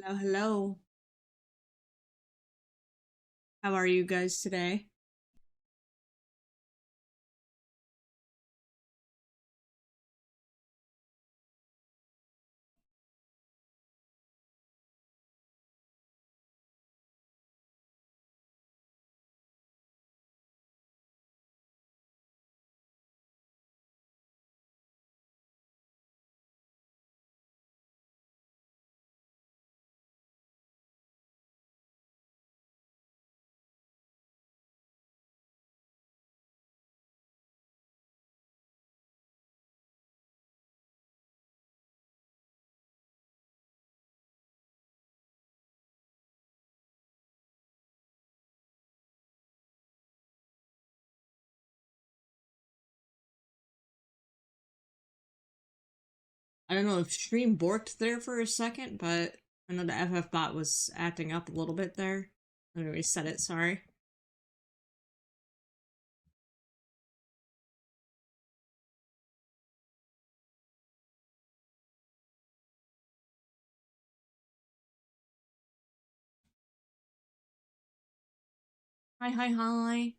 Hello, hello. How are you guys today? I don't know if stream borked there for a second, but I know the FF bot was acting up a little bit there. Let me reset it, sorry. Hi, hi, hi.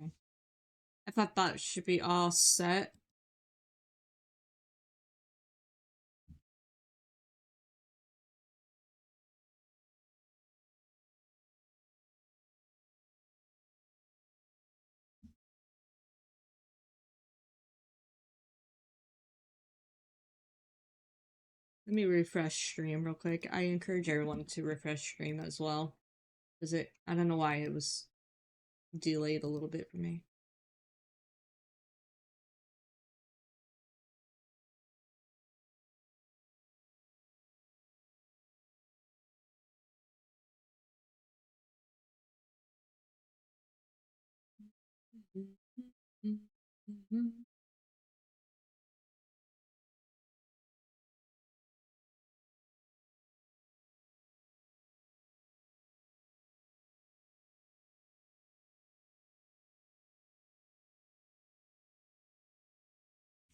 Okay. FF bot should be all set. Let me refresh stream real quick. I encourage everyone to refresh stream as well. I don't know why it was delayed a little bit for me.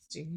See.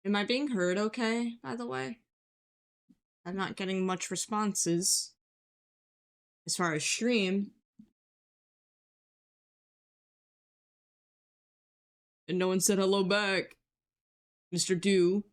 Am I being heard okay, by the way? I'm not getting much responses as far as stream, and no one said hello back, Mr. Do.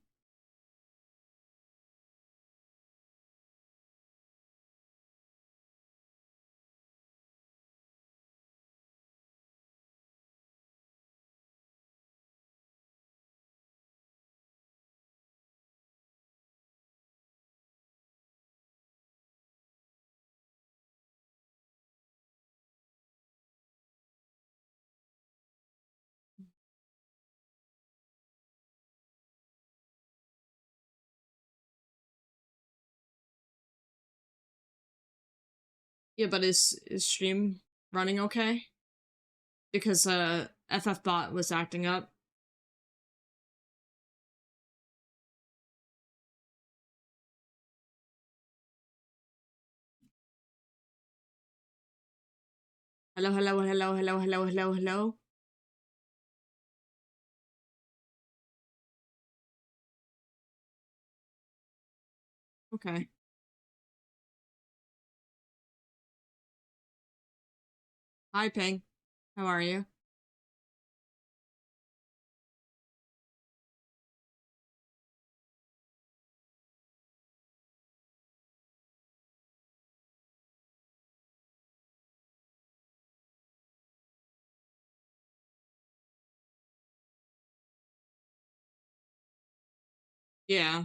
Yeah, but is stream running okay? Because FF bot was acting up. Hello, hello, hello, hello, hello, hello, hello. Okay. Hi, Ping. How are you? Yeah.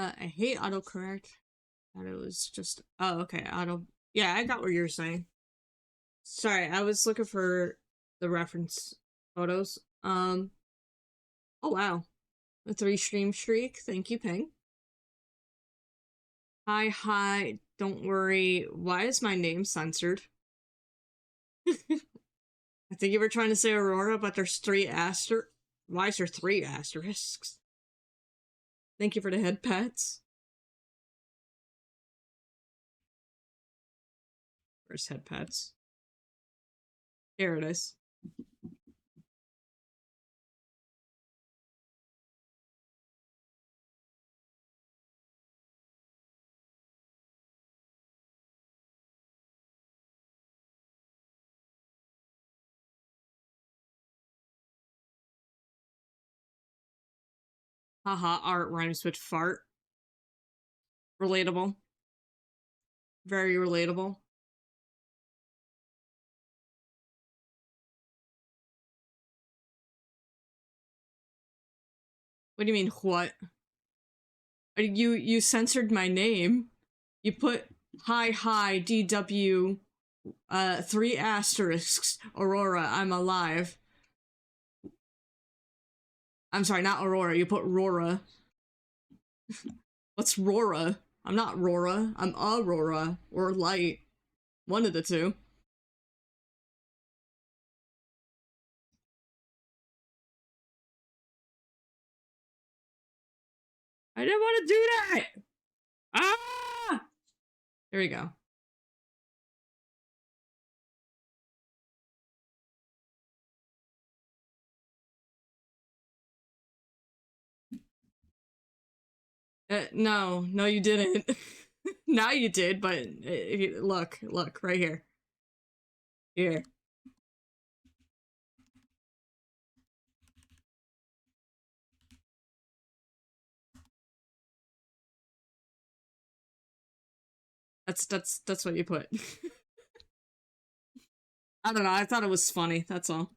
I hate autocorrect. Thought it was just. Oh, okay. Auto. Yeah, I got what you're saying. Sorry, I was looking for the reference photos. Oh wow, a 3 stream streak. Thank you, Ping. Hi, hi. Don't worry. Why is my name censored? I think you were trying to say Aurora, but there's 3 aster. Why is there 3 asterisks? Thank you for the head pats. Where's head pats? Here it is. Haha, art rhymes with fart. Relatable. Very relatable. What do you mean, what? You censored my name. You put hi DW 3 asterisks Aurora, I'm alive. I'm sorry, not Aurora, you put Rora. What's Rora? I'm not Rora, I'm Aurora or Light. One of the two. I didn't want to do that! Ah! There we go. No, you didn't. Now you did, but look, right here. Here. That's what you put. I don't know, I thought it was funny, that's all.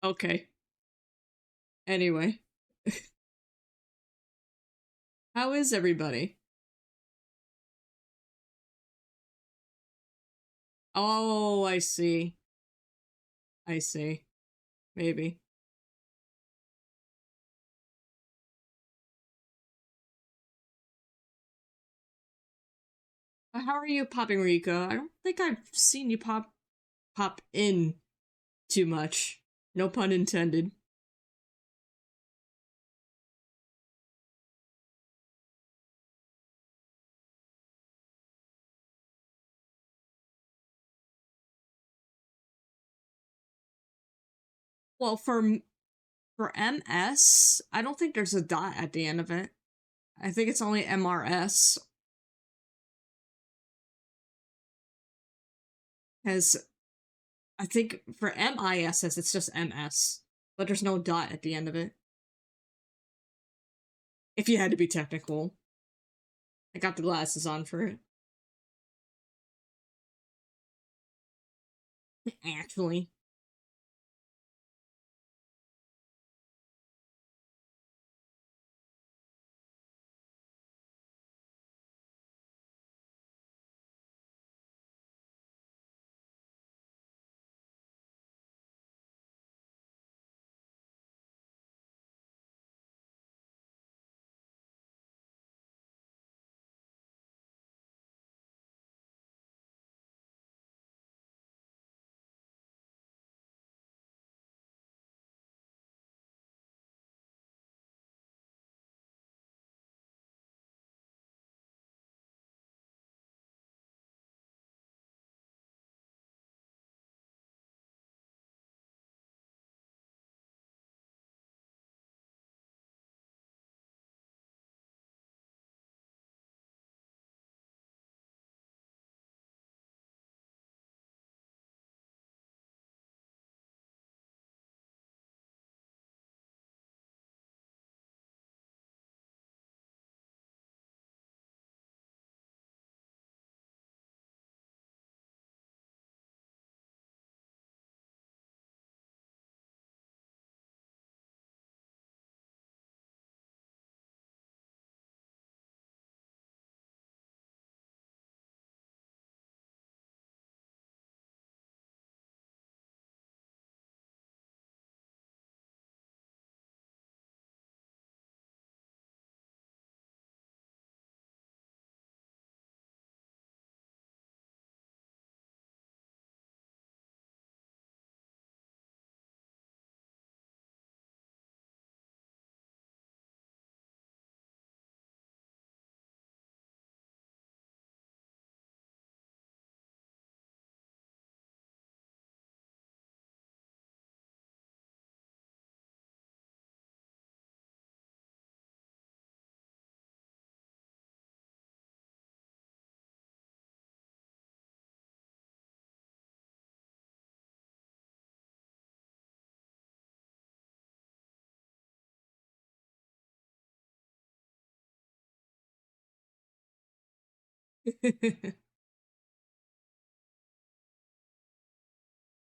Okay. Anyway. How is everybody? Oh, I see. I see. Maybe. How are you popping, Rico? I don't think I've seen you pop in too much. No pun intended. Well, for MS, I don't think there's a dot at the end of it. I think it's only MRS. Because I think for MISS, it's just MS. But there's no dot at the end of it. If you had to be technical. I got the glasses on for it. Actually.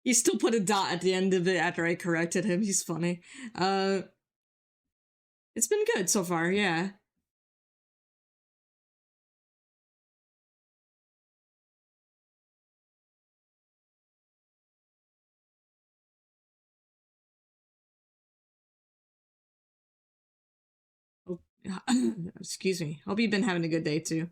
He still put a dot at the end of it after I corrected him. He's funny. Uh, it's been good so far, yeah. Oh, excuse me. Hope you've been having a good day too.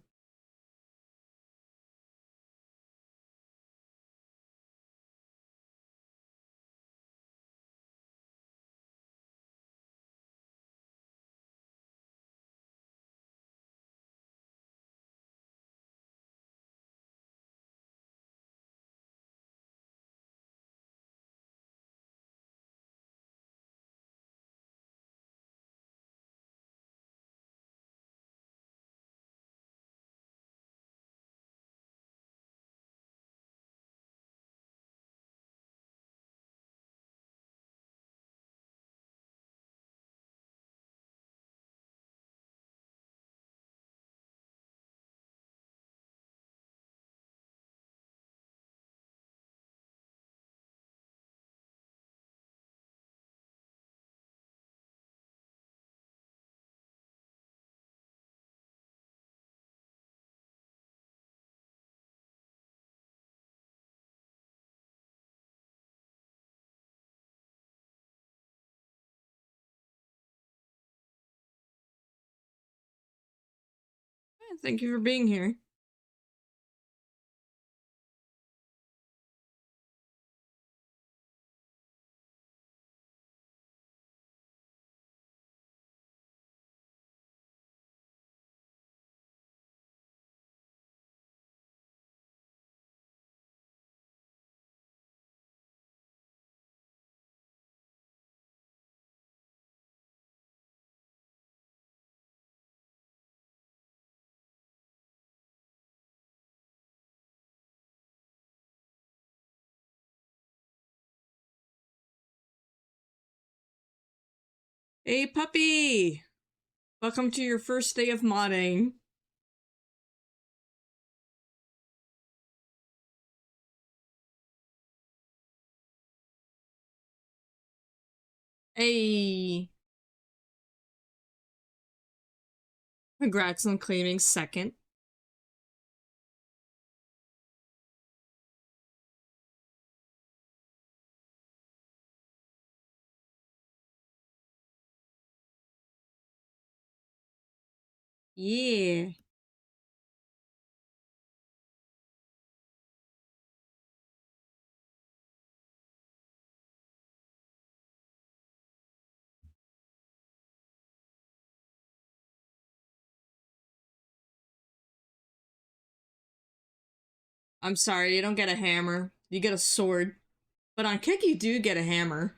Thank you for being here. Hey, puppy! Welcome to your first day of modding. Hey! Congrats on claiming second. Yeah. I'm sorry, you don't get a hammer. You get a sword. But on Kick, you do get a hammer.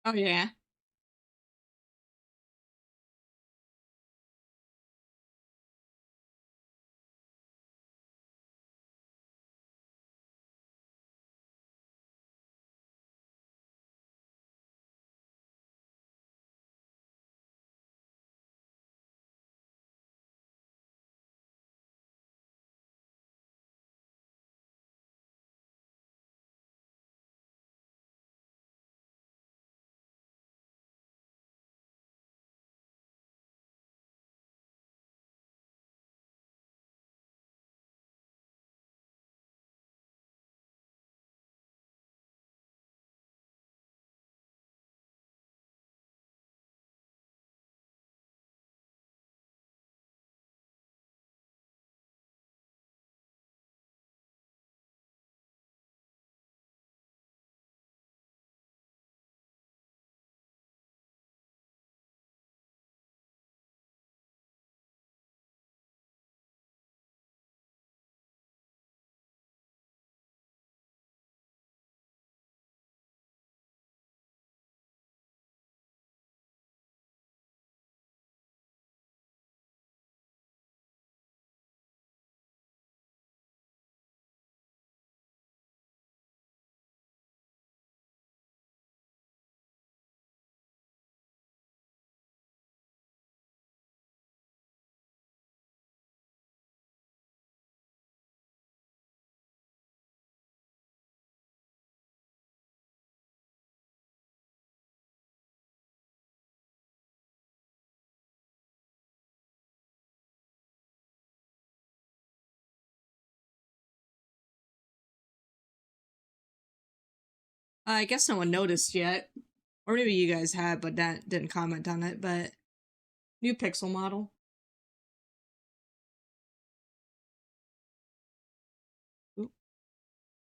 Oh yeah. I guess no one noticed yet. Or maybe you guys had, but that didn't comment on it. But new Pixel model. Oop,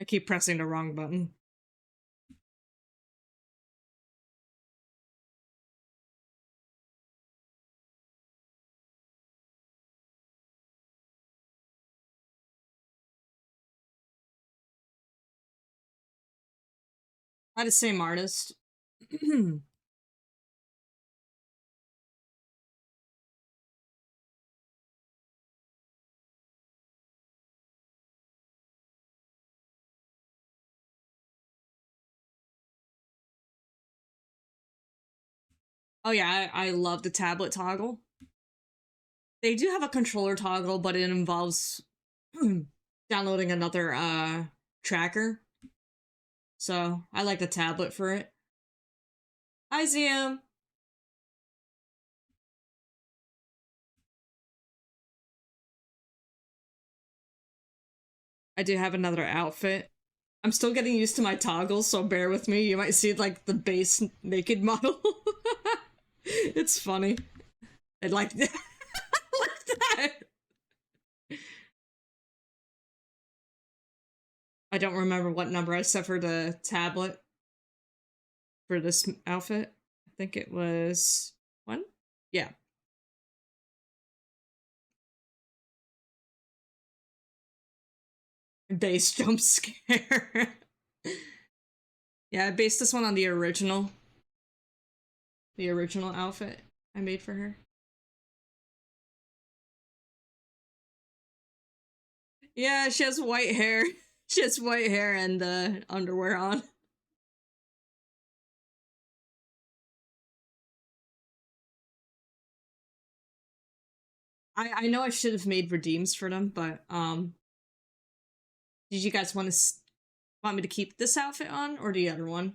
I keep pressing the wrong button. By the same artist. Oh yeah, I love the tablet toggle. They do have a controller toggle, but it involves downloading another tracker. So I like the tablet for it. Hi ZM. I do have another outfit. I'm still getting used to my toggles, so bear with me. You might see like the base naked model. It's funny. I like that. Like that. I don't remember what number I set for the tablet for this outfit. I think it was one. Yeah. Base jump scare. Yeah, I based this one on the original outfit I made for her. Yeah, she has white hair. She has white hair and underwear on. I know I should have made redeems for them, but did you guys want me to keep this outfit on or the other one?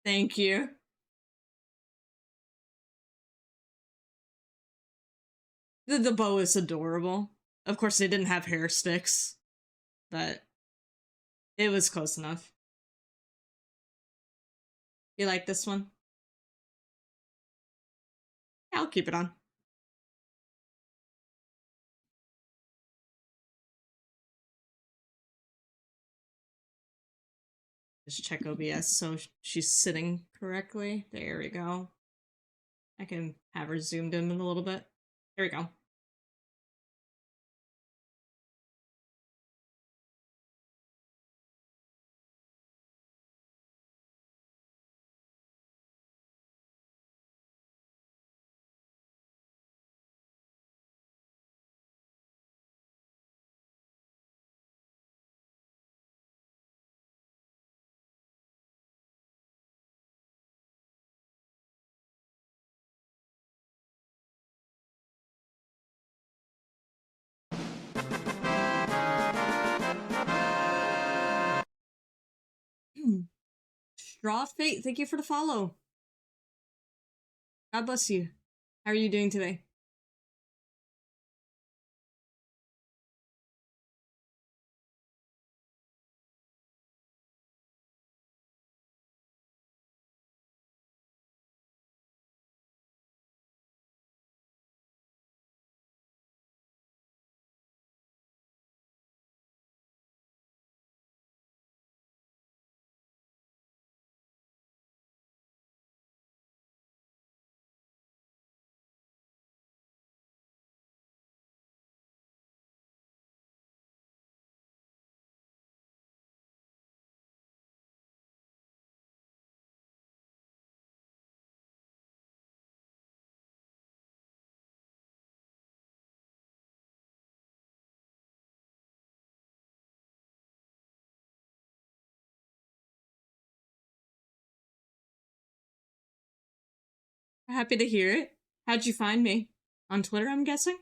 Thank you. The bow is adorable. Of course, they didn't have hair sticks, but it was close enough. You like this one? Yeah, I'll keep it on. Just check OBS so she's sitting correctly. There we go. I can have her zoomed in a little bit. There we go. Draw of Fate, thank you for the follow. God bless you. How are you doing today? Happy to hear it. How'd you find me? On Twitter, I'm guessing?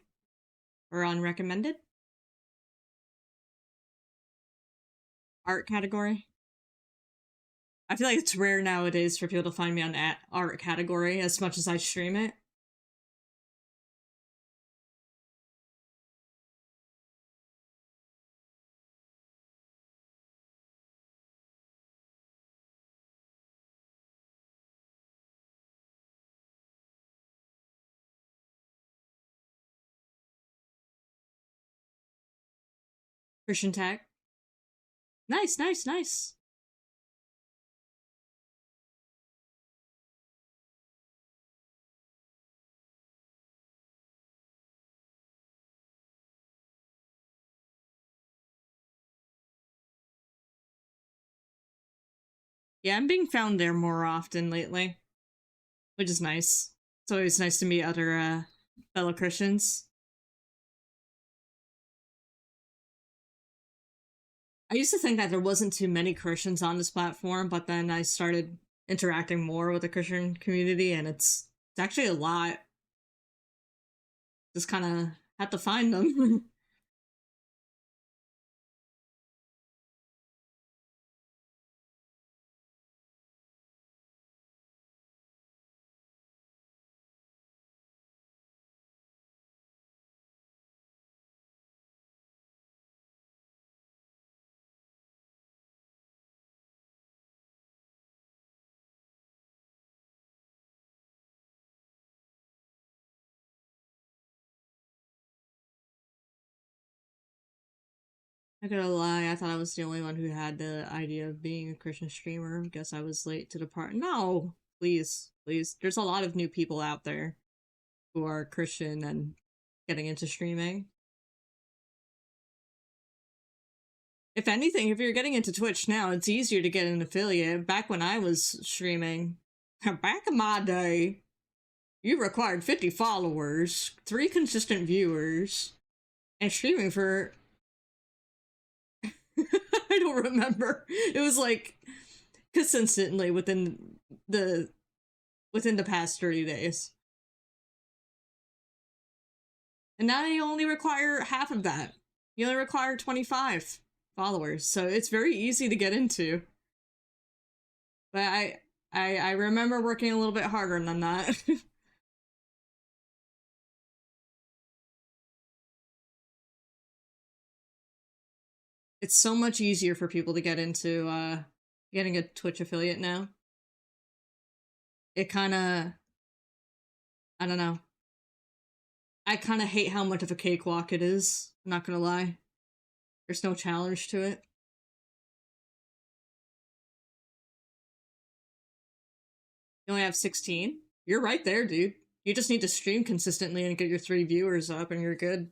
Or on recommended? Art category? I feel like it's rare nowadays for people to find me on art category as much as I stream it. Christian tag. Nice, nice, nice. Yeah, I'm being found there more often lately, which is nice. It's always nice to meet other fellow Christians. I used to think that there wasn't too many Christians on this platform, but then I started interacting more with the Christian community, and it's actually a lot. Just kind of had to find them. I gotta lie, I thought I was the only one who had the idea of being a Christian streamer. Guess I was late to the party. No, please, please. There's a lot of new people out there who are Christian and getting into streaming. If anything, if you're getting into Twitch now, it's easier to get an affiliate. Back when I was streaming, back in my day, you required 50 followers, 3 consistent viewers, and streaming for I don't remember. It was like consistently the within the past 30 days. And now you only require half of that. You only require 25 followers, so it's very easy to get into. But I remember working a little bit harder than that. It's so much easier for people to get into getting a Twitch affiliate now. It kind of, I don't know. I kind of hate how much of a cakewalk it is. I'm not gonna lie. There's no challenge to it. You only have 16? You're right there, dude. You just need to stream consistently and get your 3 viewers up and you're good.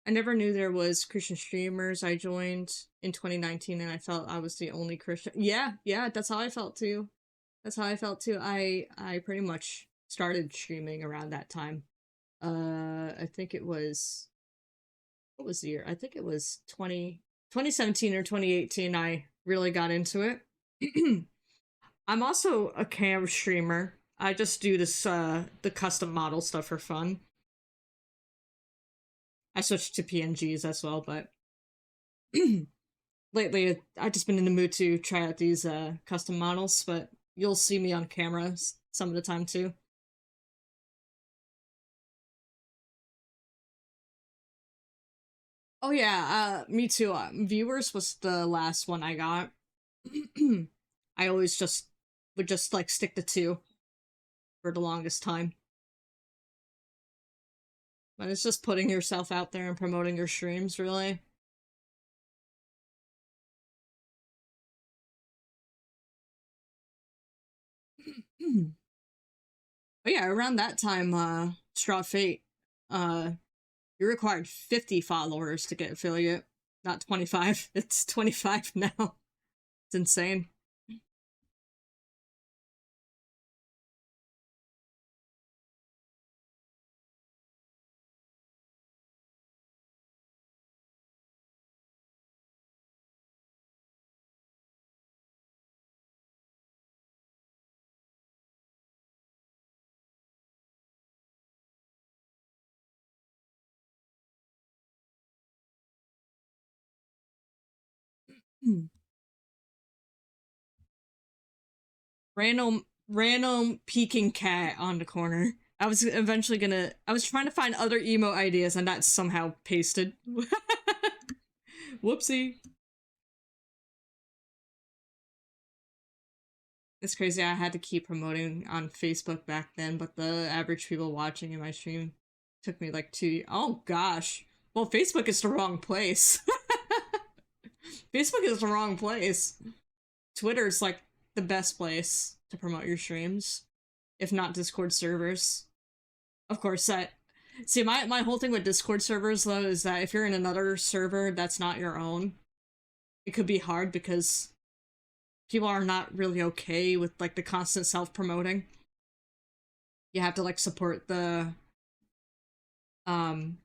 I never knew there was Christian streamers. I joined in 2019 and I felt I was the only Christian. Yeah, that's how I felt too. That's how I felt too. I pretty much started streaming around that time. I think it was what was the year? I think it was 2017 or 2018 I really got into it. I'm also a cam streamer. I just do this the custom model stuff for fun. I switched to PNGs as well, but lately I've just been in the mood to try out these custom models, but you'll see me on camera some of the time too. Oh yeah, me too. Viewers was the last one I got. I always just would just like stick to two for the longest time. But it's just putting yourself out there and promoting your streams, really. But yeah, around that time, Straw Fate, uh, you required 50 followers to get affiliate, not 25. It's 25 now. It's insane. Random peeking cat on the corner. I was eventually gonna. I was trying to find other emo ideas, and that's somehow pasted. Whoopsie. It's crazy. I had to keep promoting on Facebook back then, but the average people watching in my stream took me like 2. Oh gosh. Well, Facebook is the wrong place. Facebook is the wrong place. Twitter's like the best place to promote your streams, if not Discord servers. Of course, that. See, my whole thing with Discord servers though is that if you're in another server that's not your own, it could be hard because people are not really okay with like the constant self-promoting. You have to like support um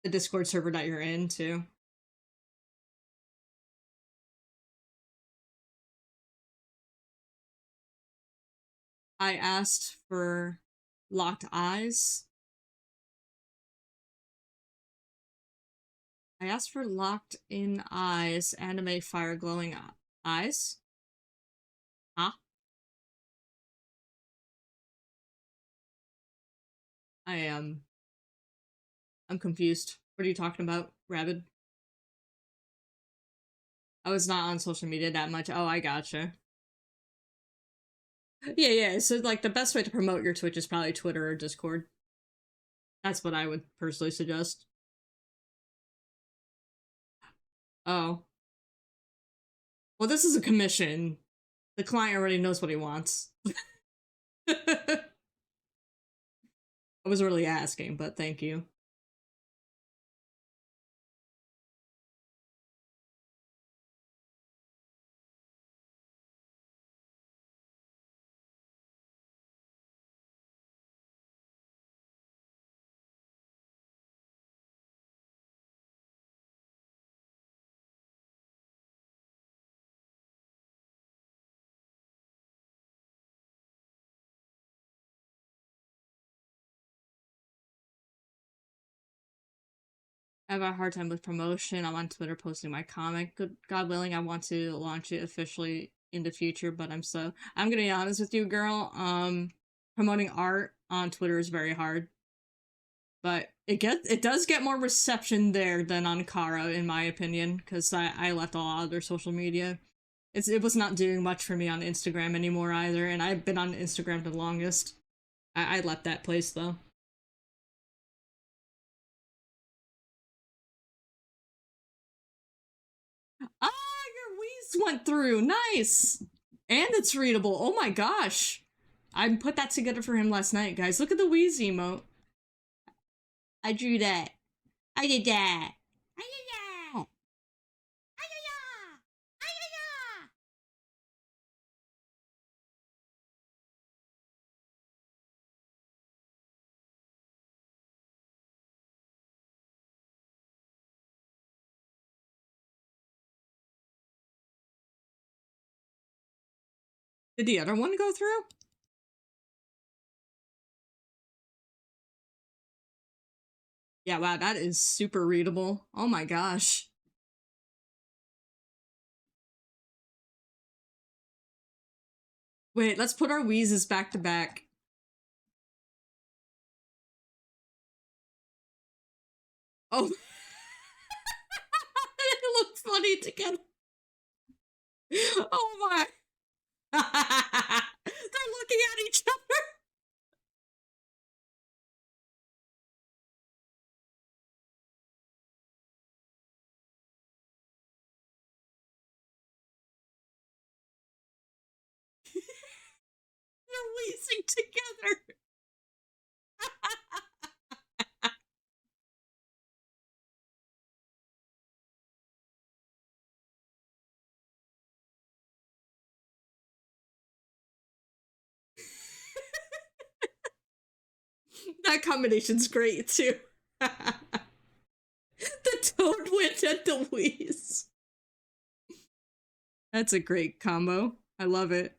the Discord server that you're in too. I asked for locked eyes. I asked for locked in eyes, anime fire glowing eyes. Huh? I am. I'm confused. What are you talking about, Rabid? I was not on social media that much. Oh, I gotcha. Yeah, yeah. So like the best way to promote your Twitch is probably Twitter or Discord. That's what I would personally suggest. Oh. Well, this is a commission. The client already knows what he wants. I was really asking, but thank you. I have a hard time with promotion. I'm on Twitter posting my comic. God willing, I want to launch it officially in the future, but I'm gonna be honest with you, girl. Promoting art on Twitter is very hard. But it does get more reception there than on Kara, in my opinion, because I left all other social media. It was not doing much for me on Instagram anymore either, and I've been on Instagram the longest. I left that place though. Ah, your Wheeze went through. Nice. And it's readable. Oh my gosh. I put that together for him last night, guys. Look at the Wheeze emote. I drew that. I did that. I did that. I did that. I did that. Did the other one go through? Yeah, wow, that is super readable. Oh my gosh. Wait, let's put our wheezes back to back. Oh. They look funny together. Oh my. They're looking at each other. They're wheezing together. That combination's great too. The toad went and the wheeze. That's a great combo. I love it.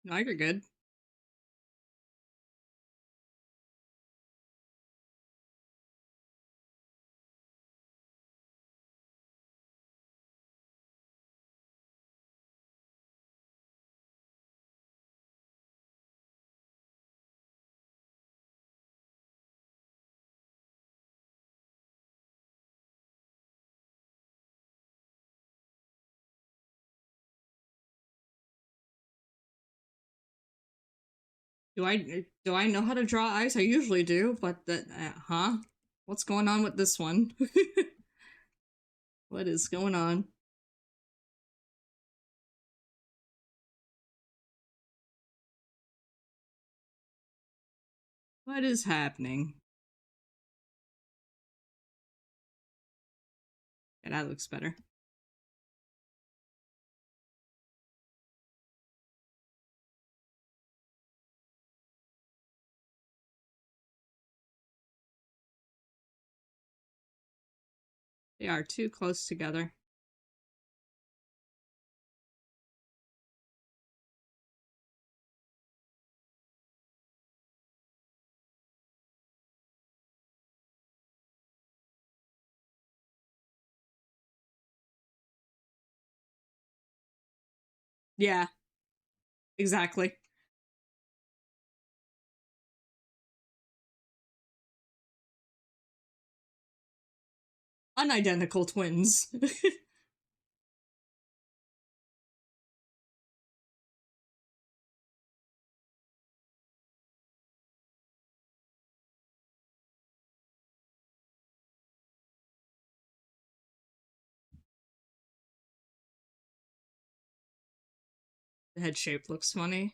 No, you're good. Do I know how to draw eyes? I usually do, but huh? What's going on with this one? What is going on? What is happening? Yeah, that looks better. They are too close together. Yeah, exactly. Unidentical twins. The head shape looks funny.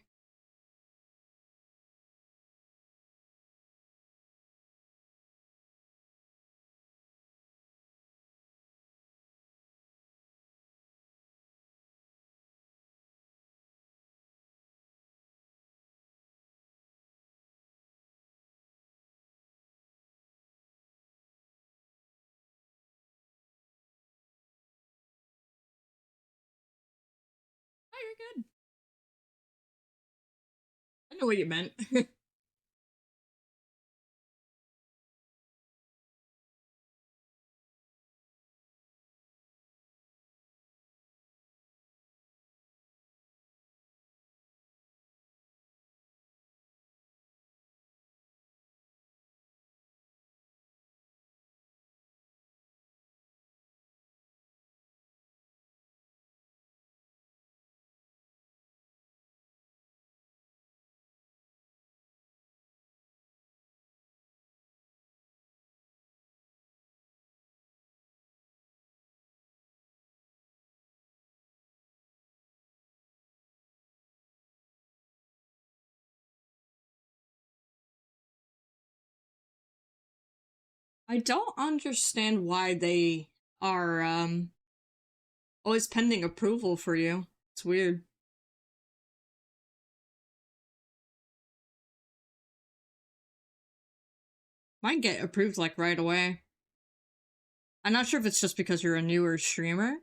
Oh, you're good. I know what you meant. I don't understand why they are always pending approval for you. It's weird. Mine get approved like right away. I'm not sure if it's just because you're a newer streamer.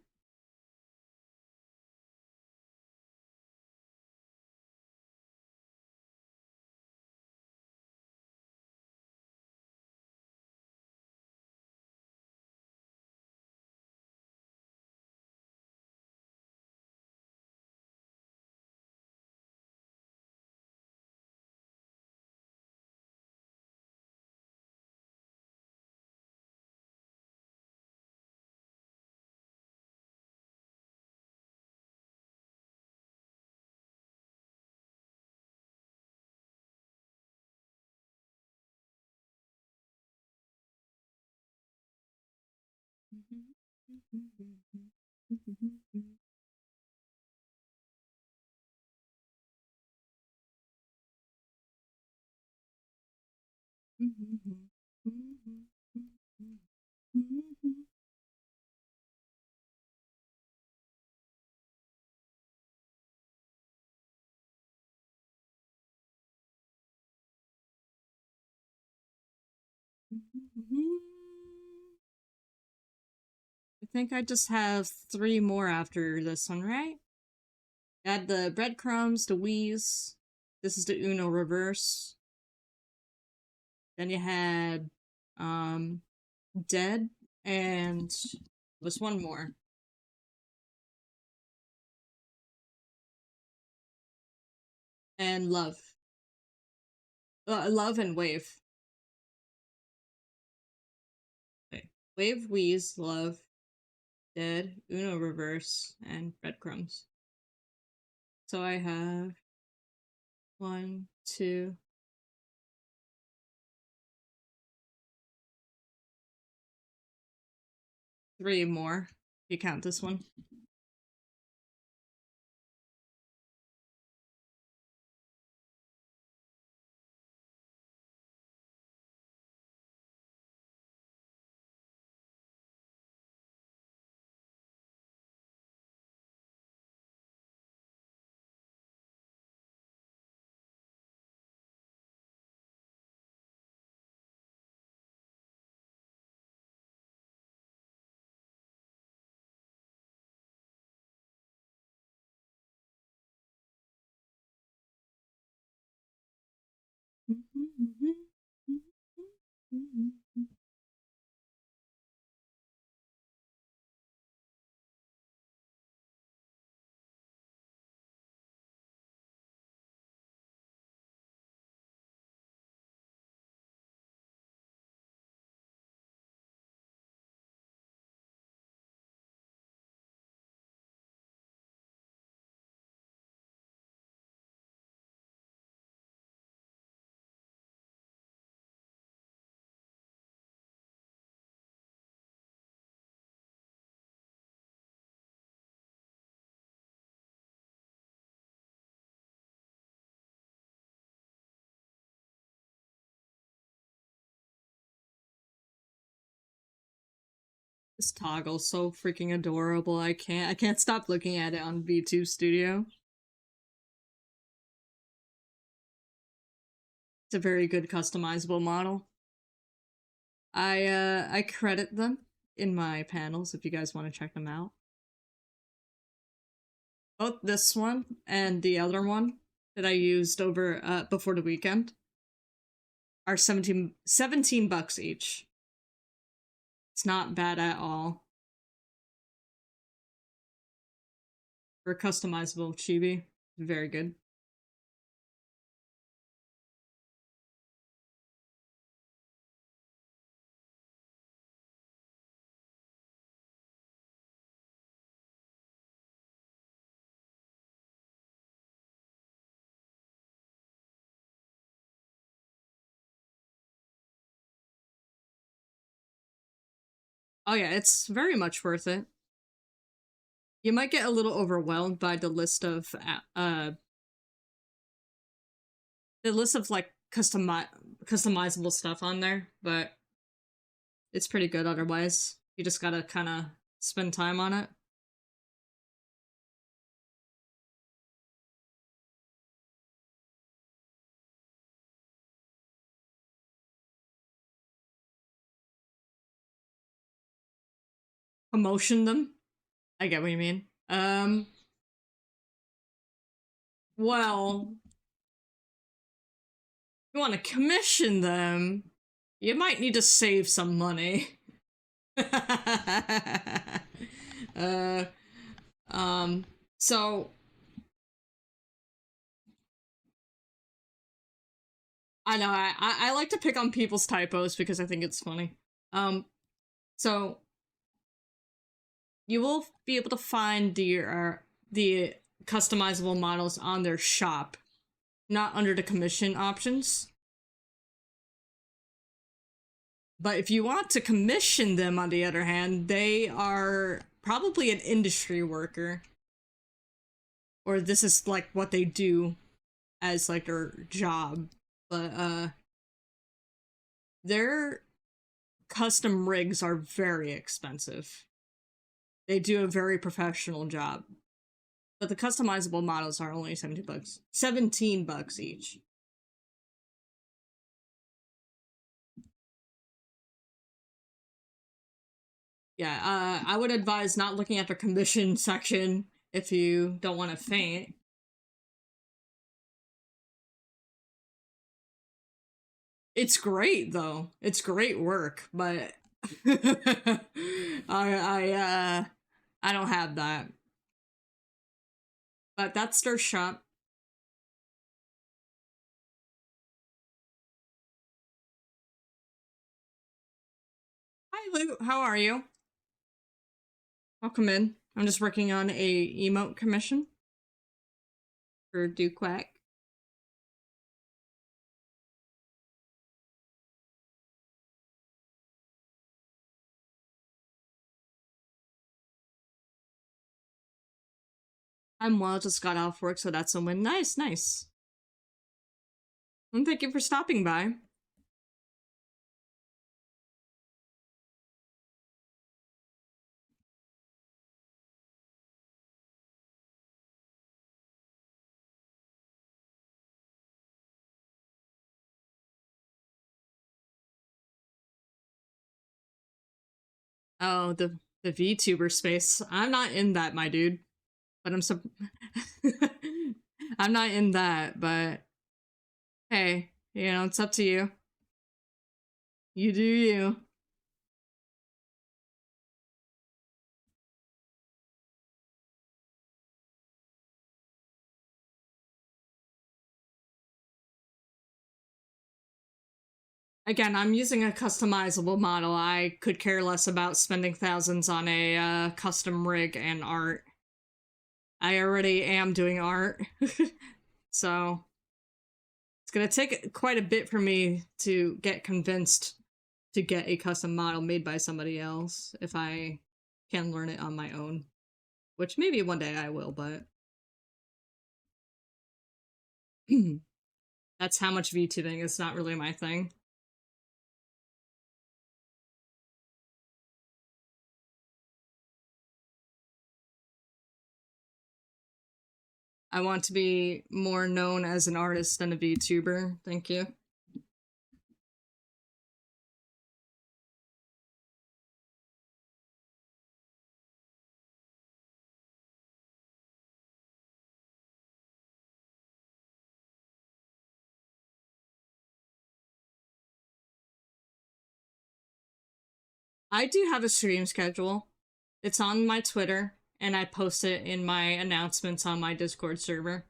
I think I just have 3 more after this one, right? Add the breadcrumbs, the wheeze. This is the Uno reverse. Then you had Dead, and was one more. And Love. Love and Wave. Okay. Wave, Wheeze, Love, Dead, Uno reverse, and breadcrumbs. So I have 1, 2, 3 more. You count this one. This toggle's so freaking adorable. I can't stop looking at it on V2 Studio. It's a very good customizable model. I credit them in my panels if you guys want to check them out. Both this one and the other one that I used over before the weekend are 17 bucks each. It's not bad at all. For a customizable chibi, very good. Oh yeah, it's very much worth it. You might get a little overwhelmed by the list of like customizable stuff on there, but It's pretty good otherwise. You just gotta kind of spend time on it. Promotion them. I get what you mean. Well, you want to commission them, you might need to save some money. uh, so I know I like to pick on people's typos because I think it's funny. So you will be able to find the customizable models on their shop, not under the commission options. But if you want to commission them, on the other hand, they are probably an industry worker. Or this is like what they do as like their job. But their custom rigs are very expensive. They do a very professional job. But the customizable models are only $17. $17 each. Yeah, I would advise not looking at the commission section if you don't want to faint. It's great though. It's great work, but I don't have that. But that's their shop. Hi Lou, how are you? Welcome in. I'm just working on a emote commission for Duquack. I'm well, just got off work, so that's a win. Nice, nice. And thank you for stopping by. Oh, the VTuber space. I'm not in that, my dude. But I'm not in that, but hey, you know, it's up to you. You do you. Again, I'm using a customizable model. I could care less about spending thousands on a custom rig and art. I already am doing art. So it's gonna take quite a bit for me to get convinced to get a custom model made by somebody else if I can learn it on my own. Which maybe one day I will, but that's how much VTubing is not really my thing. I want to be more known as an artist than a VTuber. Thank you. I do have a stream schedule. It's on my Twitter, and I post it in my announcements on my Discord server.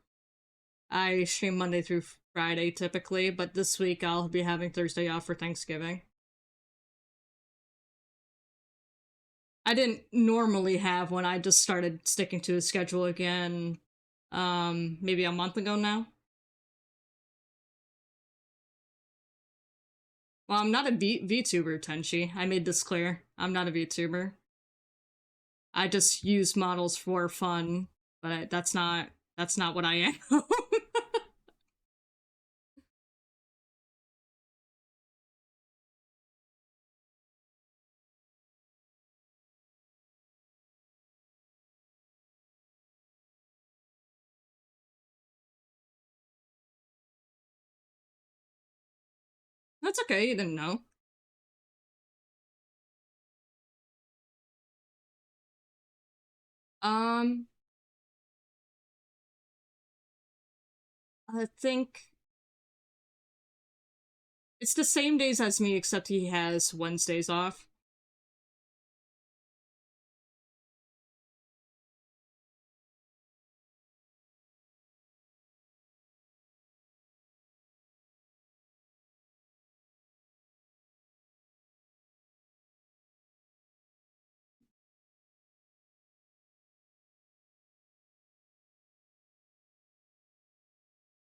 I stream Monday through Friday typically, but this week I'll be having Thursday off for Thanksgiving. I didn't normally have when I just started sticking to a schedule again, maybe a month ago now. Well, I'm not a VTuber, Tenchi. I made this clear. I'm not a VTuber. I just use models for fun, but that's not what I am. That's okay, you didn't know. Um, I think it's the same days as me, except he has Wednesdays off.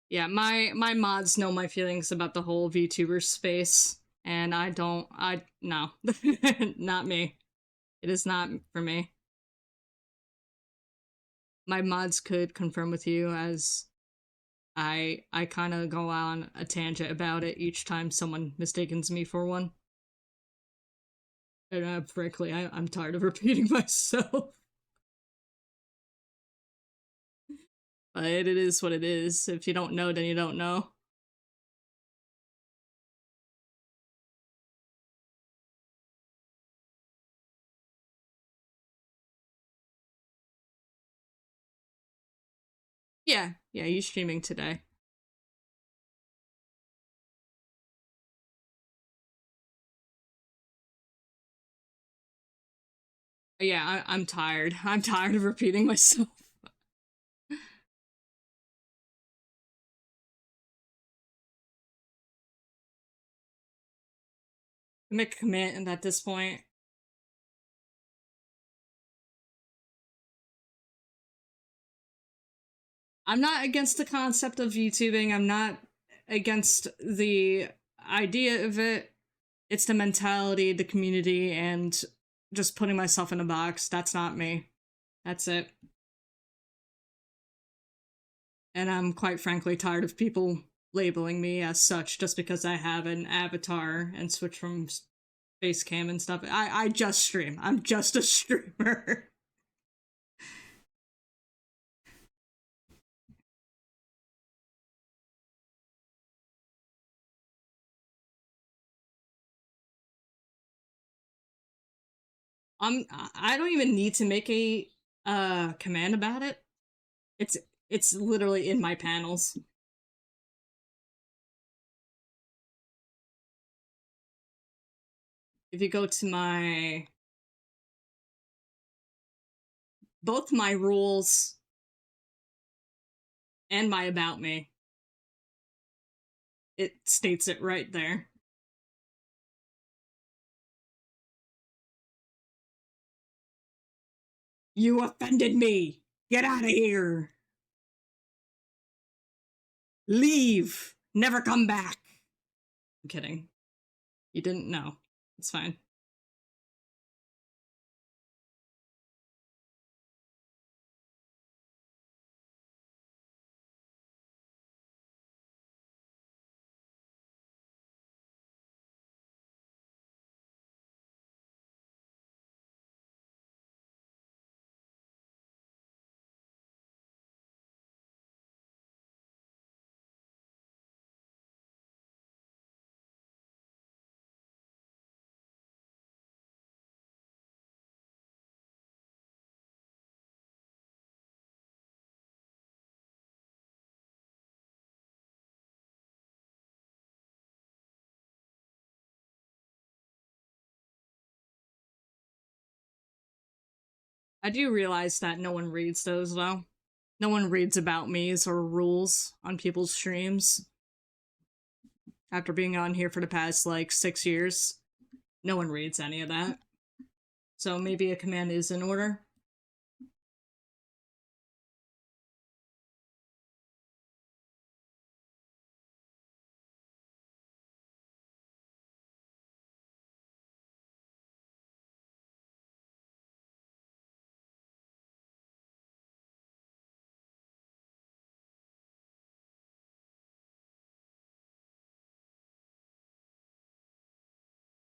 Yeah, my mods know my feelings about the whole VTuber space, and I don't. I no, not me. It is not for me. My mods could confirm with you, as I kind of go on a tangent about it each time someone mistakes me for one. And frankly, I'm tired of repeating myself. But it is what it is. If you don't know, then you don't know. Yeah, he's streaming today. Yeah, I'm tired. I'm tired of repeating myself. Make a commit at this point. I'm not against the concept of YouTubing. I'm not against the idea of it. It's the mentality, the community, and just putting myself in a box. That's not me. That's it. And I'm quite frankly tired of people labeling me as such just because I have an avatar and switch from face cam and stuff. I just stream. I'm just a streamer. I don't even need to make a command about it. It's it's literally in my panels. If you go to my both my rules and my about me, it states it right there. You offended me. Get out of here. Leave. Never come back. I'm kidding. You didn't know. It's fine. I do realize that no one reads those, though. No one reads about me's or rules on people's streams. After being on here for the past, like, 6 years, no one reads any of that. So maybe a command is in order.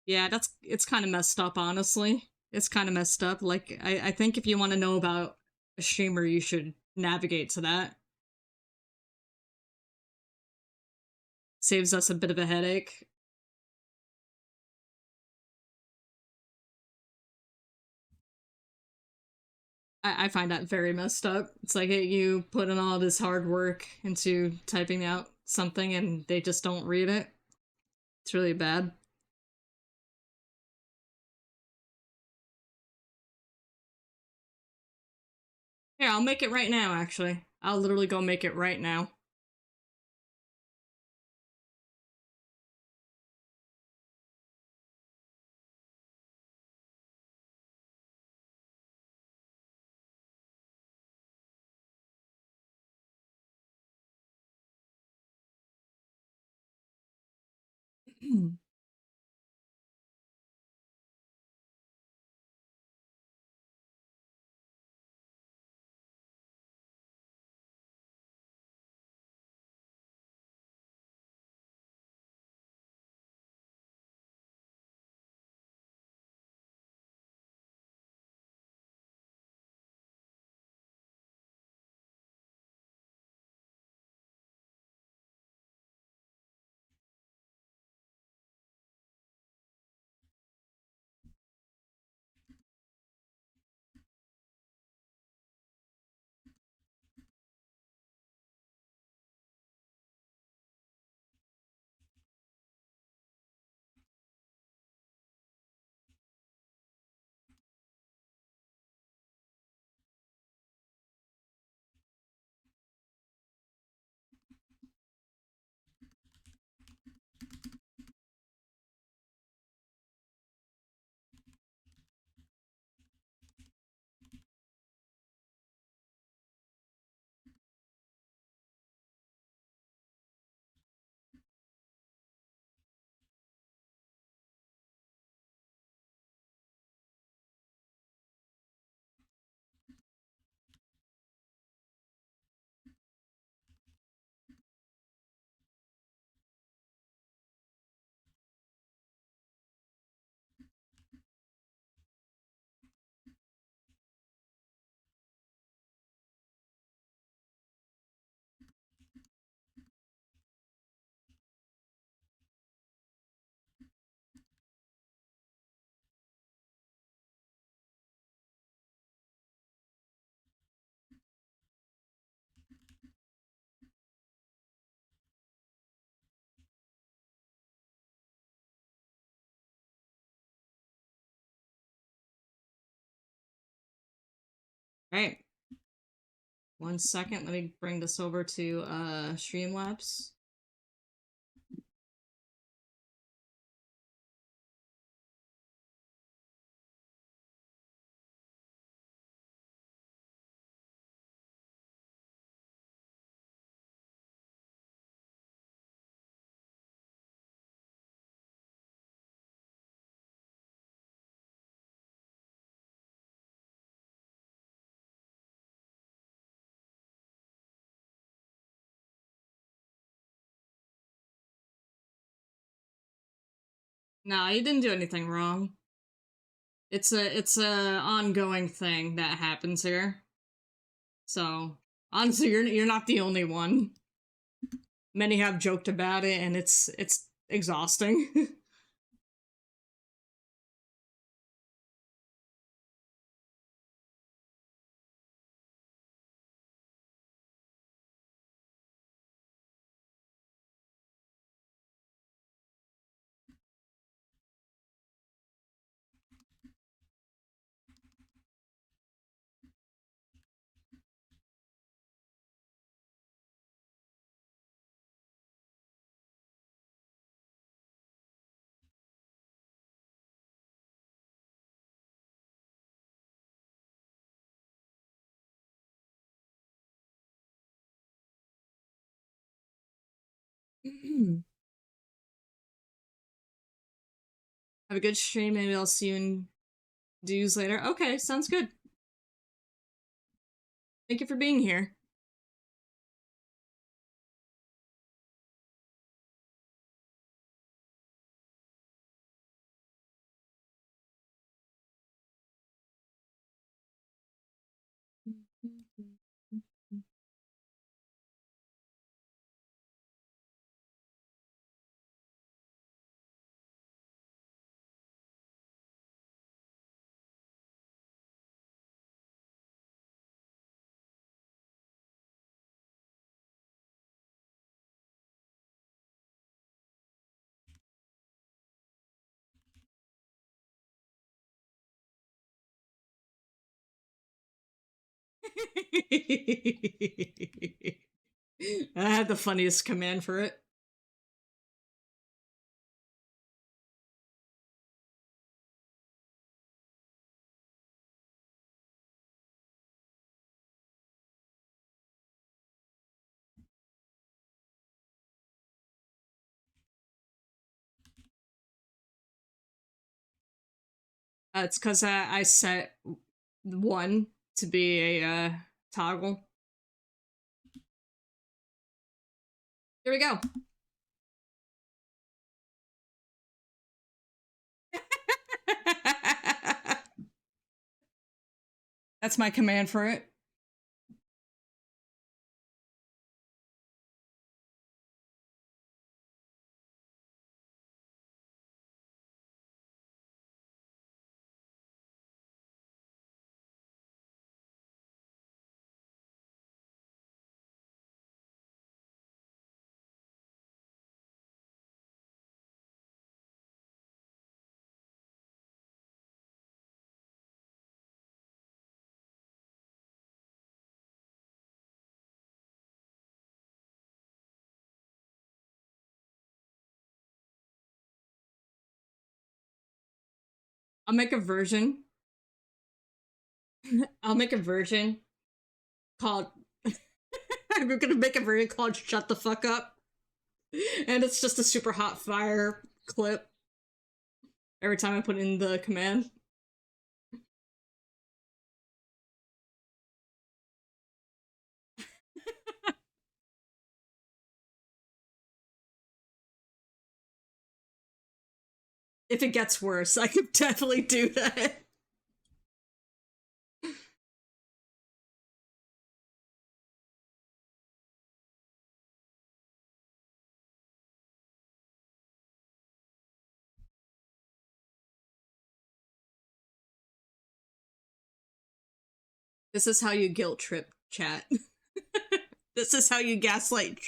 Yeah, it's kind of messed up, honestly. It's kind of messed up. Like, I think if you want to know about a streamer, you should navigate to that. Saves us a bit of a headache. I find that very messed up. It's like you put in all this hard work into typing out something and they just don't read it. It's really bad. Here, I'll make it right now, actually. I'll literally go make it right now. Right. 1 second. Let me bring this over to Streamlabs. No, you didn't do anything wrong. It's a ongoing thing that happens here. So honestly, you're not the only one. Many have joked about it, and it's exhausting. Have a good stream. Maybe I'll see you in dues later. Okay, sounds good. Thank you for being here. I had the funniest command for it. It's because I set one to be a toggle. Here we go. That's my command for it. I'll make a version. I'll make a version called. I'm gonna make a version called "Shut the Fuck Up," and it's just a super hot fire clip every time I put in the command. If it gets worse, I could definitely do that. This is how you guilt trip chat. This is how you gaslight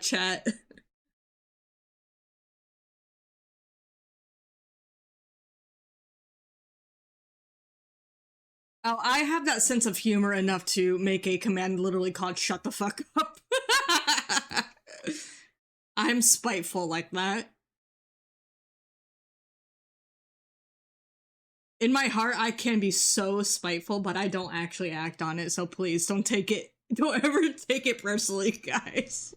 chat. Oh, I have that sense of humor enough to make a command literally called "shut the fuck up." I'm spiteful like that. In my heart, I can be so spiteful, but I don't actually act on it, so please don't take it. Don't ever take it personally, guys.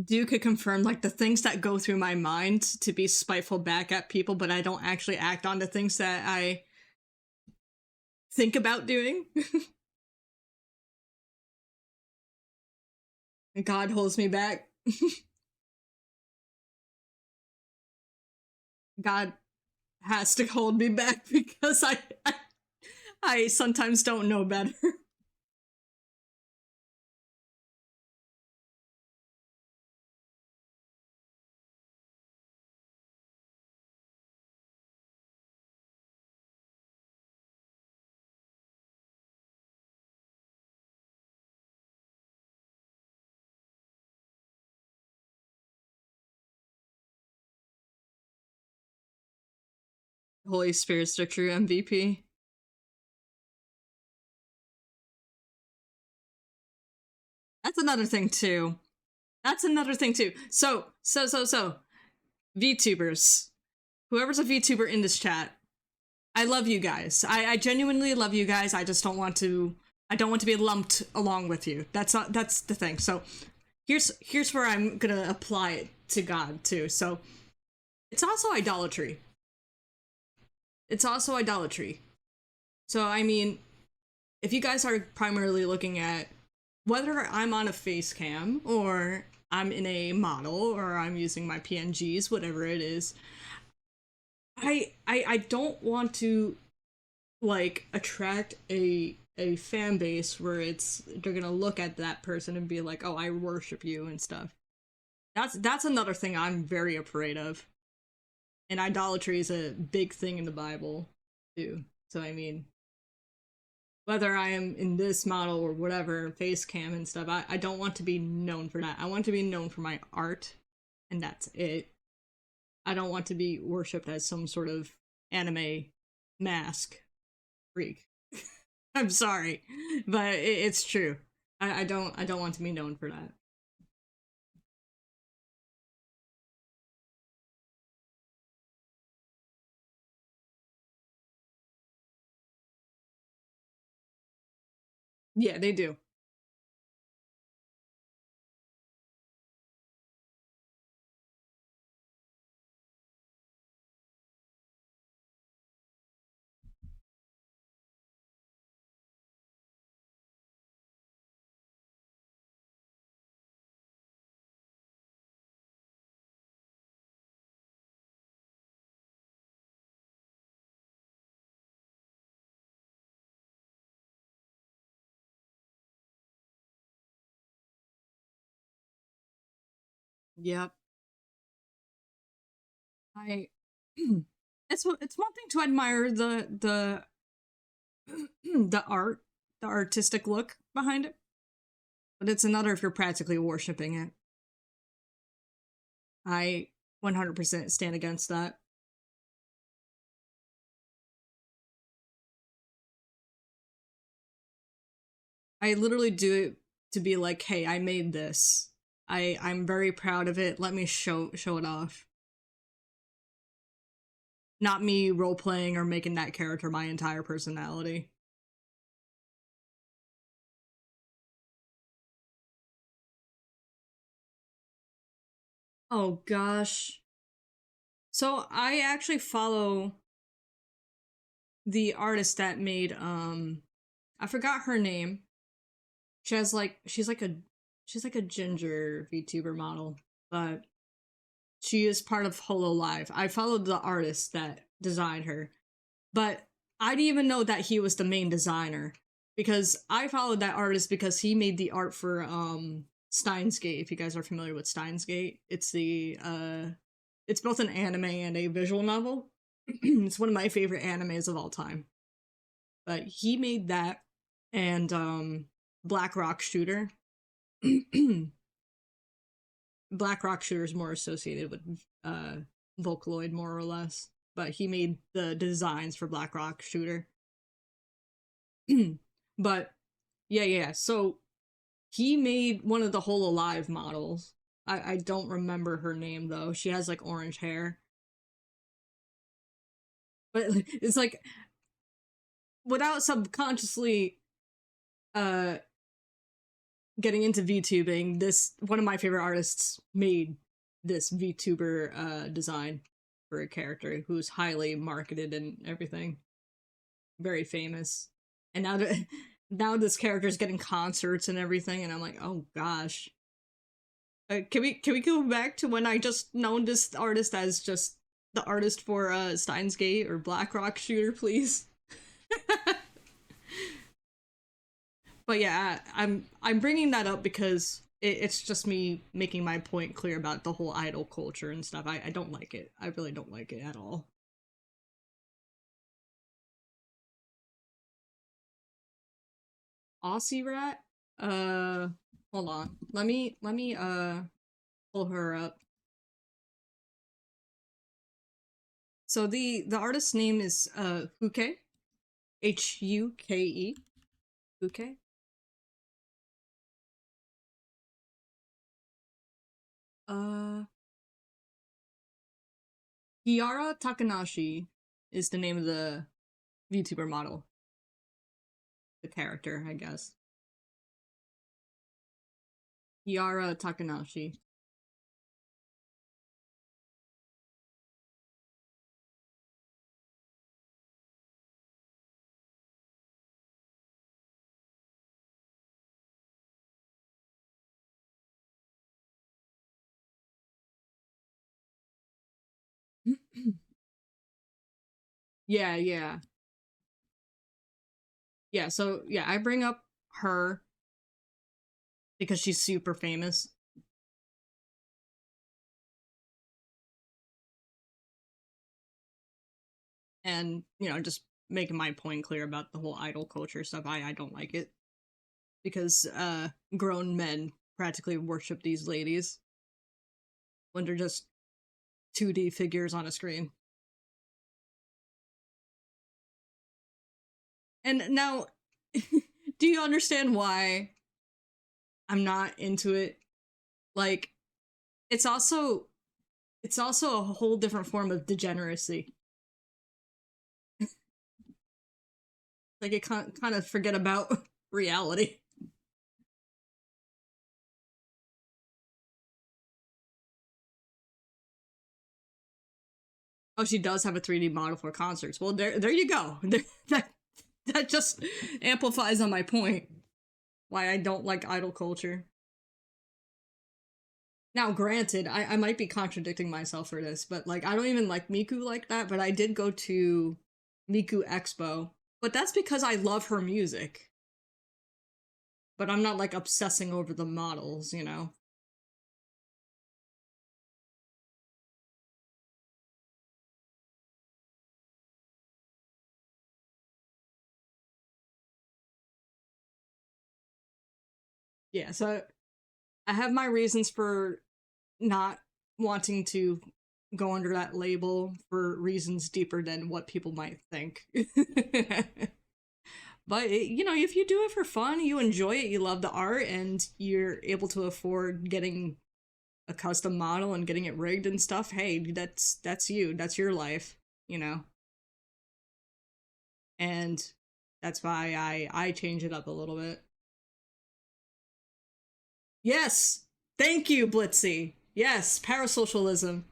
Duke could confirm, like, the things that go through my mind to be spiteful back at people, but I don't actually act on the things that I think about doing. God holds me back. God has to hold me back because I sometimes don't know better. Holy Spirit's the true MVP. That's another thing too. That's another thing too. So, VTubers. Whoever's a VTuber in this chat, I love you guys. I genuinely love you guys. I just don't want to. I don't want to be lumped along with you. That's the thing. So here's where I'm gonna apply it to God too. So it's also idolatry. It's also idolatry. So I mean, if you guys are primarily looking at whether I'm on a face cam or I'm in a model or I'm using my PNGs, whatever it is, I don't want to like attract a fan base where it's they're gonna look at that person and be like, oh, I worship you and stuff. That's another thing I'm very afraid of. And idolatry is a big thing in the Bible too. So I mean, whether I am in this model or whatever, face cam and stuff, I don't want to be known for that. I want to be known for my art, and that's it. I don't want to be worshipped as some sort of anime mask freak. I'm sorry, but it's true. I don't want to be known for that. Yeah, they do. Yep. I it's one thing to admire the art, the artistic look behind it, but it's another if you're practically worshiping it. I 100% stand against that. I literally do it to be like, "Hey, I made this. I'm very proud of it. Let me show it off." Not me role playing or making that character my entire personality. Oh gosh. So I actually follow the artist that made I forgot her name. She has like she's like a ginger VTuber model, but she is part of Hololive. I followed the artist that designed her, but I didn't even know that he was the main designer because I followed that artist because he made the art for Steins Gate. If you guys are familiar with Steins Gate, it's both an anime and a visual novel. It's one of my favorite animes of all time. But he made that and Black Rock Shooter. Black Rock Shooter is more associated with Vocaloid more or less, but he made the designs for Black Rock Shooter. But yeah. So he made one of the Hololive models. I don't remember her name though. She has like orange hair. But it's like without subconsciously uh getting into VTubing, this one of my favorite artists made this VTuber design for a character who's highly marketed and everything. Very famous. And now now this character is getting concerts and everything, and I'm like, oh gosh. Can we go back to when I just known this artist as just the artist for Steins Gate or Black Rock Shooter, please? But yeah, I'm bringing that up because it's just me making my point clear about the whole idol culture and stuff. I don't like it. I really don't like it at all. Aussie Rat. Uh, hold on. Let me pull her up. So the artist's name is Huke, Huke, Huke. Uh, Kiara Takanashi is the name of the VTuber model, the character, I guess. Kiara Takanashi. Yeah. Yeah, so yeah, I bring up her because she's super famous. And, just making my point clear about the whole idol culture stuff. I don't like it. Because grown men practically worship these ladies when they're just 2D figures on a screen. And now, do you understand why I'm not into it? Like, it's also a whole different form of degeneracy. Like, it kind of forget about reality. Oh, she does have a 3D model for concerts. Well, there you go. That just amplifies on my point why I don't like idol culture. Now, granted, I might be contradicting myself for this, but like I don't even like Miku like that, but I did go to Miku Expo. But that's because I love her music. But I'm not like obsessing over the models, you know? Yeah, so I have my reasons for not wanting to go under that label for reasons deeper than what people might think. But you know, if you do it for fun, you enjoy it, you love the art, and you're able to afford getting a custom model and getting it rigged and stuff, hey, that's you. That's your life, you know. And that's why I change it up a little bit. Yes, thank you, Blitzy. Yes, parasocialism.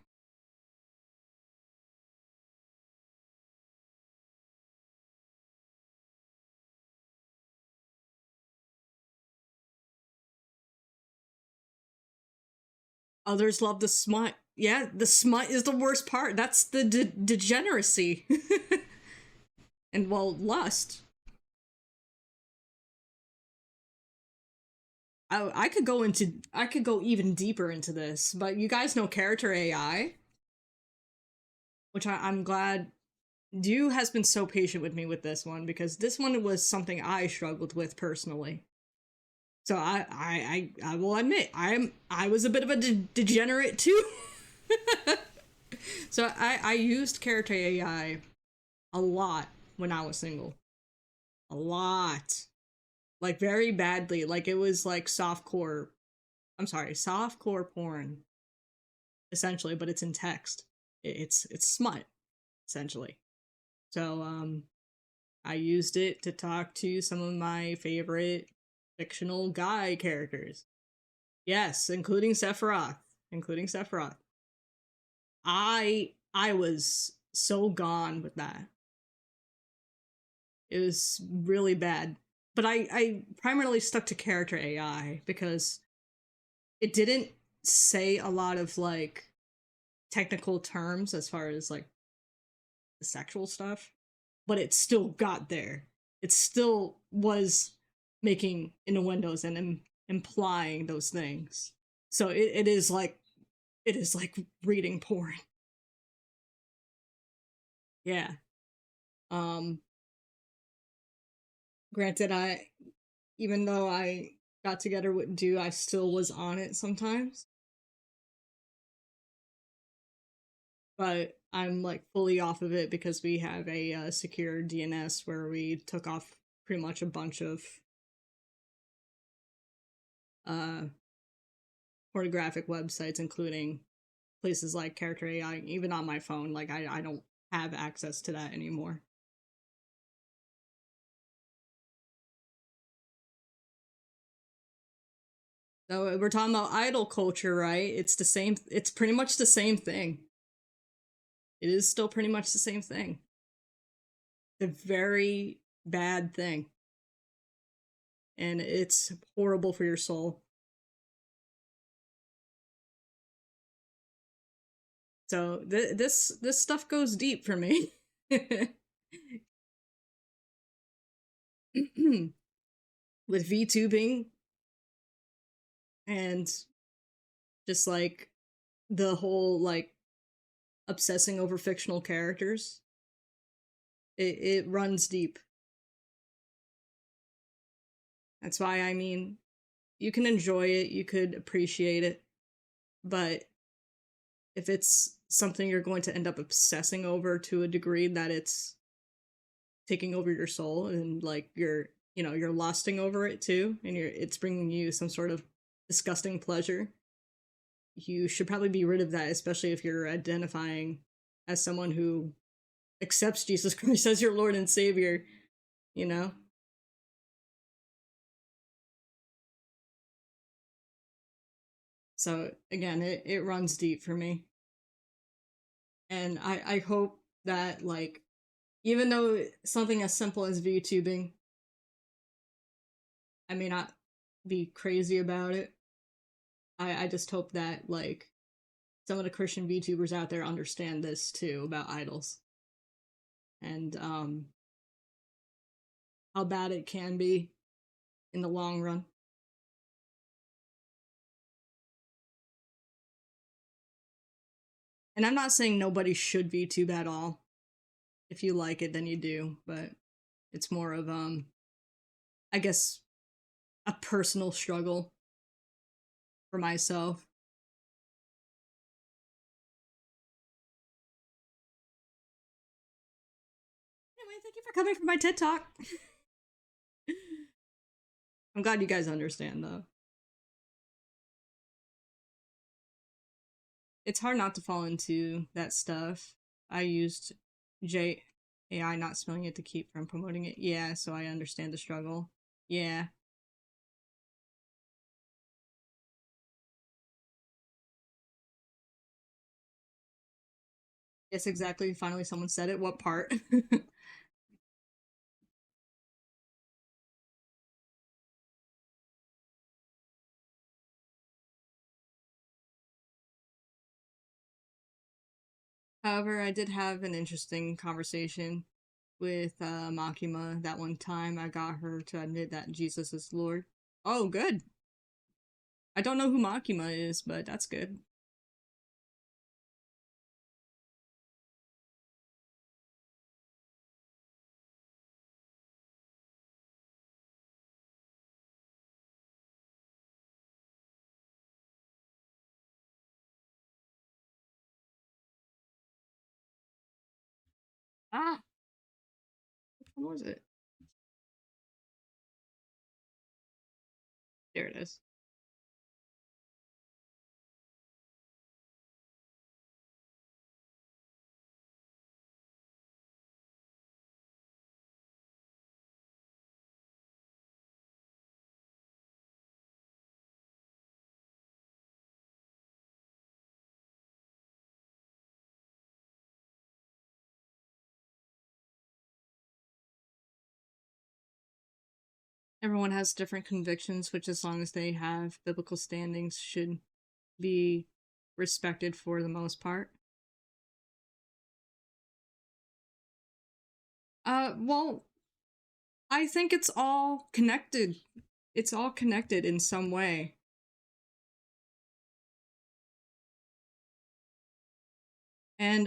Others love the smut. Yeah, the smut is the worst part. That's the degeneracy. And well, lust. I could go even deeper into this, but you guys know character AI, which I'm glad Dew has been so patient with me with this one because this one was something I struggled with personally. So I will admit I was a bit of a degenerate too. So I used character AI a lot when I was single. A lot. Like very badly. Like it was like softcore, I'm sorry, softcore porn essentially, but it's in text. It's smut essentially. So I used it to talk to some of my favorite fictional guy characters. Yes, including Sephiroth. Including Sephiroth. I was so gone with that. It was really bad. But I primarily stuck to character AI because it didn't say a lot of like technical terms as far as like the sexual stuff, but it still got there. It still was making innuendos and implying those things. So it is like reading porn. Yeah. Um Granted, I even though I got together with Do, I still was on it sometimes. But I'm like fully off of it because we have a secure DNS where we took off pretty much a bunch of uh, pornographic websites, including places like Character AI. Even on my phone, like I don't have access to that anymore. So we're talking about idol culture, right? It's the same. It's pretty much the same thing. It is still pretty much the same thing. A very bad thing, and it's horrible for your soul. So this stuff goes deep for me. With VTubing and just like the whole like obsessing over fictional characters, it runs deep. That's why I mean, you can enjoy it, you could appreciate it, but if it's something you're going to end up obsessing over to a degree that it's taking over your soul, and like you're lusting over it too, and it's bringing you some sort of disgusting pleasure. You should probably be rid of that, especially if you're identifying as someone who accepts Jesus Christ as your Lord and Savior, you know? So again, it runs deep for me. And I hope that, like, even though something as simple as VTubing, I may not be crazy about it. I just hope that, like, some of the Christian VTubers out there understand this too about idols. And how bad it can be in the long run. And I'm not saying nobody should VTube at all. If you like it, then you do, but it's more of I guess a personal struggle for myself. Anyway, thank you for coming for my TED Talk. I'm glad you guys understand though. It's hard not to fall into that stuff. I used JAI not spelling it to keep from promoting it. Yeah, so I understand the struggle. Yeah. Yes, exactly. Finally, someone said it. What part? However, I did have an interesting conversation with Makima that one time. I got her to admit that Jesus is Lord. Oh, good. I don't know who Makima is, but that's good. Ah, which one was it? There it is. Everyone has different convictions, which, as long as they have biblical standings, should be respected for the most part. Well, I think it's all connected. It's all connected in some way. And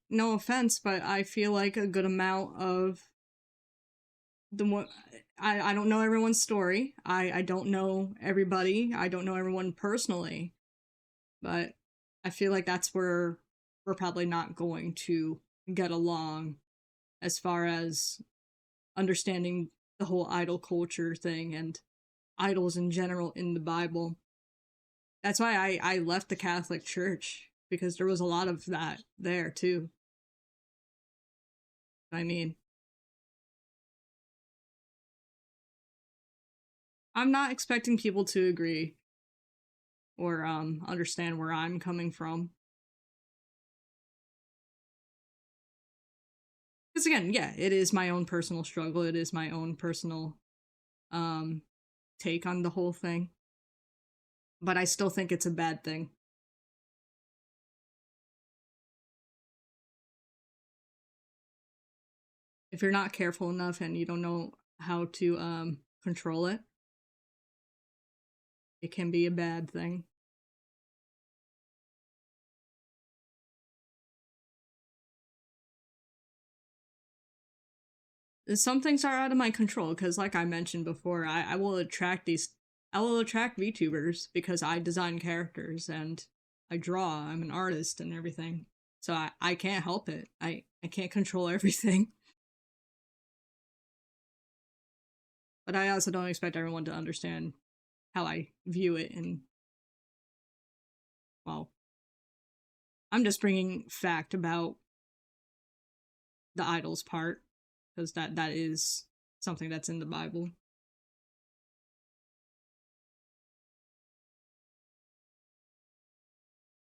no offense, but I feel like a good amount of the more I don't know everyone's story. I don't know everybody. I don't know everyone personally, but I feel like that's where we're probably not going to get along as far as understanding the whole idol culture thing and idols in general in the Bible. That's why I left the Catholic Church, because there was a lot of that there too. I mean, I'm not expecting people to agree or understand where I'm coming from. Because again, yeah, it is my own personal struggle. It is my own personal um take on the whole thing. But I still think it's a bad thing. If you're not careful enough and you don't know how to control it, it can be a bad thing. Some things are out of my control because, like I mentioned before, I will attract VTubers because I design characters, and I draw, I'm an artist and everything. So I can't help it. I can't control everything. But I also don't expect everyone to understand how I view it. And, well, I'm just bringing fact about the idols part, because that is something that's in the Bible.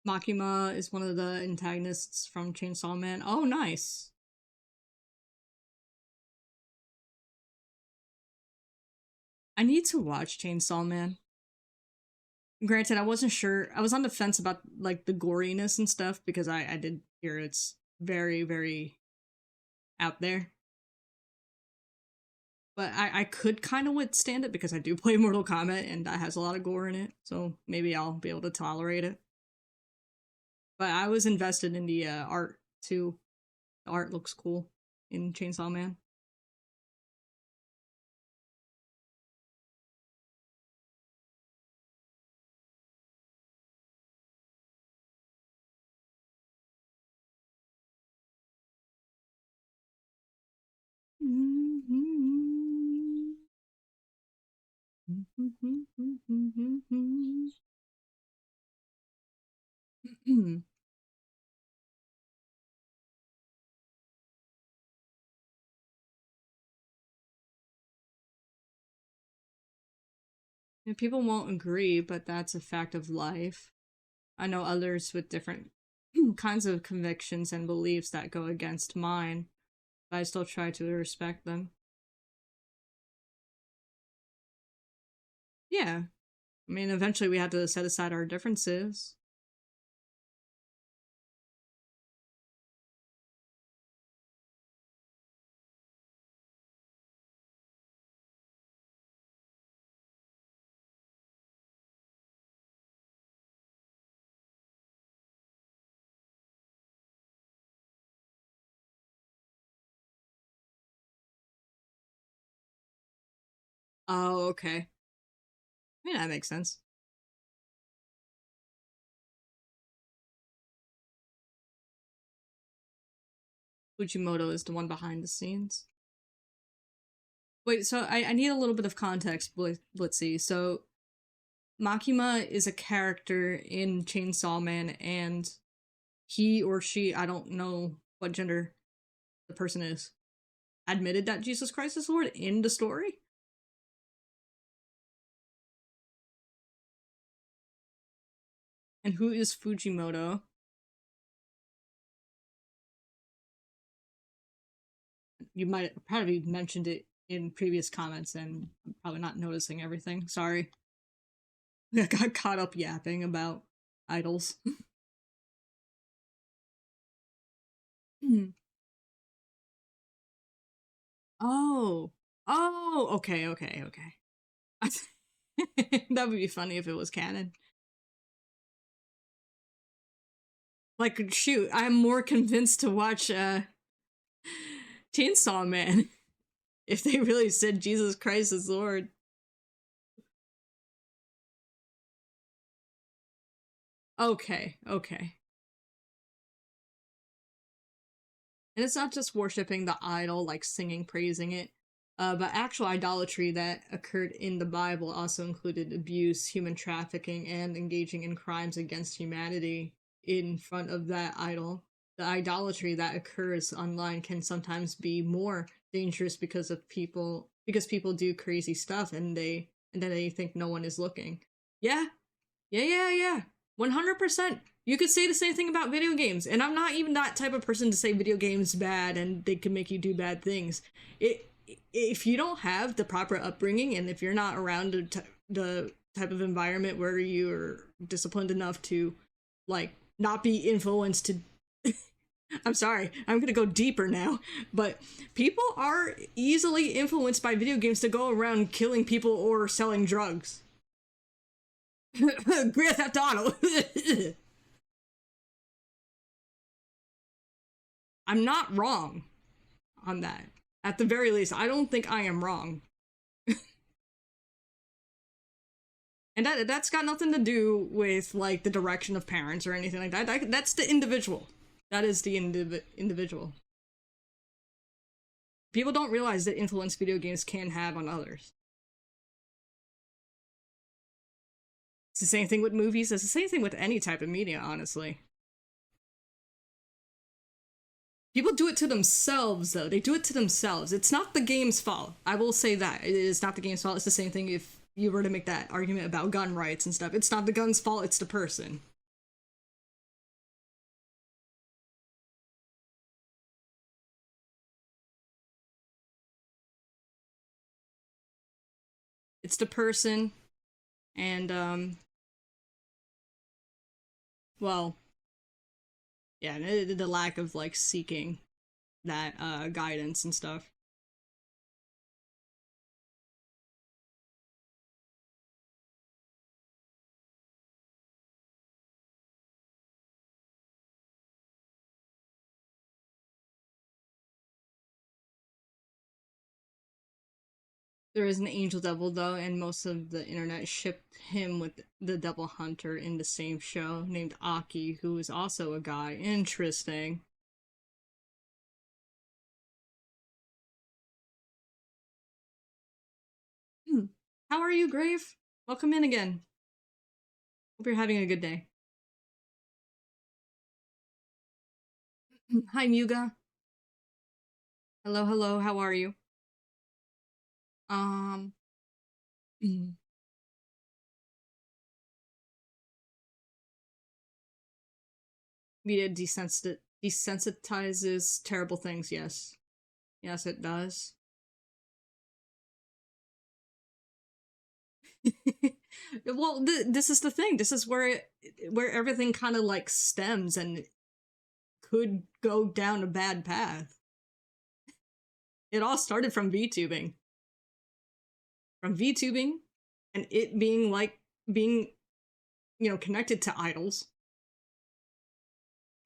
Makima is one of the antagonists from Chainsaw Man. Oh, nice. I need to watch Chainsaw Man. Granted, I wasn't sure. I was on the fence about like the goriness and stuff because I did hear it's very, very out there. But I could kind of withstand it because I do play Mortal Kombat and that has a lot of gore in it. So maybe I'll be able to tolerate it. But I was invested in the art too. The art looks cool in Chainsaw Man. And people won't agree, but that's a fact of life. I know others with different kinds of convictions and beliefs that go against mine, but I still try to respect them. Yeah. I mean, eventually we had to set aside our differences. Oh, okay. Yeah, that makes sense. Fujimoto is the one behind the scenes. Wait, so I need a little bit of context, Blitzy. So Makima is a character in Chainsaw Man, and he or she, I don't know what gender the person is, admitted that Jesus Christ is Lord in the story? And who is Fujimoto? You might probably mentioned it in previous comments, and I'm probably not noticing everything. Sorry. I got caught up yapping about idols. Oh. Oh, okay, okay, okay. That would be funny if it was canon. Like, shoot, I'm more convinced to watch Chainsaw Man if they really said Jesus Christ is Lord. Okay, okay. And it's not just worshipping the idol, like singing, praising it, but actual idolatry that occurred in the Bible also included abuse, human trafficking, and engaging in crimes against humanity in front of that idol. The idolatry that occurs online can sometimes be more dangerous because people do crazy stuff and then they think no one is looking. Yeah, yeah. 100%. You could say the same thing about video games, and I'm not even that type of person to say video games bad and they can make you do bad things. If you don't have the proper upbringing and if you're not around the type of environment where you're disciplined enough to like not be influenced to I'm sorry, I'm gonna go deeper now, but people are easily influenced by video games to go around killing people or selling drugs. Grand Theft Auto. I'm not wrong on that. At the very least, I don't think I am wrong. And that's got nothing to do with like the direction of parents or anything like that. That's the individual. That is the individual. People don't realize the influence video games can have on others. It's the same thing with movies. It's the same thing with any type of media, honestly. People do it to themselves, though. They do it to themselves. It's not the game's fault. I will say that. It is not the game's fault. It's the same thing if you were to make that argument about gun rights and stuff. It's not the gun's fault, it's the person. It's the person, and, well, yeah, the lack of, like, seeking that, guidance and stuff. There is an angel devil though, and most of the internet shipped him with the devil hunter in the same show named Aki, who is also a guy. Interesting. Hmm. How are you, Grave? Welcome in again. Hope you're having a good day. Hi, Muga. Hello, hello. How are you? Um. Media desensitizes terrible things. Yes, yes, it does. Well, this is the thing. This is where everything kind of like stems and could go down a bad path. It all started from VTubing. From VTubing and it being like being, connected to idols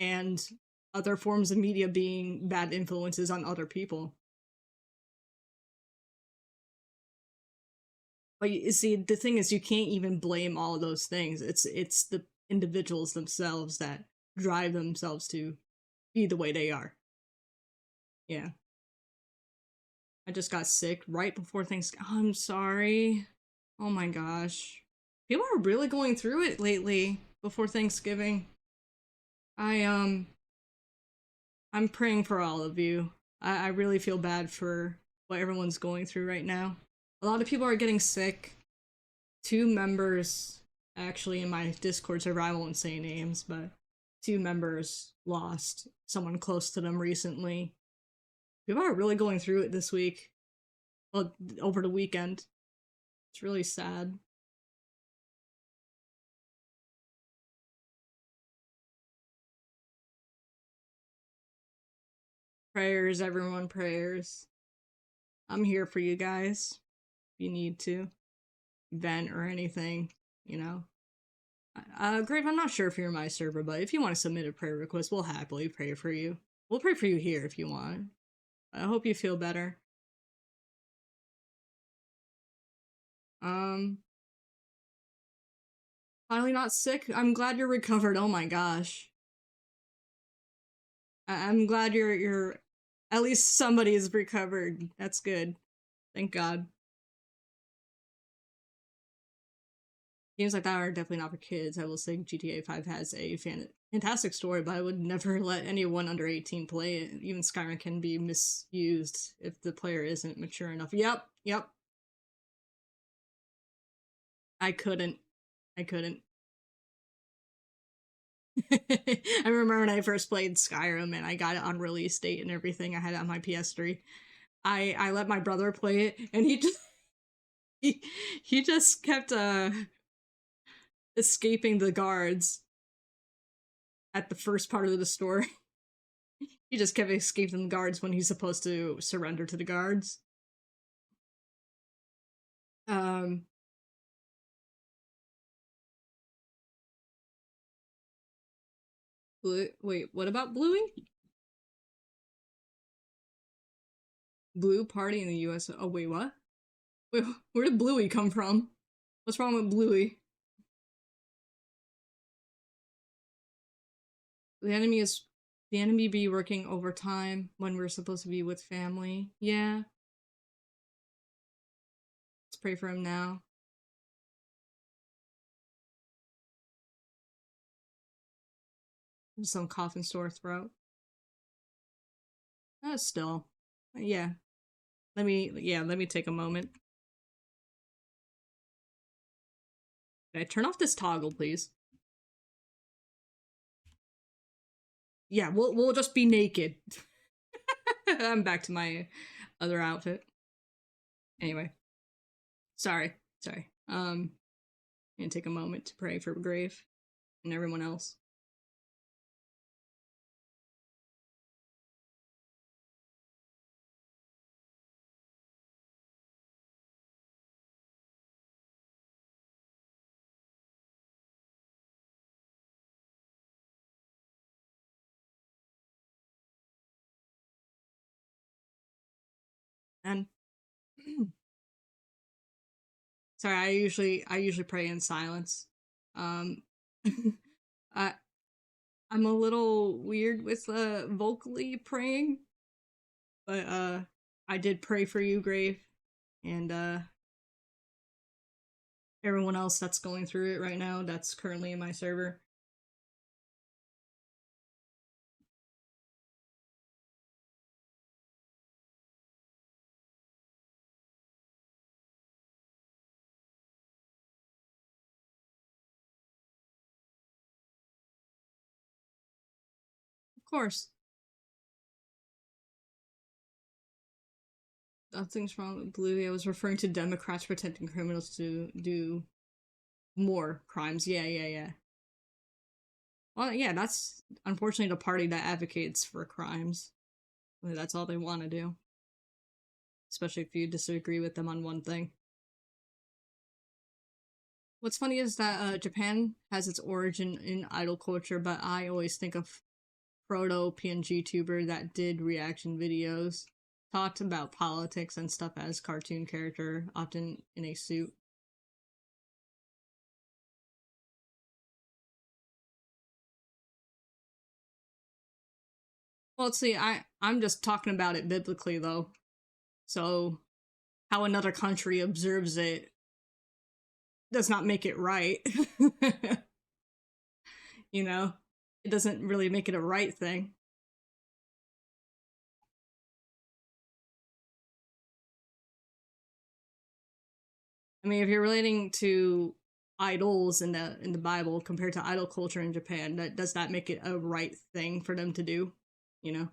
and other forms of media being bad influences on other people. But you see, the thing is, you can't even blame all of those things. It's the individuals themselves that drive themselves to be the way they are. Yeah. I just got sick right before Thanksgiving. I'm sorry. Oh my gosh. People are really going through it lately before Thanksgiving. I I'm praying for all of you. I really feel bad for what everyone's going through right now. A lot of people are getting sick. Two members actually in my Discord server, I won't say names, but two members lost someone close to them recently. People are really going through it this week. Well, over the weekend. It's really sad. Prayers, everyone, prayers. I'm here for you guys. If you need to vent or anything, you know. Grave, I'm not sure if you're in my server, but if you want to submit a prayer request, we'll happily pray for you. We'll pray for you here if you want. I hope you feel better. Um, Finally not sick. I'm glad you're recovered. Oh my gosh. I'm glad you're at least somebody's recovered. That's good. Thank God. Games like that are definitely not for kids. I will say GTA 5 has a fantastic story, but I would never let anyone under 18 play it. Even Skyrim can be misused if the player isn't mature enough. Yep. I couldn't. I couldn't. I remember when I first played Skyrim and I got it on release date and everything. I had it on my PS3. I let my brother play it and he just kept escaping the guards at the first part of the story. He just kept escaping the guards when he's supposed to surrender to the guards. Um Wait, what about Bluey? Blue party in the US. Oh wait, what? Wait, where did Bluey come from? What's wrong with Bluey? The enemy is the enemy be working overtime when we're supposed to be with family. Yeah. Let's pray for him now. Some cough and sore throat. Still. Yeah. Let me take a moment. Can I turn off this toggle, please? Yeah, we'll just be naked. I'm back to my other outfit. Anyway. Sorry. I'm gonna take a moment to pray for Grave and everyone else. And sorry, I usually pray in silence. Um I I'm a little weird with vocally praying, but I did pray for you, Grave, and everyone else that's going through it right now that's currently in my server. Of course. Nothing's wrong with Blue. I was referring to Democrats protecting criminals to do more crimes. Yeah. Well, yeah, that's unfortunately the party that advocates for crimes. That's all they want to do. Especially if you disagree with them on one thing. What's funny is that Japan has its origin in idol culture, but I always think of proto PNG tuber that did reaction videos, talked about politics and stuff as cartoon character, often in a suit. Well, let's see, I'm just talking about it biblically though. So how another country observes it does not make it right. You know? It doesn't really make it a right thing. I mean, if you're relating to idols in the Bible compared to idol culture in Japan, that does that make it a right thing for them to do? You know?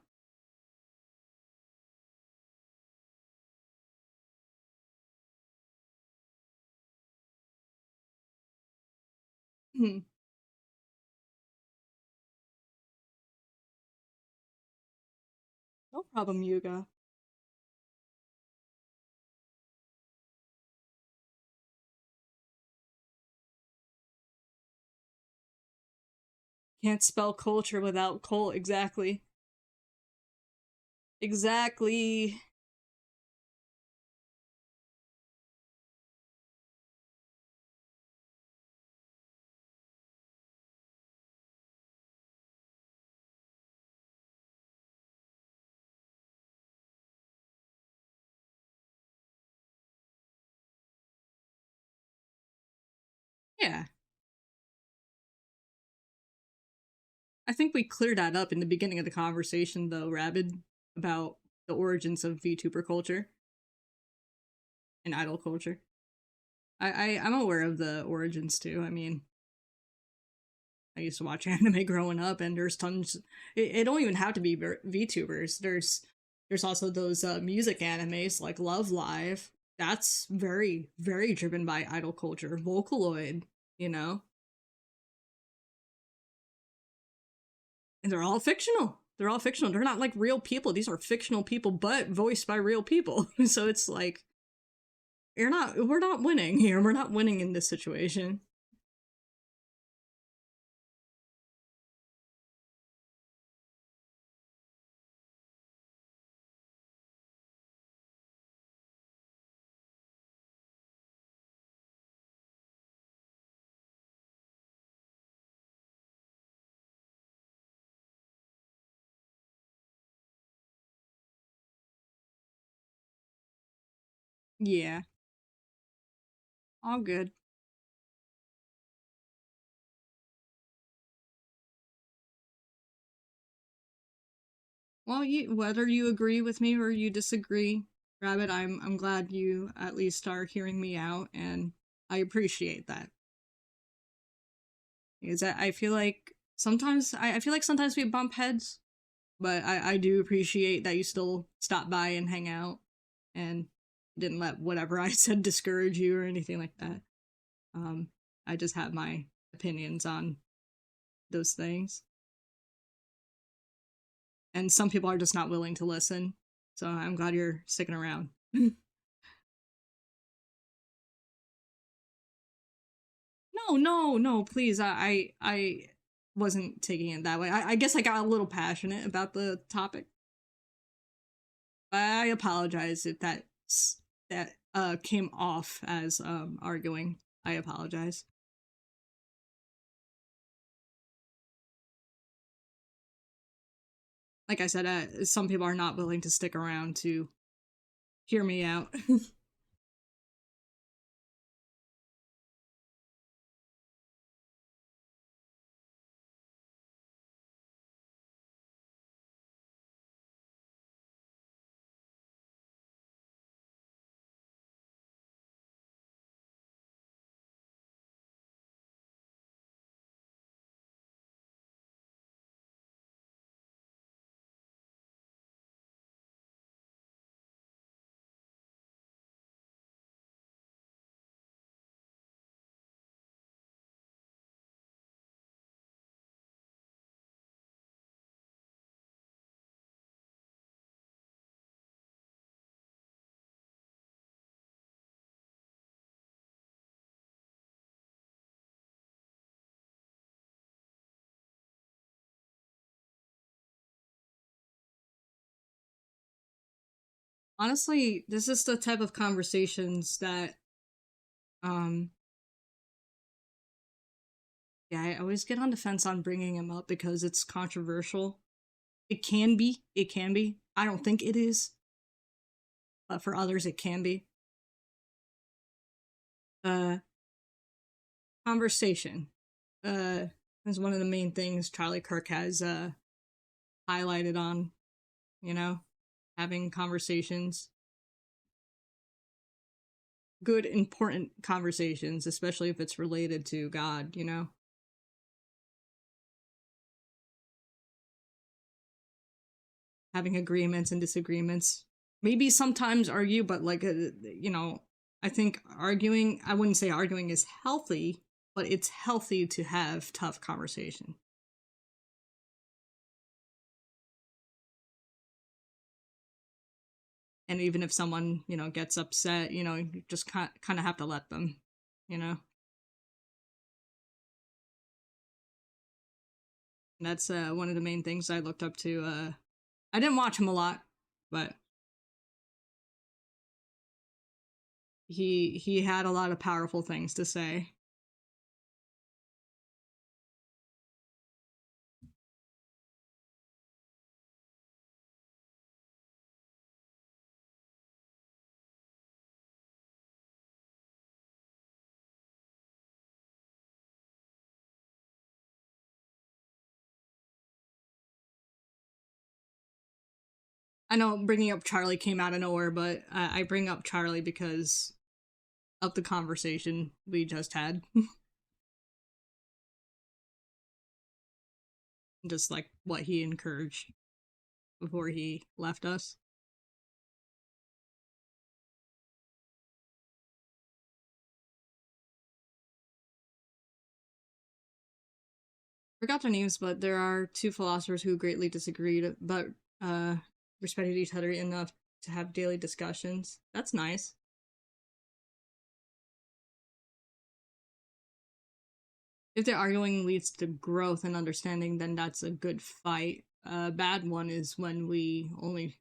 Hmm. No problem, Yuga. Can't spell culture without cult. Exactly. Exactly. Yeah. I think we cleared that up in the beginning of the conversation, though, Rabid, about the origins of VTuber culture and idol culture. I'm aware of the origins too. I mean, I used to watch anime growing up, and there's tons. It don't even have to be VTubers. There's also those music animes like Love Live. That's very driven by idol culture. Vocaloid, you know, and they're all fictional. They're all fictional. They're not like real people. These are fictional people, but voiced by real people. So it's like we're not winning here. We're not winning in this situation. Yeah, all good. Well, whether you agree with me or you disagree, Rabbit, I'm glad you at least are hearing me out, and I appreciate that. Because I feel like sometimes I feel like sometimes we bump heads, but I do appreciate that you still stop by and hang out and didn't let whatever I said discourage you or anything like that. Um, I just have my opinions on those things, and some people are just not willing to listen. So I'm glad you're sticking around. No, no, no, please. I wasn't taking it that way. I guess I got a little passionate about the topic. I apologize if that came off as arguing. I apologize. Like I said, some people are not willing to stick around to hear me out. Honestly, this is the type of conversations that um yeah, I always get on the fence on bringing him up because it's controversial. It can be. It can be. I don't think it is, but for others, it can be. Uh, Conversation. Uh, is one of the main things Charlie Kirk has highlighted on. You know, having conversations, good, important conversations, especially if it's related to God. You know, having agreements and disagreements. Maybe sometimes argue, but like, I think arguing, I wouldn't say arguing is healthy, but it's healthy to have tough conversation. And even if someone, gets upset, you just kind of have to let them, you know? And that's one of the main things I looked up to. I didn't watch him a lot, but he had a lot of powerful things to say. I know bringing up Charlie came out of nowhere, but I bring up Charlie because of the conversation we just had. Just like what he encouraged before he left us. Forgot their names, but there are two philosophers who greatly disagreed, but uh, respected each other enough to have daily discussions. That's nice. If the arguing leads to growth and understanding, then that's a good fight. A bad one is when we only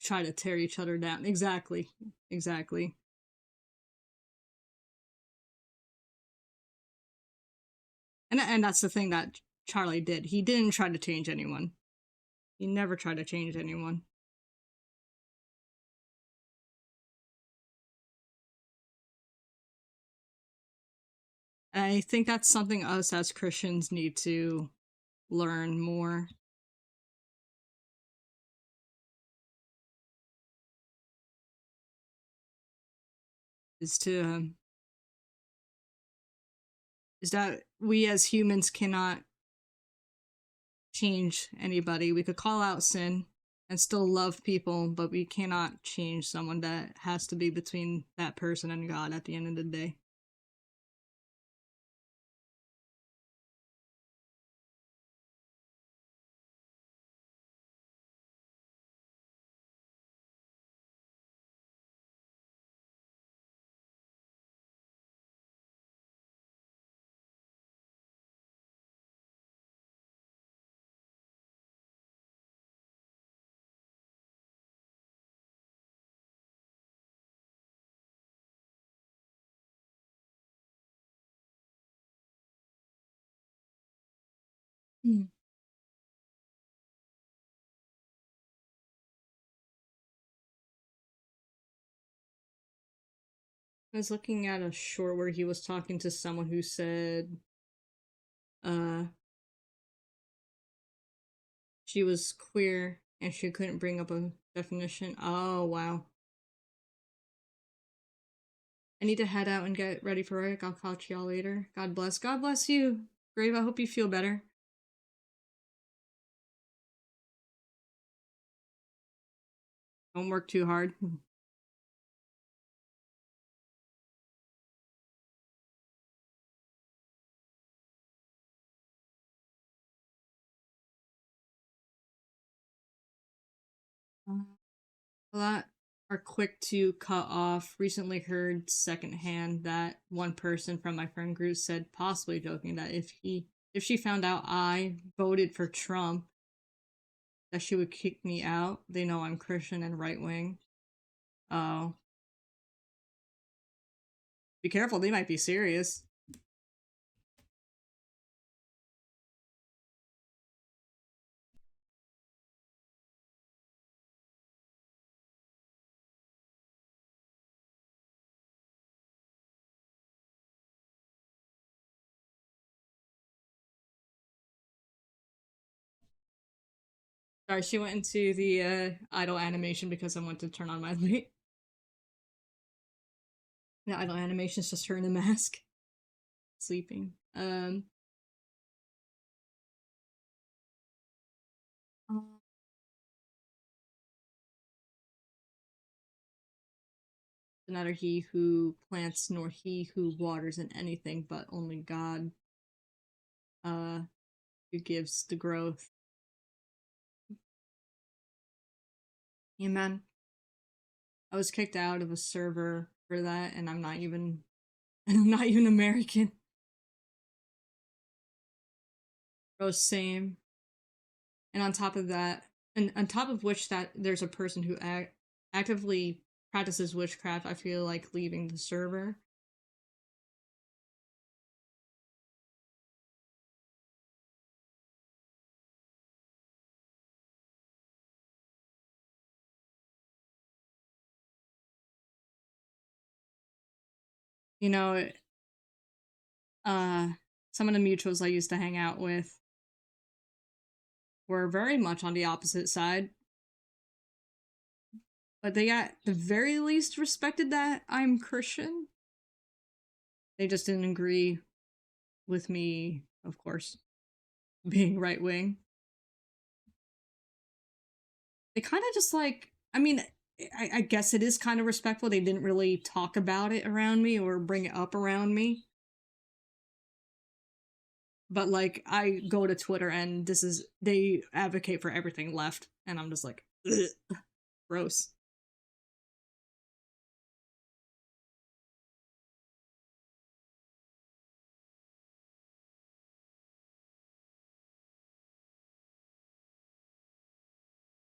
try to tear each other down. Exactly. Exactly. And that's the thing that Charlie did. He didn't try to change anyone. He never tried to change anyone. I think that's something us as Christians need to learn more. Is to is that we as humans cannot change anybody. We could call out sin and still love people, but we cannot change someone. That has to be between that person and God at the end of the day. Hmm. I was looking at a short where he was talking to someone who said uh she was queer and she couldn't bring up a definition. Oh wow. I need to head out and get ready for work. I'll catch y'all later. God bless. God bless you. Grave, I hope you feel better. Don't work too hard. A lot are quick to cut off. Recently heard secondhand that one person from my friend group said, possibly joking, that if she found out I voted for Trump, that she would kick me out. They know I'm Christian and right wing. Oh, be careful, they might be serious. Sorry, she went into the idle animation because I went to turn on my light. The idle animation is just her in a mask, sleeping. Neither he who plants nor he who waters in anything, but only God uh who gives the growth. Amen. I was kicked out of a server for that and I'm not even I'm not even American. Oh, same. And on top of that, and on top of which that there's a person who actively practices witchcraft, I feel like leaving the server. You know, uh some of the mutuals I used to hang out with were very much on the opposite side, but they at the very least respected that I'm Christian. They just didn't agree with me, of course, being right wing. They kind of just like, I mean, I guess it is kind of respectful. They didn't really talk about it around me or bring it up around me. But like, I go to Twitter and they advocate for everything left, and I'm just like, ugh, gross.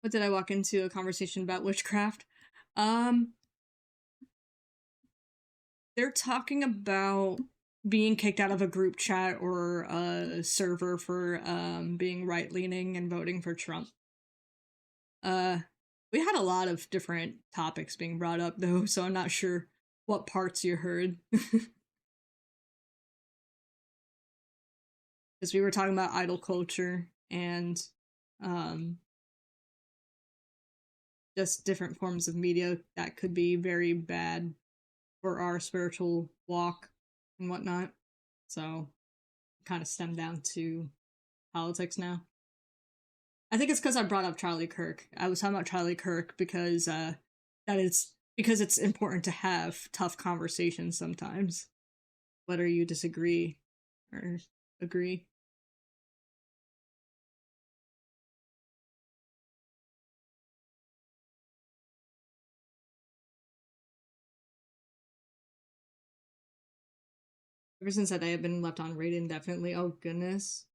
What did I walk into a conversation about witchcraft? Um, they're talking about being kicked out of a group chat or a server for being right leaning and voting for Trump. Uh, we had a lot of different topics being brought up though, so I'm not sure what parts you heard. because we were talking about idol culture and um just different forms of media that could be very bad for our spiritual walk and whatnot. So kind of stemmed down to politics now. I think it's because I brought up Charlie Kirk. I was talking about Charlie Kirk because that is because it's important to have tough conversations sometimes, whether you disagree or agree. Ever since that day, I've been left on read indefinitely. Oh goodness.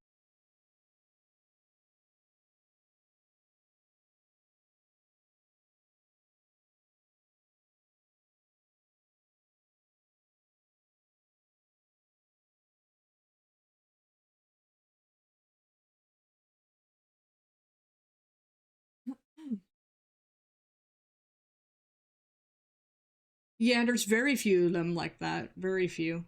Yeah, there's very few of them like that. Very few.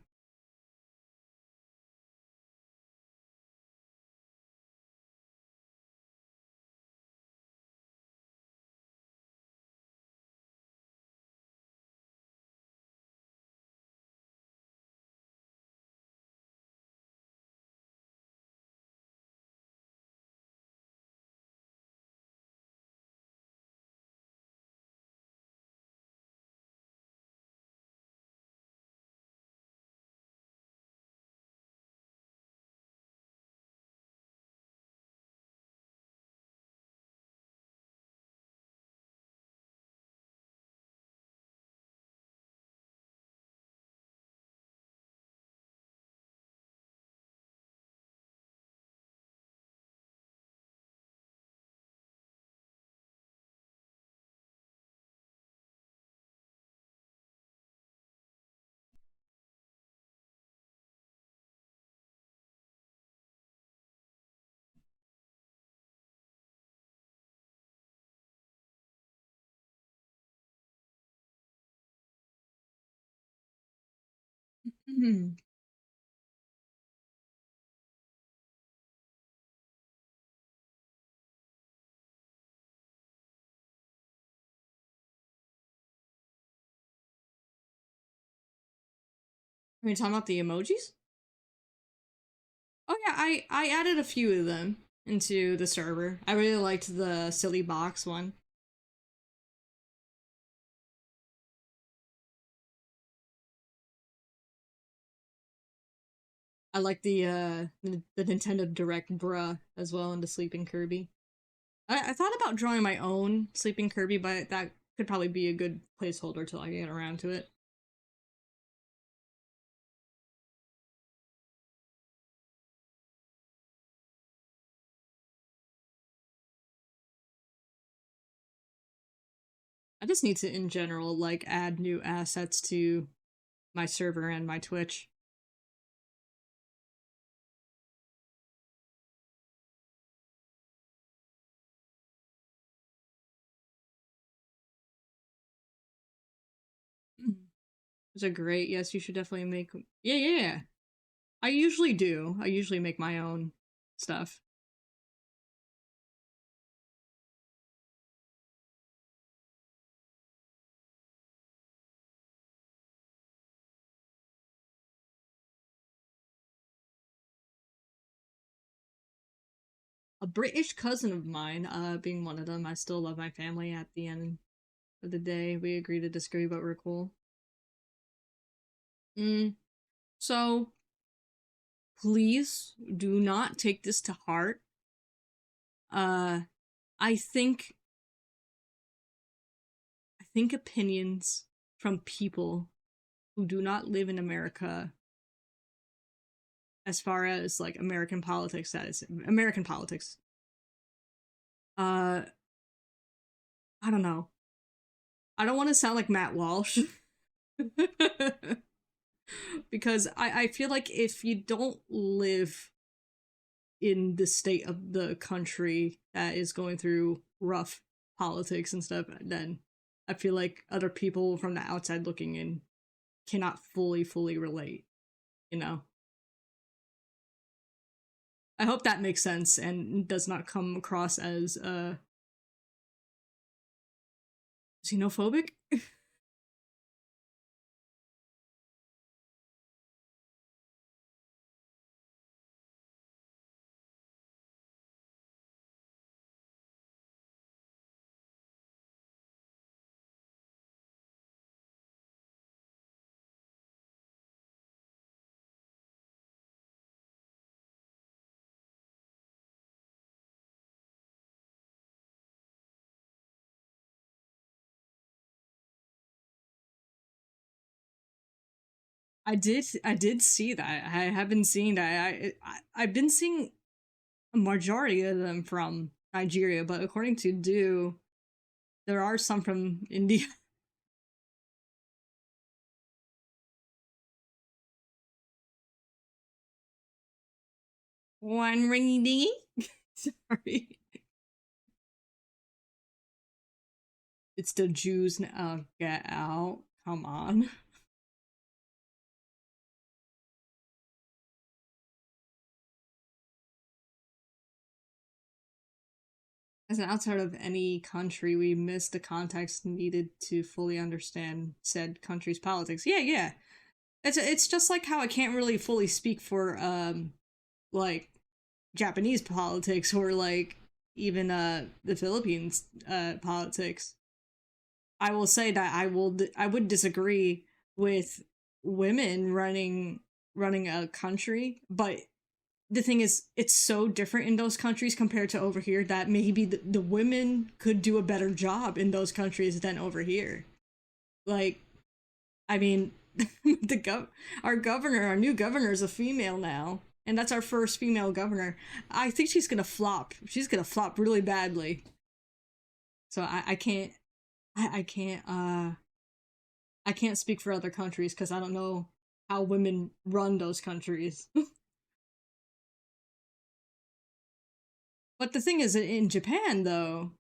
Mhm. Are you talking about the emojis? Oh yeah, I added a few of them into the server. I really liked the silly box one. I like the Nintendo Direct bruh as well into Sleeping Kirby. I thought about drawing my own Sleeping Kirby, but that could probably be a good placeholder till I get around to it. I just need to, in general, like add new assets to my server and my Twitch. Those are great. Yes, you should definitely make. Yeah, yeah, yeah. I usually do. I usually make my own stuff. A British cousin of mine, being one of them, I still love my family at the end of the day. We agree to disagree, but we're cool. Mm, so please do not take this to heart. Uh, I think I think opinions from people who do not live in America, as far as like American politics, that is American politics. Uh, I don't know. I don't want to sound like Matt Walsh. Because I feel like if you don't live in the state of the country that is going through rough politics and stuff, then I feel like other people from the outside looking in cannot fully relate, you know? I hope that makes sense and does not come across as xenophobic. I did see that. I haven't seen that. I've been seeing a majority of them from Nigeria, but according to Do, there are some from India. One ringy dingy. Sorry. It's the Jews now. Get out. Come on. As an outsider of any country, we miss the context needed to fully understand said country's politics. Yeah, yeah. It's just like how I can't really fully speak for like Japanese politics or like even the Philippines politics. I will say that I would disagree with women running a country, but the thing is it's so different in those countries compared to over here that maybe the women could do a better job in those countries than over here. Like, I mean, our new governor is a female now, and that's our first female governor. I think she's gonna flop. She's gonna flop really badly. So I can't I can't I can't speak for other countries because I don't know how women run those countries. But the thing is, in Japan though,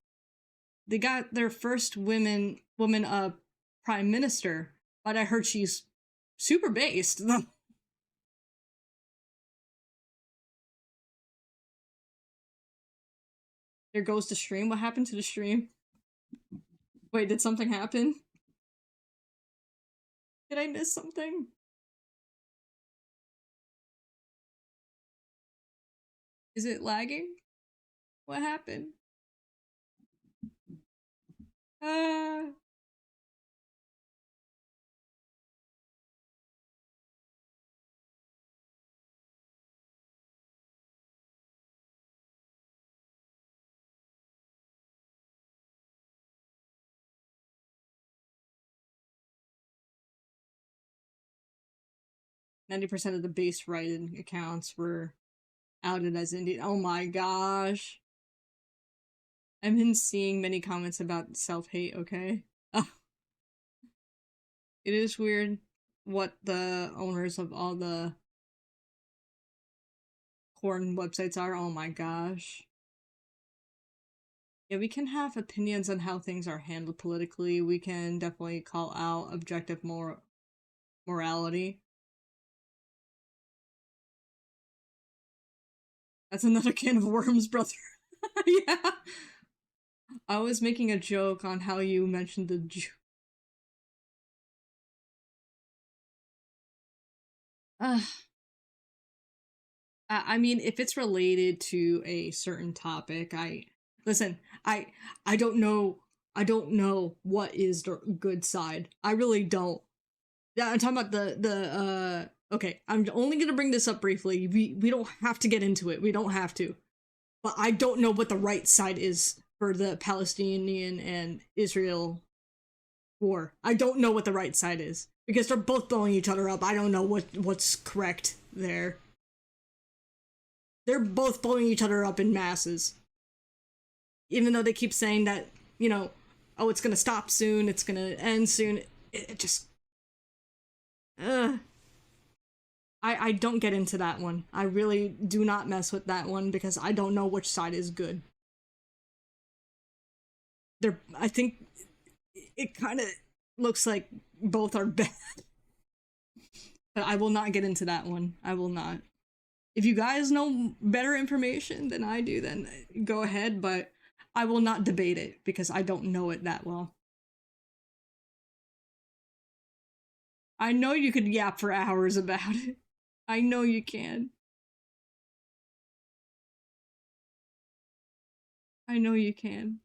they got their first woman prime minister, but I heard she's super based. There goes the stream. What happened to the stream? Wait, did something happen? Did I miss something? Is it lagging? What happened? Uh 90% of the base writing accounts were outed as Indian. Oh my gosh. I've been seeing many comments about self hate, okay? It is weird what the owners of all the porn websites are. Oh my gosh. Yeah, we can have opinions on how things are handled politically. We can definitely call out objective morality. That's another can of worms, brother. Yeah. I was making a joke on how you mentioned the uh, I mean, if it's related to a certain topic, I listen. I don't know. I don't know what is the good side. I really don't. Yeah, I'm talking about the. Okay, I'm only gonna bring this up briefly. We don't have to get into it. We don't have to. But I don't know what the right side is for the Palestinian and Israel war. I don't know what the right side is because they're both blowing each other up. I don't know what's correct there. They're both blowing each other up in masses. Even though they keep saying that, you know, oh, it's gonna stop soon, it's gonna end soon. It just, uh, I don't get into that one. I really do not mess with that one because I don't know which side is good. I think it kind of looks like both are bad, but I will not get into that one. I will not. If you guys know better information than I do, then go ahead, but I will not debate it because I don't know it that well. I know you could yap for hours about it. I know you can. I know you can.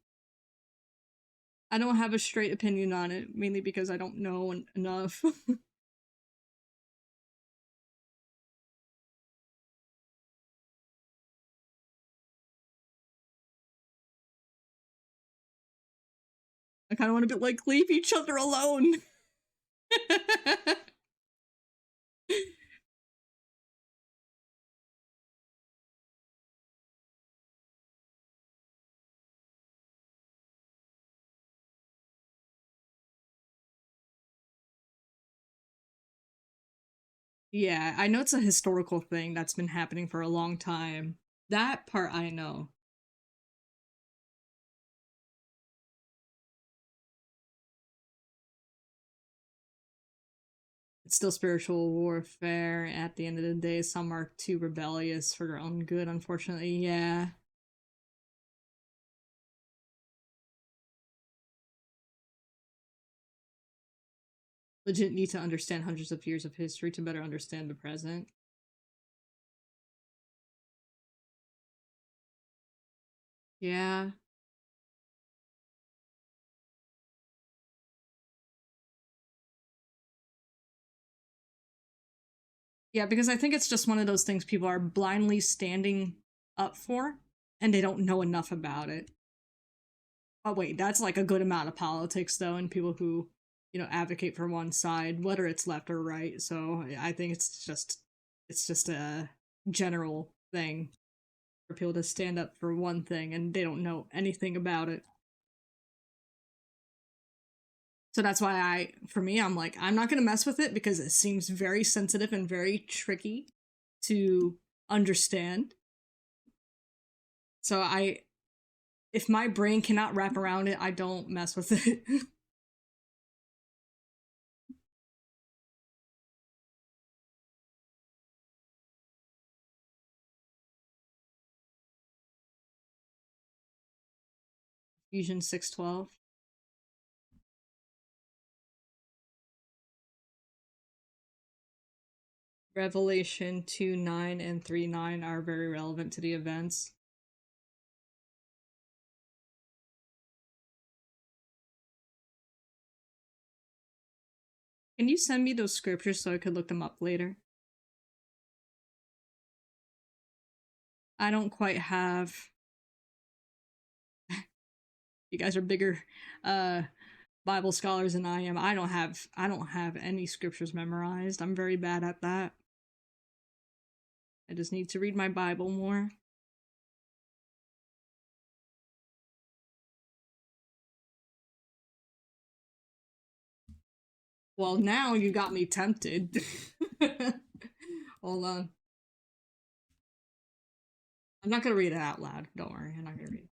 I don't have a straight opinion on it, mainly because I don't know enough. I kind of want to be like, leave each other alone. Yeah, I know it's a historical thing that's been happening for a long time. That part I know. It's still spiritual warfare. At the end of the day, some are too rebellious for their own good, unfortunately. Yeah. Legit need to understand hundreds of years of history to better understand the present. Yeah. Yeah, because I think it's just one of those things people are blindly standing up for and they don't know enough about it. Oh wait, that's like a good amount of politics though, and people who, advocate for one side, whether it's left or right. So I think it's just a general thing for people to stand up for one thing and they don't know anything about it. So that's why for me, I'm like, I'm not gonna mess with it because it seems very sensitive and very tricky to understand. So if my brain cannot wrap around it, I don't mess with it. Fusion 612. Revelation 2:9 and 3:9 are very relevant to the events. Can you send me those scriptures so I could look them up later? I don't quite have. You guys are bigger Bible scholars than I am. I don't have any scriptures memorized. I'm very bad at that. I just need to read my Bible more. Well, now you got me tempted. Hold on. I'm not gonna read it out loud. Don't worry. I'm not gonna read it.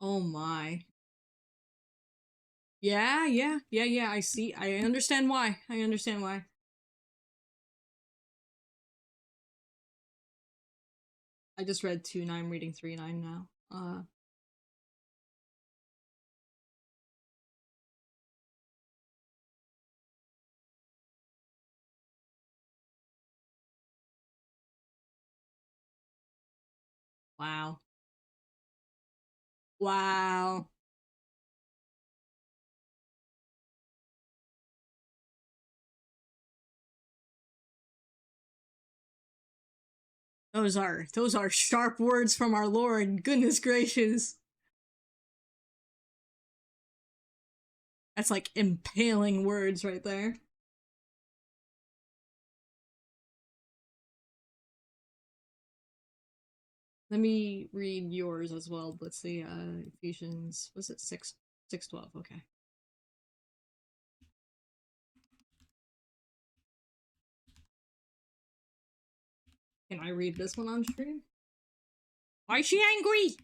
Oh my. Yeah, yeah, yeah, yeah. I see. I understand why. I understand why. I just read 2:9. I'm reading 3:9 now. Wow. Wow. Those are sharp words from our Lord. Goodness gracious. That's like impaling words right there. Let me read yours as well. Let's see. Ephesians, was it 6:12? Okay. Can I read this one on stream? Why is she angry?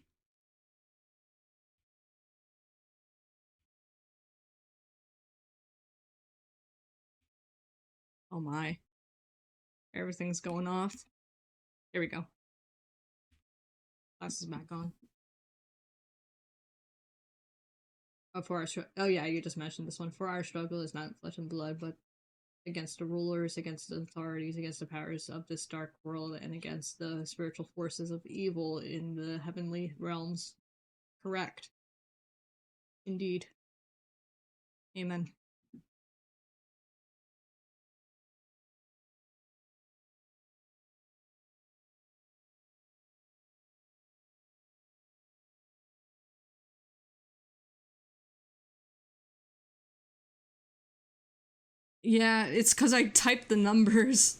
Oh my. Everything's going off. Here we go. Glasses back on. Oh yeah, you just mentioned this one. For our struggle is not flesh and blood, but against the rulers, against the authorities, against the powers of this dark world, and against the spiritual forces of evil in the heavenly realms. Correct. Indeed. Amen. Yeah, it's because I typed the numbers.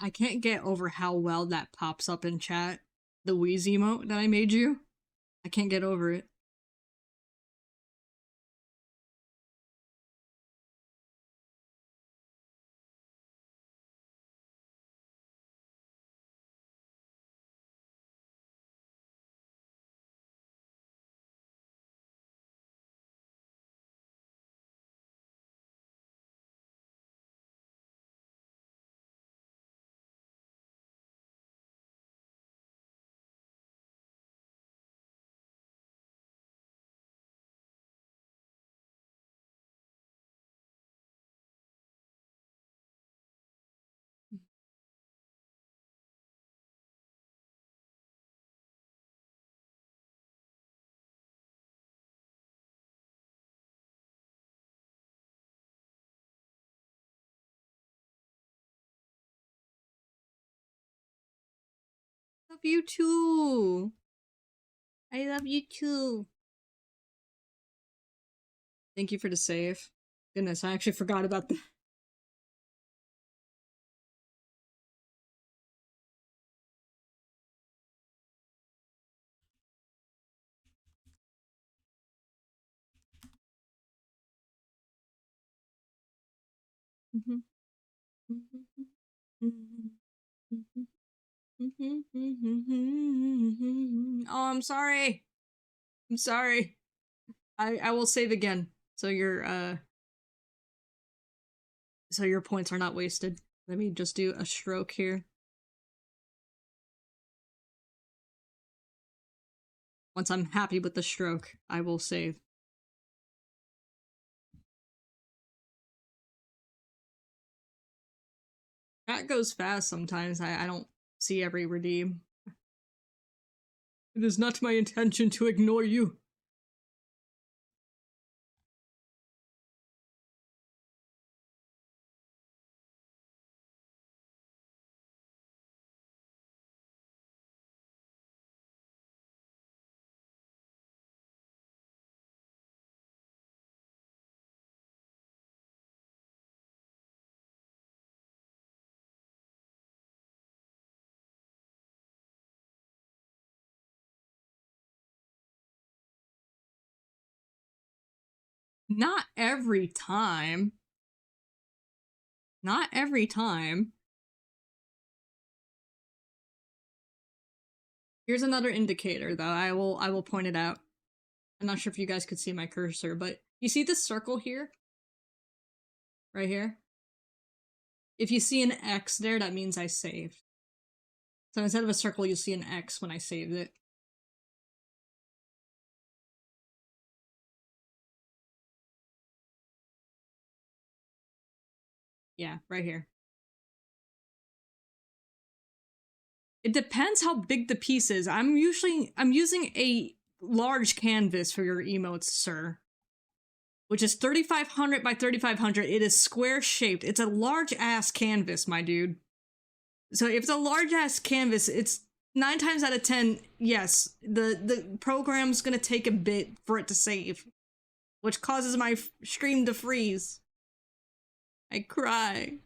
I can't get over how well that pops up in chat. The Wheeze emote that I made you. I can't get over it. Love you too. I love you too. Thank you for the save. Goodness, I actually forgot about that. Oh, I'm sorry. I'm sorry. I will save again. So your points are not wasted. Let me just do a stroke here. Once I'm happy with the stroke, I will save. That goes fast sometimes. I don't see every redeem. It is not my intention to ignore you. Not every time. Not every time. Here's another indicator though. I will point it out. I'm not sure if you guys could see my cursor, but You see this circle here? Right here? If you see an X there, that means I saved. So instead of a circle, you'll see an X when I saved it. Yeah, right here. It depends how big the piece is. I'm using a large canvas for your emotes, sir. Which is 3,500 by 3,500. It is square shaped. It's a large ass canvas, my dude. So if it's a large ass canvas, it's 9 times out of 10, yes, the program's gonna take a bit for it to save, which causes my stream to freeze. I cry.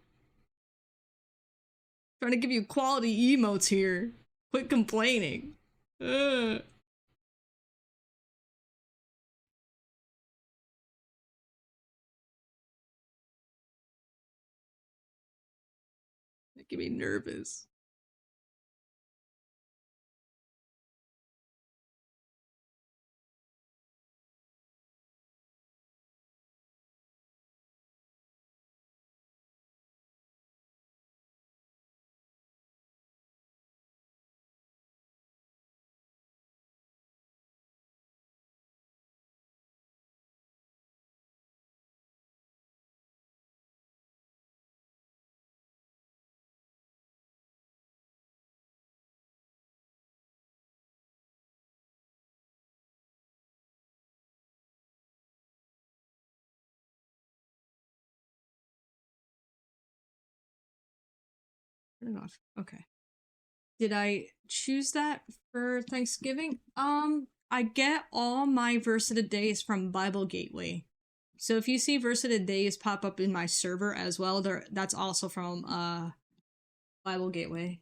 Trying to give you quality emotes here. Quit complaining. Ugh. Making me nervous. Turn it off. Okay. Did I choose that for Thanksgiving? I get all my verse of the days from Bible Gateway. So if you see verse of the days pop up in my server as well, that's also from Bible Gateway.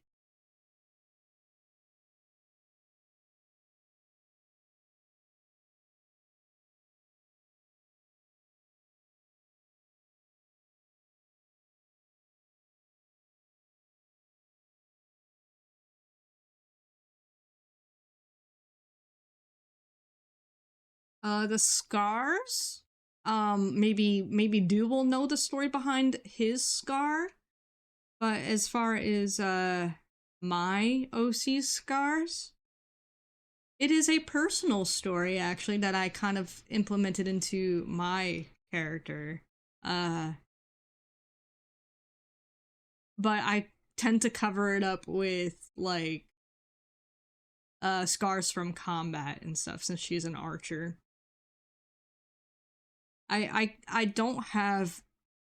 The scars. Maybe Do will know the story behind his scar. But as far as my OC scars, it is a personal story actually that I kind of implemented into my character. Uh but I tend to cover it up with like scars from combat and stuff since she's an archer. I don't have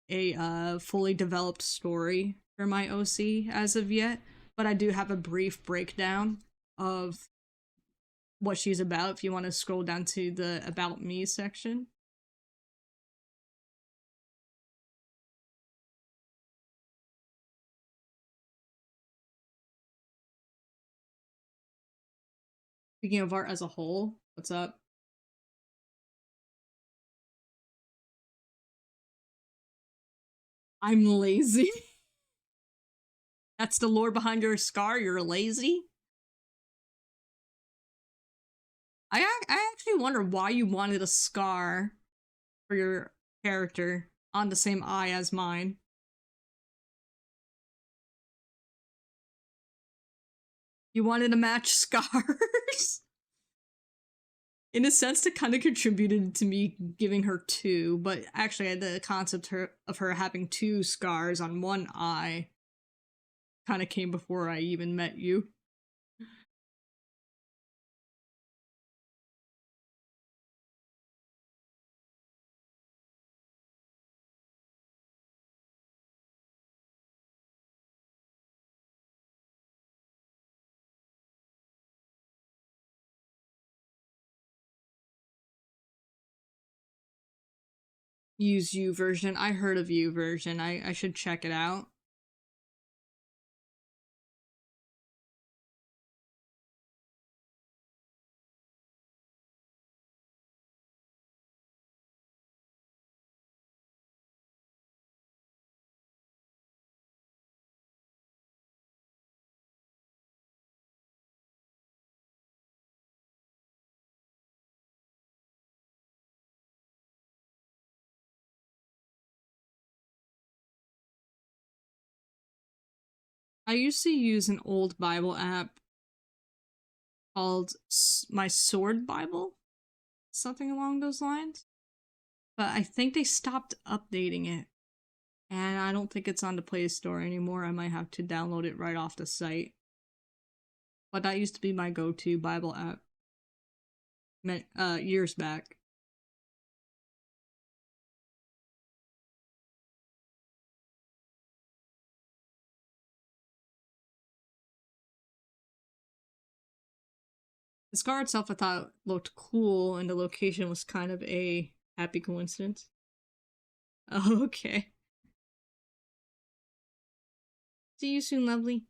a fully developed story for my OC as of yet, but I do have a brief breakdown of what she's about if you want to scroll down to the about me section. Speaking of art as a whole, what's up? I'm lazy. That's the lore behind your scar. You're lazy. I actually wonder why you wanted a scar for your character on the same eye as mine. You wanted to match scars. In a sense, that kind of contributed to me giving her two, but actually, the concept of her having two scars on one eye kind of came before I even met you. Use U version. I heard of U version. I should check it out. I used to use an old Bible app called My Sword Bible, something along those lines. But I think they stopped updating it. And I don't think it's on the Play Store anymore. I might have to download it right off the site. But that used to be my go-to Bible app years back. The scar itself I thought looked cool, and the location was kind of a happy coincidence. Oh, okay. See you soon, lovely.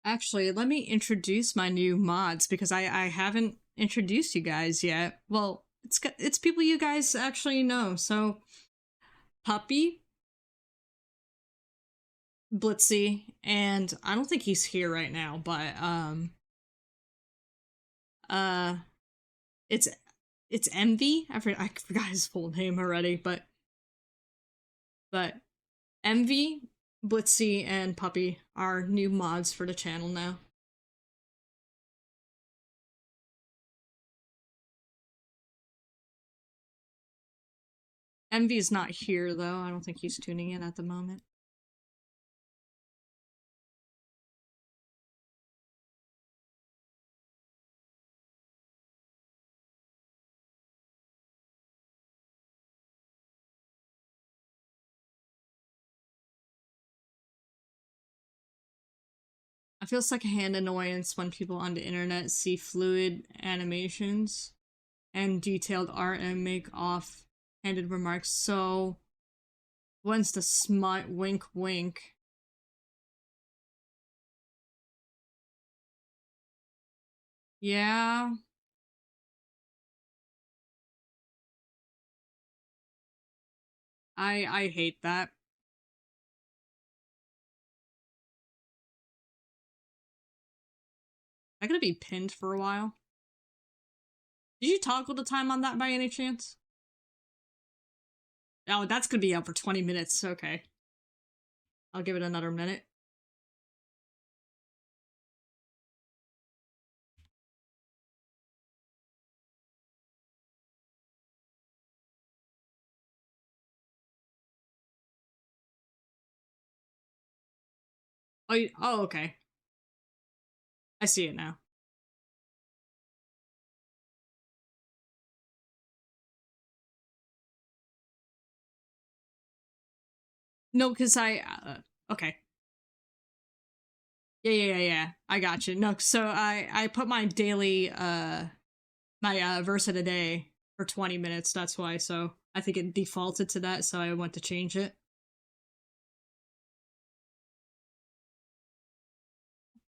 Actually, let me introduce my new mods because I haven't introduced you guys yet. Well, it's people you guys actually know. So, Puppy, Blitzy, and I don't think he's here right now, but uh it's Envy. I forgot his full name already, but Envy, Blitzy, and Puppy are new mods for the channel now. Envy's not here though. I don't think he's tuning in at the moment. I feel secondhand annoyance when people on the internet see fluid animations and detailed art and make off-handed remarks. So, when's the smut wink wink? Yeah, I hate that. I'm gonna be pinned for a while. Did you toggle the time on that by any chance? Oh, that's gonna be up for 20 minutes. Okay. I'll give it another minute. Oh, okay. I see it now. No, because okay. Yeah. I got you. No, so I put my daily, my verse of the day for 20 minutes. That's why. So I think it defaulted to that. So I went to change it.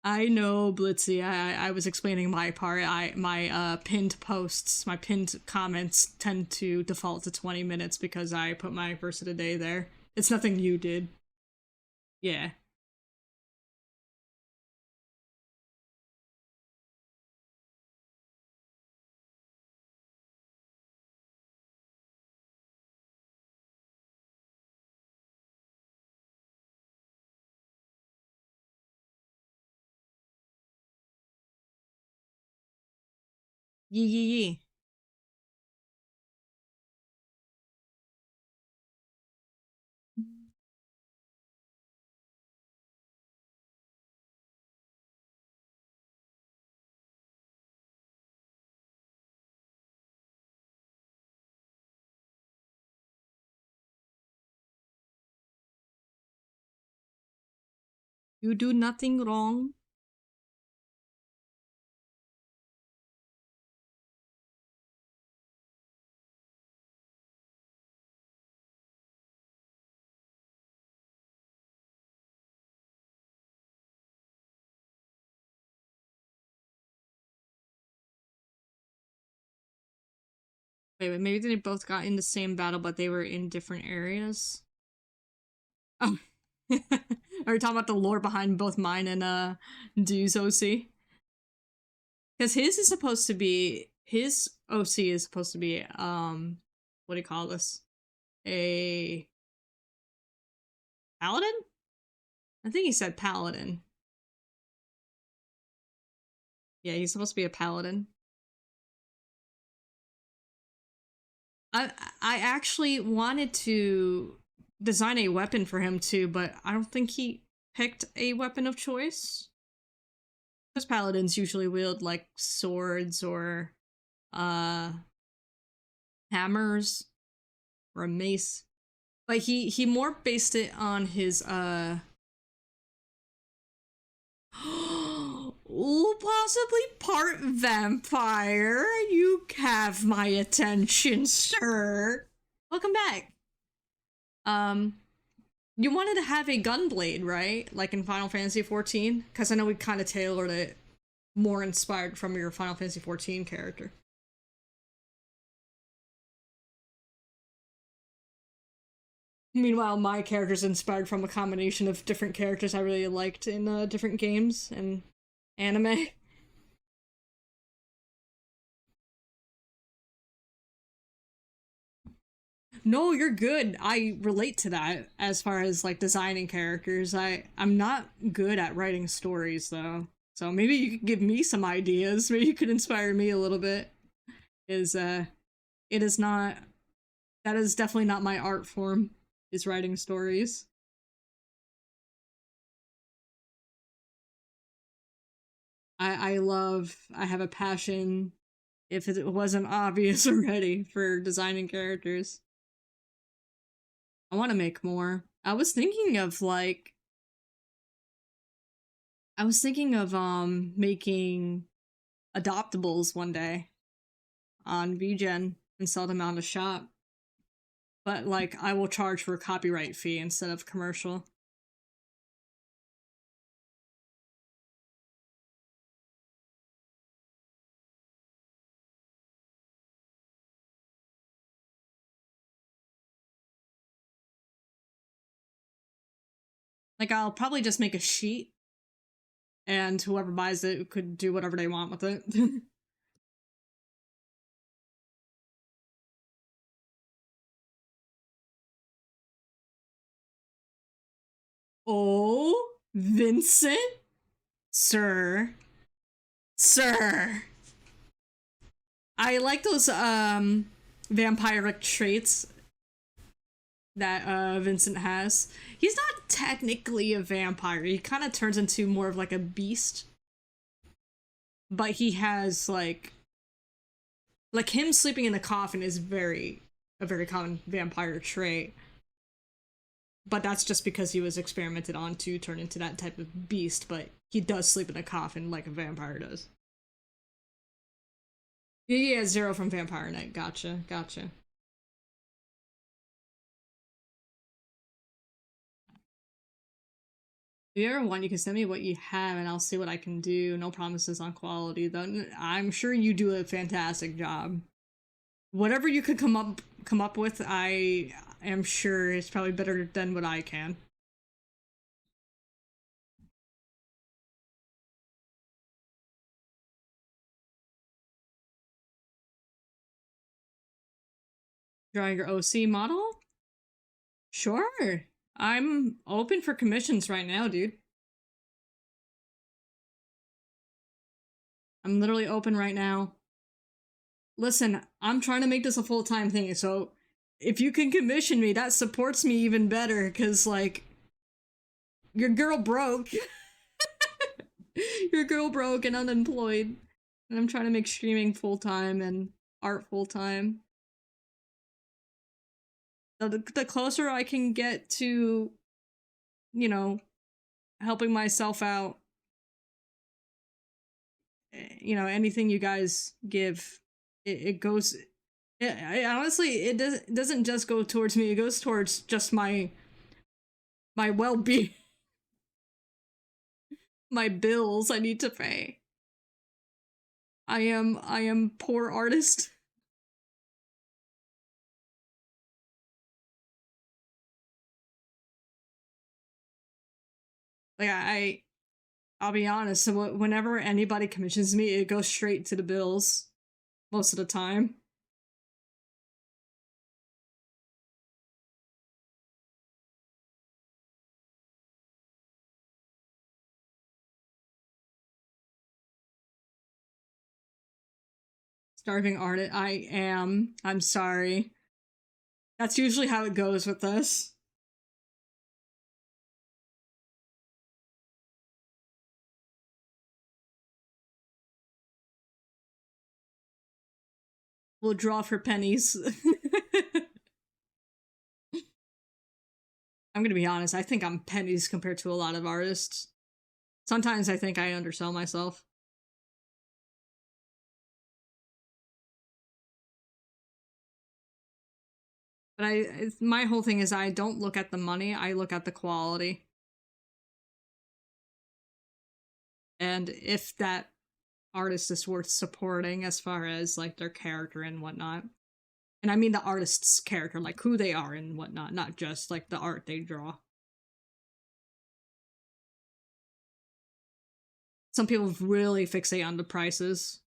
I know, Blitzy. I was explaining my part. My pinned posts, my pinned comments tend to default to 20 minutes because I put my verse of the day there. It's nothing you did. Yeah. Yee. You do nothing wrong. Wait, maybe they both got in the same battle, but they were in different areas. Oh. Are you talking about the lore behind both mine and Dude's OC? Because his OC is supposed to be what do you call this? A paladin? I think he said paladin. Yeah, he's supposed to be a paladin. I actually wanted to design a weapon for him too, but I don't think he picked a weapon of choice. Because paladins usually wield like swords or uh hammers or a mace. But he more based it on his Ooh, possibly part vampire. You have my attention, sir. Welcome back. Um, you wanted to have a gunblade, right? Like in Final Fantasy XIV? Because I know we kind of tailored it more inspired from your Final Fantasy XIV character. Meanwhile, my character's inspired from a combination of different characters I really liked in different games and anime. No, you're good. I relate to that as far as like designing characters. I'm not good at writing stories though. So maybe you could give me some ideas. Maybe you could inspire me a little bit. Is it is not that is definitely not my art form is writing stories. I have a passion if it wasn't obvious already for designing characters. I want to make more. I was thinking of making adoptables one day on VGen and sell them on a shop. But like I will charge for a copyright fee instead of commercial. Like I'll probably just make a sheet and whoever buys it could do whatever they want with it. Oh, Vincent? Sir. Sir. I like those vampiric traits that Vincent has. He's not technically a vampire. He kind of turns into more of like a beast. But he has like him sleeping in the coffin is a very common vampire trait. But that's just because he was experimented on to turn into that type of beast, but he does sleep in a coffin like a vampire does. Yeah, Zero from Vampire Knight. Gotcha, gotcha. If you ever want, you can send me what you have and I'll see what I can do. No promises on quality, though. I'm sure you do a fantastic job. Whatever you could come up with, I am sure is probably better than what I can. Drawing your OC model? Sure. I'm open for commissions right now, dude. I'm literally open right now. Listen, I'm trying to make this a full-time thing, so if you can commission me, that supports me even better, because, like, your girl broke. Your girl broke and unemployed. And I'm trying to make streaming full-time and art full-time. The closer I can get to, you know, helping myself out. You know, anything you guys give, it goes. Honestly, doesn't just go towards me. It goes towards just my well being, my bills I need to pay. I am poor artist. Like I'll be honest. So whenever anybody commissions me, it goes straight to the bills most of the time. Starving artist, I am. I'm sorry. That's usually how it goes with this. We'll draw for pennies. I'm gonna be honest, I think I'm pennies compared to a lot of artists. Sometimes I think I undersell myself. But my whole thing is I don't look at the money, I look at the quality. And if that artist is worth supporting as far as like their character and whatnot. And I mean the artist's character, like who they are and whatnot, not just like the art they draw. Some people really fixate on the prices.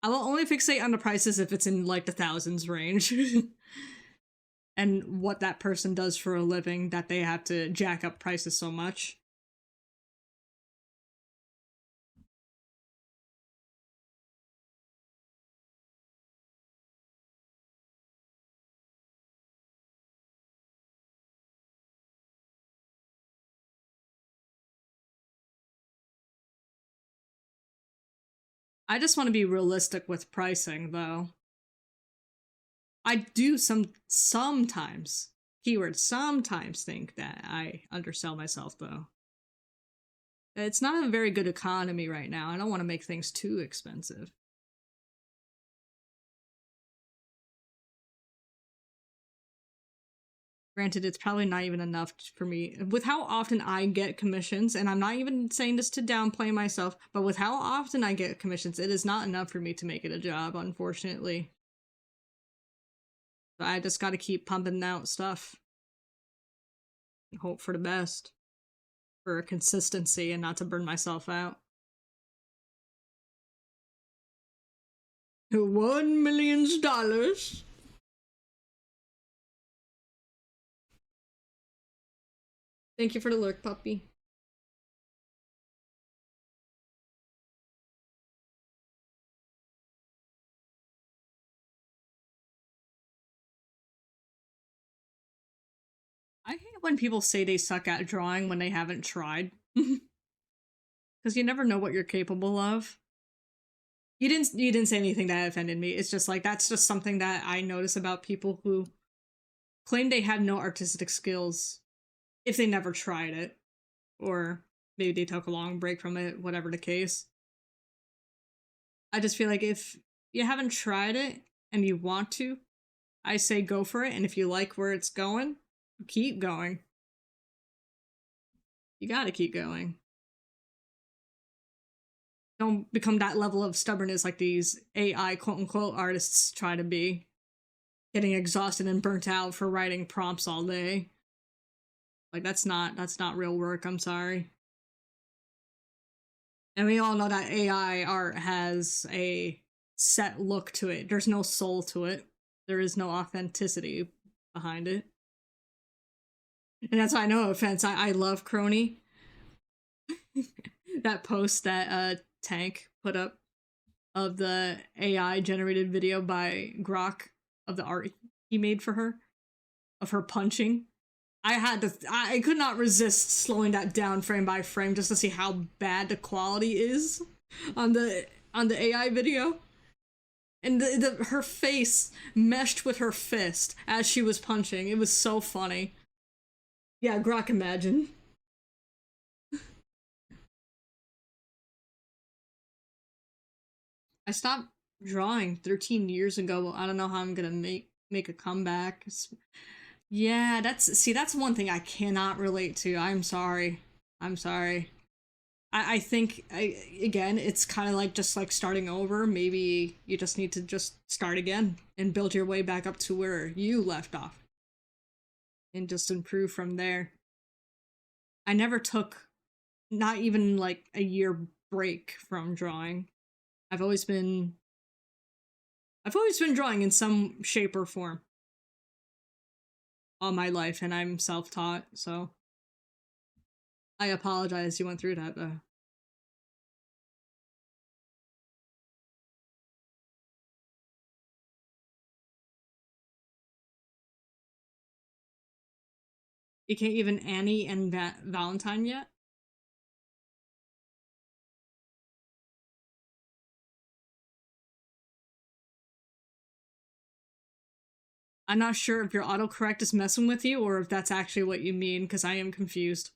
I will only fixate on the prices if it's in like the thousands range. And what that person does for a living that they have to jack up prices so much. I just want to be realistic with pricing though. I do sometimes keyword sometimes think that I undersell myself though. It's not a very good economy right now. I don't want to make things too expensive. Granted, it's probably not even enough for me. With how often I get commissions, and I'm not even saying this to downplay myself, but with how often I get commissions, it is not enough for me to make it a job, unfortunately. So I just gotta keep pumping out stuff. And hope for the best. For consistency and not to burn myself out. $1 million. Thank you for the lurk, puppy. I hate when people say they suck at drawing when they haven't tried. Because you never know what you're capable of. You didn't say anything that offended me. It's just like that's just something that I notice about people who claim they have no artistic skills if they never tried it. Or maybe they took a long break from it, whatever the case. I just feel like if you haven't tried it and you want to, I say go for it. And if you like where it's going, keep going. You gotta keep going. Don't become that level of stubbornness like these AI quote unquote artists try to be. Getting exhausted and burnt out for writing prompts all day. Like that's not real work, I'm sorry. And we all know that AI art has a set look to it. There's no soul to it. There is no authenticity behind it. And that's why, no offense, I love Crony. That post that Tank put up of the AI generated video by Grok of the art he made for her, of her punching. I could not resist slowing that down frame by frame just to see how bad the quality is on the AI video. And her face meshed with her fist as she was punching. It was so funny. Yeah, Grok Imagine. I stopped drawing 13 years ago. I don't know how I'm gonna make a comeback. Yeah, that's one thing I cannot relate to. I'm sorry. I'm sorry. I think again, it's kind of like just like starting over. Maybe you just need to just start again and build your way back up to where you left off and just improve from there. I never took not even like a year break from drawing. I've always been I've always been drawing in some shape or form all my life, and I'm self-taught, so I apologize you went through that though. You can't even Annie and Valentine yet? I'm not sure if your autocorrect is messing with you or if that's actually what you mean, because I am confused.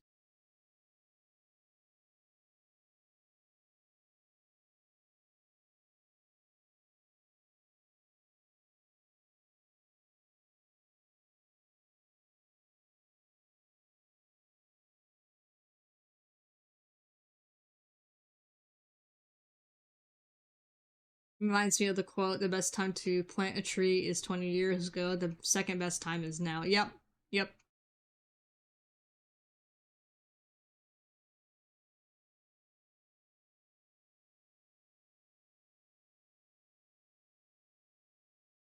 Reminds me of the quote, the best time to plant a tree is 20 years ago, the second best time is now. Yep, yep.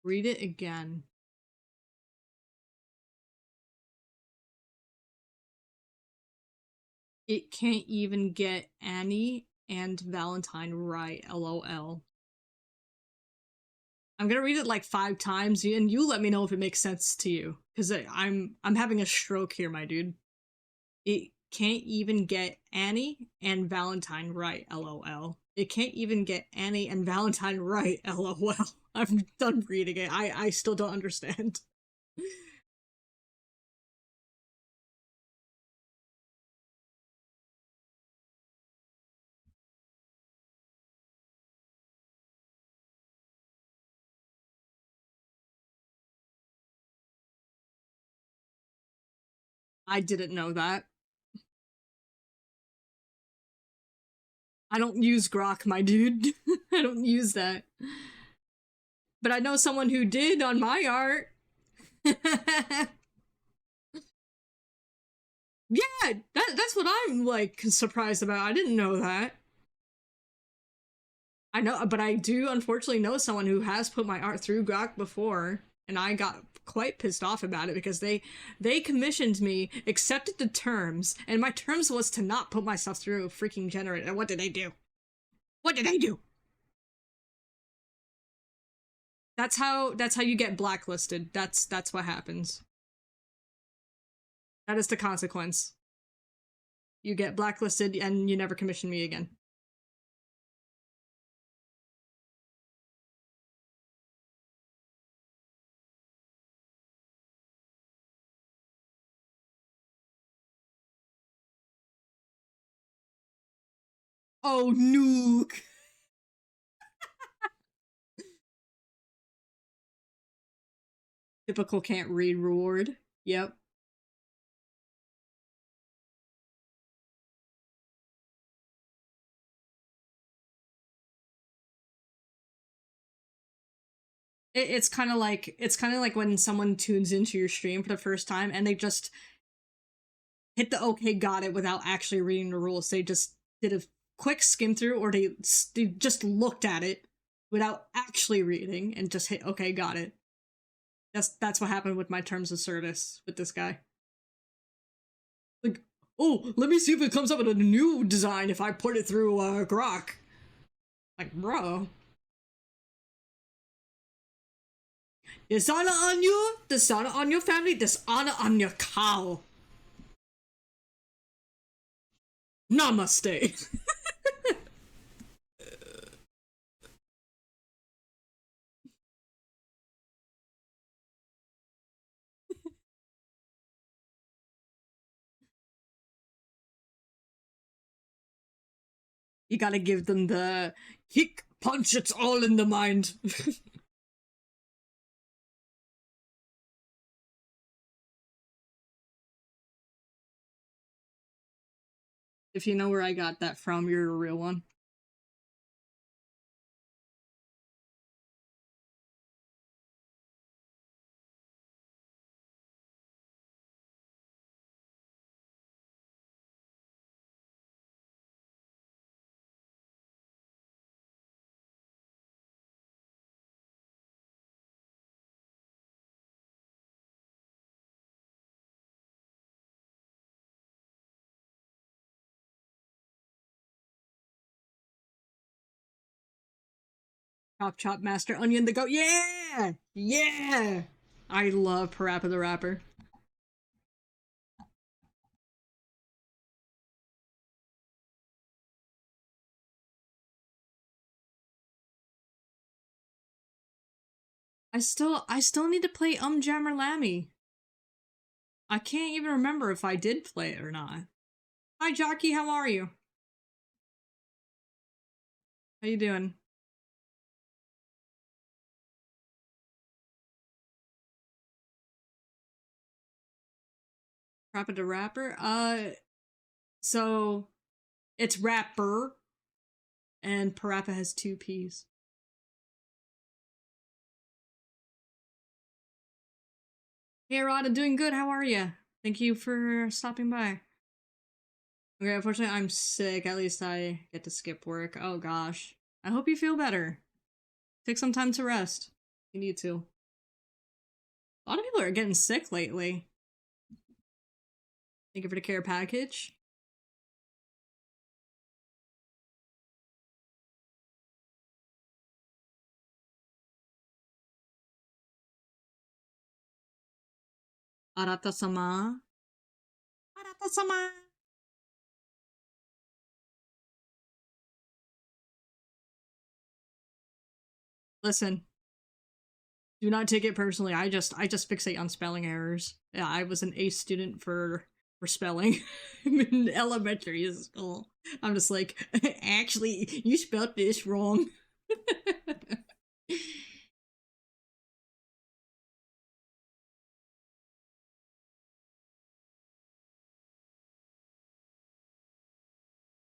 Read it again. It can't even get Annie and Valentine right, lol. I'm gonna read it like 5 times, and you let me know if it makes sense to you, because I'm having a stroke here, my dude. It can't even get Annie and Valentine right, lol. It can't even get Annie and Valentine right, lol. I'm done reading it. I still don't understand. I didn't know that. I don't use Grok, my dude. I don't use that. But I know someone who did on my art. Yeah, that's what I'm like surprised about. I didn't know that. I know, but I do unfortunately know someone who has put my art through Grok before, and I got quite pissed off about it because they commissioned me, accepted the terms, and my terms was to not put myself through a freaking generator. And what did they do? What did they do? That's how you get blacklisted. That's what happens. That is the consequence. You get blacklisted and you never commission me again. Oh, nuke. Typical can't read reward. Yep. It's kind of like when someone tunes into your stream for the first time and they just hit the okay got it without actually reading the rules. They just did a quick skim through, or they just looked at it without actually reading and just hit okay got it. That's what happened with my terms of service with this guy. Like, oh, let me see if it comes up with a new design if I put it through Grok. Like, bro, dishonor on you, dishonor on your family, dishonor on your cow. Namaste. You gotta give them the kick, punch, it's all in the mind. If you know where I got that from, you're a real one. Chop Chop Master Onion the Goat. Yeah! Yeah! I love Parappa the Rapper. I still need to play Jammer Lammy. I can't even remember if I did play it or not. Hi Jockey, how are you? How you doing? Parappa the Rapper? So it's Rapper, and Parappa has two P's. Hey Rod, I'm doing good. How are you? Thank you for stopping by. Okay, unfortunately, I'm sick. At least I get to skip work. Oh gosh. I hope you feel better. Take some time to rest. You need to. A lot of people are getting sick lately. Thank you for the care package. Arata-sama. Arata-sama. Listen, do not take it personally. I just fixate on spelling errors. Yeah, I was an A student for spelling in elementary school. I'm just like, actually, you spelled this wrong.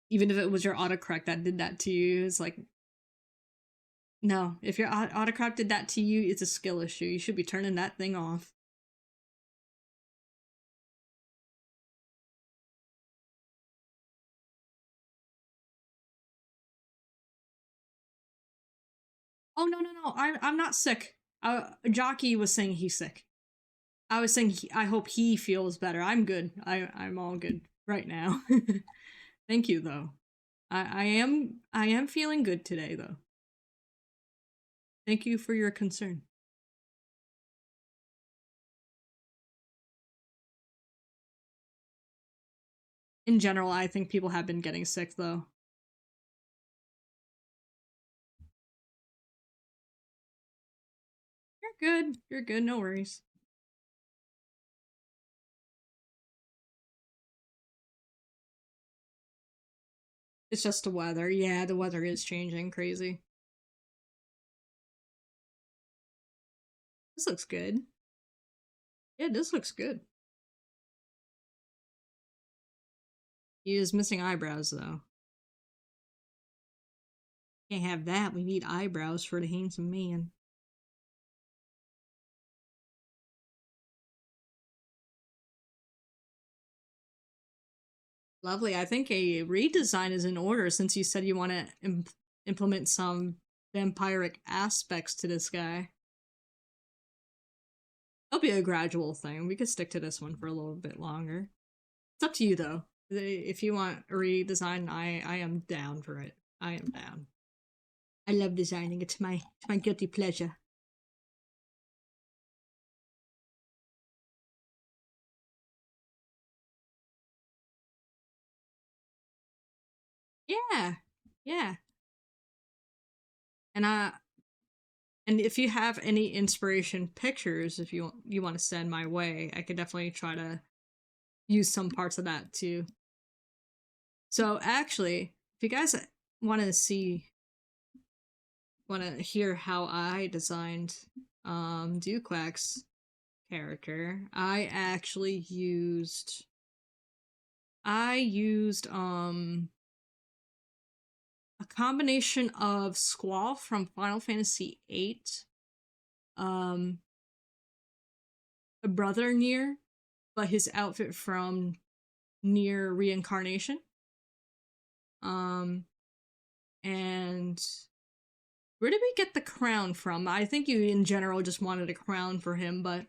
Even if it was your autocorrect that did that to you, it's like, no. If your autocorrect did that to you, it's a skill issue. You should be turning that thing off. Oh no no no! I'm not sick. Jockey was saying he's sick. I was saying I hope he feels better. I'm good. I'm all good right now. Thank you though. I am feeling good today though. Thank you for your concern. In general, I think people have been getting sick though. You're good. You're good. No worries. It's just the weather. Yeah, the weather is changing crazy. This looks good. Yeah, this looks good. He is missing eyebrows though. Can't have that. We need eyebrows for the handsome man. Lovely. I think a redesign is in order since you said you want to implement some vampiric aspects to this guy. It'll be a gradual thing. We could stick to this one for a little bit longer. It's up to you though. If you want a redesign, I am down for it. I am down. I love designing. It's my guilty pleasure. Yeah. Yeah. And and if you have any inspiration pictures, if you want to send my way, I could definitely try to use some parts of that too. So actually, if you guys want to hear how I designed Dewquack's character, I used a combination of Squall from Final Fantasy VIII, um a brother Nier, but his outfit from Nier Reincarnation. Um and where did we get the crown from? I think you in general just wanted a crown for him, but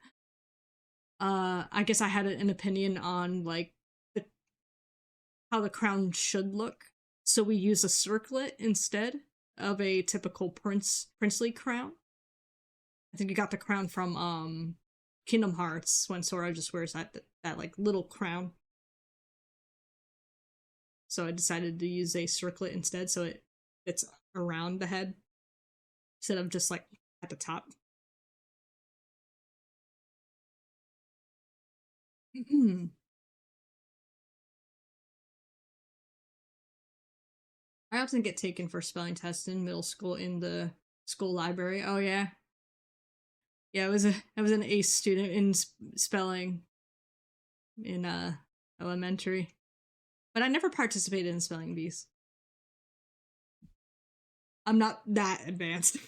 I guess I had an opinion on like the, how the crown should look. So we use a circlet instead of a typical princely crown. I think you got the crown from Kingdom Hearts when Sora just wears that like little crown. So I decided to use a circlet instead, so it's around the head instead of just like at the top. I often get taken for spelling tests in middle school in the school library. Oh yeah, yeah. I was an ace student in spelling in elementary, but I never participated in spelling bees. I'm not that advanced.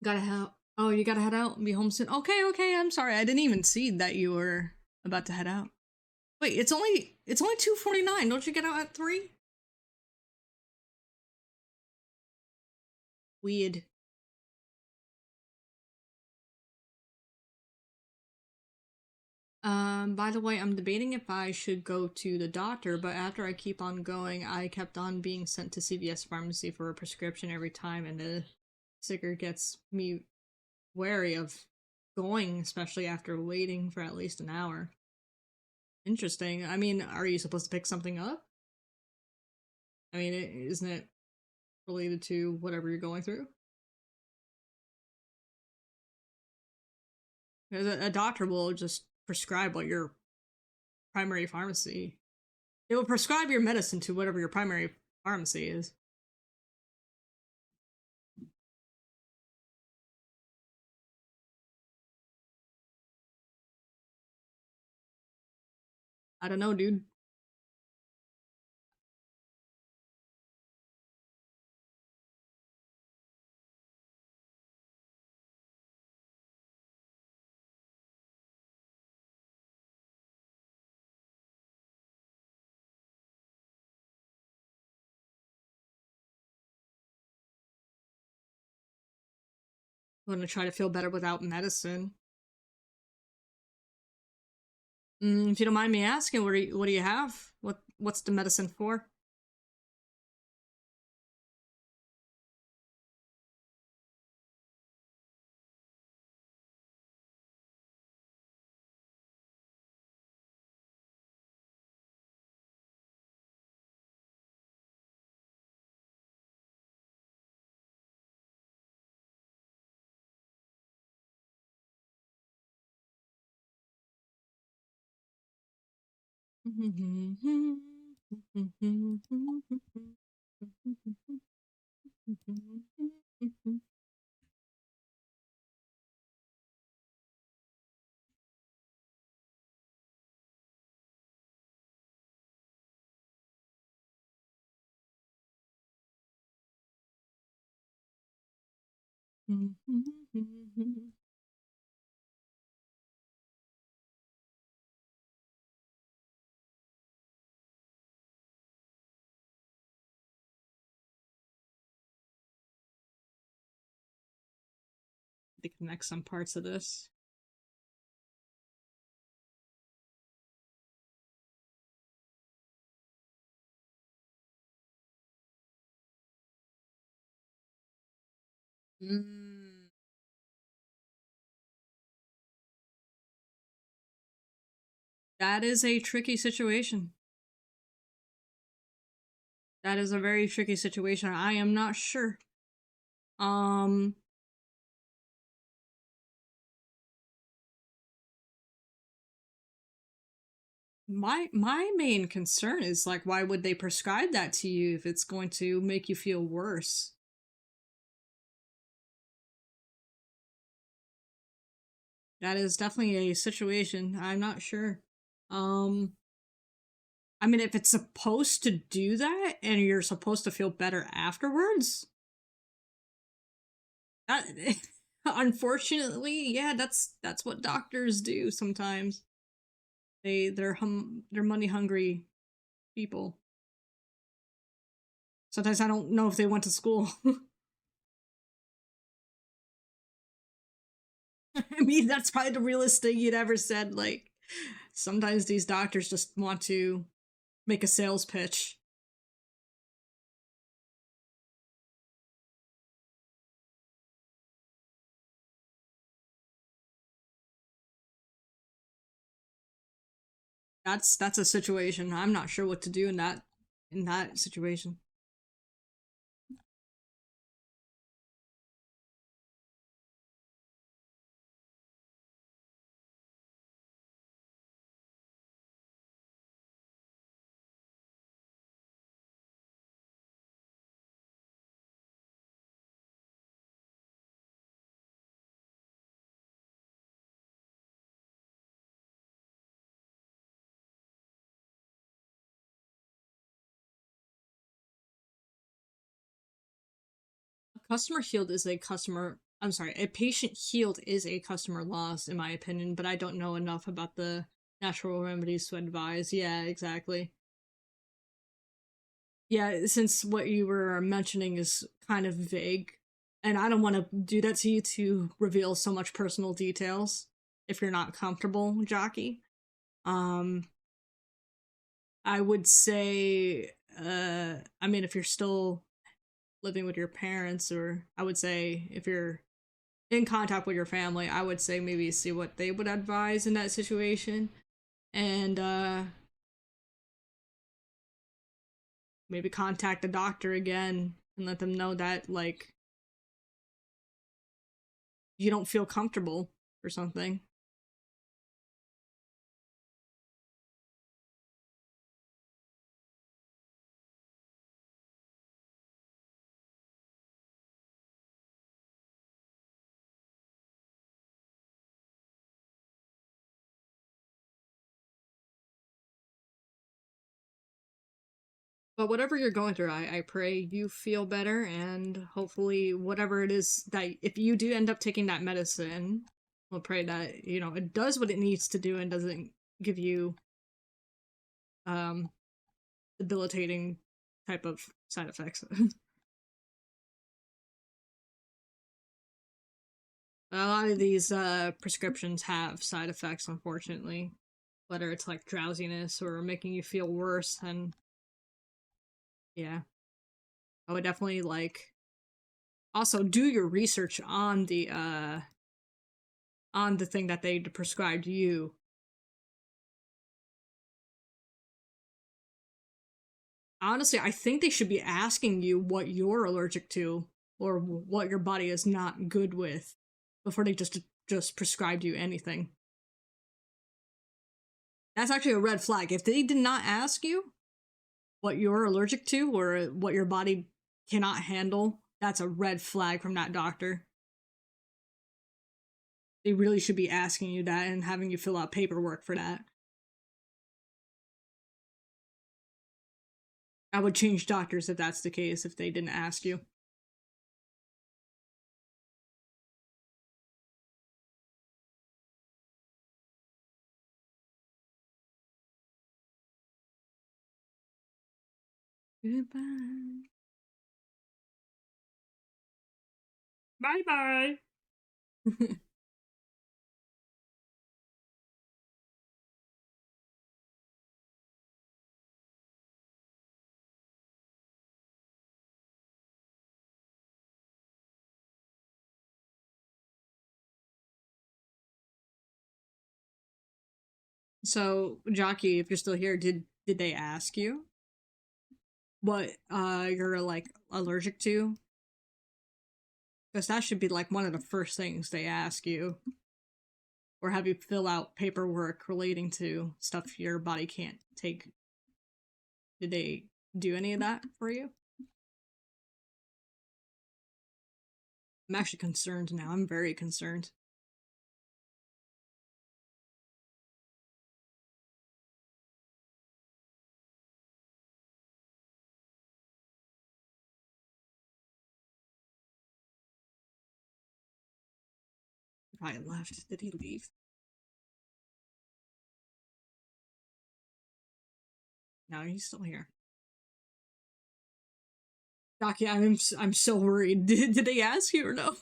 Gotta head. Oh, you gotta head out and be home soon. Okay, okay. I'm sorry. I didn't even see that you were about to head out. Wait, it's only 2:49. Don't you get out at 3? Weird. By the way, I'm debating if I should go to the doctor, but after I keep on going, I kept on being sent to CVS pharmacy for a prescription every time, and the sticker gets me wary of going, especially after waiting for at least an hour. Interesting. I mean, are you supposed to pick something up? I mean, isn't it related to whatever you're going through? Because a doctor will just prescribe what your primary pharmacy. They will prescribe your medicine to whatever your primary pharmacy is. I don't know, dude. I'm gonna try to feel better without medicine. If you don't mind me asking, what do you have? What's the medicine for? To connect some parts of this. Mm, that is a tricky situation. That is a very tricky situation. I am not sure. Um, My main concern is like, why would they prescribe that to you if it's going to make you feel worse? That is definitely a situation. I'm not sure. Um, I mean, if it's supposed to do that and you're supposed to feel better afterwards, that unfortunately, yeah, that's what doctors do sometimes. They're money hungry people. Sometimes I don't know if they went to school. I mean, that's probably the realest thing you'd ever said. Like, sometimes these doctors just want to make a sales pitch. That's a situation. I'm not sure what to do in that situation. A customer healed is a customer. I'm sorry, a patient healed is a customer lost, in my opinion. But I don't know enough about the natural remedies to advise. Yeah, exactly. Yeah, since what you were mentioning is kind of vague, and I don't want to do that to you to reveal so much personal details if you're not comfortable, jockey. Um, I would say, I mean, if you're still living with your parents, or I would say if you're in contact with your family, I would say maybe see what they would advise in that situation, and maybe contact the doctor again and let them know that like you don't feel comfortable or something. But whatever you're going through, I pray you feel better, and hopefully, whatever it is that if you do end up taking that medicine, we'll pray that it does what it needs to do and doesn't give you um debilitating type of side effects. A lot of these prescriptions have side effects, unfortunately, whether it's like drowsiness or making you feel worse. And yeah, I would definitely like also do your research on the thing that they prescribed you. Honestly, I think they should be asking you what you're allergic to or what your body is not good with before they just prescribed you anything. That's actually a red flag. If they did not ask you what you're allergic to or what your body cannot handle, that's a red flag from that doctor. They really should be asking you that and having you fill out paperwork for that. I would change doctors if that's the case, if they didn't ask you. Goodbye. Bye bye. So, Jockey, if you're still here, did they ask you what you're like allergic to? Because that should be like one of the first things they ask you. or have you fill out paperwork relating to stuff your body can't take. Did they do any of that for you? I'm actually concerned now. I'm very concerned. Probably left. Did he leave? No, he's still here. Doc, I'm so worried. Did they ask you or no?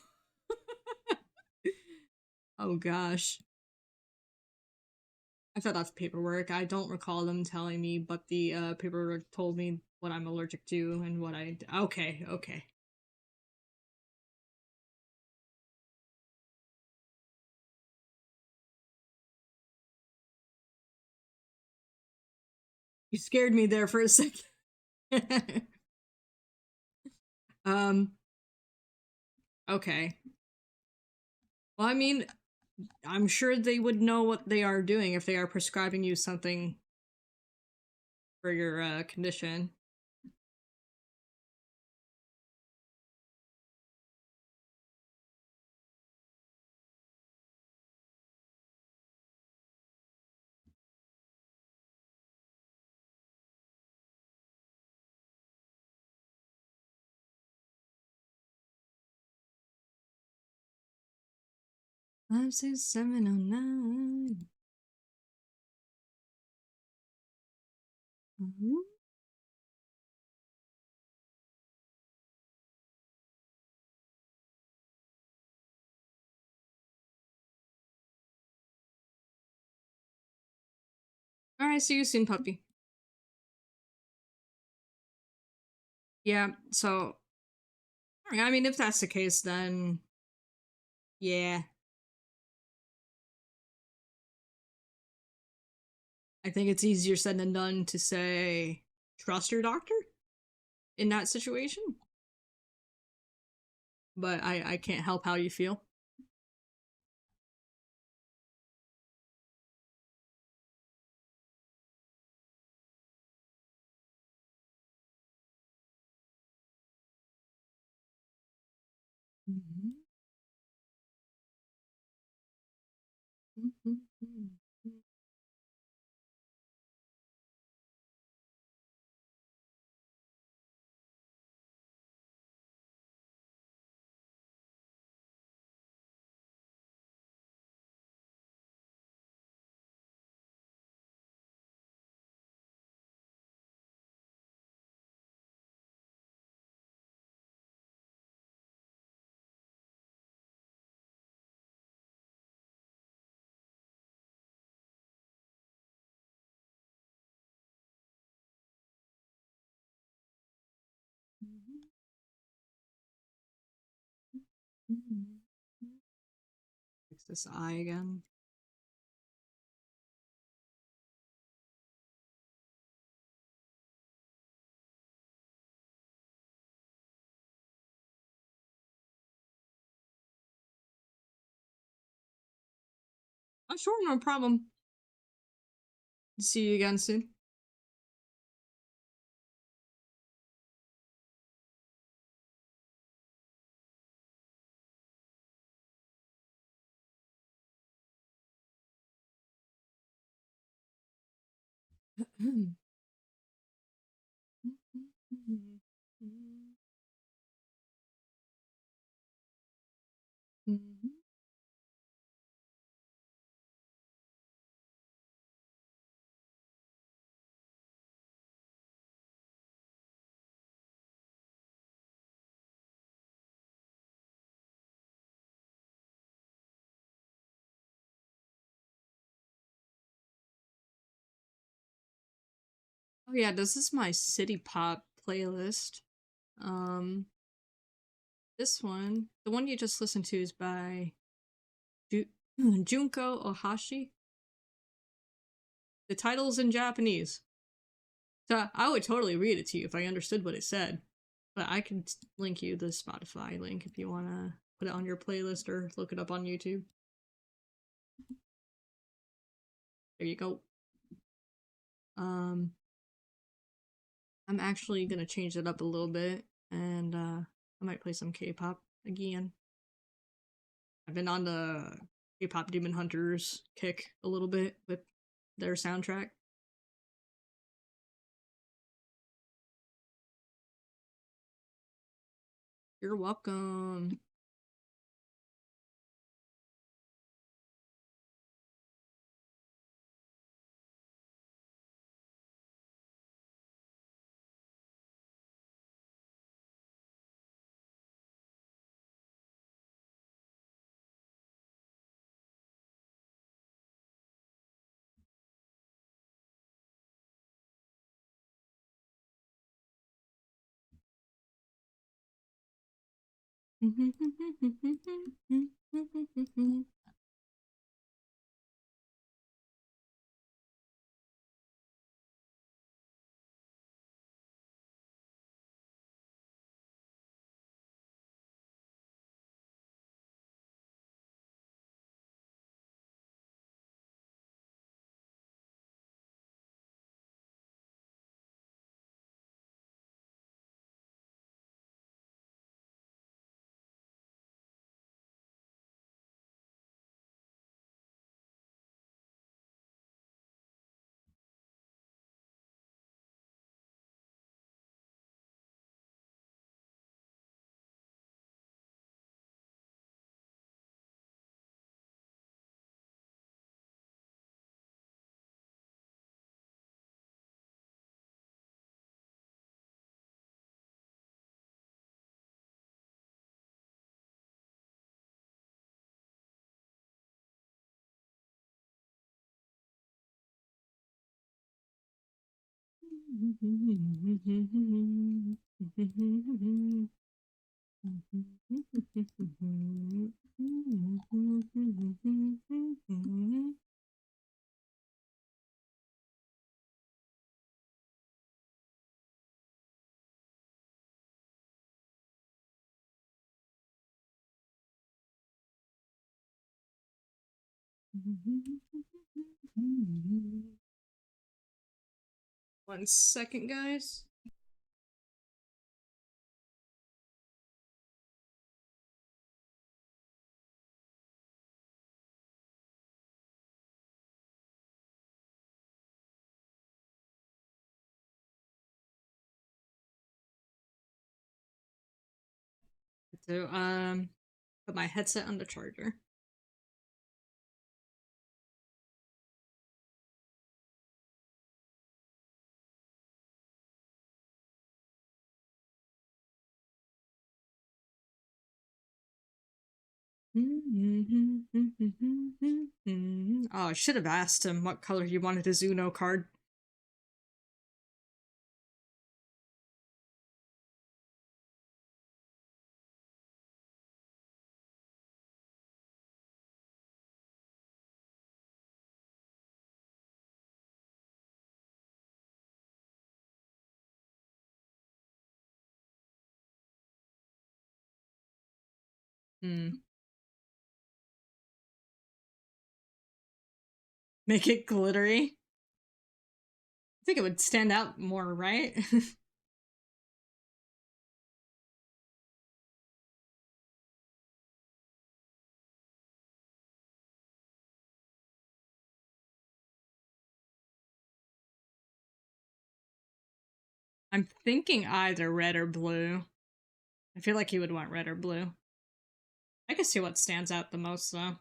Oh gosh. I thought that's paperwork. I don't recall them telling me, but the paperwork told me what I'm allergic to and what I. Okay, okay. You scared me there for a second. um. Okay. Well, I mean, I'm sure they would know what they are doing if they are prescribing you something for your condition. Five, six, 7, 09. All right, see you soon, puppy. Yeah, so I mean, if that's the case, then yeah, I think it's easier said than done to say trust your doctor in that situation. But I can't help how you feel. Mm-hmm. Mm-hmm. Fix this eye again. Oh, sure, no problem. See you again soon. Oh yeah, this is my city pop playlist. Um, this one, the one you just listened to, is by Junko Ohashi. The title's in Japanese, so I would totally read it to you if I understood what it said. But I could link you the Spotify link if you want to put it on your playlist or look it up on YouTube. There you go. I'm actually gonna change it up a little bit, and I might play some K-pop again. I've been on the K-pop Demon Hunters kick a little bit with their soundtrack. You're welcome. One second, guys. So, put my headset on the charger. Oh, I should have asked him what color he wanted his Uno card. Make it glittery. I think it would stand out more, right? I'm thinking either red or blue. I feel like he would want red or blue. I can see what stands out the most, though.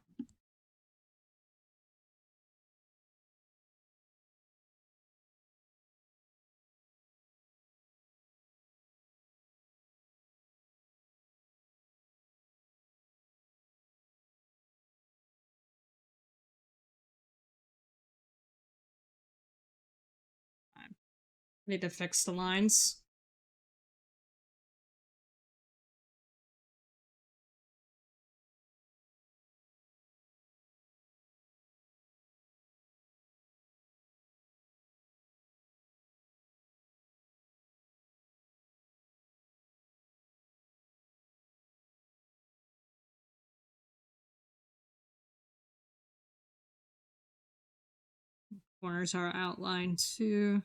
I need to fix the lines. Corners are outlined too.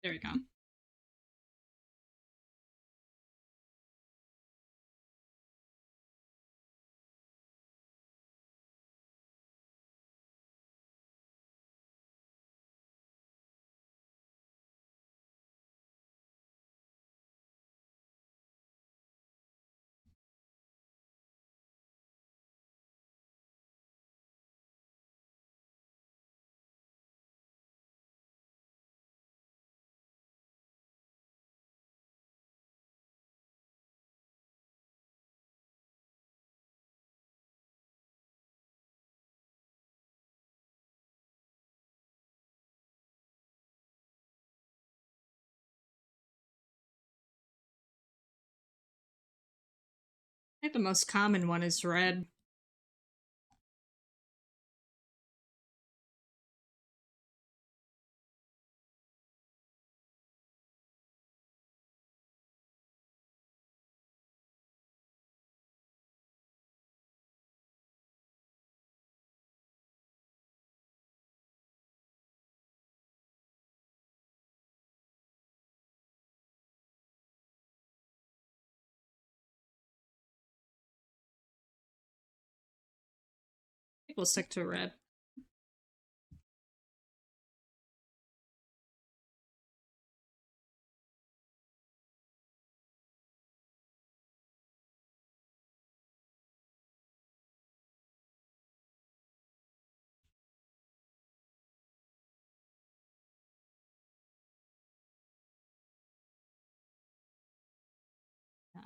There we go. I think the most common one is red. I think we'll stick to red.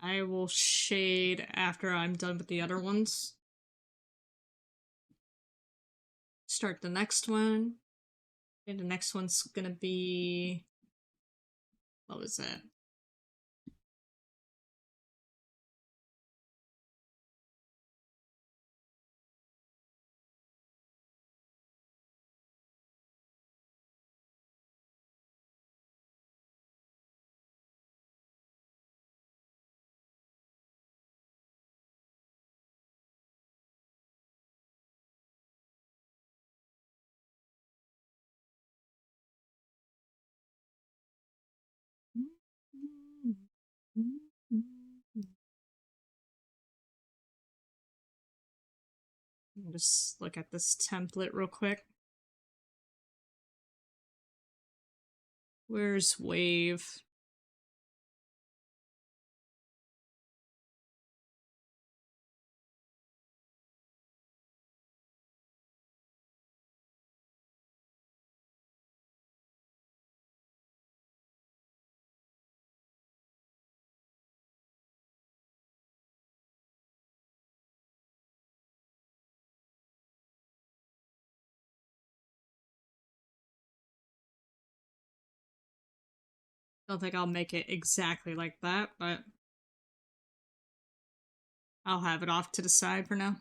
I will shade after I'm done with the other ones. Start the next one. And the next one's gonna be... What was that? Just look at this template real quick. Where's wave? Don't think I'll make it exactly like that, but I'll have it off to the side for now.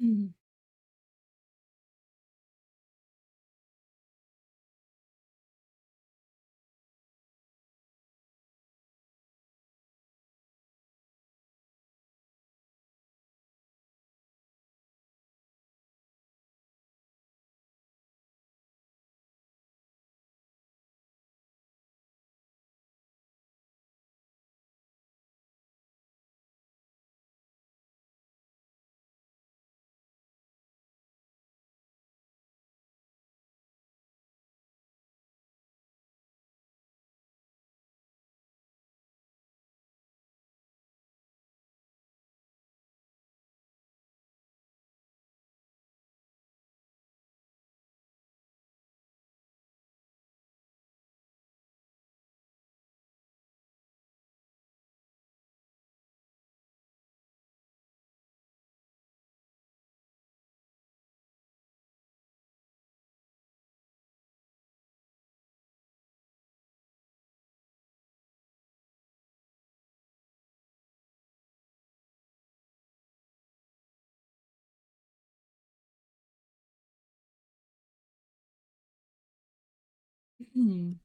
Mhm. Mhm.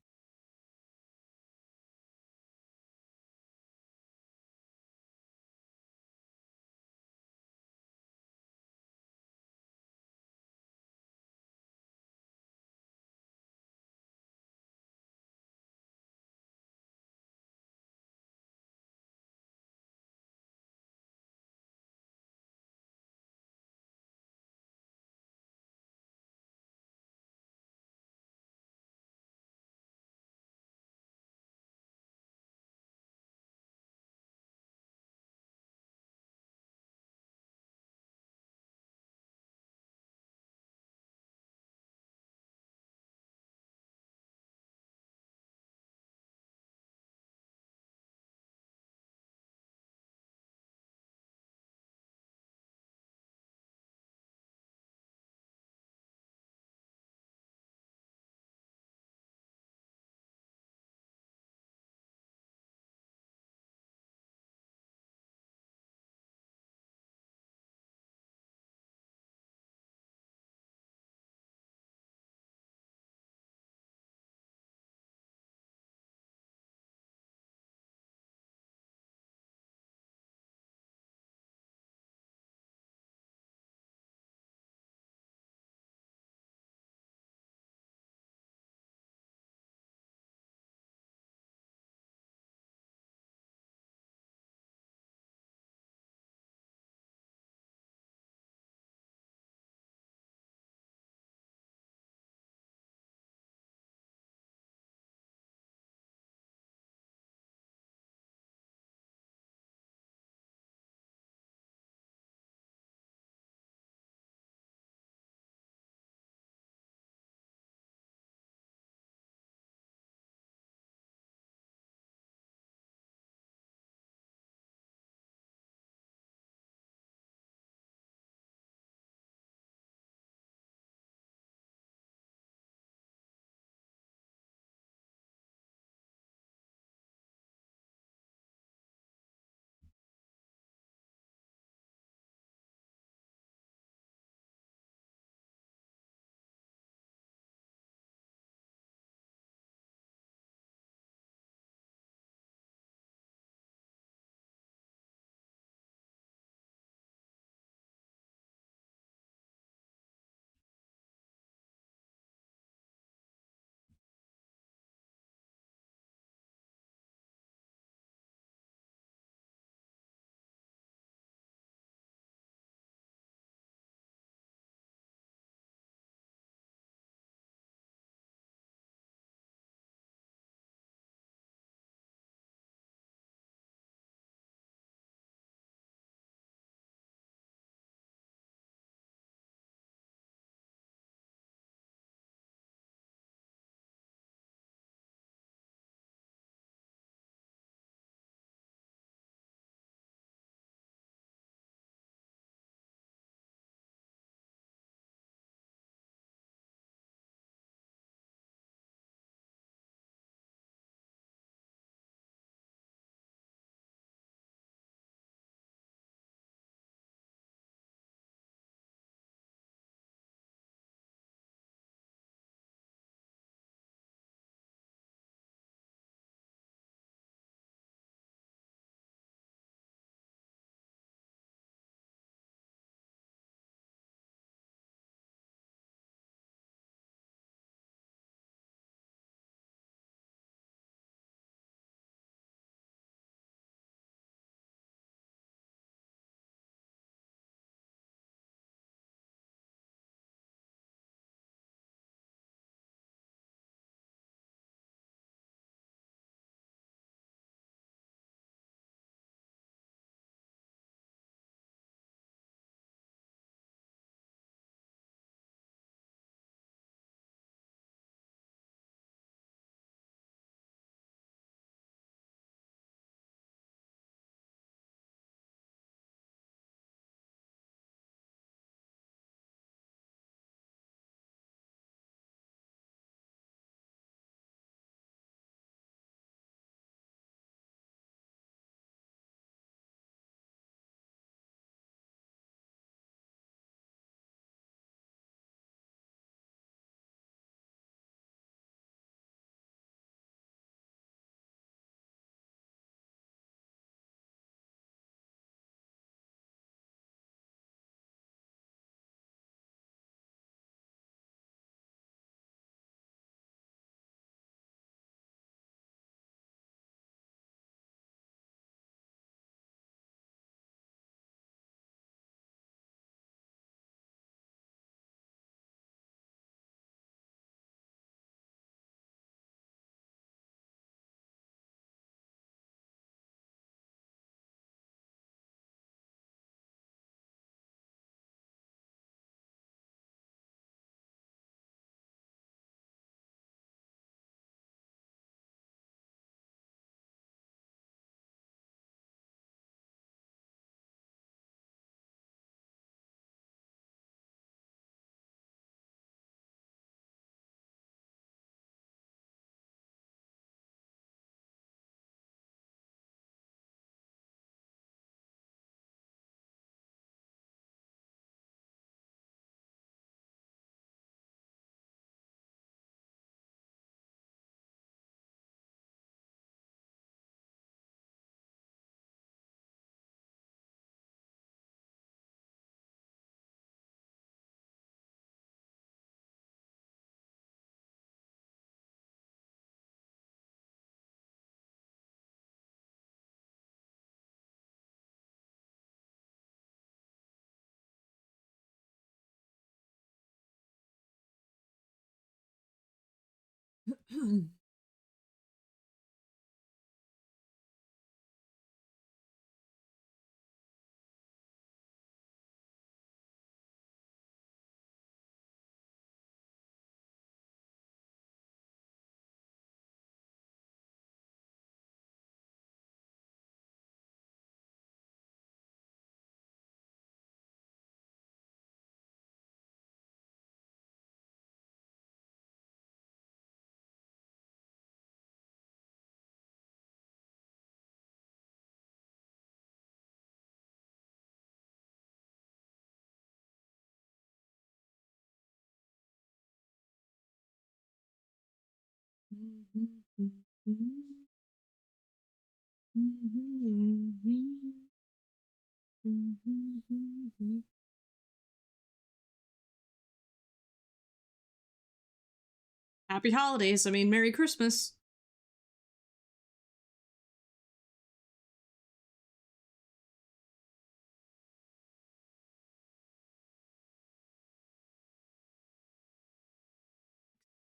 Happy holidays. I mean, Merry Christmas.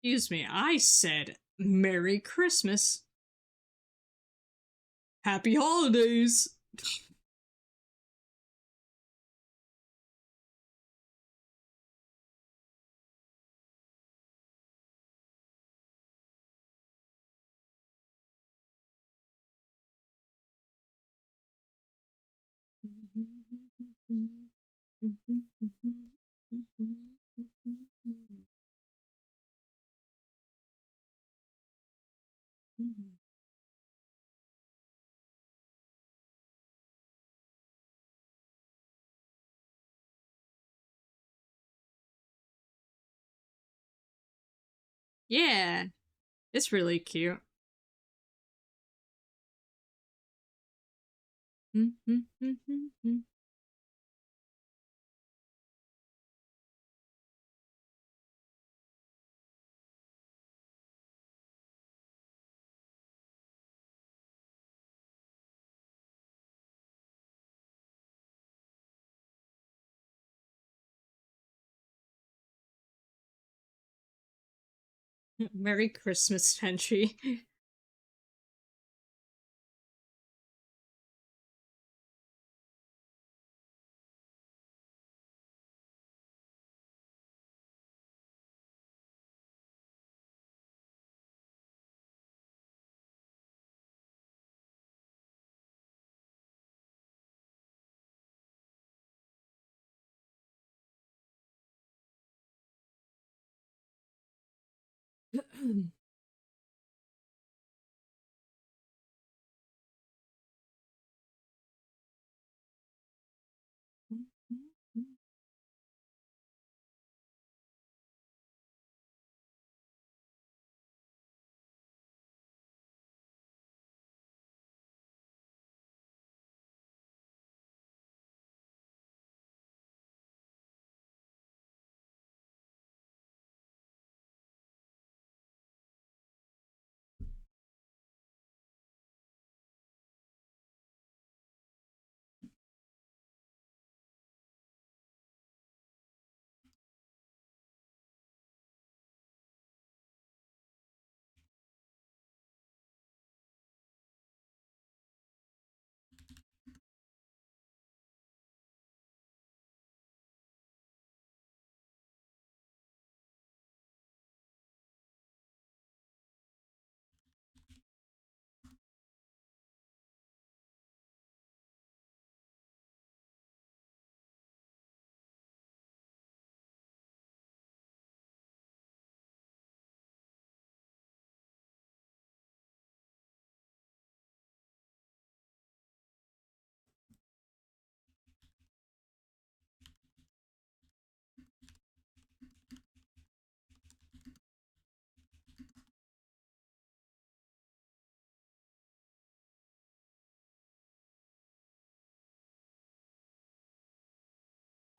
Excuse me, I said Merry Christmas. Happy holidays. Yeah, it's really cute. Merry Christmas, Tenchi.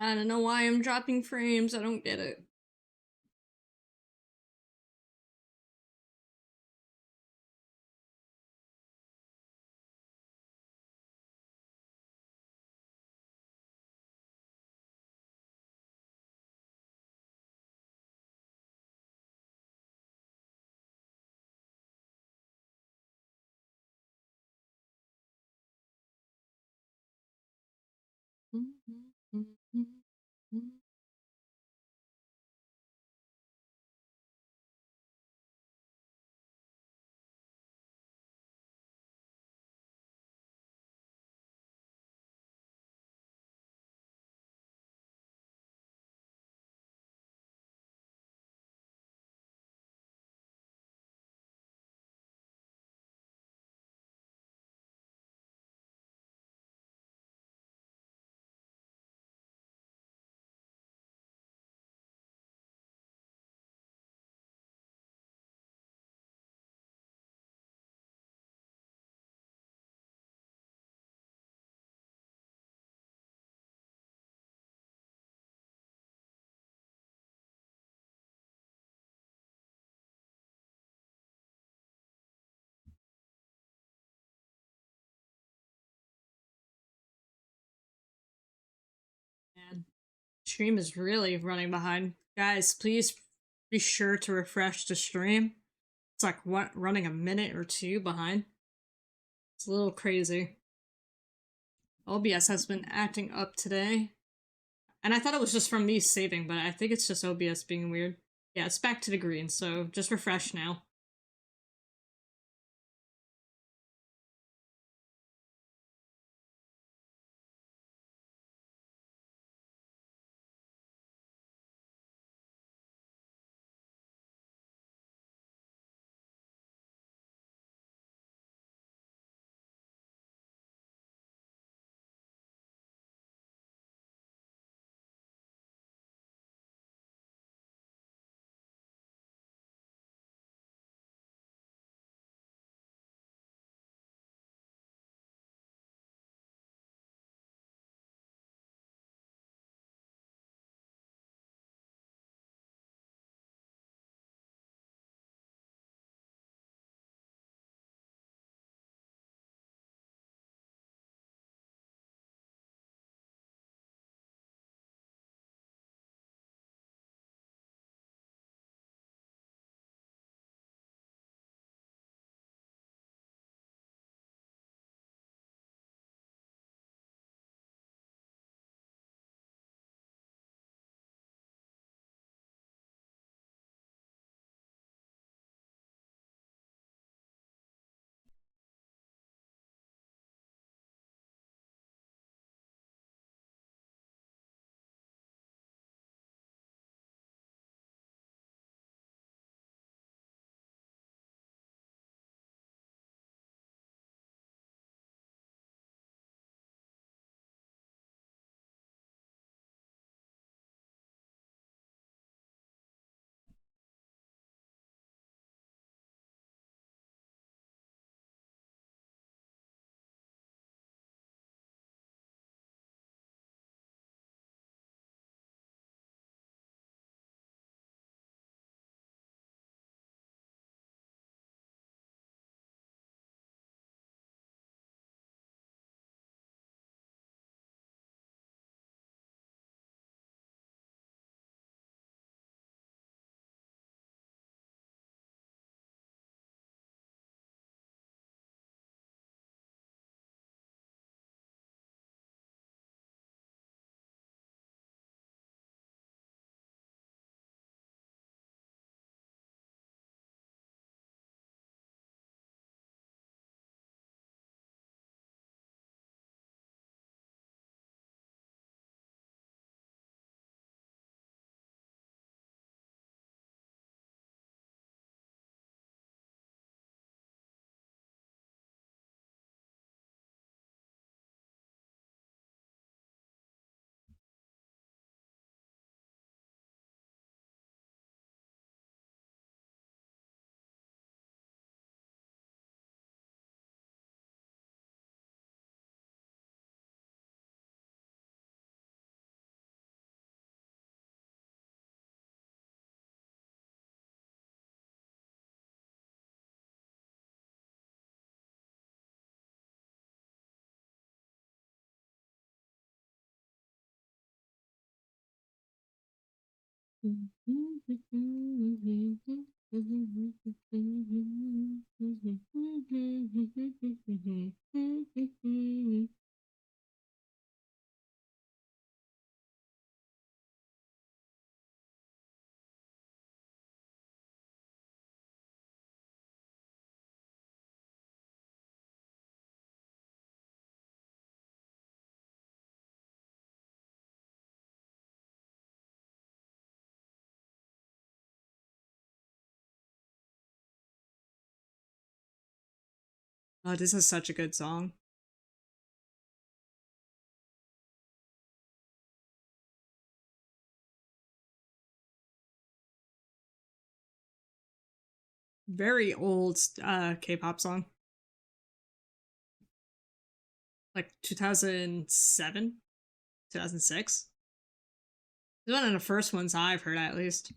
I don't know why I'm dropping frames. I don't get it. Man, stream is really running behind. Guys, please be sure to refresh the stream. It's like running a minute or two behind. It's a little crazy. OBS has been acting up today. And I thought it was just from me saving, but I think it's just OBS being weird. Yeah, it's back to the green, so just refresh now. Oh, this is such a good song. Very old K-pop song. Like 2007, 2006. It's one of the first ones I've heard, at least.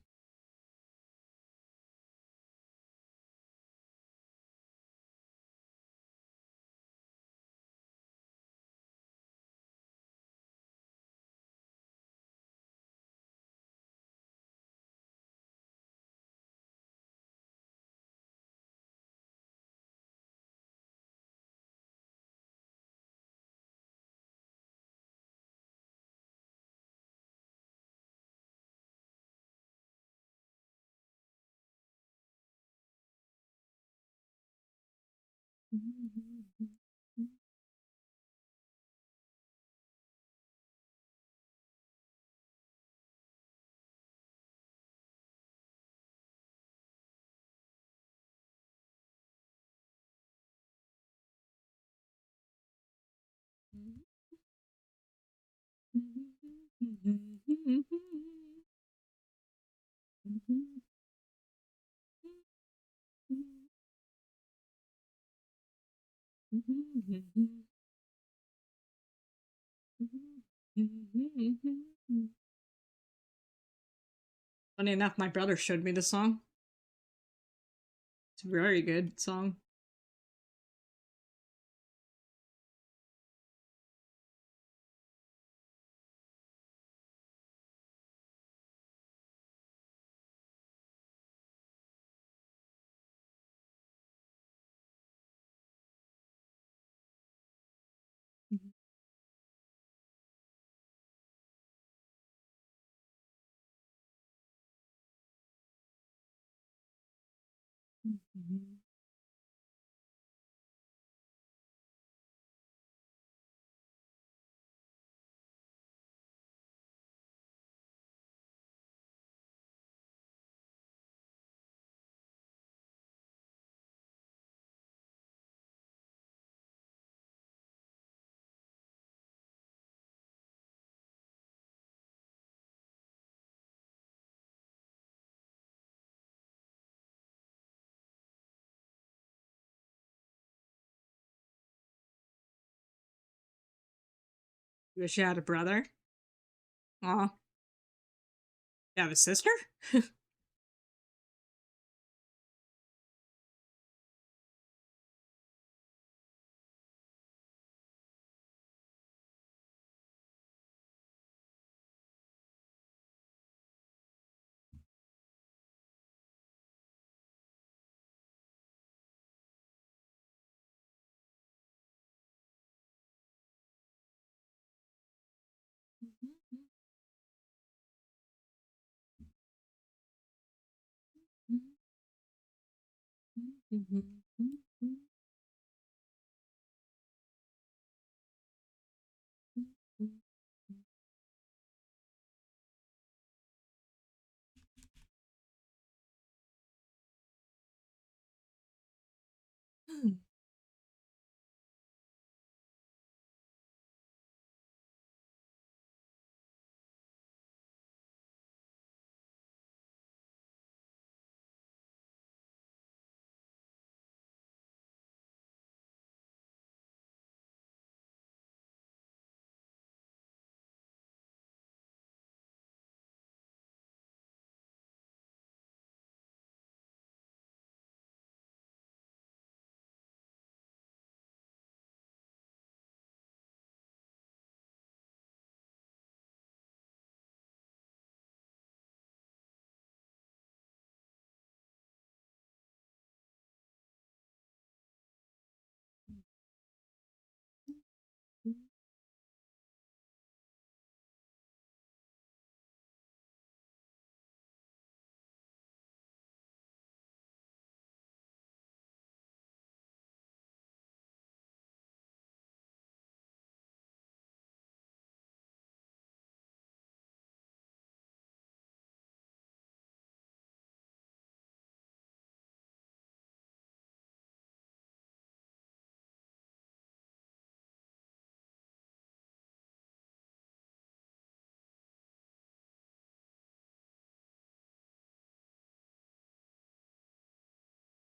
Funny enough, my brother showed me the song. It's a very good song. You wish you had a brother? Aw. You have a sister?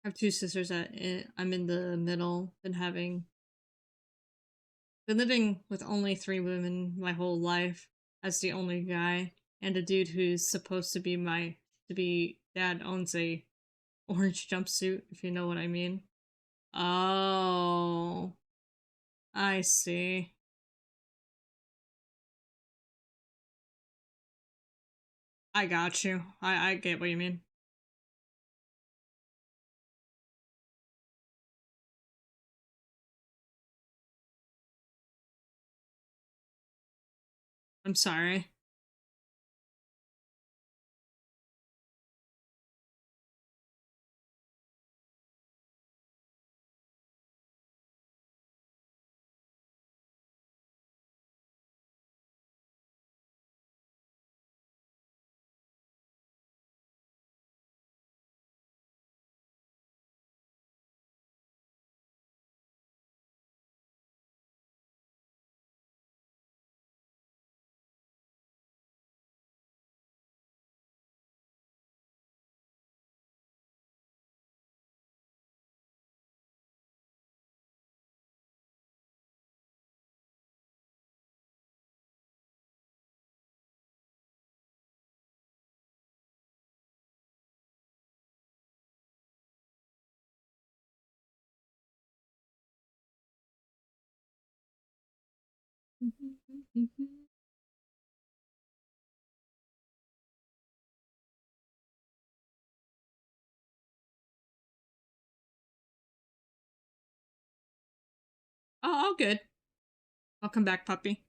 I have two sisters that I'm in the middle. Been living with only three women my whole life as the only guy, and a dude who's supposed to be my to be dad owns a orange jumpsuit, if you know what I mean. Oh, I see. I got you. I get what you mean. I'm sorry. Oh, all good. I'll come back, puppy.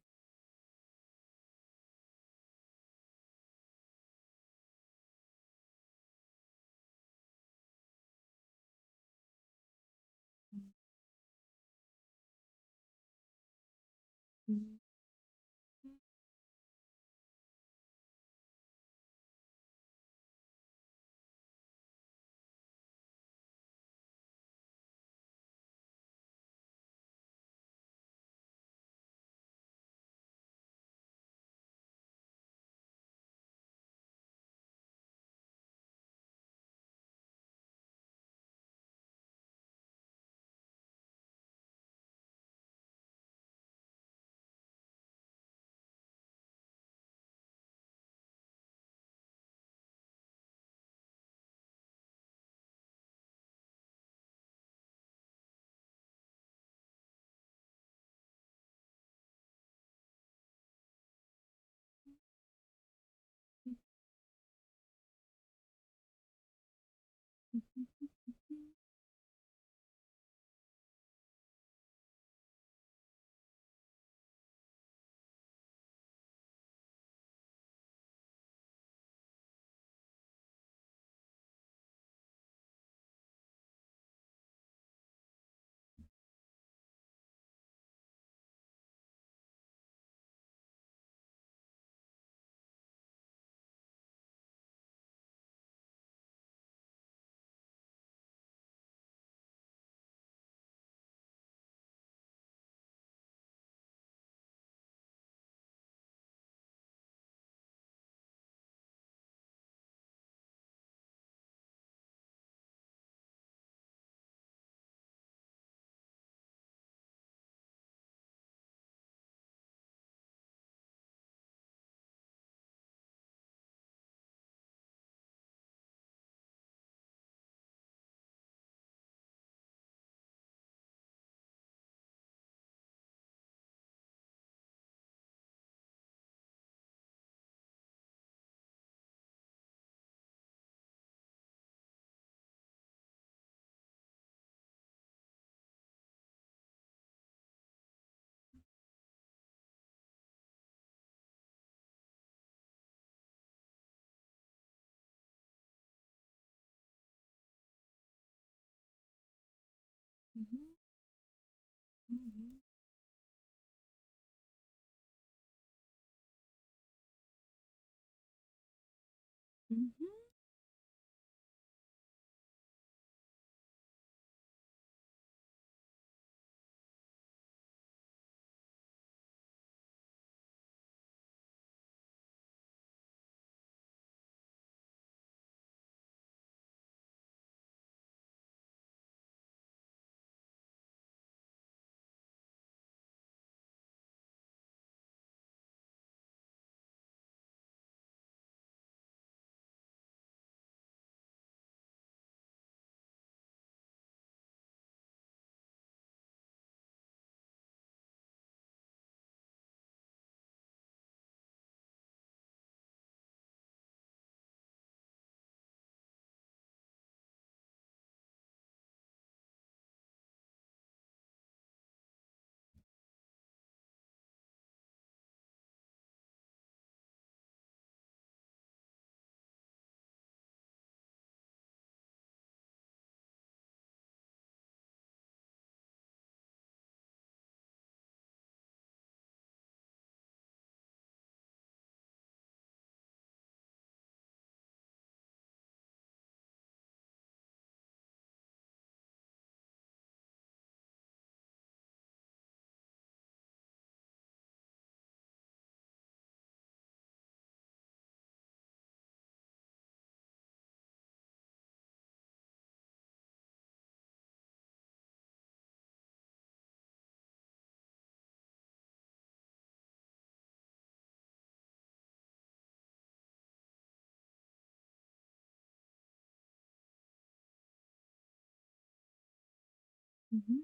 Who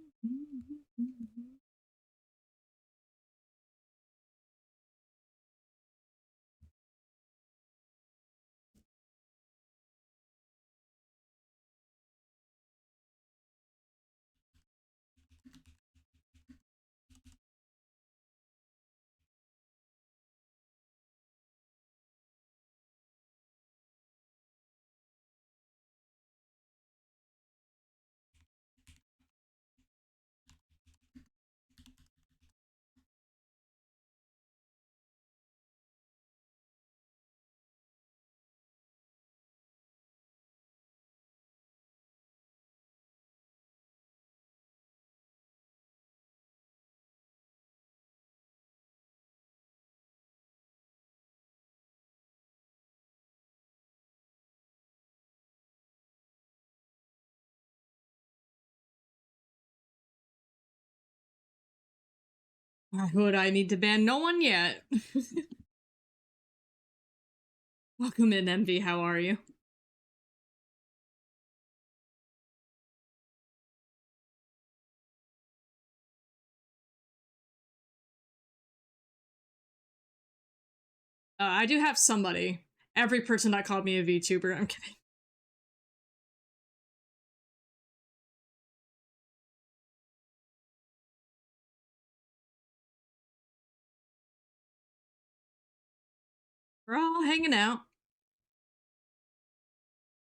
would I need to ban? No one yet. Welcome in, Envy. How are you? I do have somebody. Every person that called me a VTuber. I'm kidding. We're all hanging out.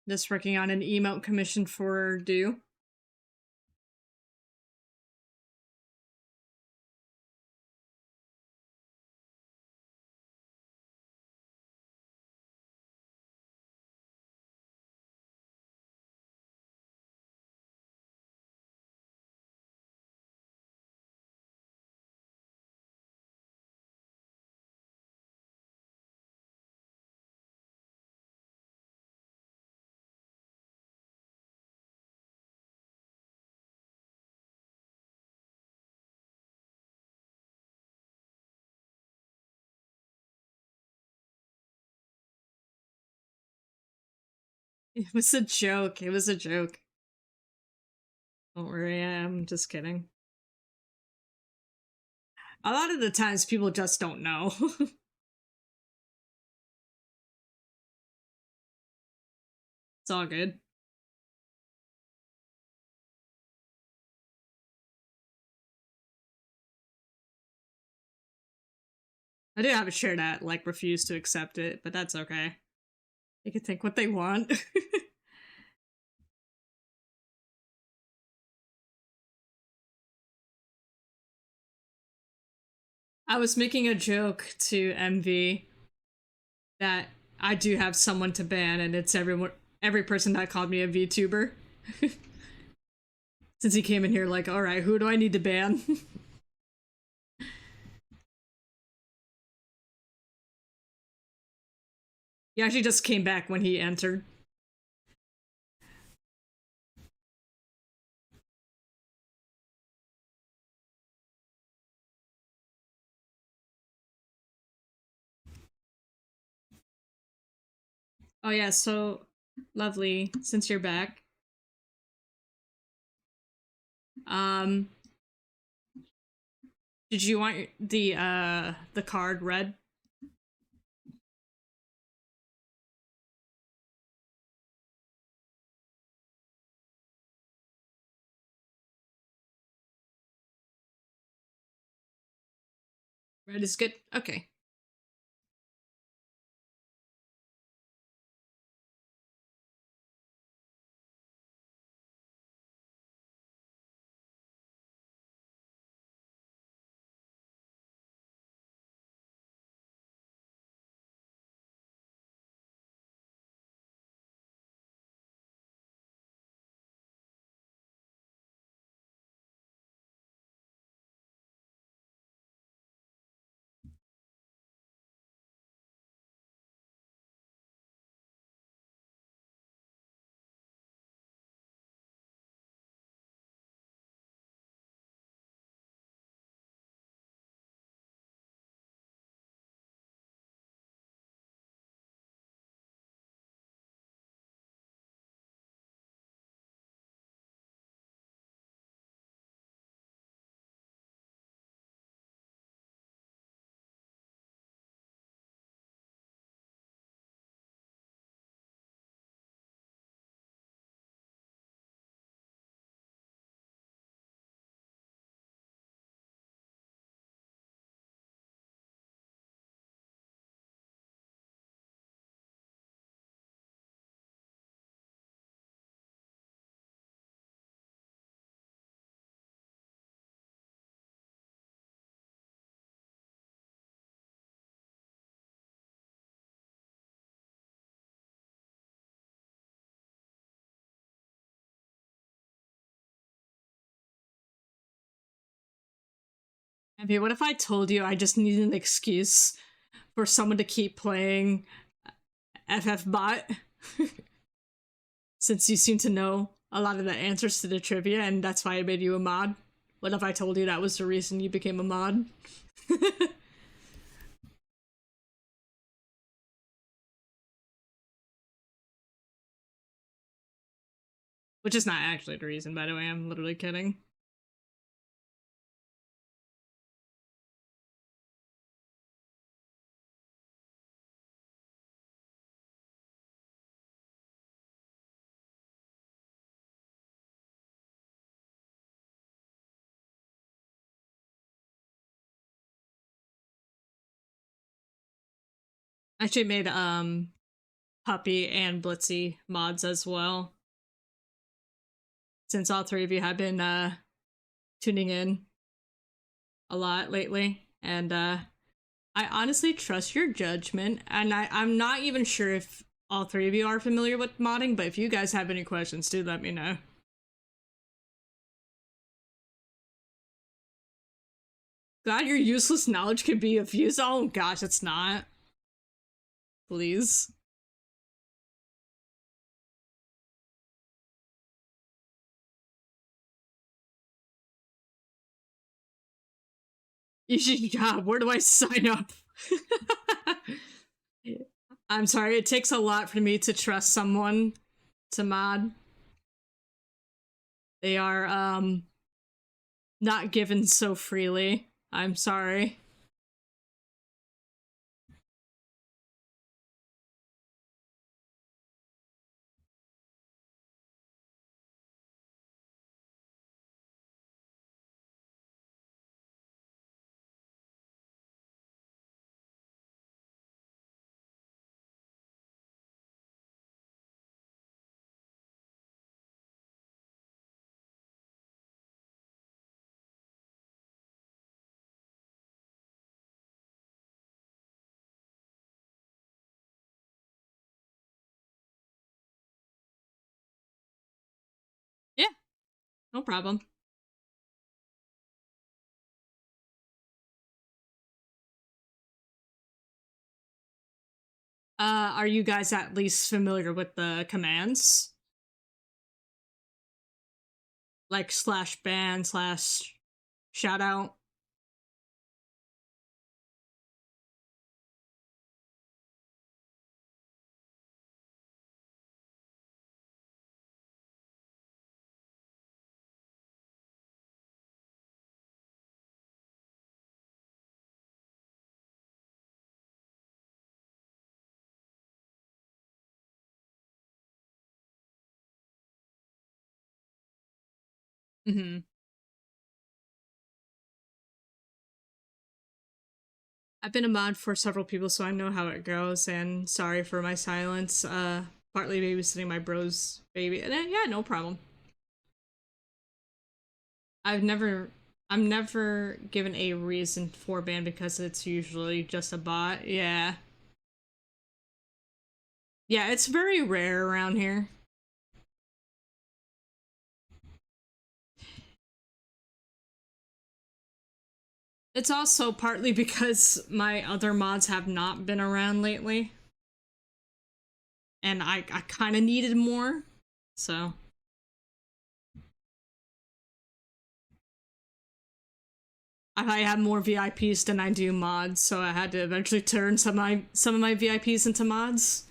Just working on an emote commission for Do. It was a joke. It was a joke. Don't worry, I'm just kidding. A lot of the times people just don't know. It's all good. I do have a shirt that like refuse to accept it, but that's okay. They can think what they want. I was making a joke to MV that I do have someone to ban, and it's every person that called me a VTuber. Since he came in here like, all right, who do I need to ban? He actually just came back when he entered. Oh yeah, so lovely. Since you're back, um, did you want the card red? Red is good. Okay. I mean, what if I told you I just need an excuse for someone to keep playing FF Bot? Since you seem to know a lot of the answers to the trivia, and that's why I made you a mod. What if I told you that was the reason you became a mod? Which is not actually the reason, by the way. I'm literally kidding. I actually made Puppy and Blitzy mods as well. Since all three of you have been tuning in a lot lately. And I honestly trust your judgment. And I'm not even sure if all three of you are familiar with modding, but if you guys have any questions, do let me know. God, your useless knowledge can be of use. Oh gosh, it's not. Please. You should, God, where do I sign up? I'm sorry, it takes a lot for me to trust someone to mod. They are, not given so freely. I'm sorry. Yeah, no problem. Are you guys at least familiar with the commands? Like slash ban slash shout out? Mm-hmm. I've been a mod for several people, so I know how it goes, and sorry for my silence. Partly babysitting my bro's baby. And yeah, no problem. I've never I'm never given a reason for ban because it's usually just a bot. Yeah. Yeah, it's very rare around here. It's also partly because my other mods have not been around lately. And I kind of needed more. So I have more VIPs than I do mods, so I had to eventually turn some of my VIPs into mods.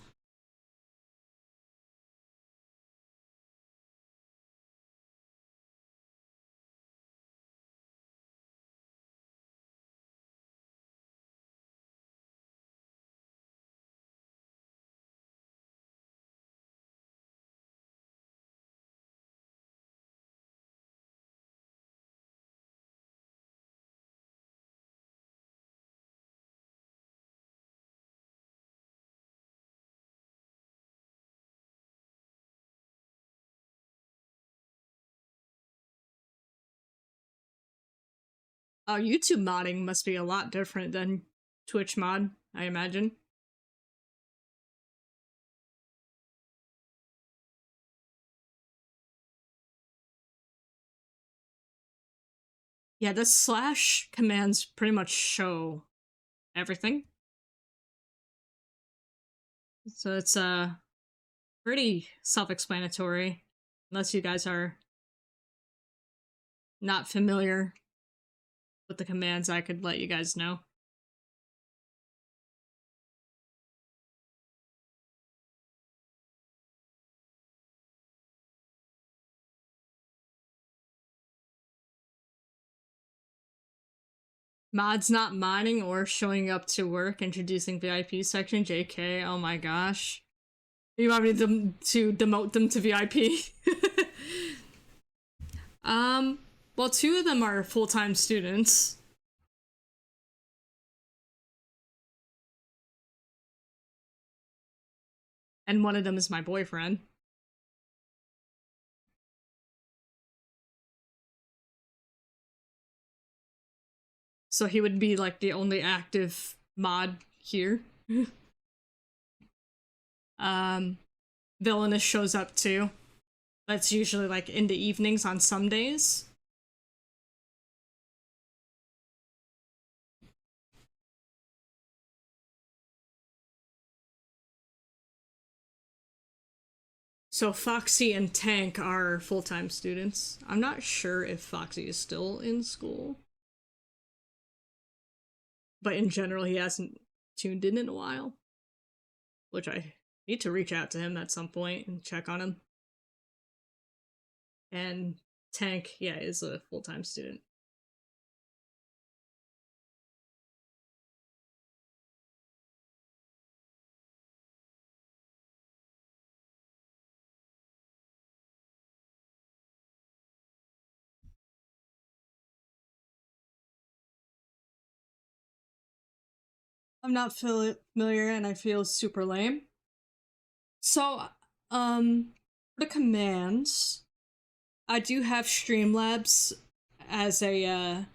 Oh, YouTube modding must be a lot different than Twitch mod, I imagine. Yeah, the slash commands pretty much show everything. So it's pretty self-explanatory, unless you guys are not familiar with the commands. I could let you guys know. Mods not mining or showing up to work, introducing VIP section, JK, oh my gosh. You want me to demote them to VIP? Well, two of them are full-time students. And one of them is my boyfriend. So he would be like the only active mod here. Villainous shows up too. That's usually like in the evenings on some days. So Foxy and Tank are full-time students. I'm not sure if Foxy is still in school. But in general, he hasn't tuned in a while. Which I need to reach out to him at some point and check on him. And Tank, yeah, is a full-time student. I'm not familiar and I feel super lame. So, for the commands, I do have Streamlabs as a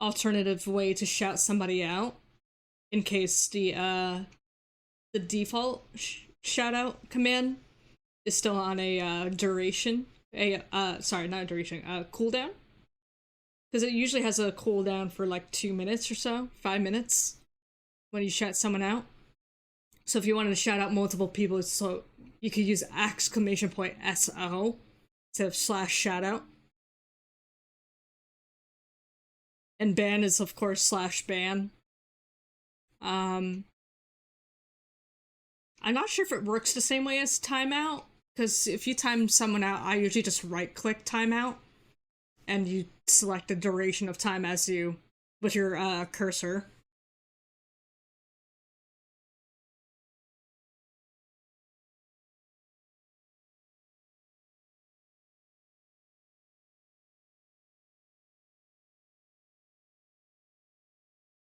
alternative way to shout somebody out in case the default shout out command is still on a duration. Sorry, not a duration, cooldown. Because it usually has a cooldown for like 2 minutes or so, 5 minutes when you shout someone out. So if you wanted to shout out multiple people, so you could use exclamation point SO instead of slash shout out. And ban is of course slash ban. I'm not sure if it works the same way as timeout, because if you time someone out, I usually just right click timeout and you select the duration of time as you with your cursor.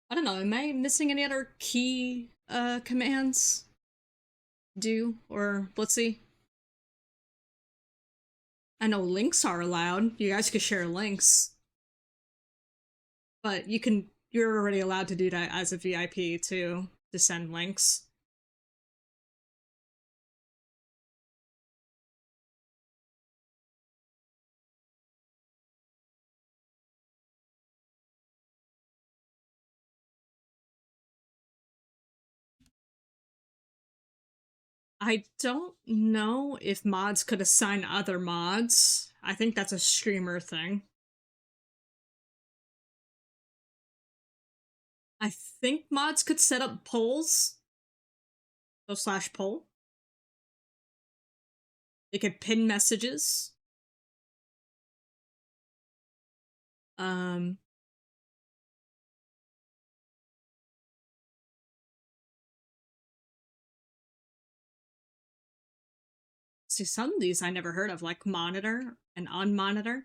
I don't know, am I missing any other key commands? Do or let's see. I know links are allowed. You guys could share links. But you're already allowed to do that as a VIP too, to send links. I don't know if mods could assign other mods. I think that's a streamer thing. I think mods could set up polls. So slash poll. They could pin messages. Um See, some of these I never heard of, like monitor and unmonitor.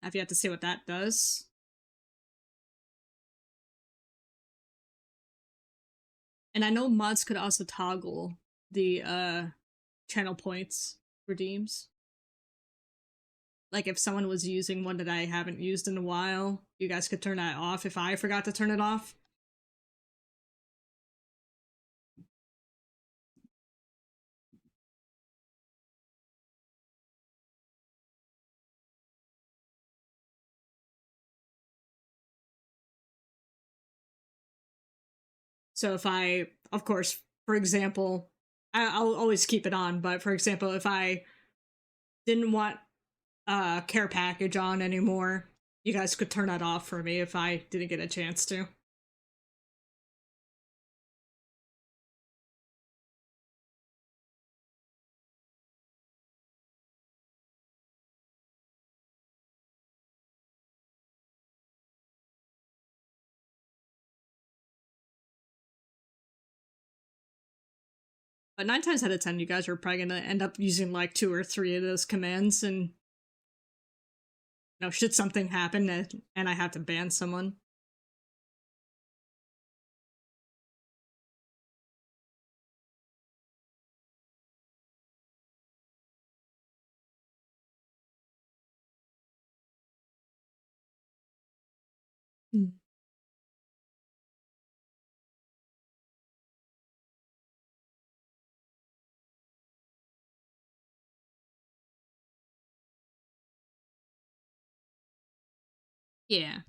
I've yet to see what that does. And I know mods could also toggle the channel points redeems. Like if someone was using one that I haven't used in a while, you guys could turn that off if I forgot to turn it off. So if I, of course, for example, I'll always keep it on, but for example, if I didn't want care package on anymore, you guys could turn that off for me if I didn't get a chance to. But 9 times out of 10, you guys are probably gonna end up using like 2 or 3 of those commands, and should something happen and I have to ban someone. Mm. Yeah,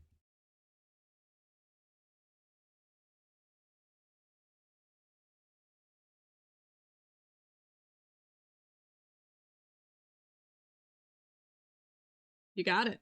you got it.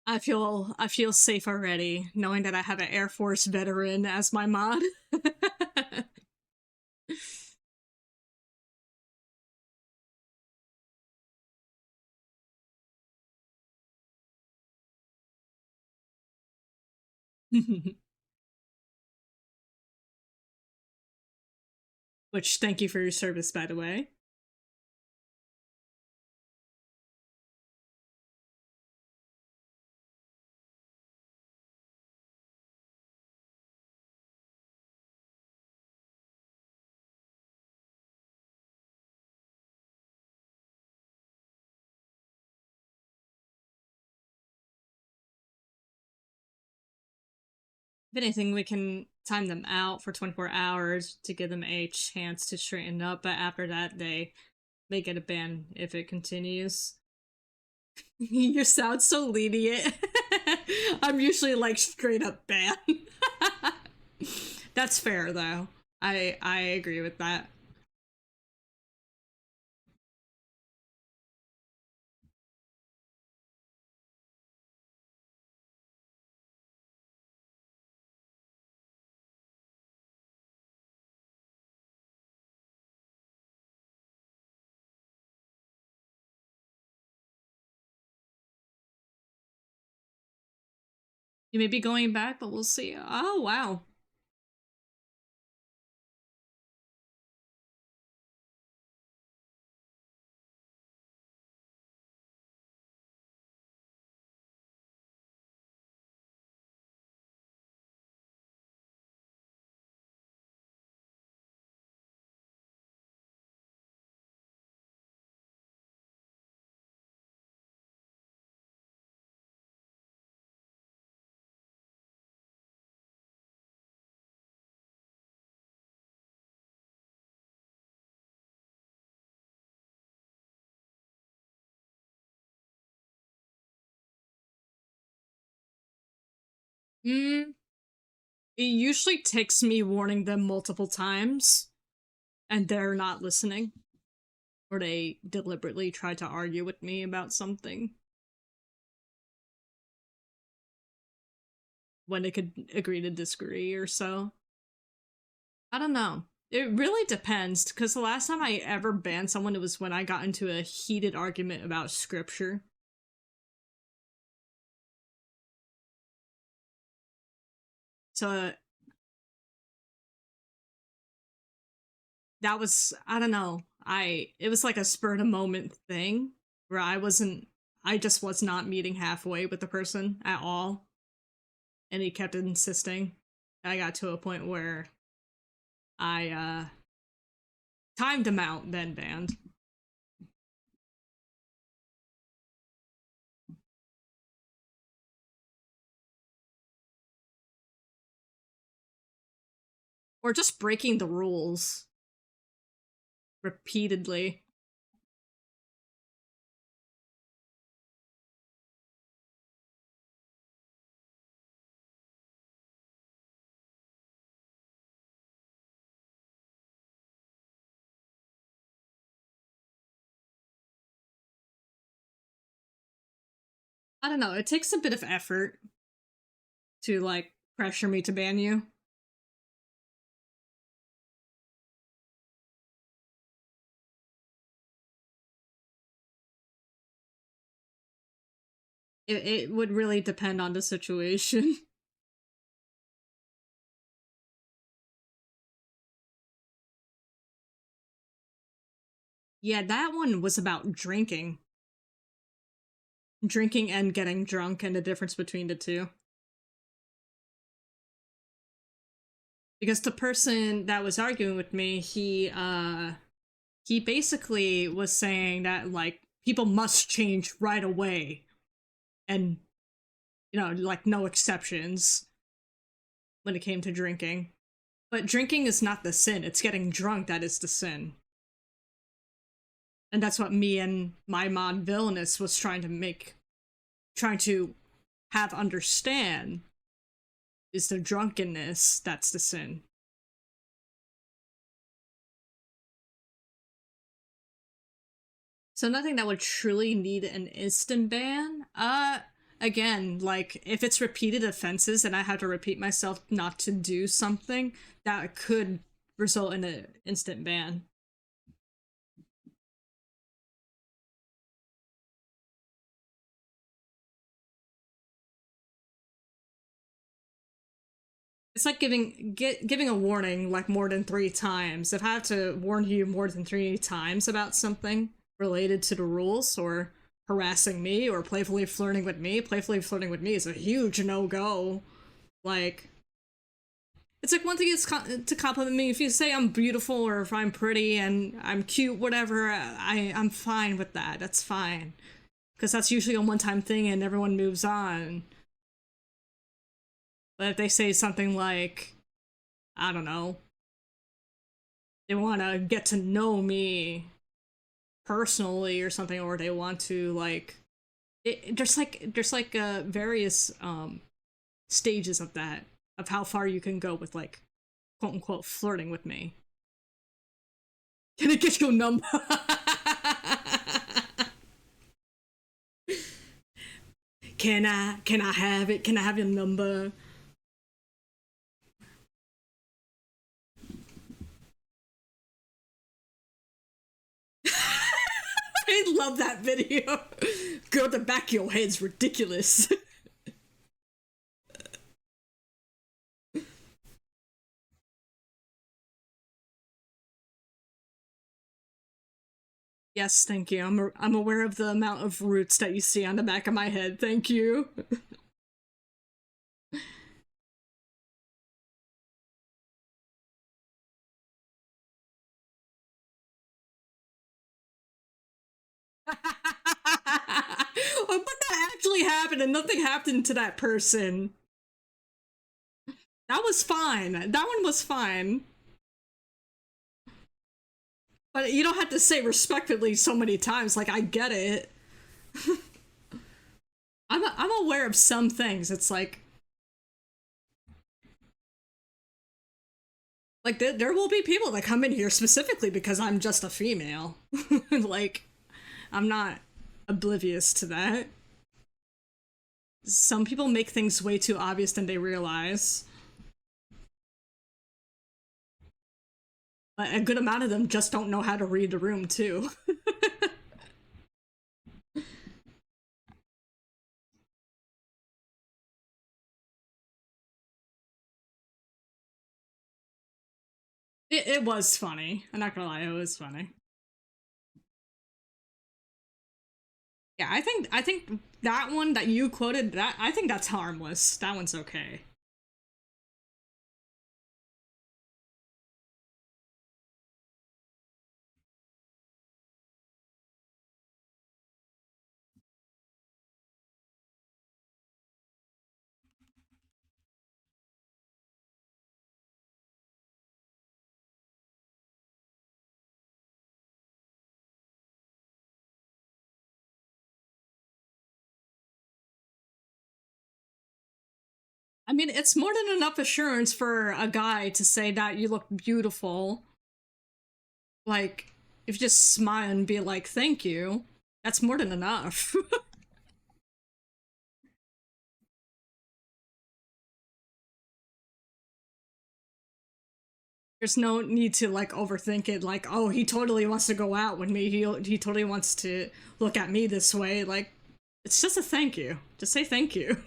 I feel safe already, knowing that I have an Air Force veteran as my mod. Which, thank you for your service, by the way. If anything, we can time them out for 24 hours to give them a chance to straighten up, but after that, they may get a ban if it continues. You sound so lenient. I'm usually like straight up ban. That's fair though. I agree with that. You may be going back, but we'll see. Oh wow. Mm, it usually takes me warning them multiple times, and they're not listening, or they deliberately try to argue with me about something when they could agree to disagree or so. I don't know. It really depends, because the last time I ever banned someone, it was when I got into a heated argument about scripture. So that was, I don't know. It was like a spur of the moment thing where I just was not meeting halfway with the person at all. and he kept insisting. I got to a point where I timed him out, then banned. Or just breaking the rules repeatedly. I don't know, it takes a bit of effort to, like, pressure me to ban you. It would really depend on the situation. Yeah, that one was about drinking. Drinking and getting drunk and the difference between the two. Because the person that was arguing with me, he basically was saying that, like, people must change right away. And, you know, like, no exceptions when it came to drinking. But drinking is not the sin, it's getting drunk that is the sin. And that's what me and my mod Villainous was trying to have understand, is the drunkenness that's the sin. So nothing that would truly need an instant ban. Again, like, if it's repeated offenses and I have to repeat myself not to do something, that could result in an instant ban. It's like giving a warning like more than 3 times. If I have to warn you more than 3 times about something related to the rules or harassing me or playfully flirting with me is a huge no-go. Like, it's like one thing is to compliment me if you say I'm beautiful or if I'm pretty and I'm cute, whatever. I'm fine with that. That's fine, because that's usually a one-time thing and everyone moves on. But if they say something like, I don't know, they want to get to know me personally or something, or they want to, like, there's various stages of that, of how far you can go with, like, quote unquote flirting with me. Can I get your number? Can I have it? Can I have your number? I love that video. Girl, the back of your head's ridiculous. Yes, thank you. I'm aware of the amount of roots that you see on the back of my head. Thank you. But that actually happened and nothing happened to that person. That was fine. That one was fine. But you don't have to say respectfully so many times. Like, I get it. I'm aware of some things. It's like there will be people that come in here specifically because I'm just a female. Like, I'm not oblivious to that. Some people make things way too obvious than they realize. But a good amount of them just don't know how to read the room, too. It was funny. I'm not gonna lie, it was funny. Yeah, I think that one that you quoted, that I think that's harmless. That one's okay. I mean, it's more than enough assurance for a guy to say that you look beautiful. Like, if you just smile and be like, thank you, that's more than enough. There's no need to like overthink it. Like, oh, he totally wants to go out with me. He totally wants to look at me this way. Like, it's just a thank you. Just say thank you.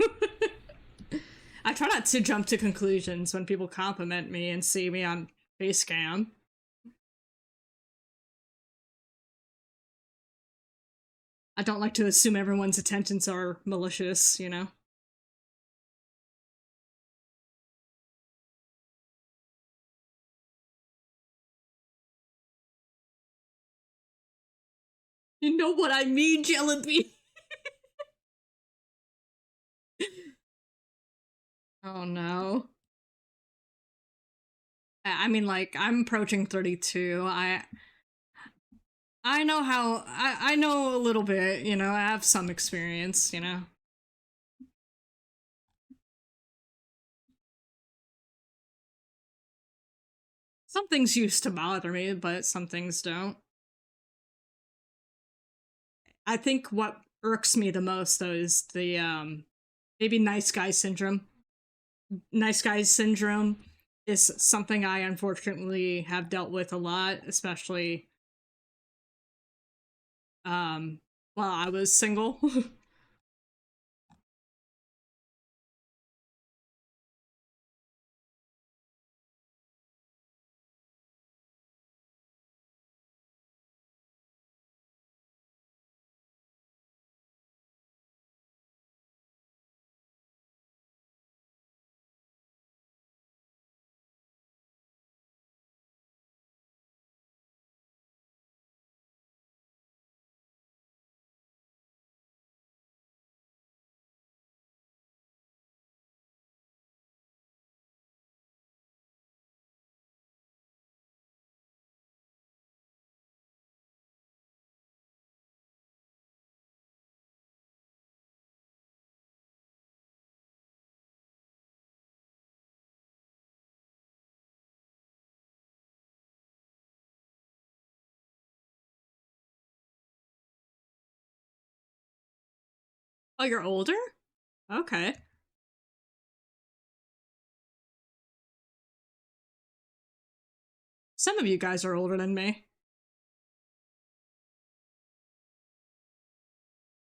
I try not to jump to conclusions when people compliment me and see me on Facecam. I don't like to assume everyone's intentions are malicious, you know? You know what I mean, Jellybean? Oh no. I mean, like, I'm approaching 32. I know how I know a little bit, you know, I have some experience, you know. Some things used to bother me, but some things don't. I think what irks me the most though is the maybe nice guy syndrome. Nice guy syndrome is something I unfortunately have dealt with a lot, especially um while I was single. Oh, you're older? Okay. Some of you guys are older than me.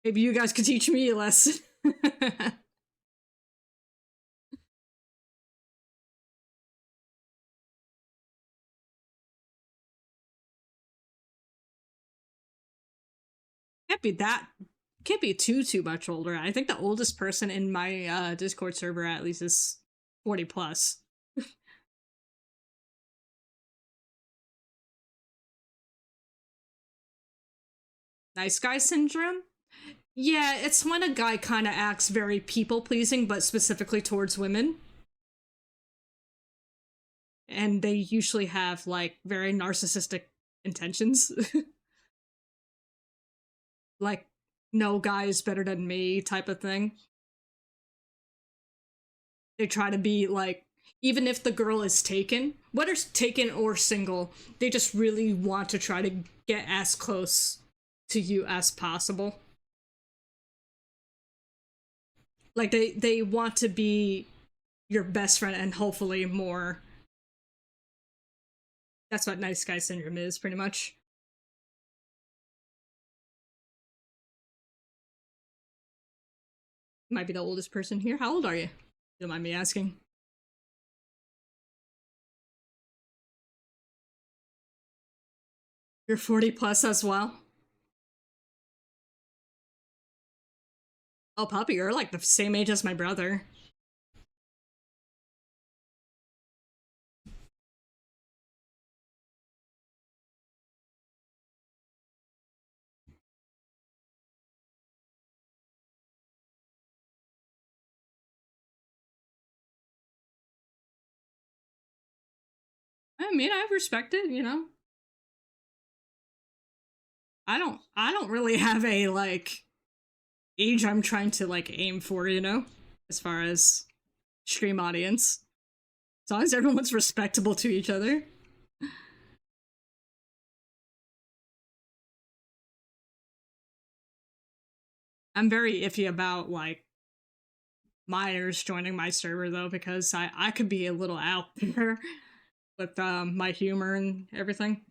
Maybe you guys could teach me a lesson. Can't be that can't be too much older. I think the oldest person in my Discord server at least is 40 plus. Nice guy syndrome? Yeah, it's when a guy kind of acts very people pleasing, but specifically towards women. And they usually have like very narcissistic intentions. Like, no guy is better than me type of thing. They try to be like, even if the girl is taken, whether taken or single, they just really want to try to get as close to you as possible. Like they want to be your best friend and hopefully more. That's what nice guy syndrome is, pretty much. Might be the oldest person here. How old are you? You don't mind me asking. You're 40 plus as well. Oh, puppy, you're like the same age as my brother. I mean, I respect it, you know. I don't really have a like age I'm trying to like aim for, you know, as far as stream audience. As long as everyone's respectable to each other. I'm very iffy about like minors joining my server though, because I could be a little out there with my humor and everything.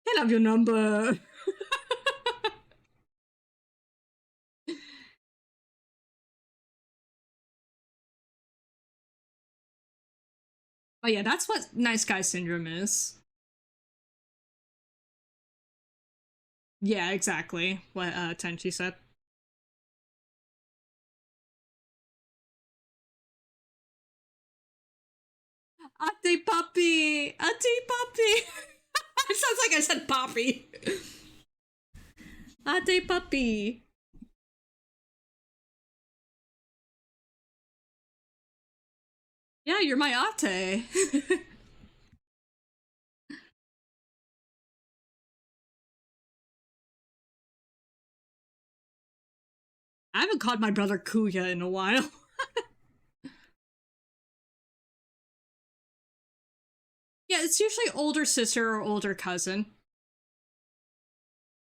Can't have your number. But yeah, that's what nice guy syndrome is. Yeah, exactly what Tenchi said. Ate puppy, ate puppy. It sounds like I said poppy. Ate puppy. Yeah, you're my ate. I haven't called my brother Kuya in a while. Yeah, it's usually older sister or older cousin.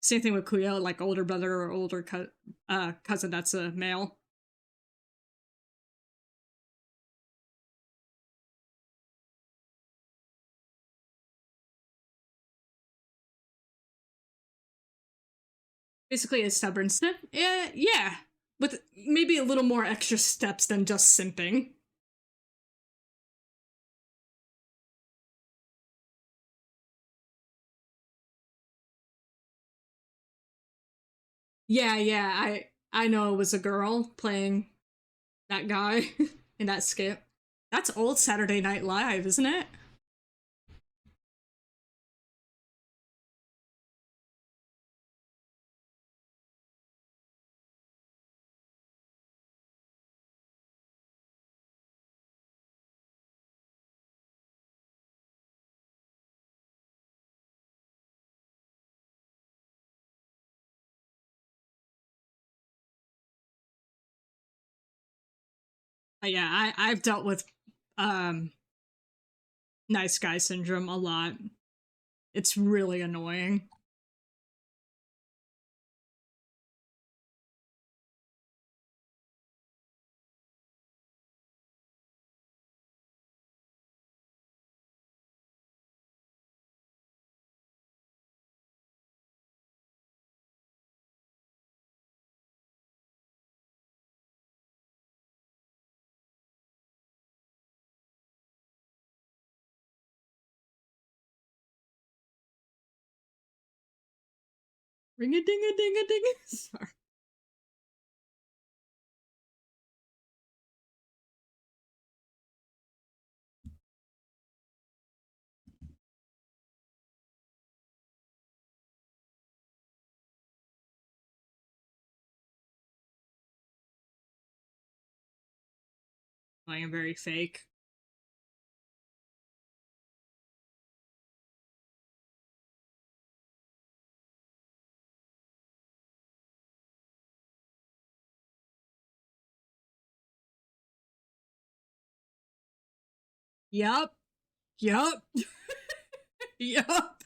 Same thing with Kuya, like older brother or older cousin that's a male. Basically, a stubborn snip. Yeah, with maybe a little more extra steps than just simping. Yeah, I know it was a girl playing that guy in that skit. That's old Saturday Night Live, isn't it? Yeah, I've dealt with um nice guy syndrome a lot. It's really annoying. Ring a ding a ding a ding. Sorry. I am very fake. Yup. Yup. Yup.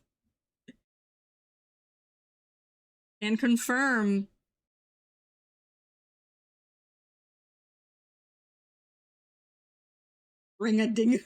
And confirm. Ring a ding.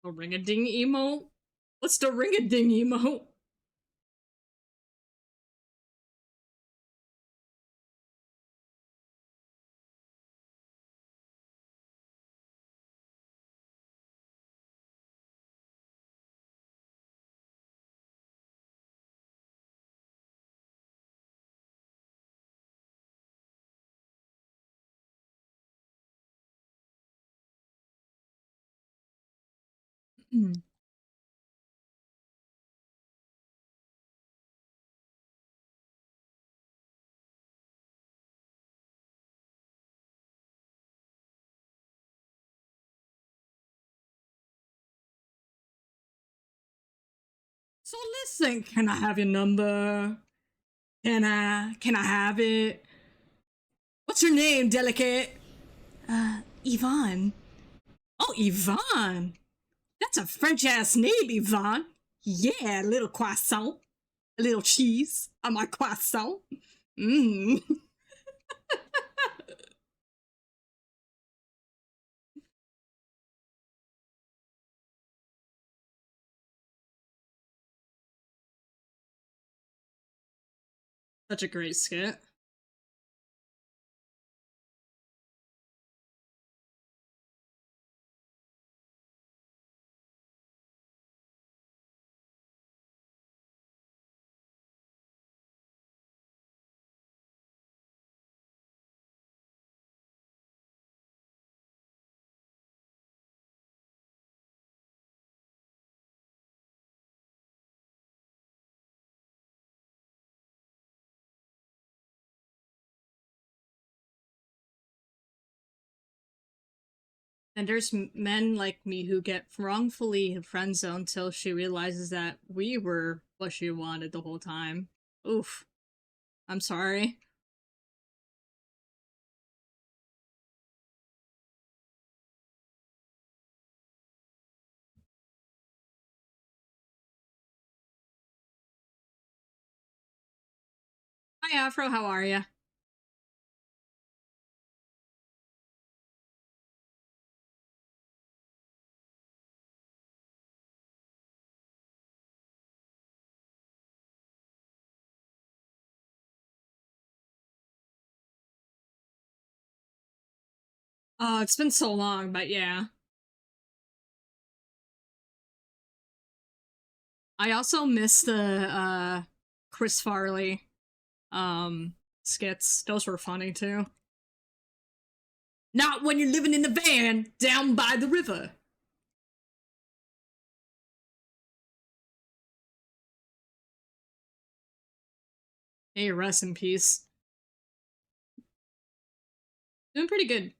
A ring-a-ding emote? What's the ring-a-ding emote? So listen, can I have your number? Can I have it? What's your name, delicate? Yvonne. Oh, Yvonne. That's a French ass name, Yvonne. Yeah, a little croissant. A little cheese on my croissant. Mmm. Such a great skit. And there's men like me who get wrongfully friend zoned till she realizes that we were what she wanted the whole time. Oof. I'm sorry. Hi, Afro. How are ya? Oh, it's been so long, but yeah. I also miss the Chris Farley skits. Those were funny too. Not when you're living in the van down by the river. Hey, rest in peace. Doing pretty good.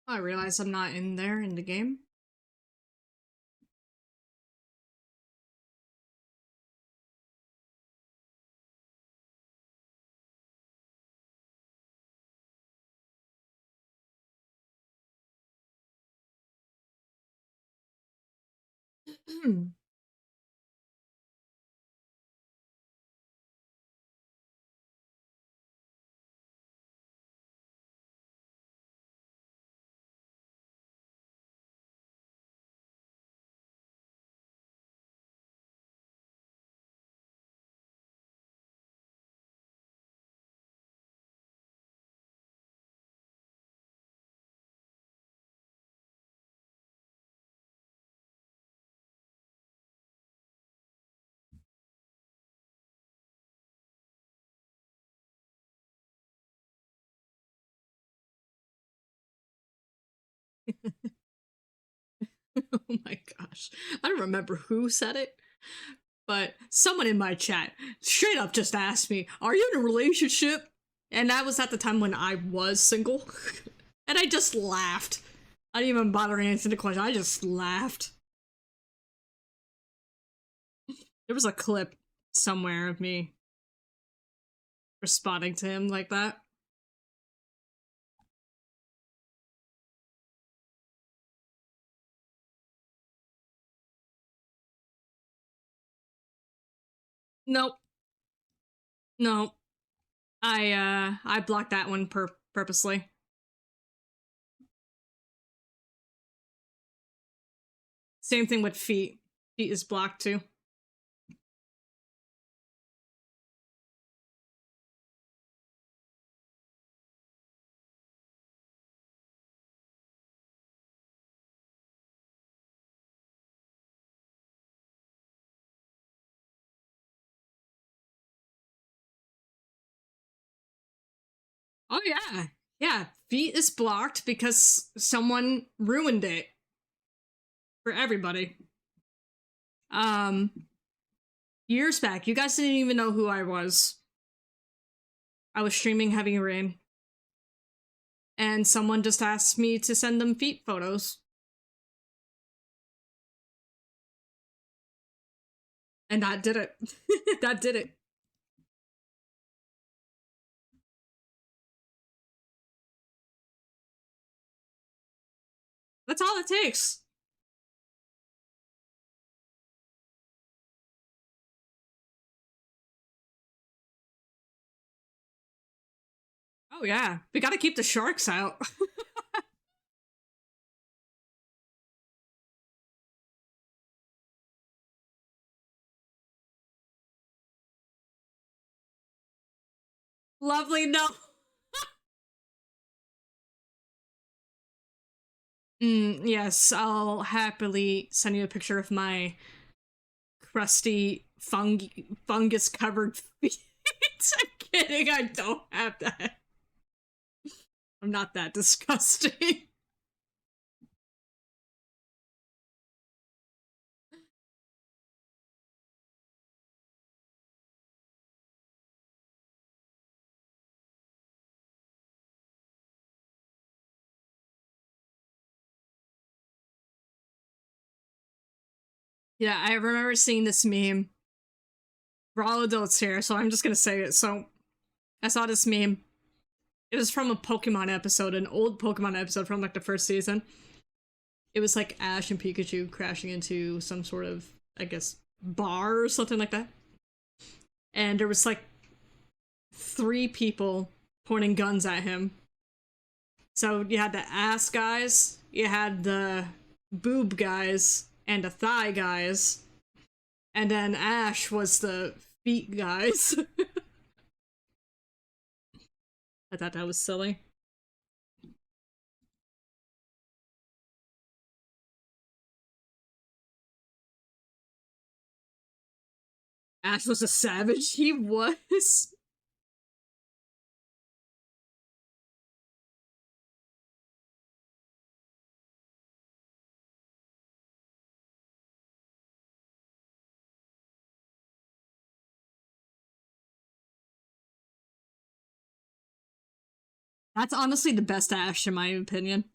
I realize I'm not in there in the game. Oh my gosh. I don't remember who said it, but someone in my chat straight up just asked me, "Are you in a relationship?" And that was at the time when I was single. And I just laughed. I didn't even bother answering the question. I just laughed. There was a clip somewhere of me responding to him like that. Nope. No. I blocked that one purposely. Same thing with feet. Feet is blocked too. Oh yeah. Yeah, feet is blocked because someone ruined it for everybody. Um Years back, you guys didn't even know who I was. I was streaming Heavy Rain and someone just asked me to send them feet photos. And that did it. That did it. That's all it takes. Oh yeah, we gotta keep the sharks out. Lovely, no. Yes, I'll happily send you a picture of my crusty fungus covered feet. I'm kidding, I don't have that. I'm not that disgusting. Yeah, I remember seeing this meme. We're all adults here, so I'm just gonna say it. So, I saw this meme. It was from a Pokemon episode, an old Pokemon episode from like the first season. It was like Ash and Pikachu crashing into some sort of, I guess, bar or something like that. And there was like three people pointing guns at him. So you had the ass guys, you had the boob guys, and the thigh guys, and then Ash was the feet guys. I thought that was silly. Ash was a savage. He was. That's honestly the best Ash, in my opinion.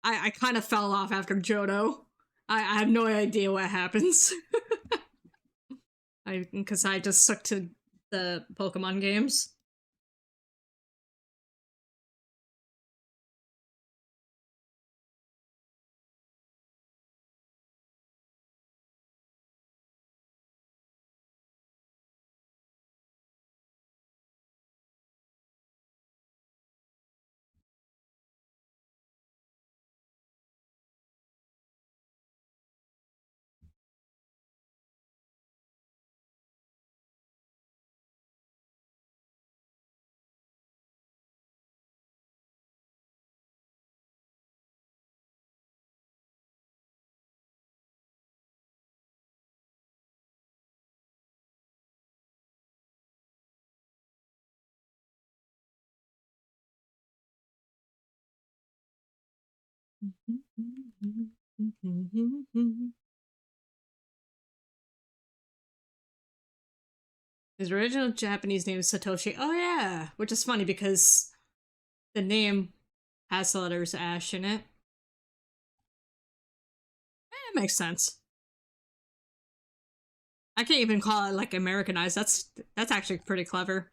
I kind of fell off after Johto. I have no idea what happens. Because I just stuck to the Pokemon games. His original Japanese name is Satoshi. Oh yeah, which is funny because the name has the letters Ash in it. It makes sense. I can't even call it like Americanized. That's actually pretty clever.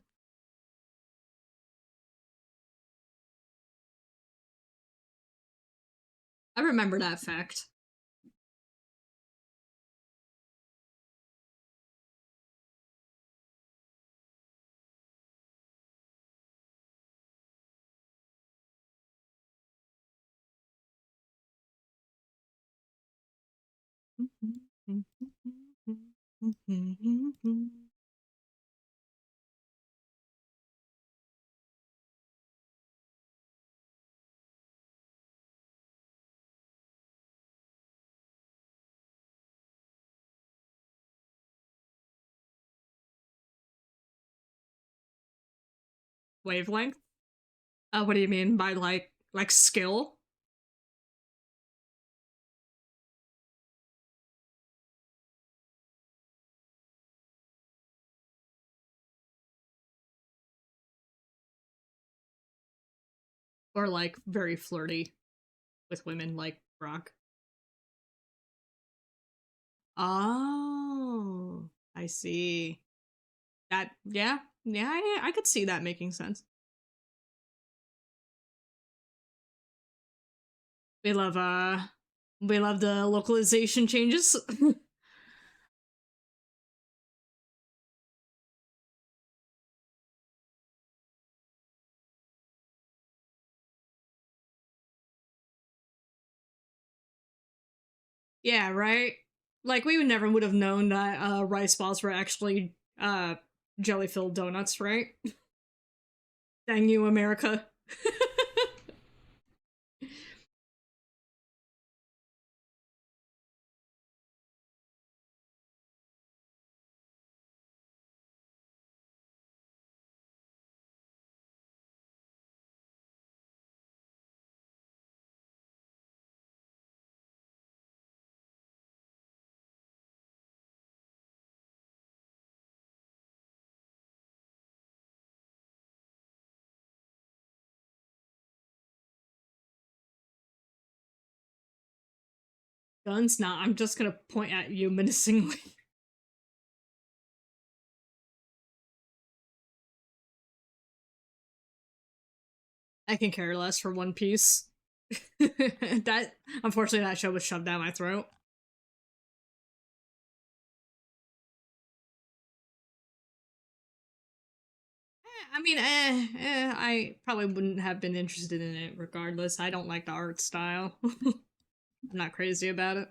I remember that fact. Wavelength? What do you mean by like skill? Or like very flirty with women like Brock? Oh, I see. That yeah, I could see that making sense. We love we love the localization changes. Yeah, right. Like we would never would have known that rice balls were actually jelly filled donuts, right? Dang you, America. Guns? Nah, I'm just gonna point at you menacingly. I can care less for One Piece. That unfortunately that show was shoved down my throat. I mean, I probably wouldn't have been interested in it regardless. I don't like the art style. I'm not crazy about it.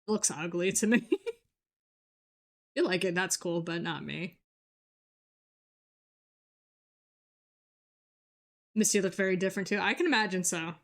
It looks ugly to me. You like it, that's cool, but not me. Missy looked very different too. I can imagine so.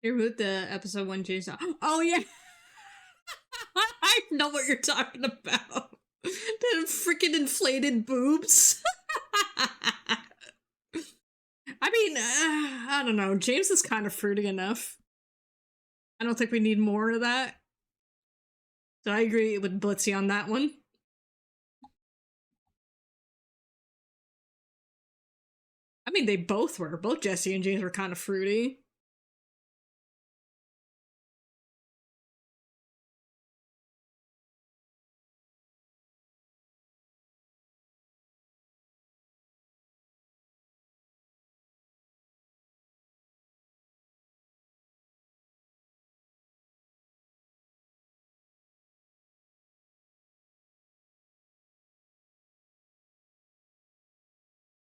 Here with the episode one Jason. Oh yeah, I know what you're talking about. The freaking inflated boobs. I mean, I don't know. James is kind of fruity enough. I don't think we need more of that. So I agree with Blitzy on that one. I mean, they both were. Both Jesse and James were kind of fruity.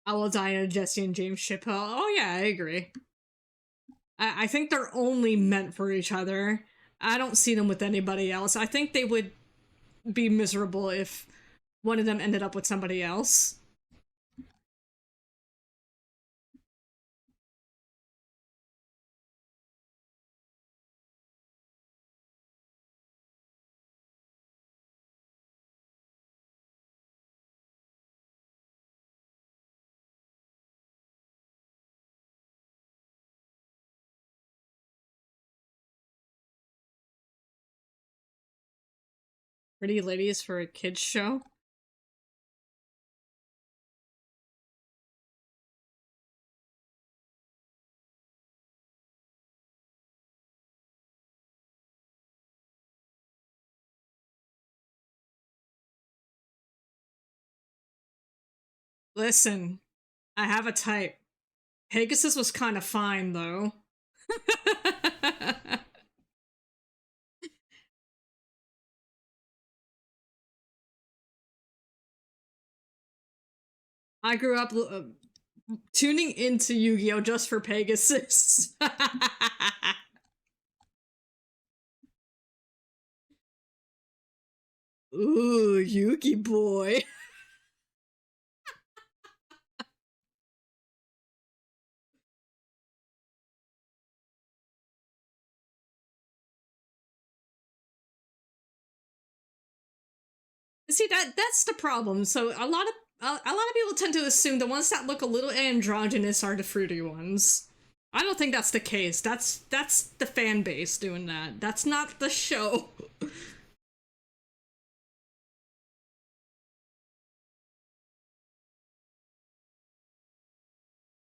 I will die in a Jesse and James ship. Oh yeah, I agree. I think they're only meant for each other. I don't see them with anybody else. I think they would be miserable if one of them ended up with somebody else. Pretty ladies for a kids show. Listen, I have a type. Pegasus was kind of fine though. I grew up tuning into Yu-Gi-Oh just for Pegasus. Ooh, Yugi boy. See that's the problem. So a lot of people tend to assume the ones that look a little androgynous are the fruity ones. I don't think that's the case. That's the fan base doing that. That's not the show.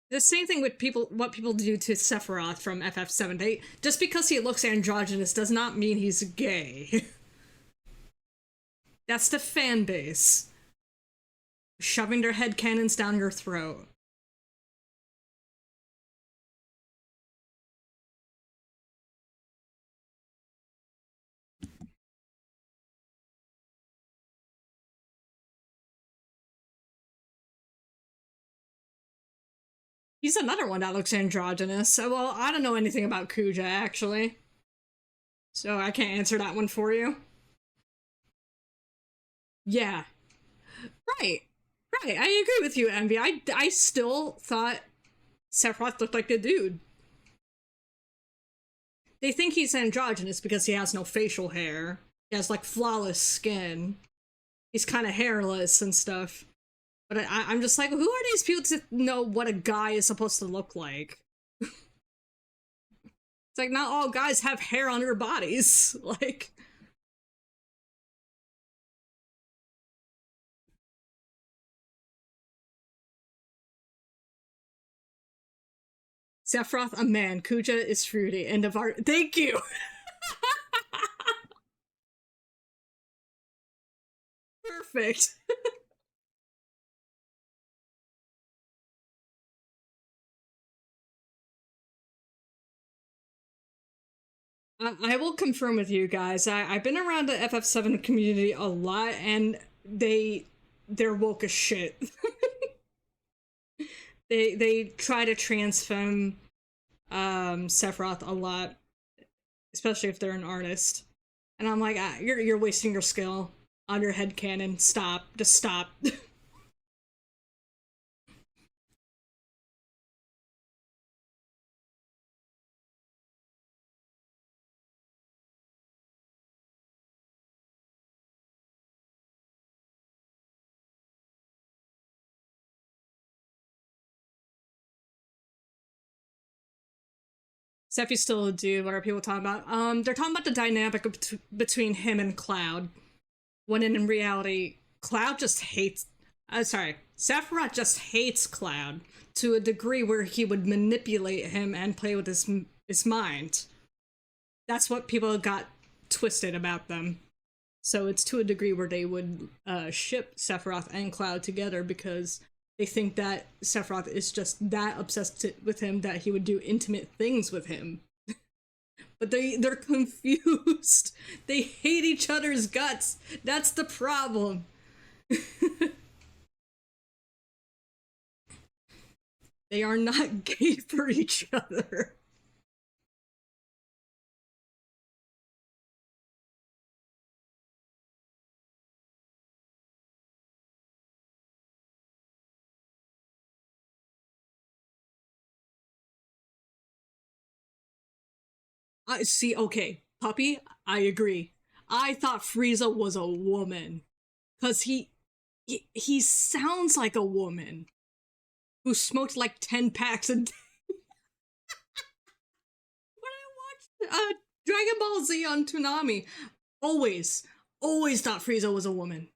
The same thing with people what people do to Sephiroth from FF7. Just because he looks androgynous does not mean he's gay. That's the fan base. Shoving their head cannons down your throat. He's another one that looks androgynous. Well, I don't know anything about Kuja, actually. So I can't answer that one for you. Yeah. Right. Right. I agree with you, Envy. I still thought Sephiroth looked like a dude. They think he's androgynous because he has no facial hair. He has like flawless skin. He's kind of hairless and stuff. But I'm just like, who are these people to know what a guy is supposed to look like? It's like not all guys have hair on their bodies. Like, Sephiroth, a man. Kuja is fruity. End of art. Thank you. Perfect. I will confirm with you guys. I've been around the FF7 community a lot, and they're woke as shit. They try to transform Sephiroth a lot, especially if they're an artist. And I'm like, you're wasting your skill on your head headcanon. Stop. Just stop. Sephi's still a dude. What are people talking about? They're talking about the dynamic between him and Cloud. When in reality, Cloud just hates. Sorry, Sephiroth just hates Cloud to a degree where he would manipulate him and play with his mind. That's what people got twisted about them. So it's to a degree where they would ship Sephiroth and Cloud together because they think that Sephiroth is just that obsessed with him that he would do intimate things with him. But they're confused. They hate each other's guts. That's the problem. They are not gay for each other. I see. Okay, puppy. I agree. I thought Frieza was a woman because he sounds like a woman who smoked like 10 packs a day. When I watched Dragon Ball Z on Toonami, always, always thought Frieza was a woman.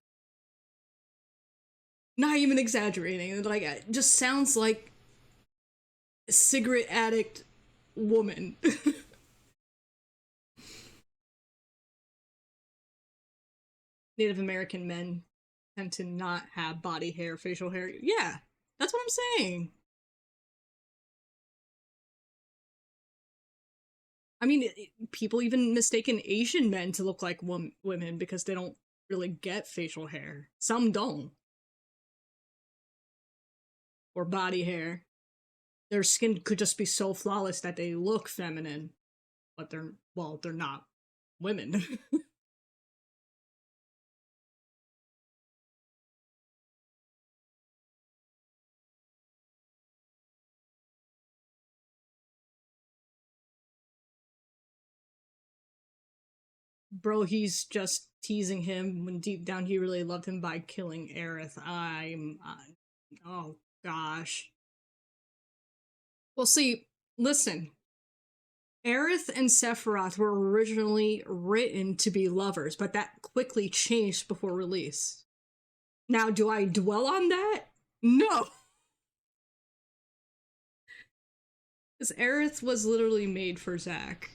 Not even exaggerating. Like, it just sounds like a cigarette addict woman. Native American men tend to not have body hair, facial hair. Yeah, that's what I'm saying. I mean, people even mistaken Asian men to look like women because they don't really get facial hair. Some don't, or body hair. Their skin could just be so flawless that they look feminine, but they're not women. Bro, he's just teasing him when deep down he really loved him by killing Aerith. Oh gosh. Well, see, listen. Aerith and Sephiroth were originally written to be lovers, but that quickly changed before release. Now, do I dwell on that? No. Because Aerith was literally made for Zack.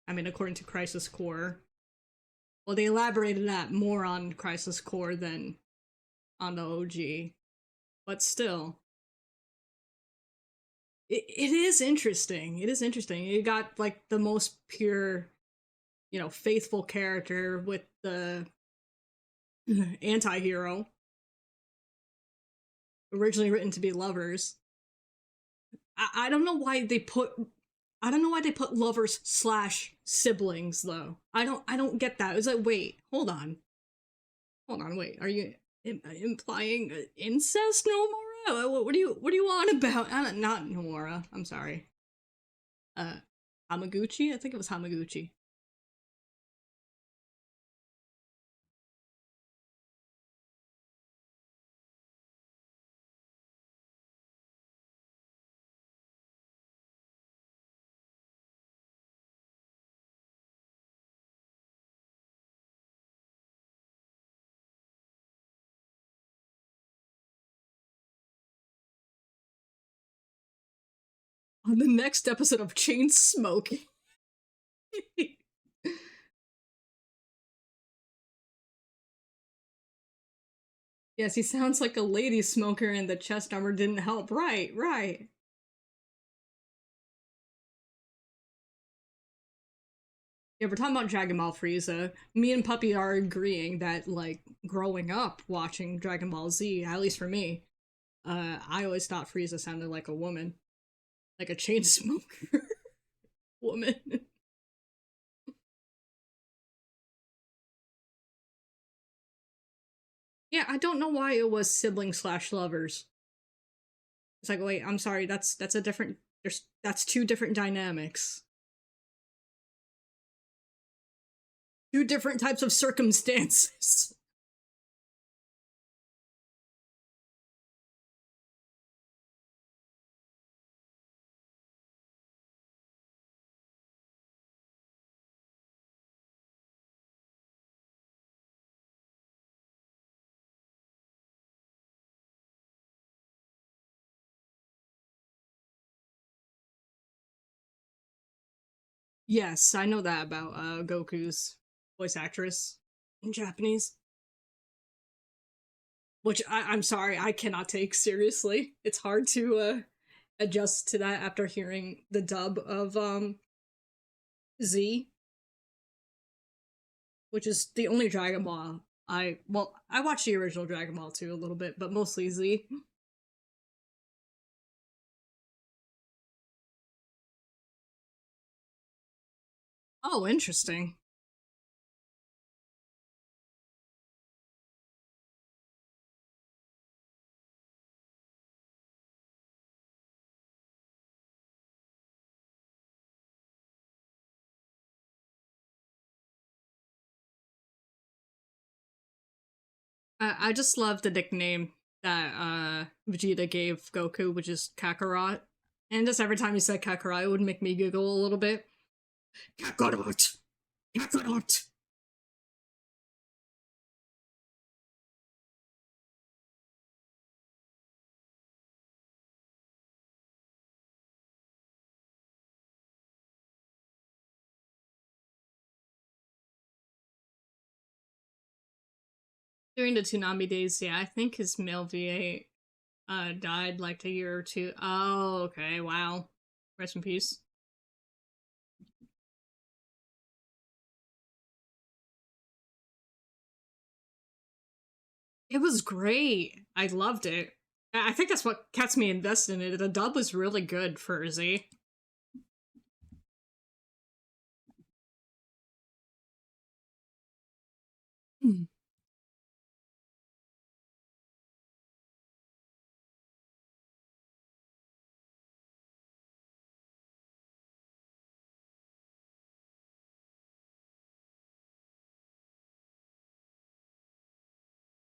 I mean, according to Crisis Core. Well, they elaborated that more on Crisis Core than on the OG. But still, it is interesting. It is interesting. You got like the most pure, faithful character with the anti-hero, originally written to be lovers. I don't know why they put I don't know why they put lovers slash siblings though. I don't get that. It's like wait, wait. Are you implying incest, Nomura? What do you want about? Not Nomura. I'm sorry. Uh, Hamaguchi. I think it was Hamaguchi. On the next episode of Chain Smoking. Yes, he sounds like a lady smoker, and the chest armor didn't help. Right, right. Yeah, we're talking about Dragon Ball Frieza. Me and Puppy are agreeing that, like, growing up watching Dragon Ball Z, at least for me, I always thought Frieza sounded like a woman, like a chain smoker woman. Yeah, I don't know why it was sibling slash lovers. It's like, wait, I'm sorry, that's a different. That's two different dynamics, two different types of circumstances. Yes, I know that about Goku's voice actress in Japanese, which I'm sorry, I cannot take seriously. It's hard to adjust to that after hearing the dub of Z, which is the only Dragon Ball I watched the original Dragon Ball too a little bit, but mostly Z. Oh, interesting. I just love the nickname that Vegeta gave Goku, which is Kakarot. And just every time he said Kakarot, it would make me giggle a little bit. Kakarot! Kakarot! During the Toonami days, yeah, I think his male VA died like a year or two. Oh, okay, wow. Rest in peace. It was great. I loved it. I think that's what gets me invested in it. The dub was really good for Z. Hmm.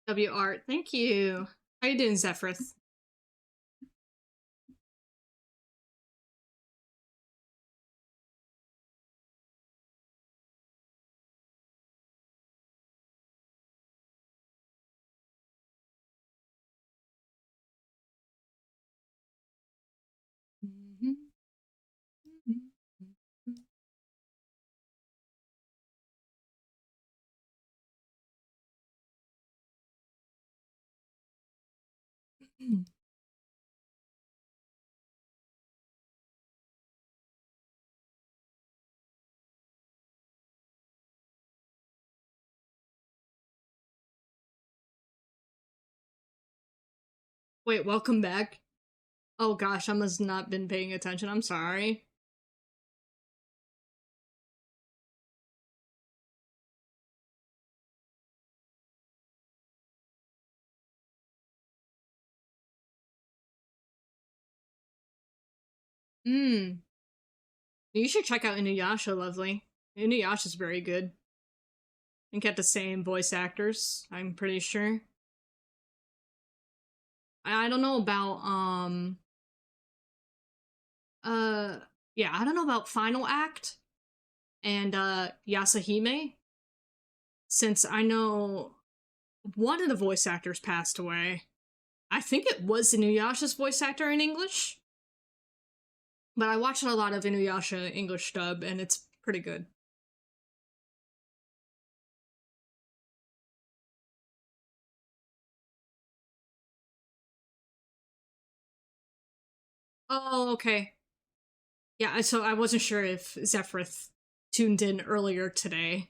W Art, thank you. How you doing, Zephyrith? Wait, welcome back. Oh gosh, I must not been paying attention. I'm sorry. Hmm. You should check out Inuyasha, lovely. Inuyasha's very good. And get the same voice actors, I'm pretty sure. I don't know about uh yeah, I don't know about Final Act and Yasahime, since I know one of the voice actors passed away. I think it was Inuyasha's voice actor in English, but I watched a lot of Inuyasha English dub and it's pretty good. Oh, okay. Yeah, so I wasn't sure if Zephyrith tuned in earlier today.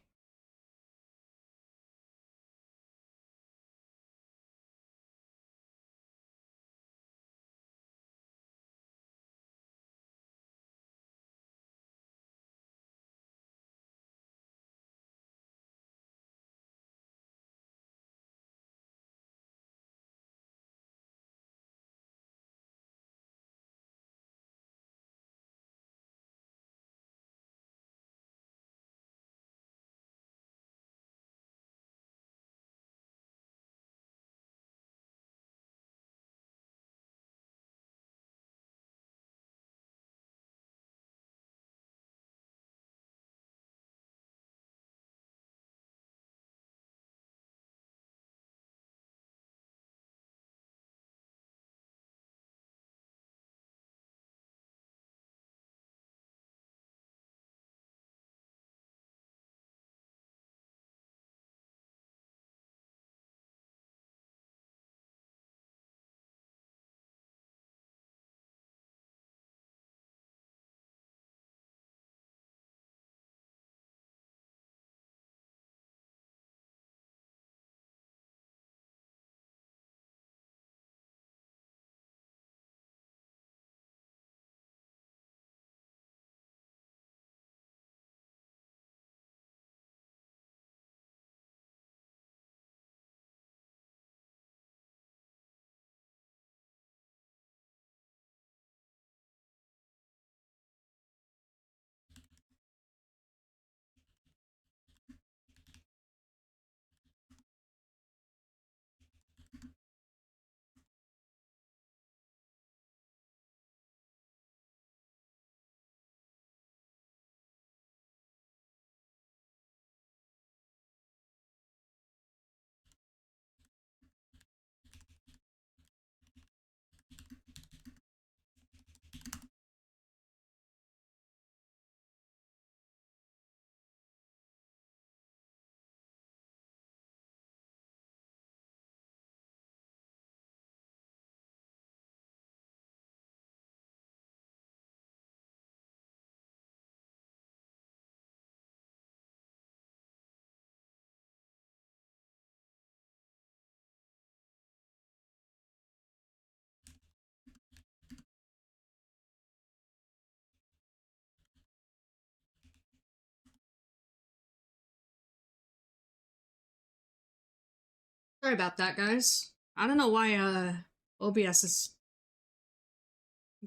Sorry about that, guys. I don't know why OBS is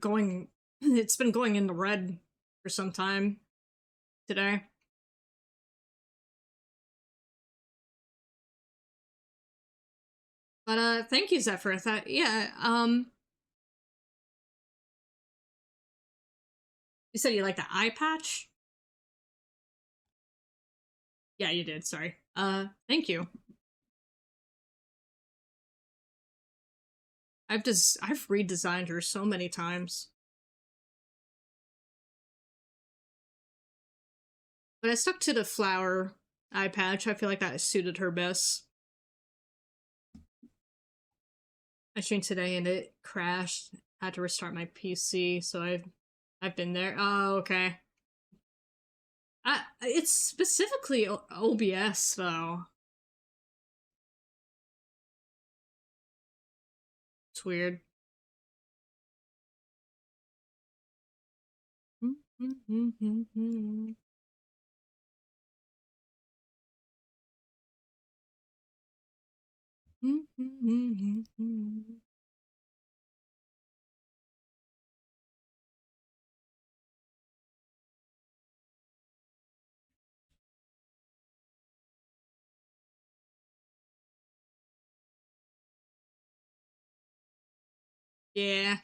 going it's been going into red for some time today. But thank you, Zephyrith. Yeah, you said you like the eye patch? Yeah, you did, sorry. Thank you. I've redesigned her so many times. But I stuck to the flower eye patch. I feel like that suited her best. I streamed today and it crashed. Had to restart my PC, so I've been there. Oh, okay. It's specifically OBS though. It's weird. Yeah.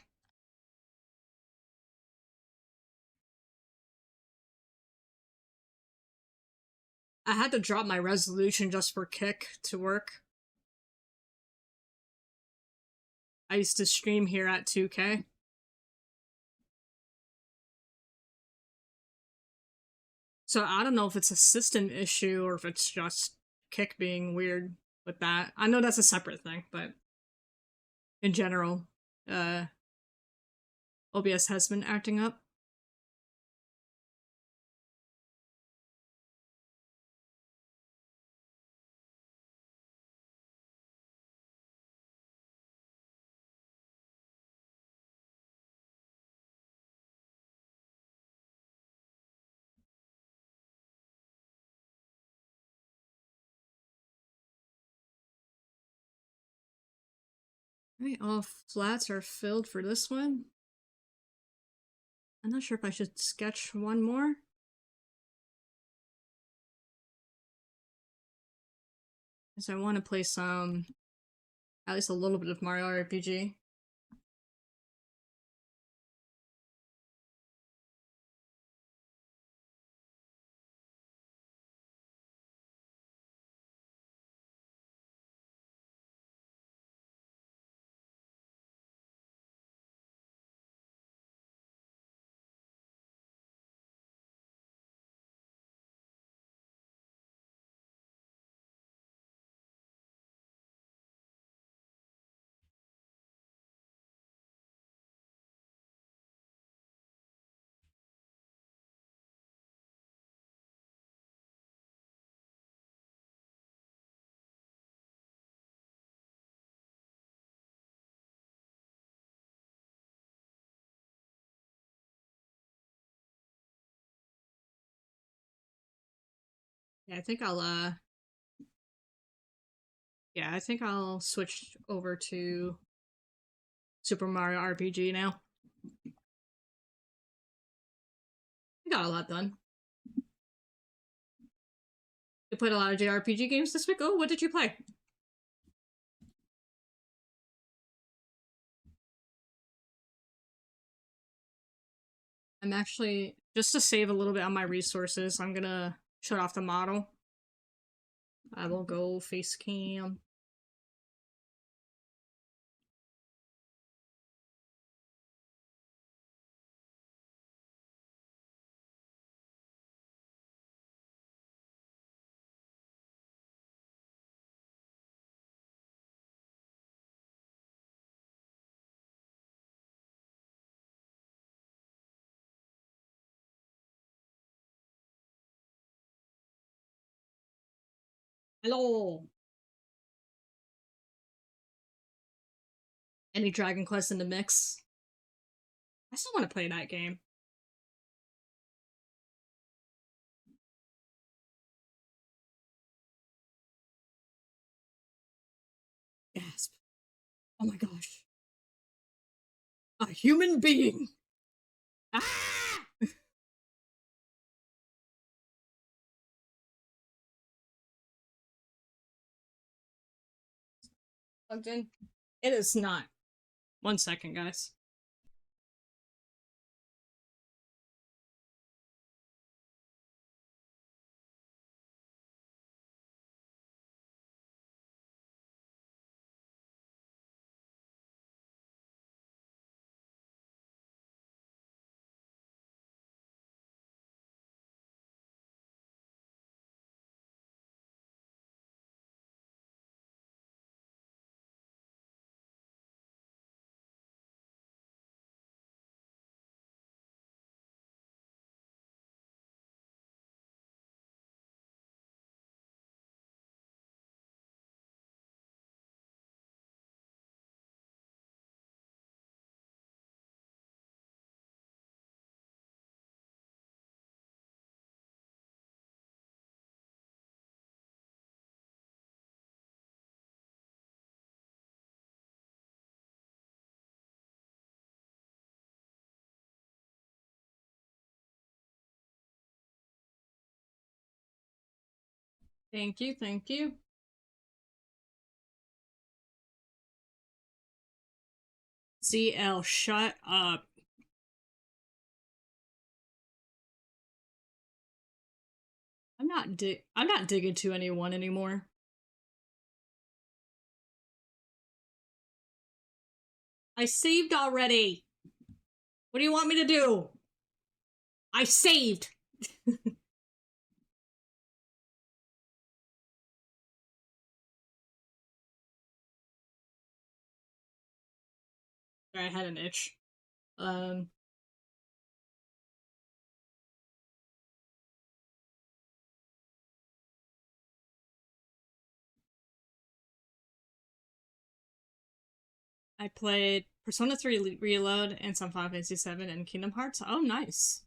I had to drop my resolution just for Kick to work. I used to stream here at 2K. So I don't know if it's a system issue or if it's just Kick being weird with that. I know that's a separate thing, but in general, uh OBS has been acting up. Alright, all flats are filled for this one. I'm not sure if I should sketch one more. Because I want to play some, at least a little bit of Mario RPG. Yeah, I think I'll switch over to Super Mario RPG now. I got a lot done. You played a lot of JRPG games this week? Oh, what did you play? I'm actually, just to save a little bit on my resources, I'm gonna shut off the model. I will go face cam. Hello! Any Dragon Quest in the mix? I still want to play that game. Gasp. Oh my gosh. A human being! Ah! Plugged in? It is not. 1 second, guys. Thank you, thank you. ZL, shut up. I'm not digging to anyone anymore. I saved already. What do you want me to do? I saved. I had an itch. I played Persona 3 Reload and some Final Fantasy 7 and Kingdom Hearts. Oh, nice.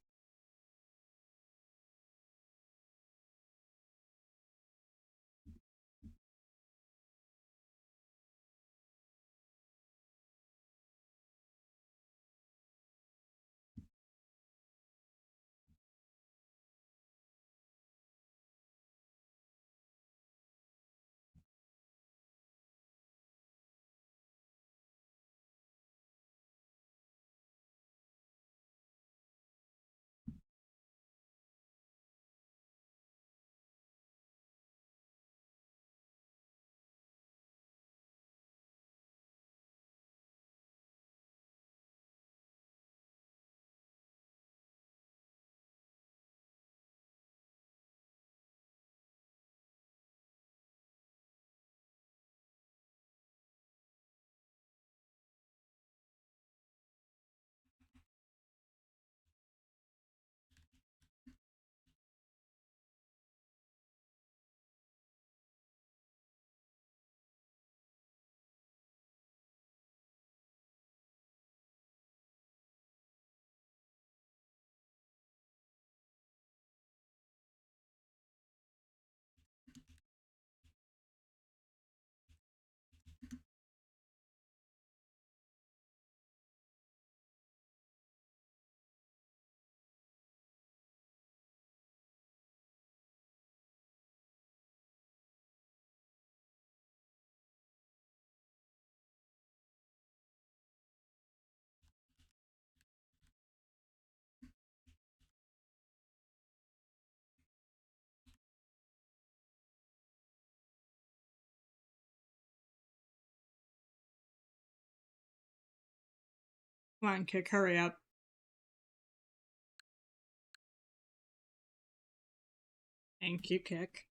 Come on, Kick, hurry up. Thank you, Kick.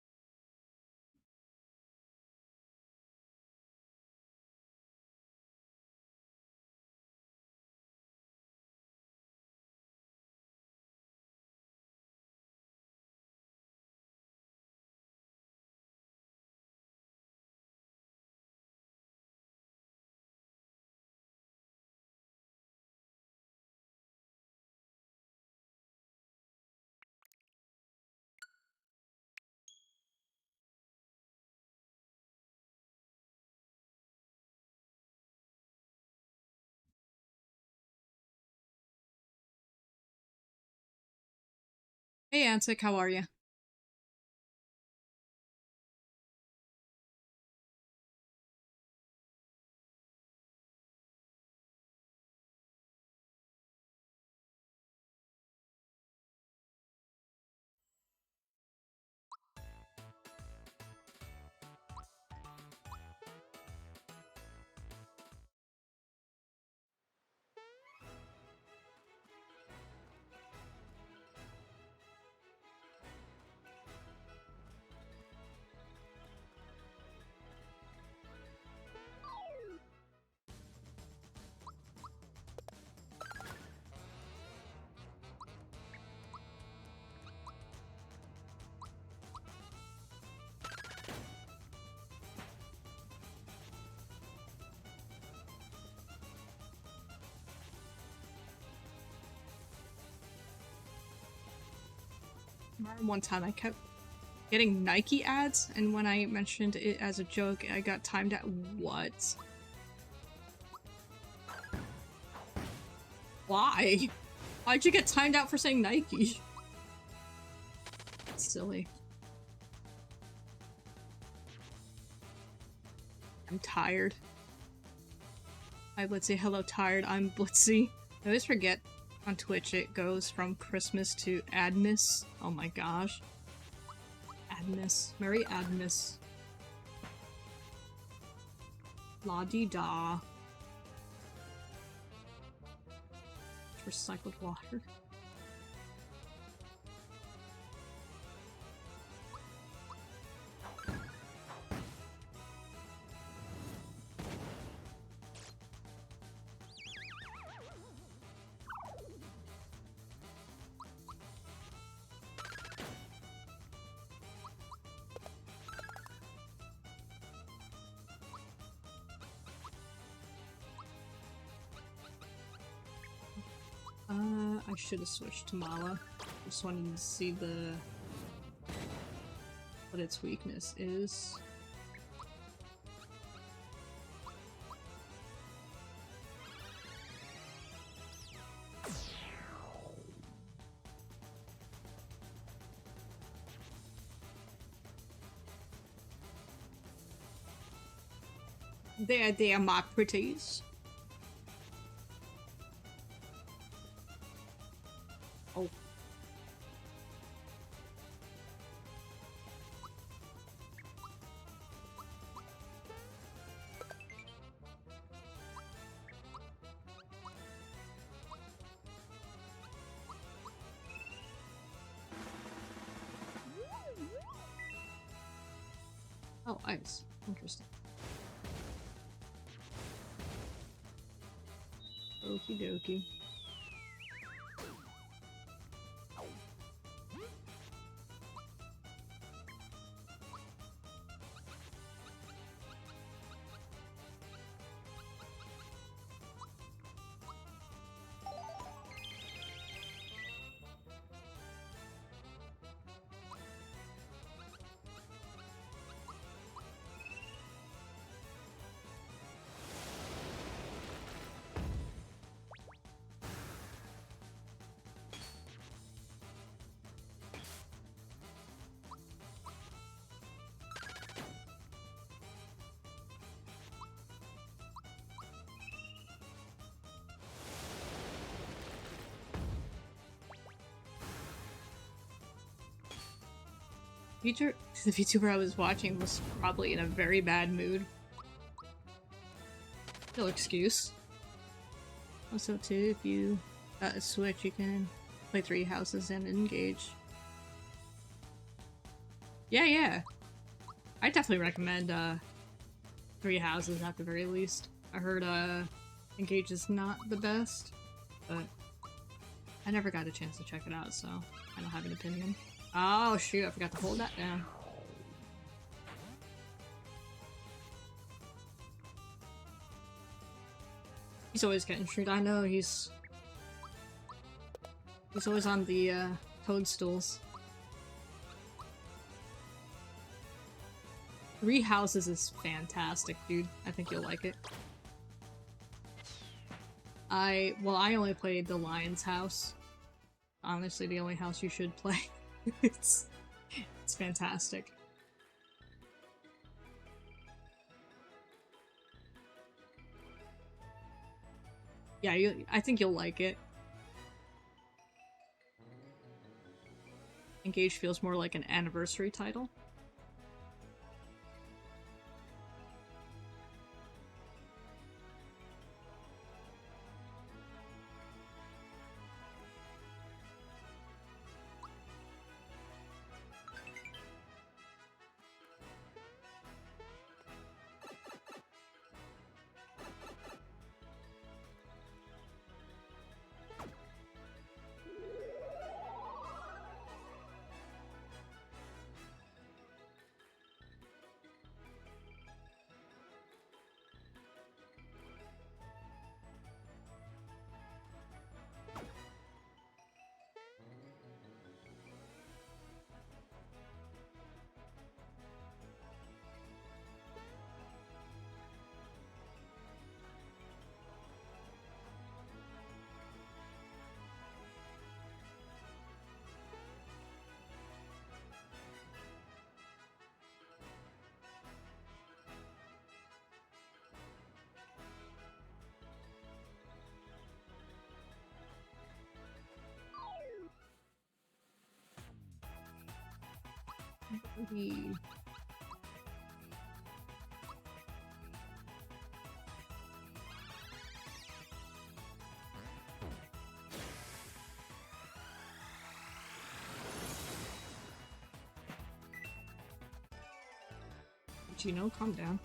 Hey, Antic, how are you? One time I kept getting Nike ads, and when I mentioned it as a joke, I got timed at what? Why? Why'd you get timed out for saying Nike? That's silly. I'm tired. Hi Blitzy, hello tired, I'm Blitzy. I always forget on Twitch it goes from Christmas to Admas. Oh my gosh. Admas. Merry Admas. La-dee-da. Recycled water. I should have switched to Mala. Just wanted to see what its weakness is. There, my pretties. Oh. Oh, ice. Interesting. Okie dokie. The VTuber I was watching was probably in a very bad mood. No excuse. Also, too, if you got a Switch, you can play 3 houses and engage. Yeah. I definitely recommend 3 houses at the very least. I heard engage is not the best, but I never got a chance to check it out, so I don't have an opinion. Oh shoot, I forgot to hold that down. He's always getting shoot. I know, he's always on the toadstools. 3 houses is fantastic, dude. I think you'll like it. I only played the Lion's house. Honestly, the only house you should play. It's fantastic. Yeah, I think you'll like it. Engage feels more like an anniversary title. Birdie. Gino, calm down.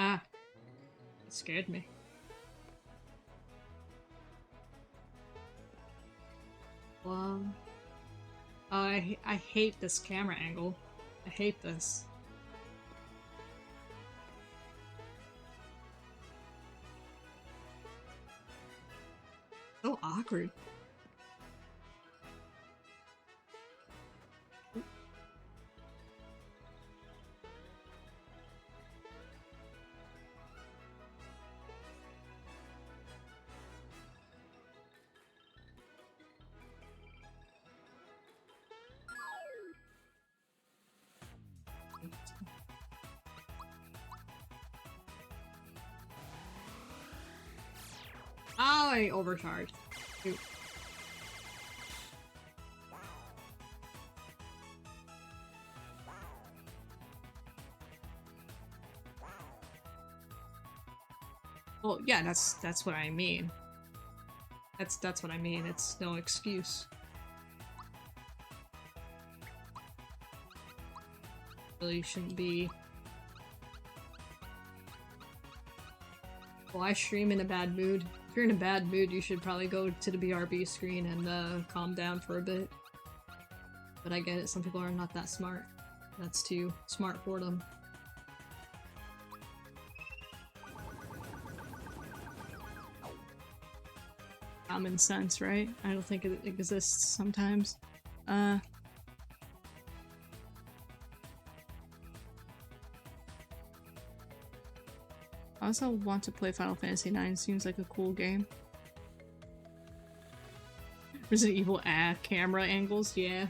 Ah, it scared me. Well, I hate this camera angle. I hate this. So awkward. Oh, I overcharged. Shoot. Well, yeah, that's what I mean. That's what I mean. It's no excuse. Really shouldn't be. Well, I stream in a bad mood. If you're in a bad mood, you should probably go to the BRB screen and calm down for a bit. But I get it, some people are not that smart. That's too smart for them. Common sense, right? I don't think it exists sometimes. I also want to play Final Fantasy IX. Seems like a cool game. Resident Evil camera angles, yeah.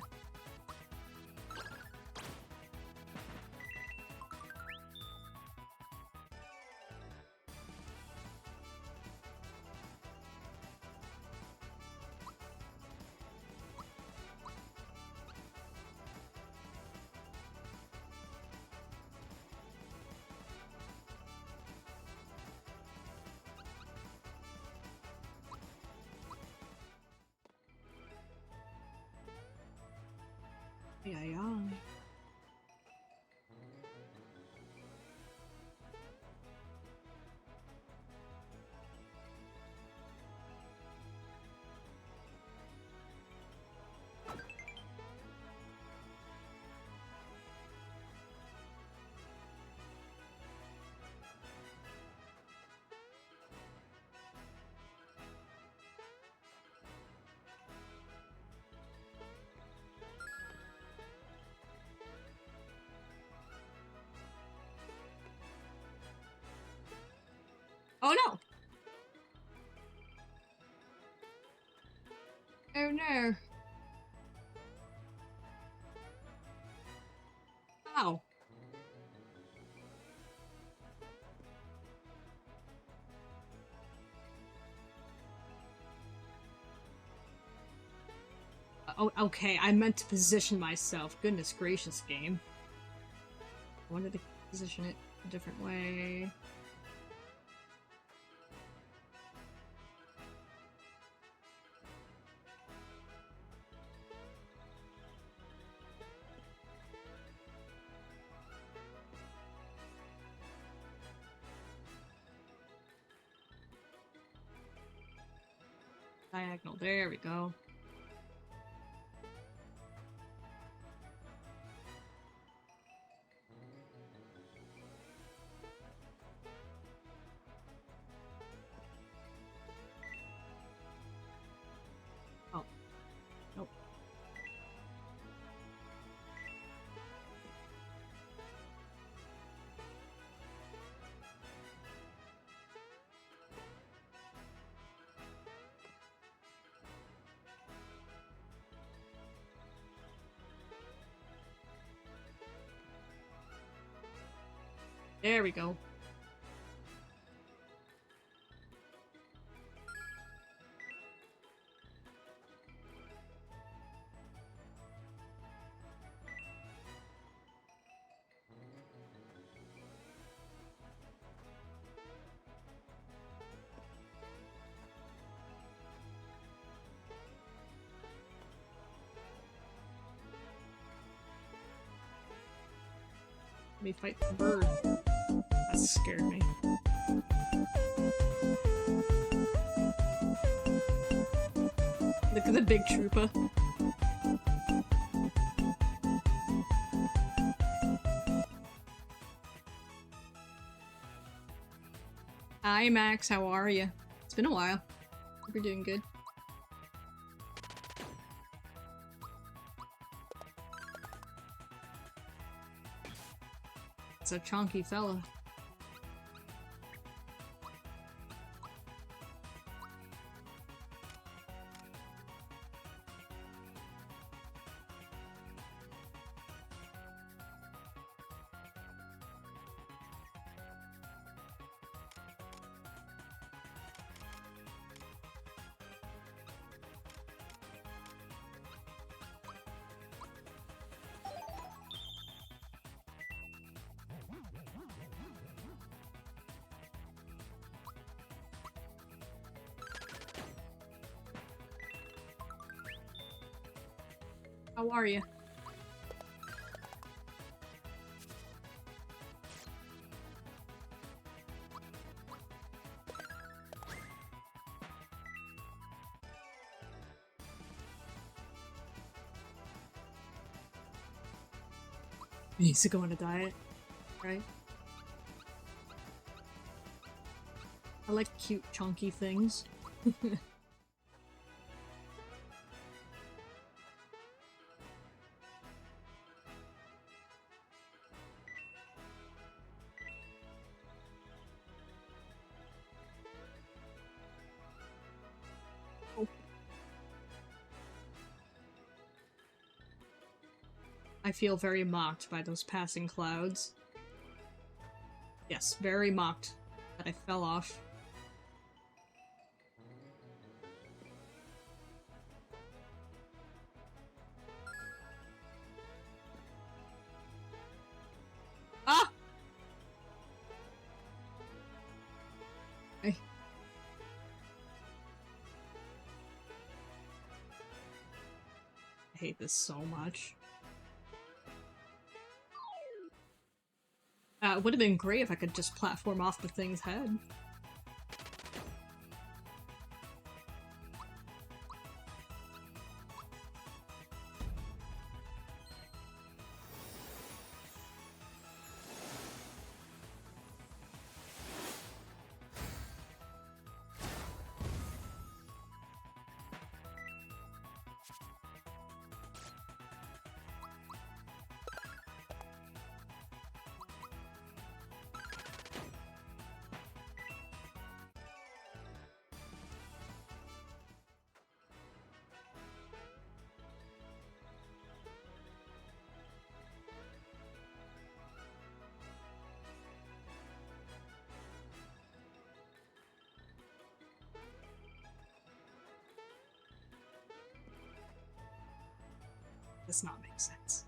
Yeah, yeah. Oh no! Oh no! Ow! Oh, okay, I meant to position myself. Goodness gracious, game. I wanted to position it a different way. Diagonal, there we go. Oh. Nope. There we go. Let me fight the bird. That scared me. Look at the big trooper. Hi Max, how are you? It's been a while. Hope you're doing good. It's a chunky fella. How are you? He needs to go on a diet, right? I like cute, chunky things. I feel very mocked by those passing clouds. Yes, very mocked that I fell off. Ah! I hate this so much. It would have been great if I could just platform off the thing's head. Does not make sense.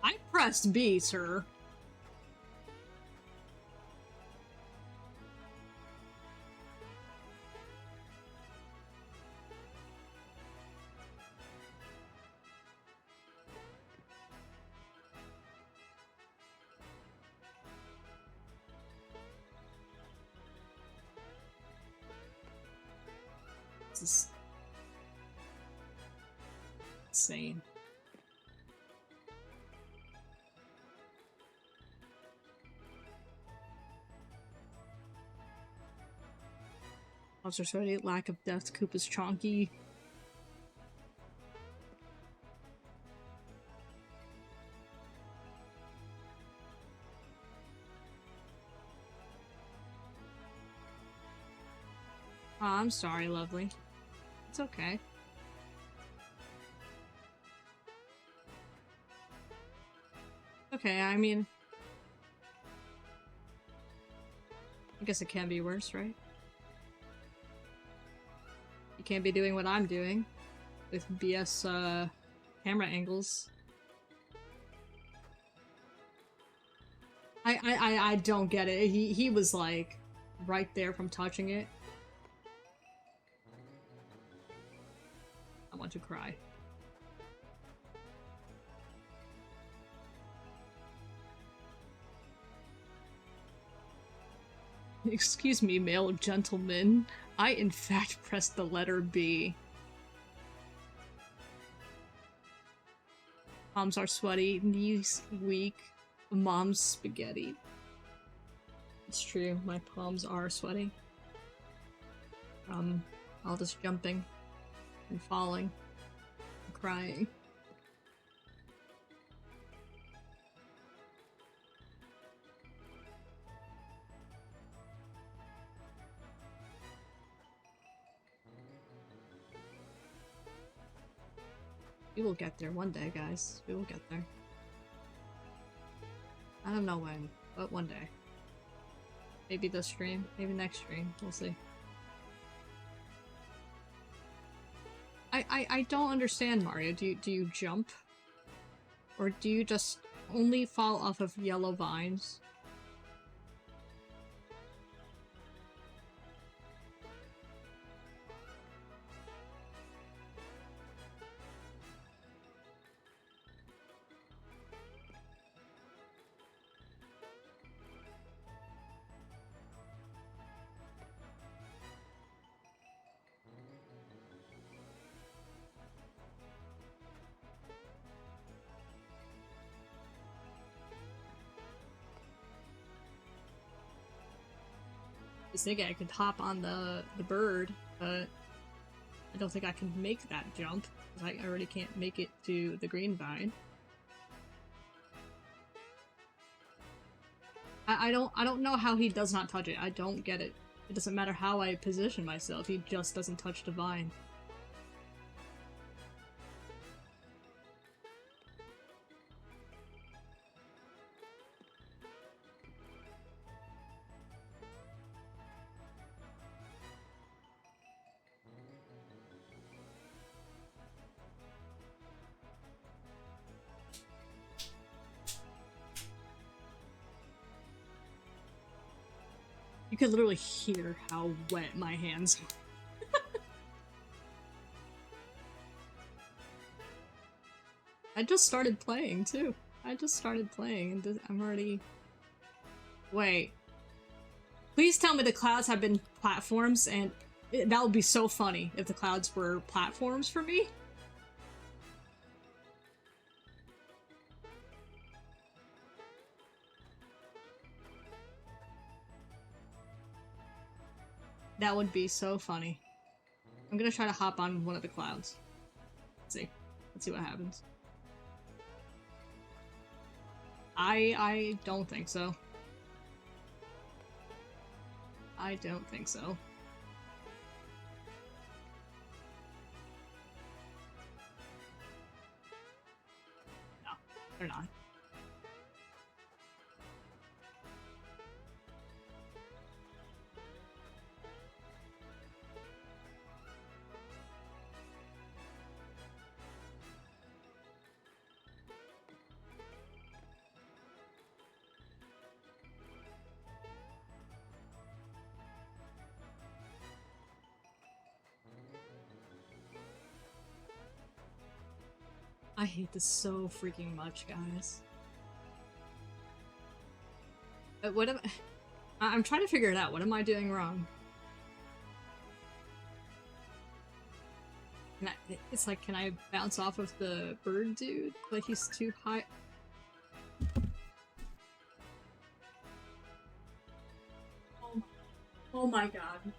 I pressed B, sir. This is insane. Monster Study, lack of depth, Koopa's chonky. Oh, I'm sorry, lovely. It's okay. Okay, I mean... I guess it can be worse, right? You can't be doing what I'm doing. With BS, camera angles. I don't get it. He was, like, right there from touching it. I want to cry. Excuse me, male gentleman. I, in fact, pressed the letter B. Palms are sweaty, knees weak, mom's spaghetti. It's true, my palms are sweaty. All this jumping and falling and crying. We will get there one day, guys. We will get there. I don't know when, but one day. Maybe this stream, maybe next stream. We'll see. I don't understand, Mario. Do you jump? Or do you just only fall off of yellow vines? I was thinking I could hop on the bird, but I don't think I can make that jump, because I already can't make it to the green vine. I don't know how he does not touch it. I don't get it. It doesn't matter how I position myself, he just doesn't touch the vine. You could literally hear how wet my hands are. I just started playing, too. I just started playing, and I'm already... Wait. Please tell me the clouds have been platforms, and that would be so funny if the clouds were platforms for me. That would be so funny. I'm gonna try to hop on one of the clouds. Let's see. Let's see what happens. I don't think so. I don't think so. No, they're not. I hate this so freaking much, guys. What am I'm trying to figure it out. What am I doing wrong? It's like, can I bounce off of the bird dude? Like, he's too high. Oh my god.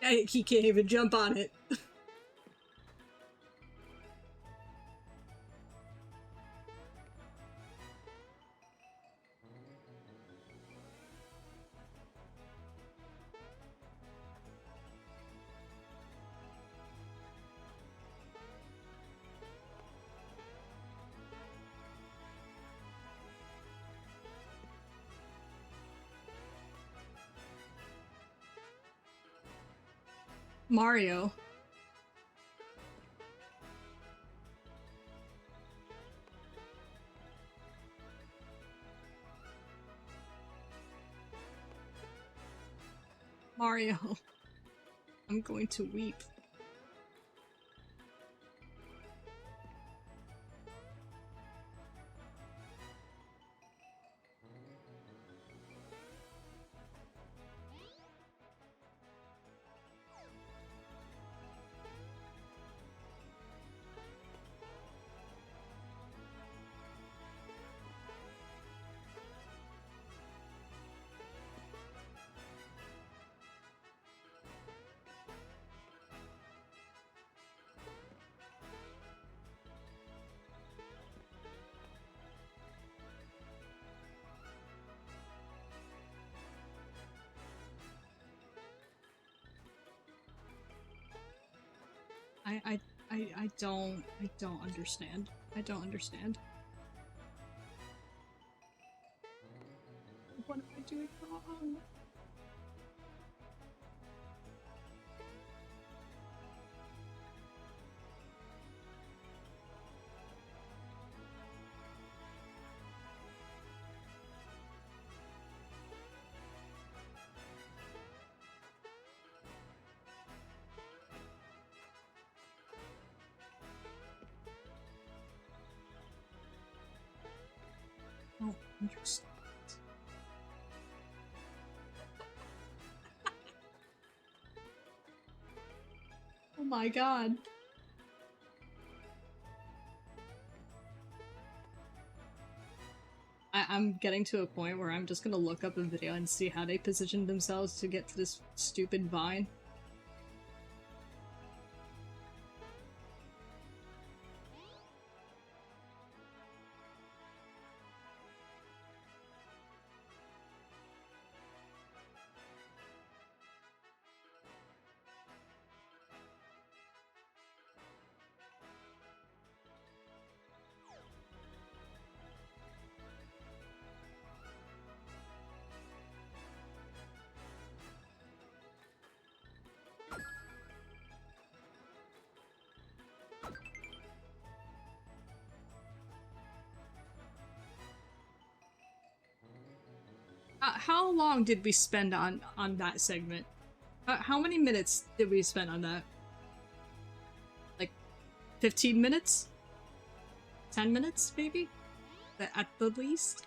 He can't even jump on it. Mario. Mario. I'm going to weep. I don't understand. I don't understand. What am I doing wrong? Oh, interesting. Oh my god. I'm getting to a point where I'm just gonna look up a video and see how they positioned themselves to get to this stupid vine. How long did we spend on that segment? How many minutes did we spend on that? Like 15 minutes? 10 minutes, maybe? At the least?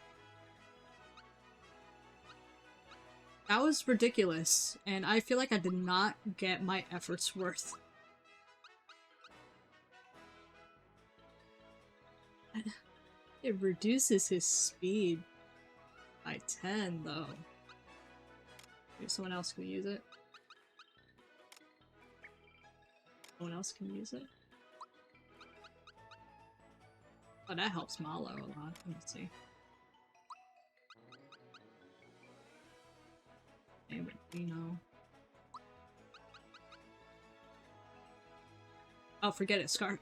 That was ridiculous, and I feel like I did not get my efforts worth. It reduces his speed by 10, though. Maybe someone else can use it. Someone else can use it. Oh, that helps Malo a lot. Let's see. Damn it, we know. Oh, forget it, Scarf.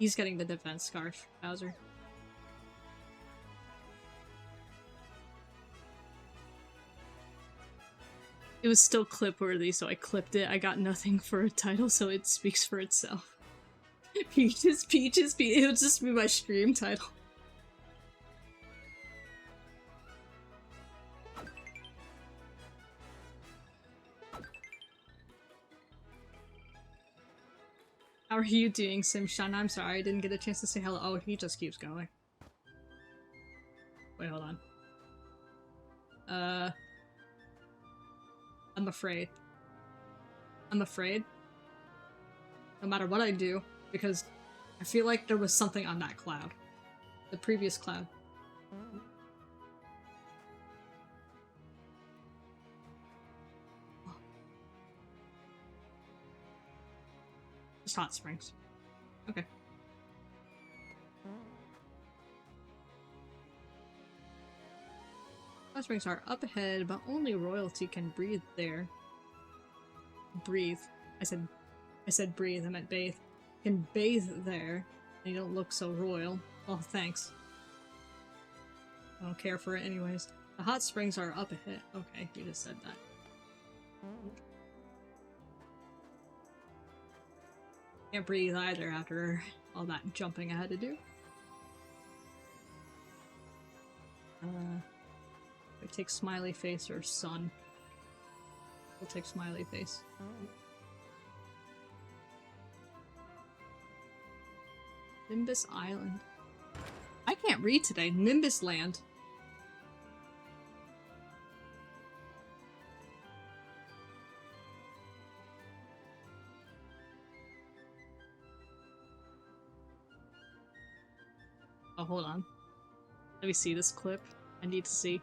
He's getting the defense Scarf, Bowser. It was still clip-worthy, so I clipped it. I got nothing for a title, so it speaks for itself. Peaches, Peaches, Peaches. It would just be my stream title. How are you doing, Simshan? I'm sorry, I didn't get a chance to say hello. Oh, he just keeps going. Wait, hold on. I'm afraid. I'm afraid. No matter what I do, because I feel like there was something on that cloud. The previous cloud. Just hot springs. Okay. Hot springs are up ahead, but only royalty can breathe there. Breathe. I said breathe, I meant bathe. Can bathe there. And you don't look so royal. Oh, thanks. I don't care for it anyways. The hot springs are up ahead. Okay, you just said that. Can't breathe either after all that jumping I had to do. I take smiley face or sun. We'll take smiley face. Nimbus Island. I can't read today. Nimbus Land. Oh, hold on. Let me see this clip. I need to see.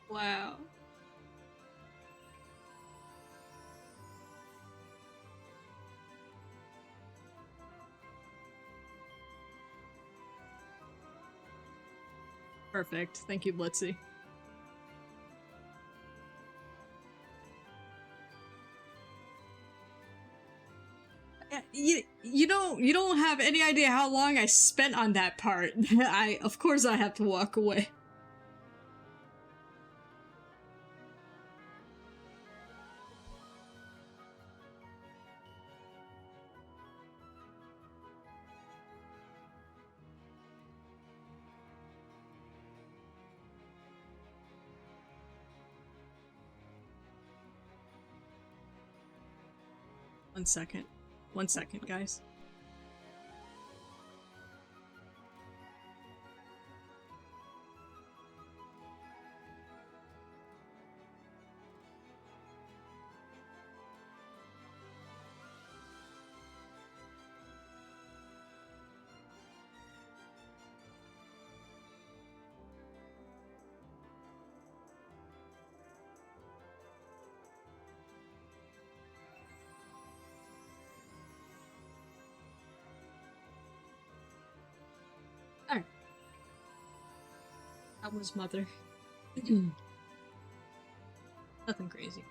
Wow. Perfect. Thank you, Blitzy. You don't have any idea how long I spent on that part. Of course I have to walk away. One second. One second, guys. Alright. That was mother. Nothing crazy.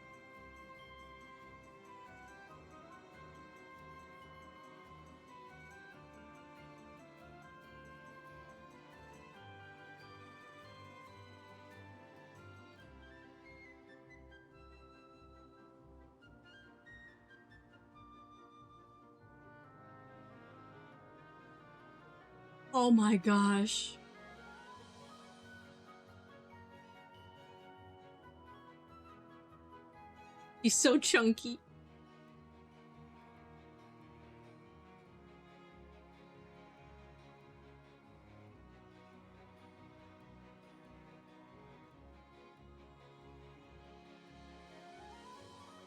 Oh my gosh. He's so chunky.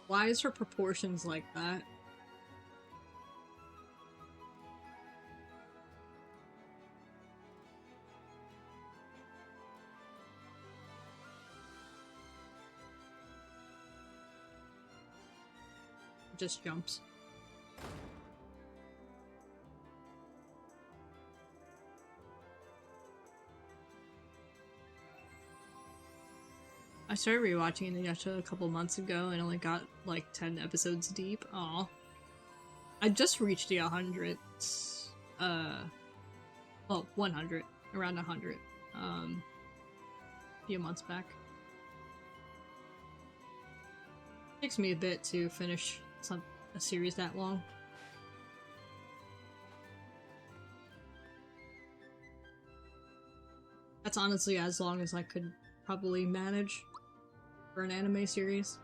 Why is her proportions like that? Just jumps. I started rewatching Inuyasha a couple months ago and only got like 10 episodes deep. Aw. I just reached the 100. Well, 100. Around 100. a few months back. Takes me a bit to finish a series that long. That's honestly as long as I could probably manage for an anime series.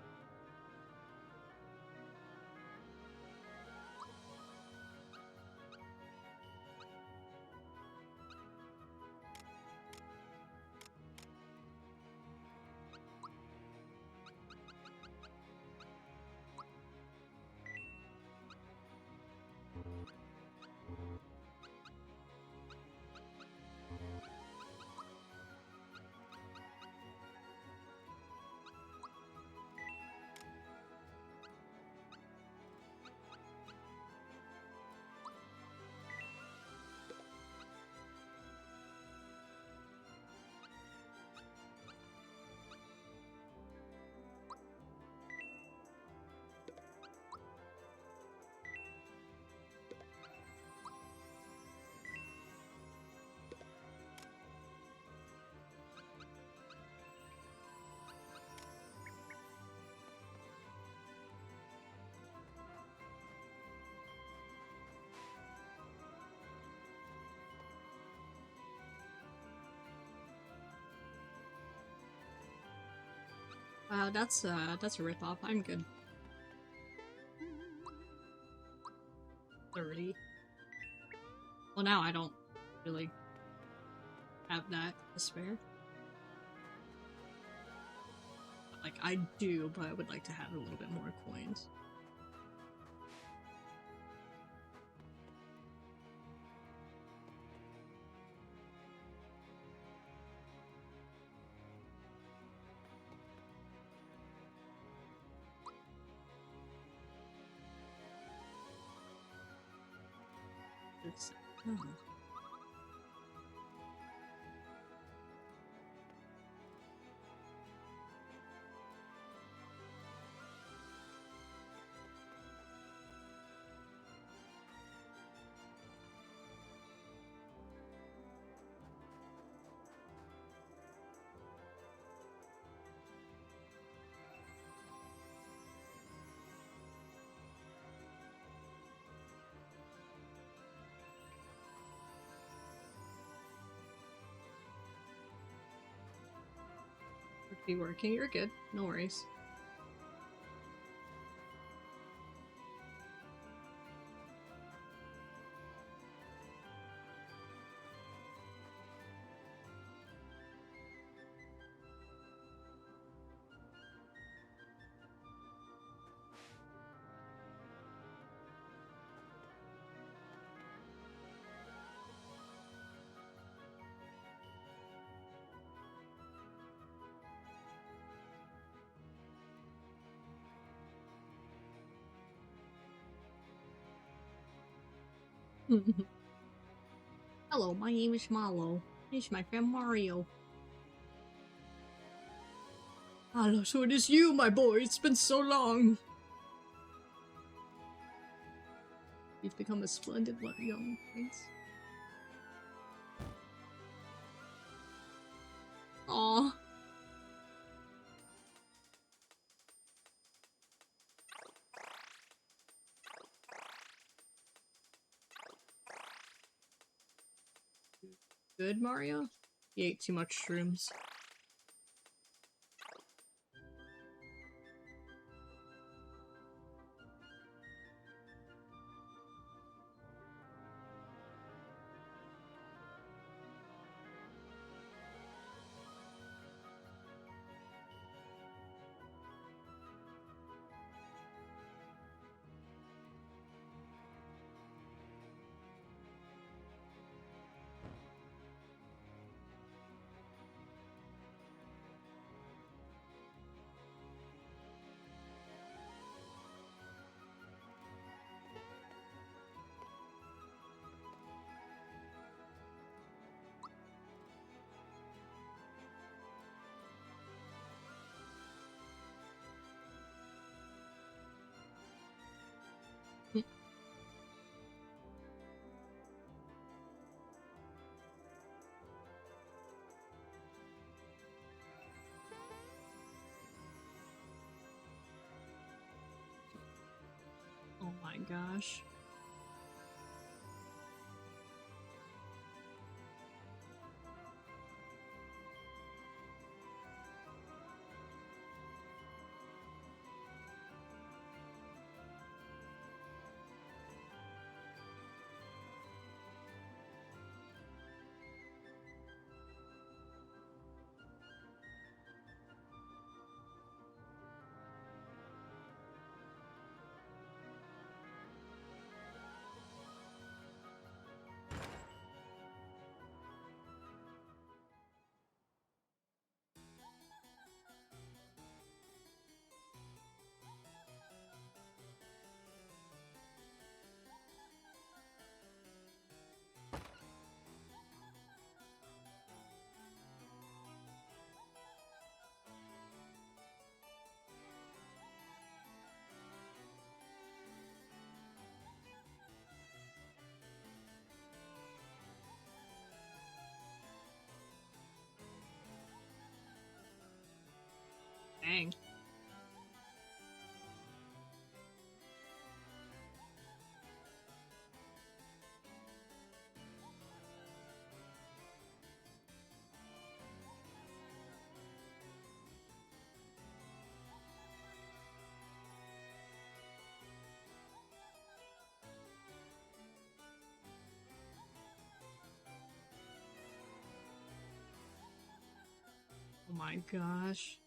Wow, that's a ripoff. I'm good. 30. Well, now I don't really have that to spare. Like, I do, but I would like to have a little bit more coins. Oh. Be working, you're good. No worries. Hello, my name is Malo. This is my friend Mario. Hello, so it is you, my boy. It's been so long. You've become a splendid young prince. Aww. Good, Mario? He ate too much shrooms. gosh. Dang. Oh my gosh.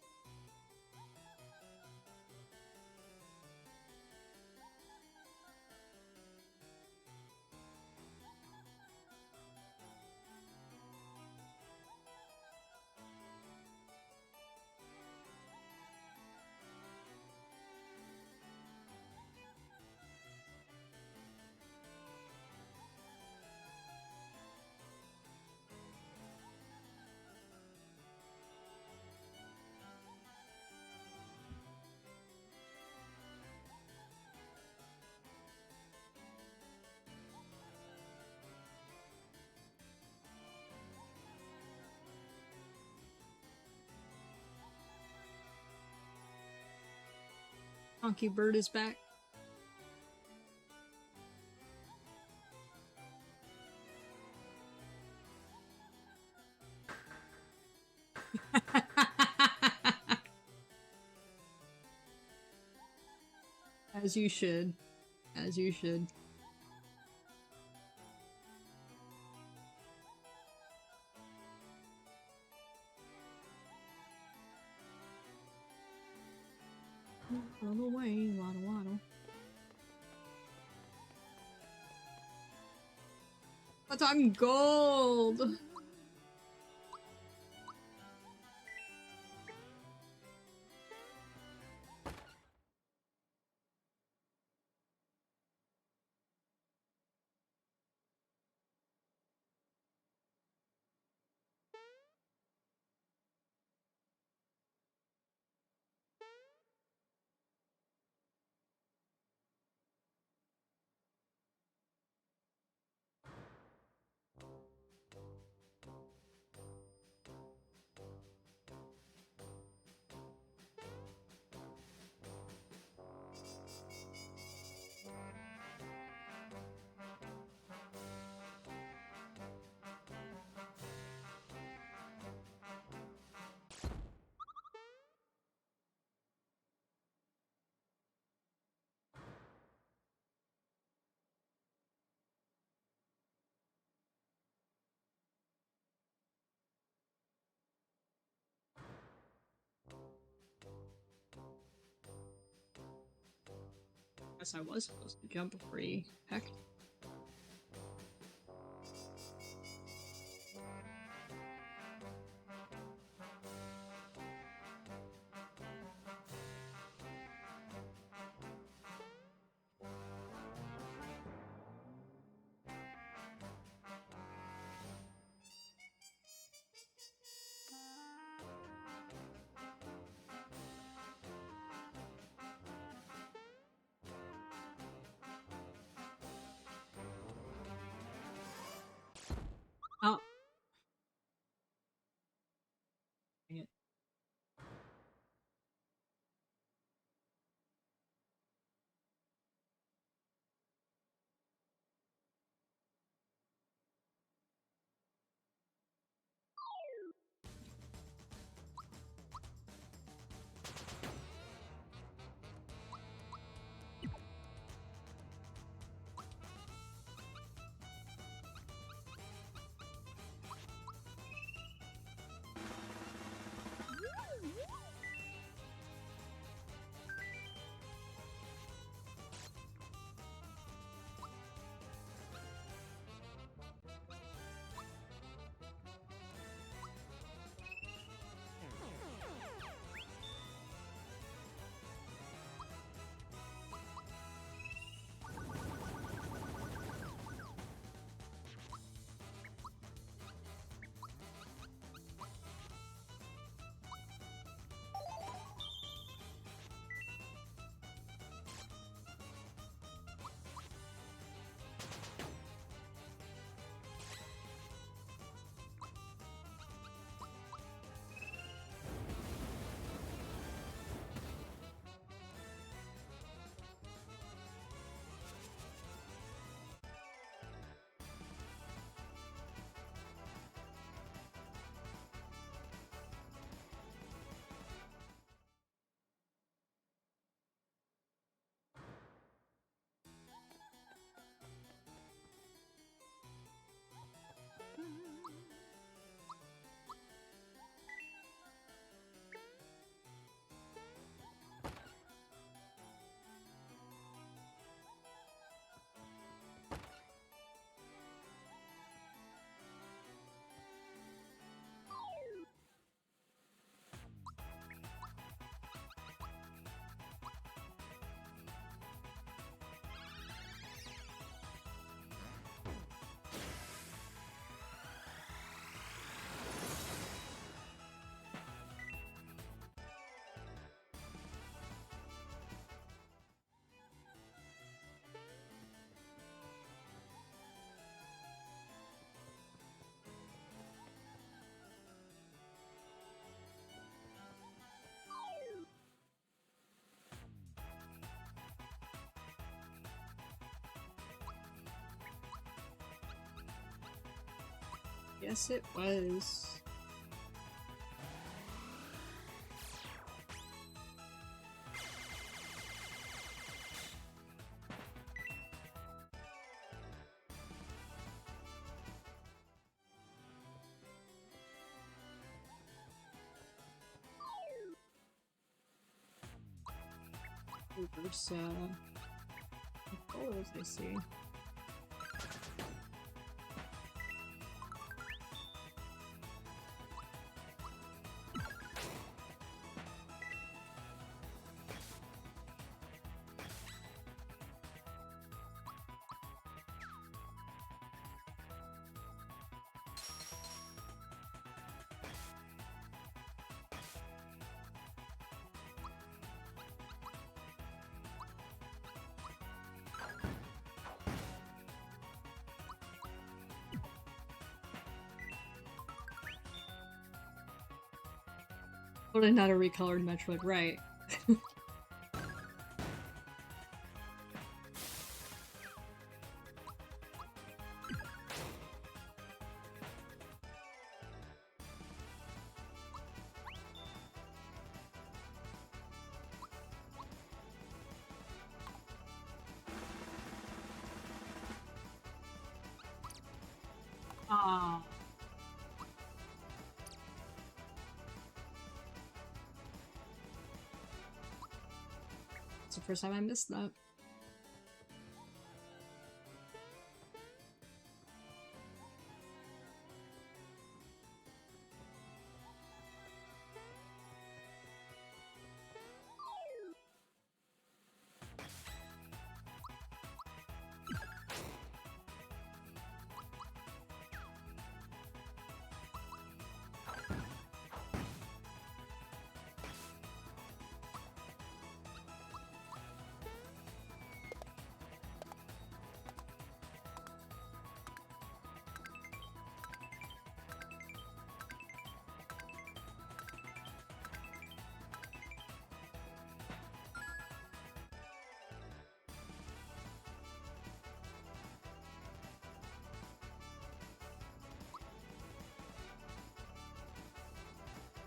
Donkey Bird is back. As you should. As you should. Run away, waddle waddle. But I'm gold! Guess I was supposed to jump free. Heck. Yes, it was. There's goals I see. Totally not a recolored Metroid, right? Ah. It's the first time I missed that.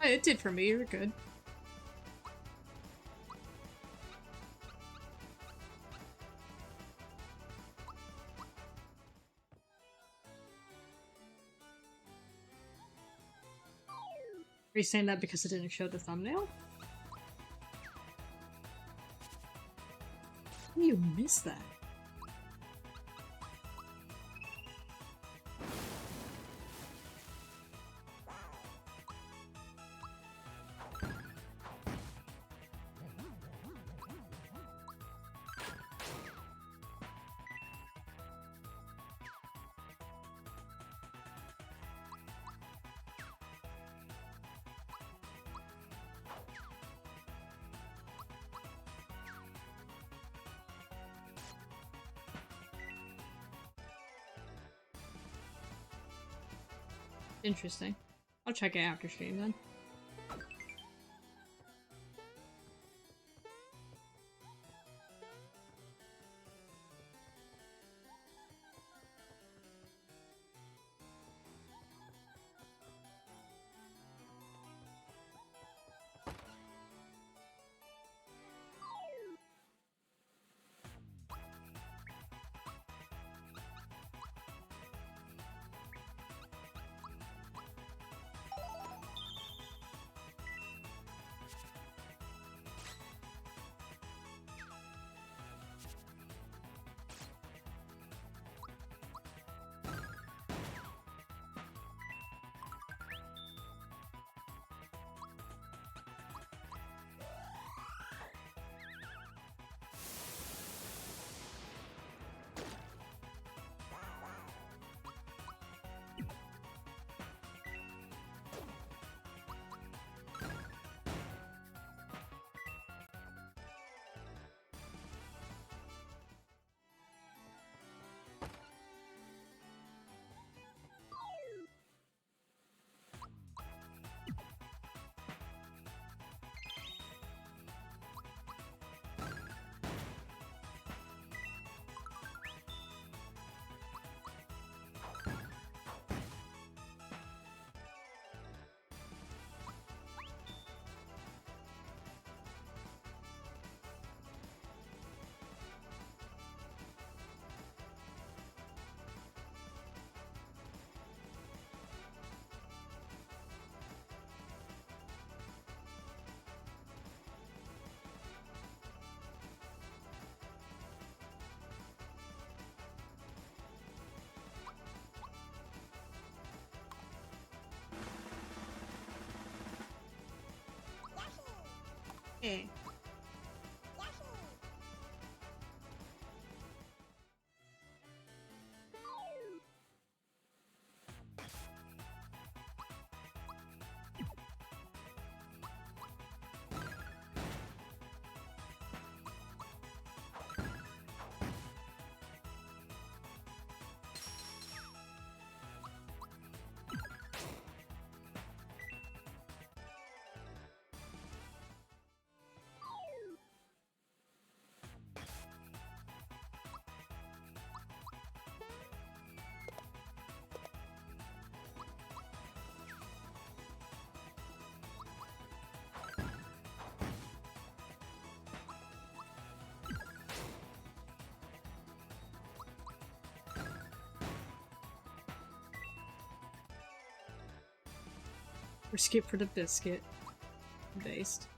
It did for me, you're good. Are you saying that because it didn't show the thumbnail? How do you miss that? Interesting. I'll check it after stream then. Hey. Or skip for the biscuit. Based.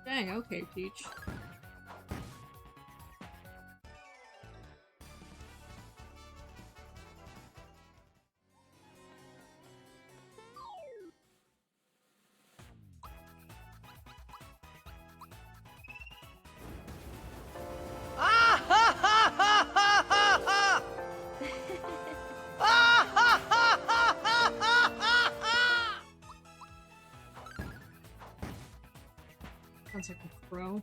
Dang, okay, Peach. Sounds like a crow.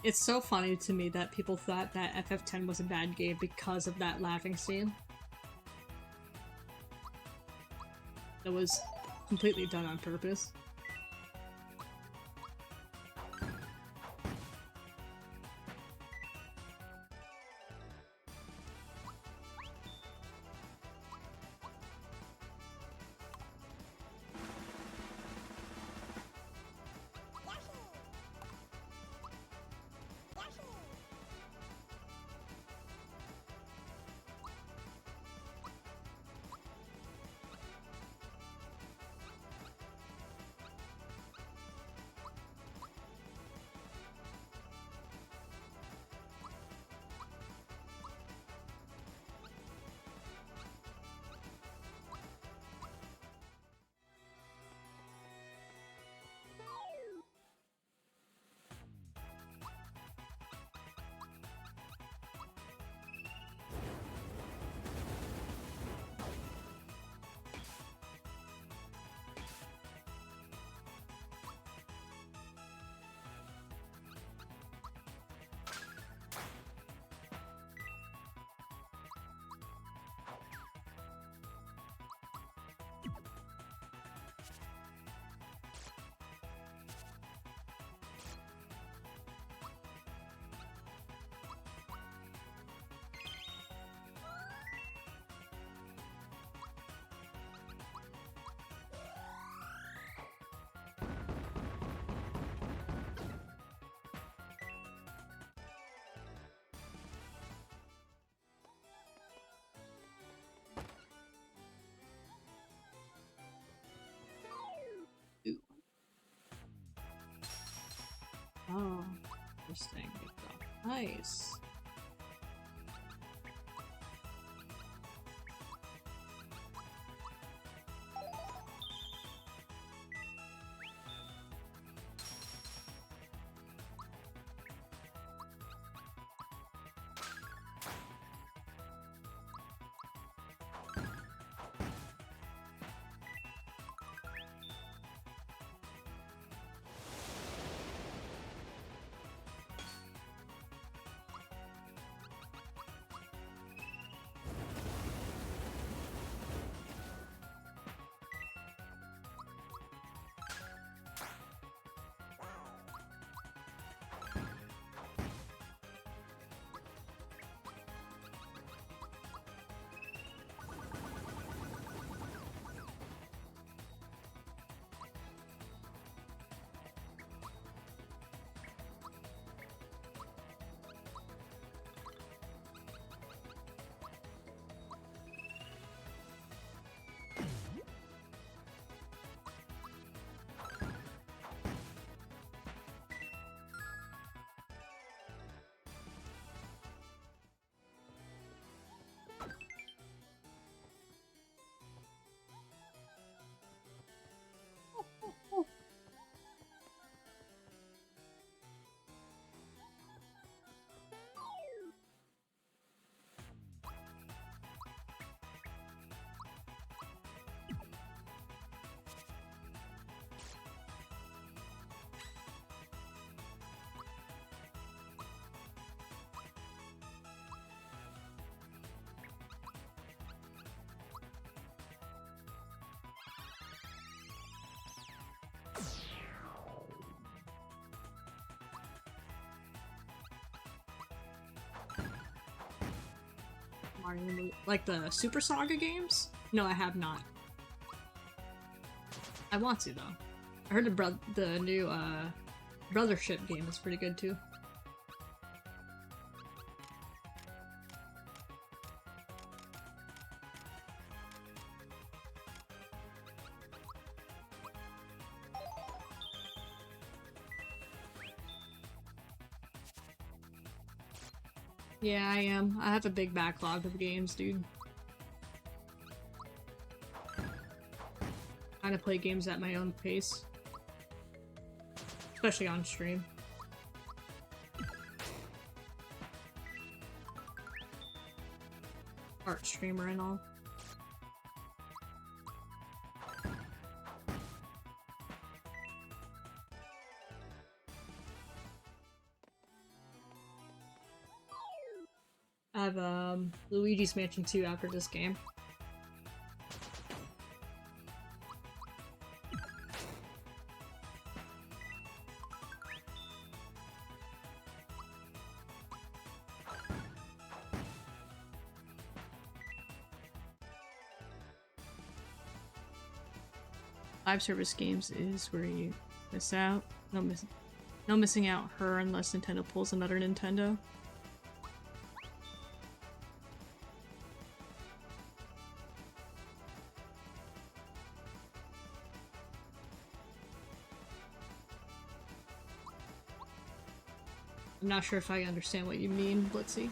It's so funny to me that people thought that FF10 was a bad game because of that laughing scene. That was completely done on purpose. Interesting. Nice. Like the Super Saga games? No, I have not. I want to though. I heard the new Brothership game is pretty good too. Yeah, I am. I have a big backlog of games, dude. Trying to play games at my own pace. Especially on stream. Art streamer and all. I have Luigi's Mansion 2 after this game. Live service games is where you miss out. No missing out her unless Nintendo pulls another Nintendo. I'm not sure if I understand what you mean, Blitzy.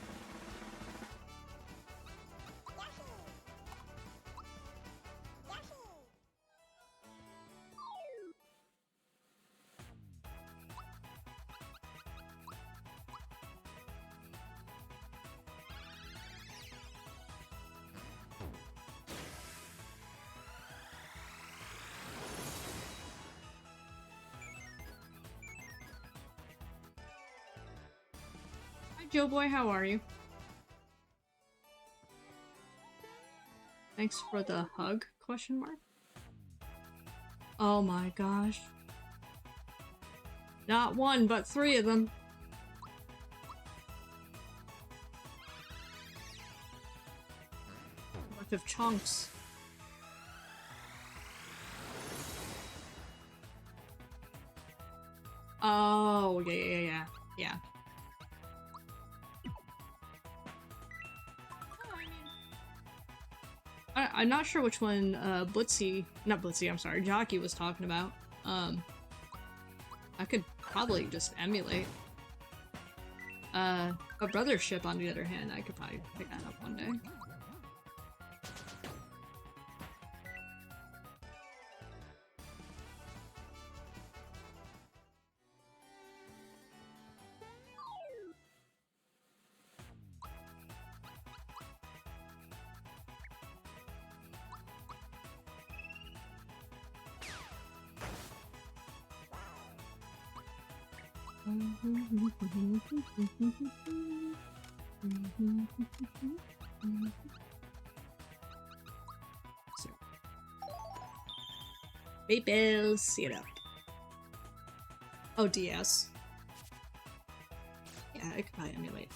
Joe boy, how are you? Thanks for the hug? Question mark. Oh my gosh. Not one, but 3 of them. A bunch of chunks. Oh, yeah. I'm not sure which one not Blitzy, I'm sorry, Jockey was talking about. I could probably just emulate. A Brothership, on the other hand, I could probably pick that up one day. So, Maples, you know. Oh, DS. Yeah, I could probably emulate.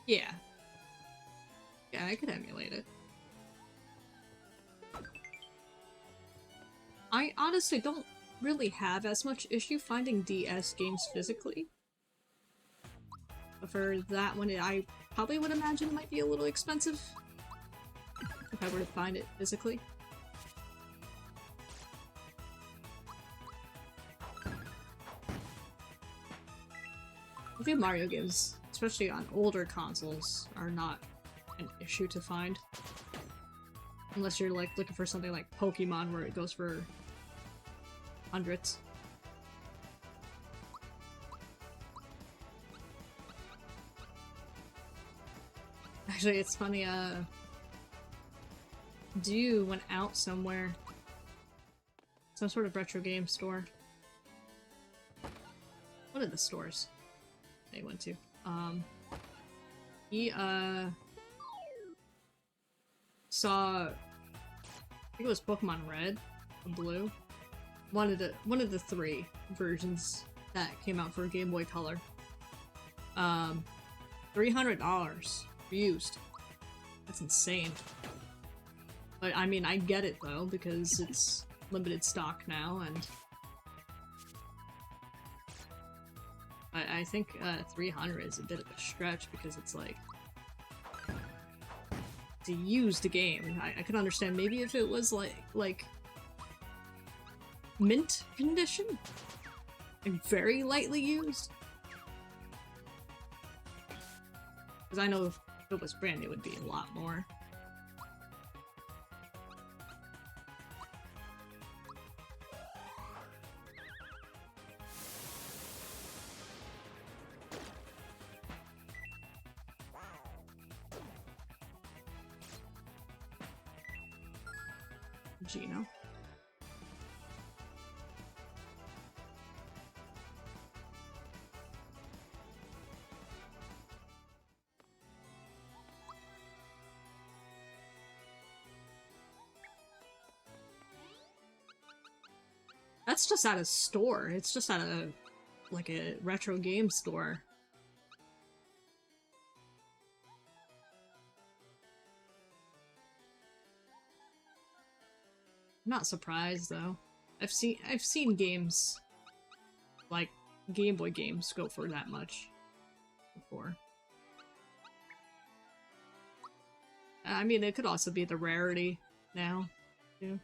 Yeah. Yeah, I could emulate it. I honestly don't really have as much issue finding DS games physically. But for that one, I probably would imagine it might be a little expensive if I were to find it physically. A few Mario games, especially on older consoles, are not an issue to find. Unless you're like looking for something like Pokemon where it goes for hundreds. Actually, it's funny, Dew went out somewhere. Some sort of retro game store. One of the stores they went to. He, saw, I think it was Pokemon Red or Blue. One of the three versions that came out for Game Boy Color. $300 used. That's insane. But I mean, I get it though, because it's limited stock now, and I think 300 is a bit of a stretch because it's like to use the game. I could understand maybe if it was like mint condition and very lightly used. Because I know if it was brand new, it would be a lot more. Gino. That's just at a store. It's just at a like a retro game store. I'm not surprised though. I've seen games like Game Boy games go for that much before. I mean, it could also be the rarity now, too.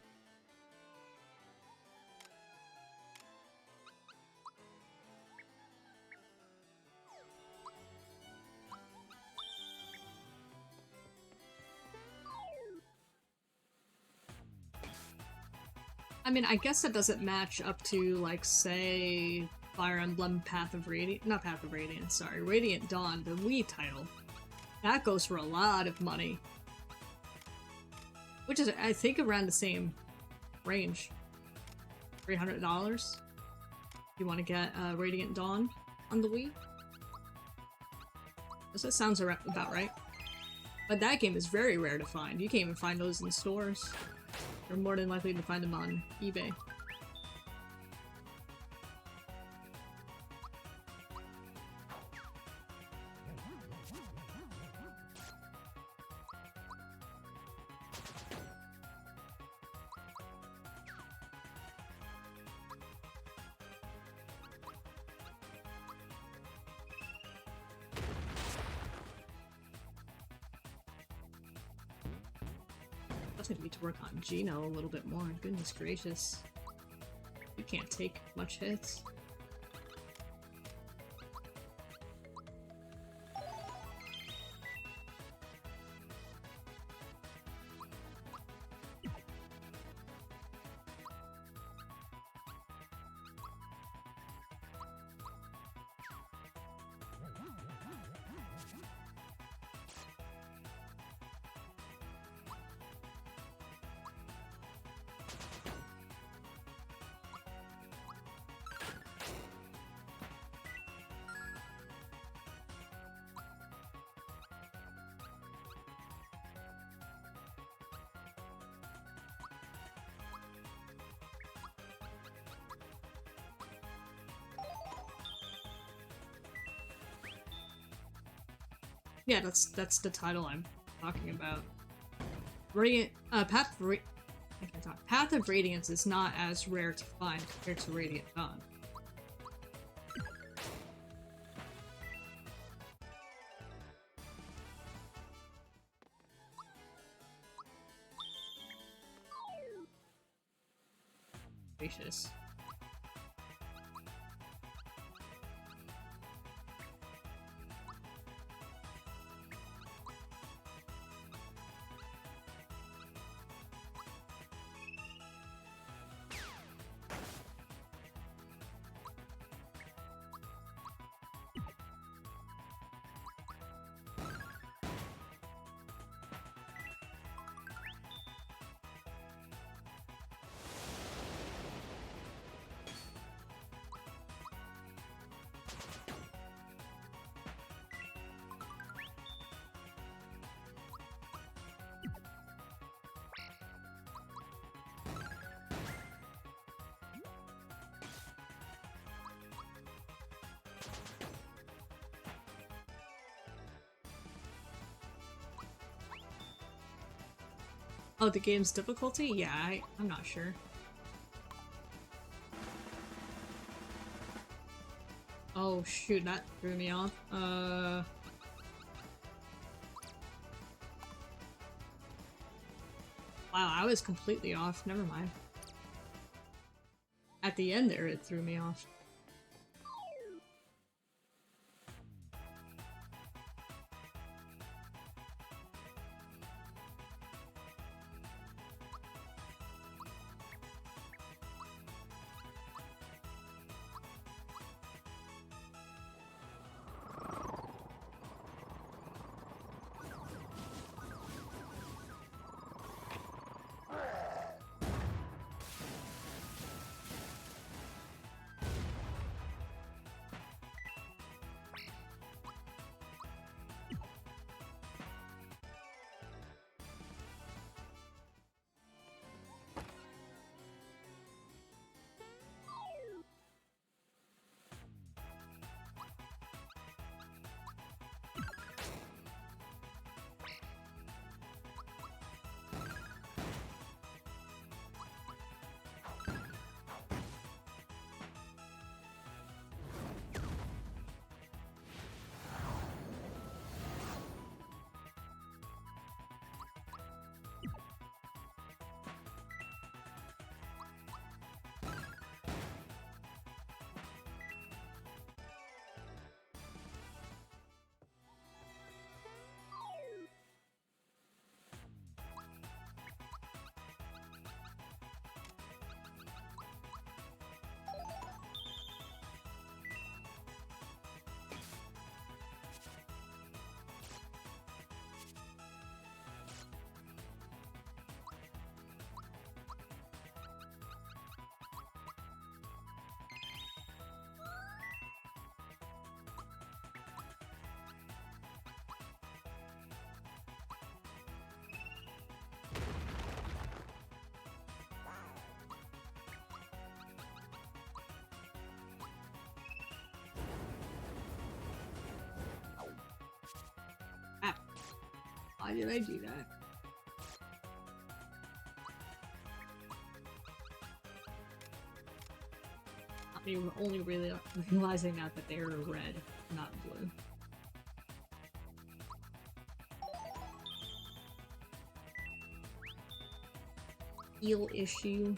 I mean, I guess it doesn't match up to, like, say, Fire Emblem Path of Radiant- not Path of Radiance, sorry, Radiant Dawn, the Wii title. That goes for a lot of money. Which is, I think, around the same range. $300? You want to get Radiant Dawn on the Wii? That sounds about right. But that game is very rare to find. You can't even find those in stores. You're more than likely to find them on eBay. I need to work on Gino a little bit more. Goodness gracious. You can't take much hits. Yeah, that's the title I'm talking about. Radiant Path of I can't talk. Path of Radiance is not as rare to find compared to Radiant Dawn. Gracious. Oh, the game's difficulty? Yeah, I'm not sure. Oh shoot, that threw me off. Wow, I was completely off. Never mind. At the end there, it threw me off. Why did I do that? I'm only really realizing now that they are red, not blue. Eel issue.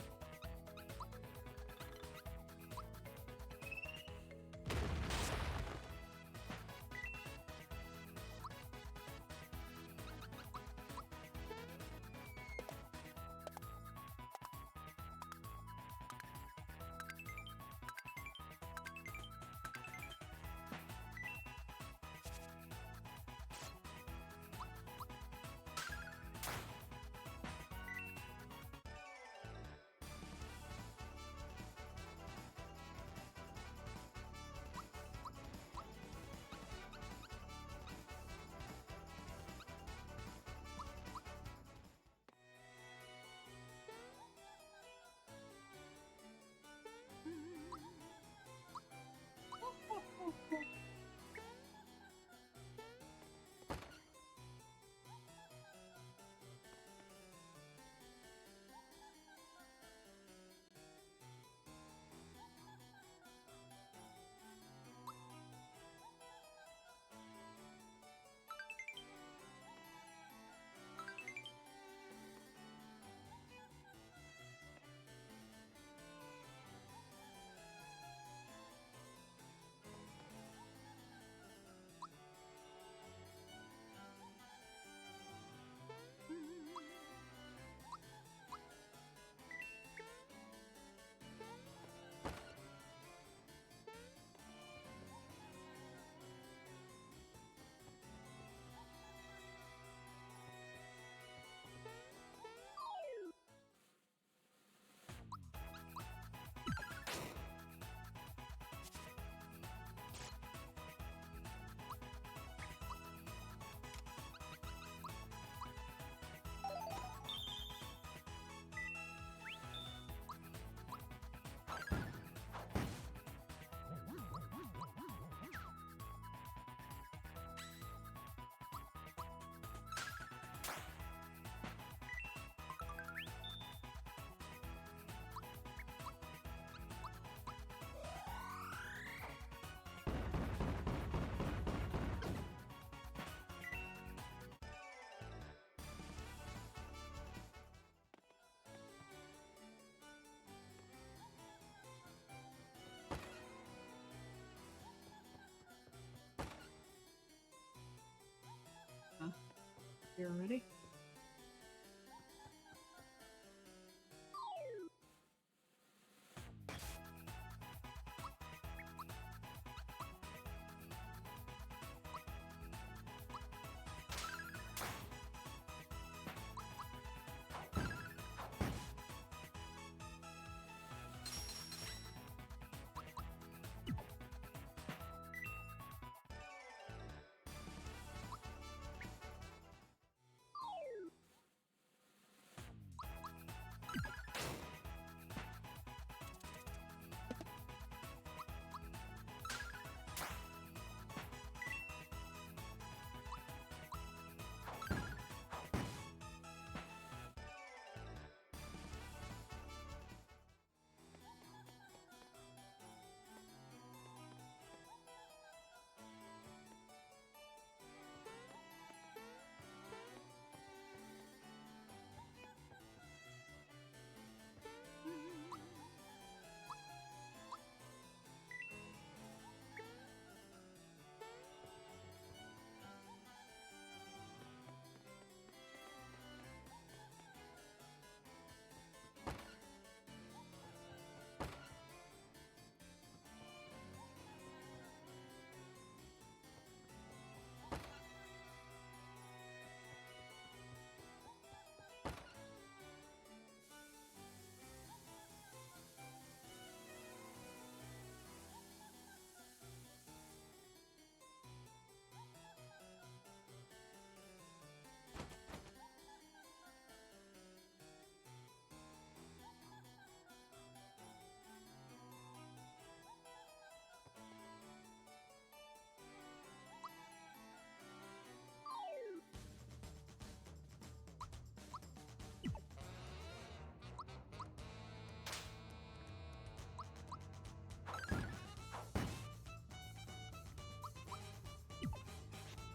You're ready?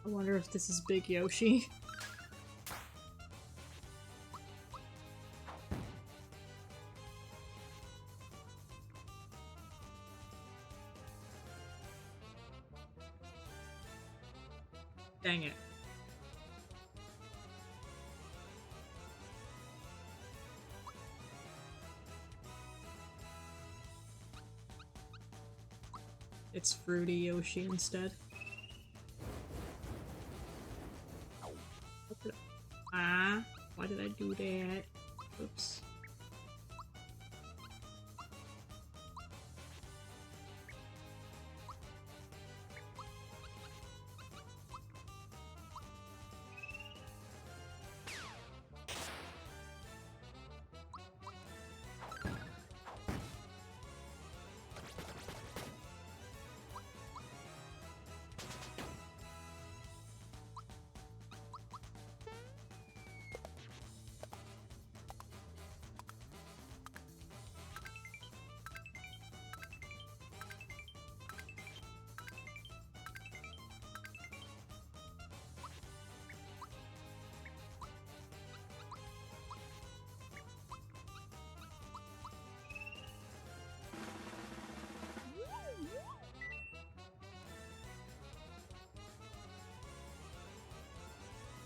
I wonder if this is Big Yoshi. Dang it. It's Fruity Yoshi instead. Ah, why did I do that? Oops.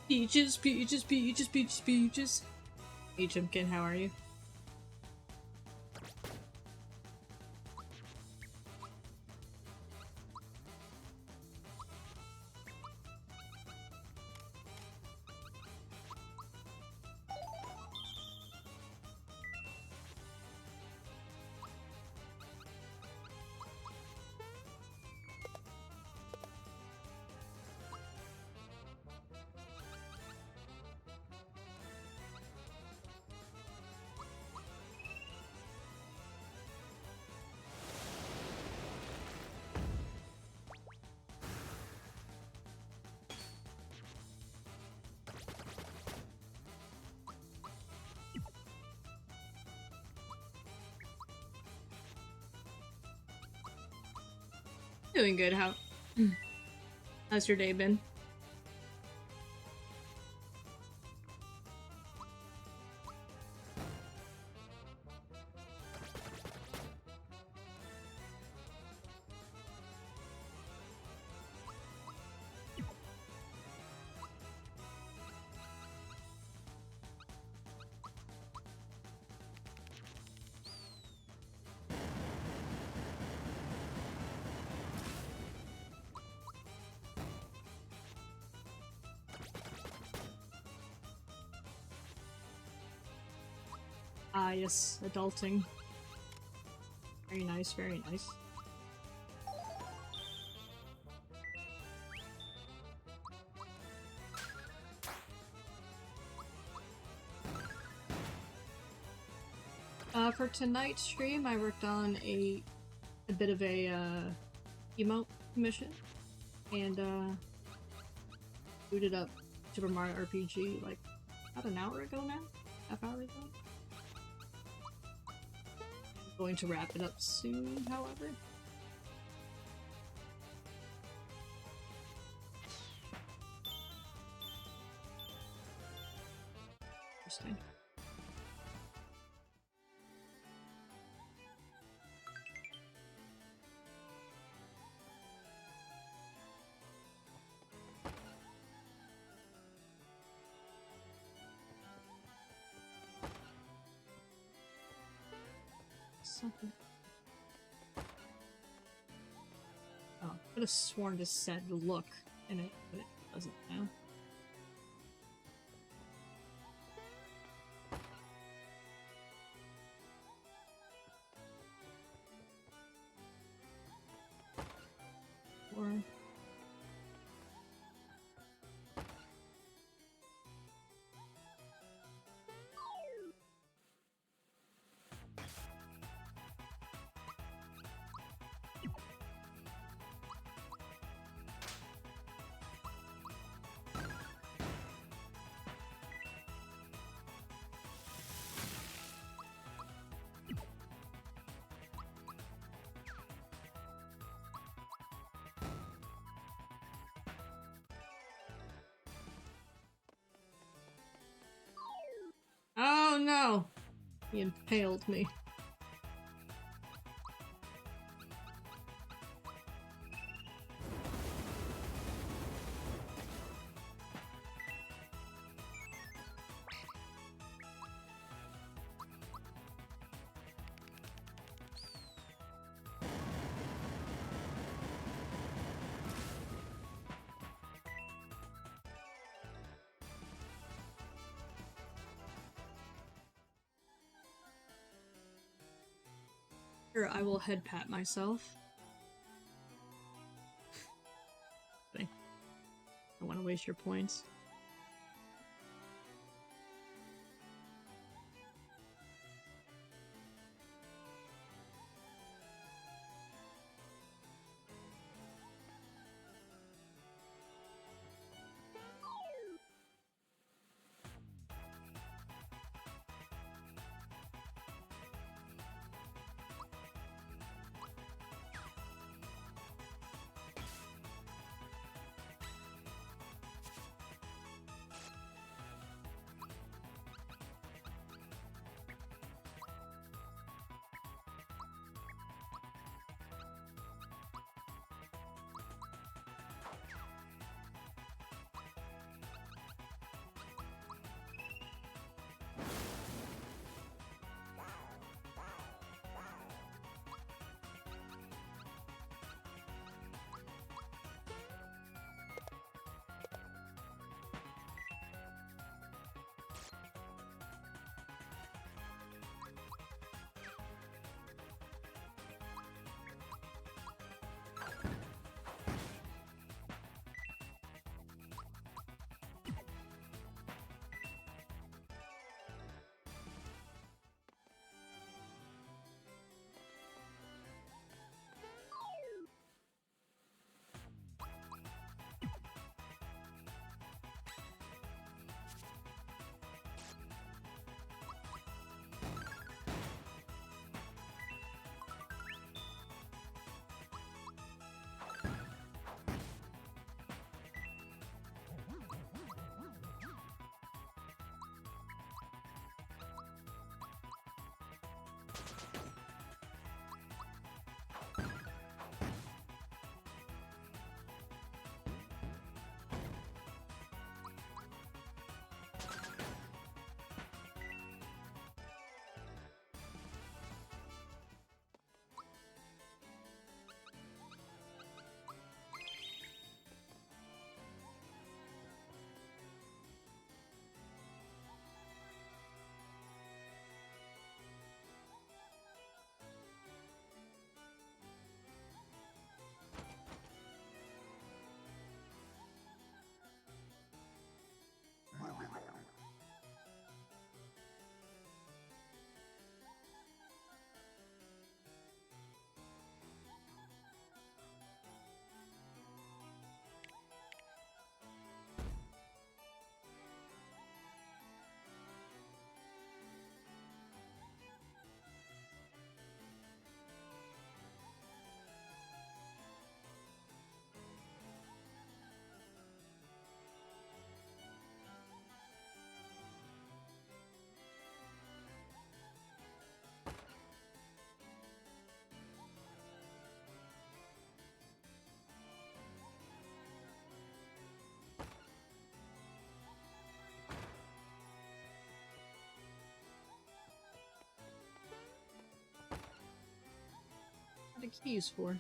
Peaches, peaches, peaches, peaches, peaches. Hey Chimkin, how are you? Doing good. How's your day been? Ah, yes, adulting. Very nice, very nice. For tonight's stream, I worked on a bit of a emote mission, and booted up Super Mario RPG like about an hour ago now, half hour ago. I'm going to wrap it up soon, however. Interesting. Something. Oh, I could have sworn this said look in it, but it doesn't now. Or Oh no! He impaled me. Here, I will head pat myself. I don't want to waste your points. What are the keys for?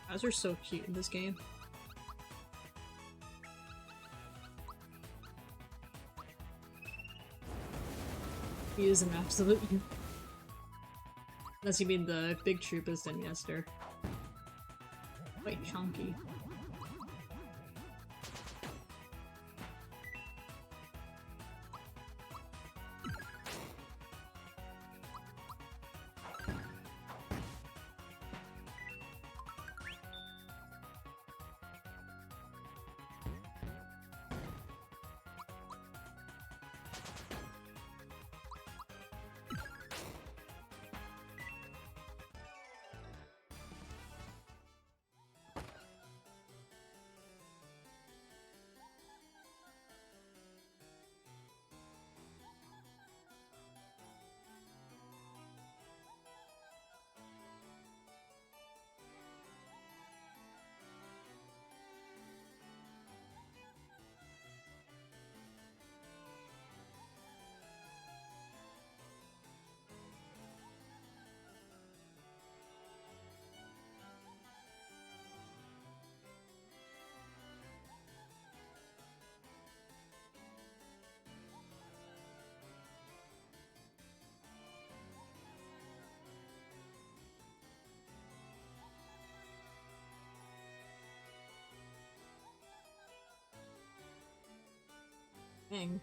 Guys are so cute in this game. He is an absolute youth. Unless you mean the big troopers, then yes, they're quite chunky. Dang.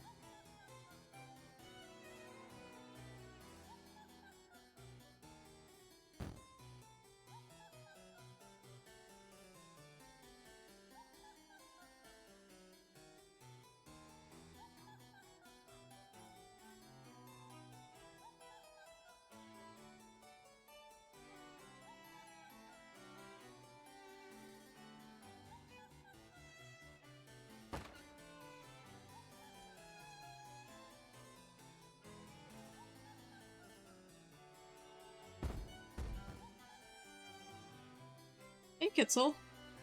Hey, Kitzel.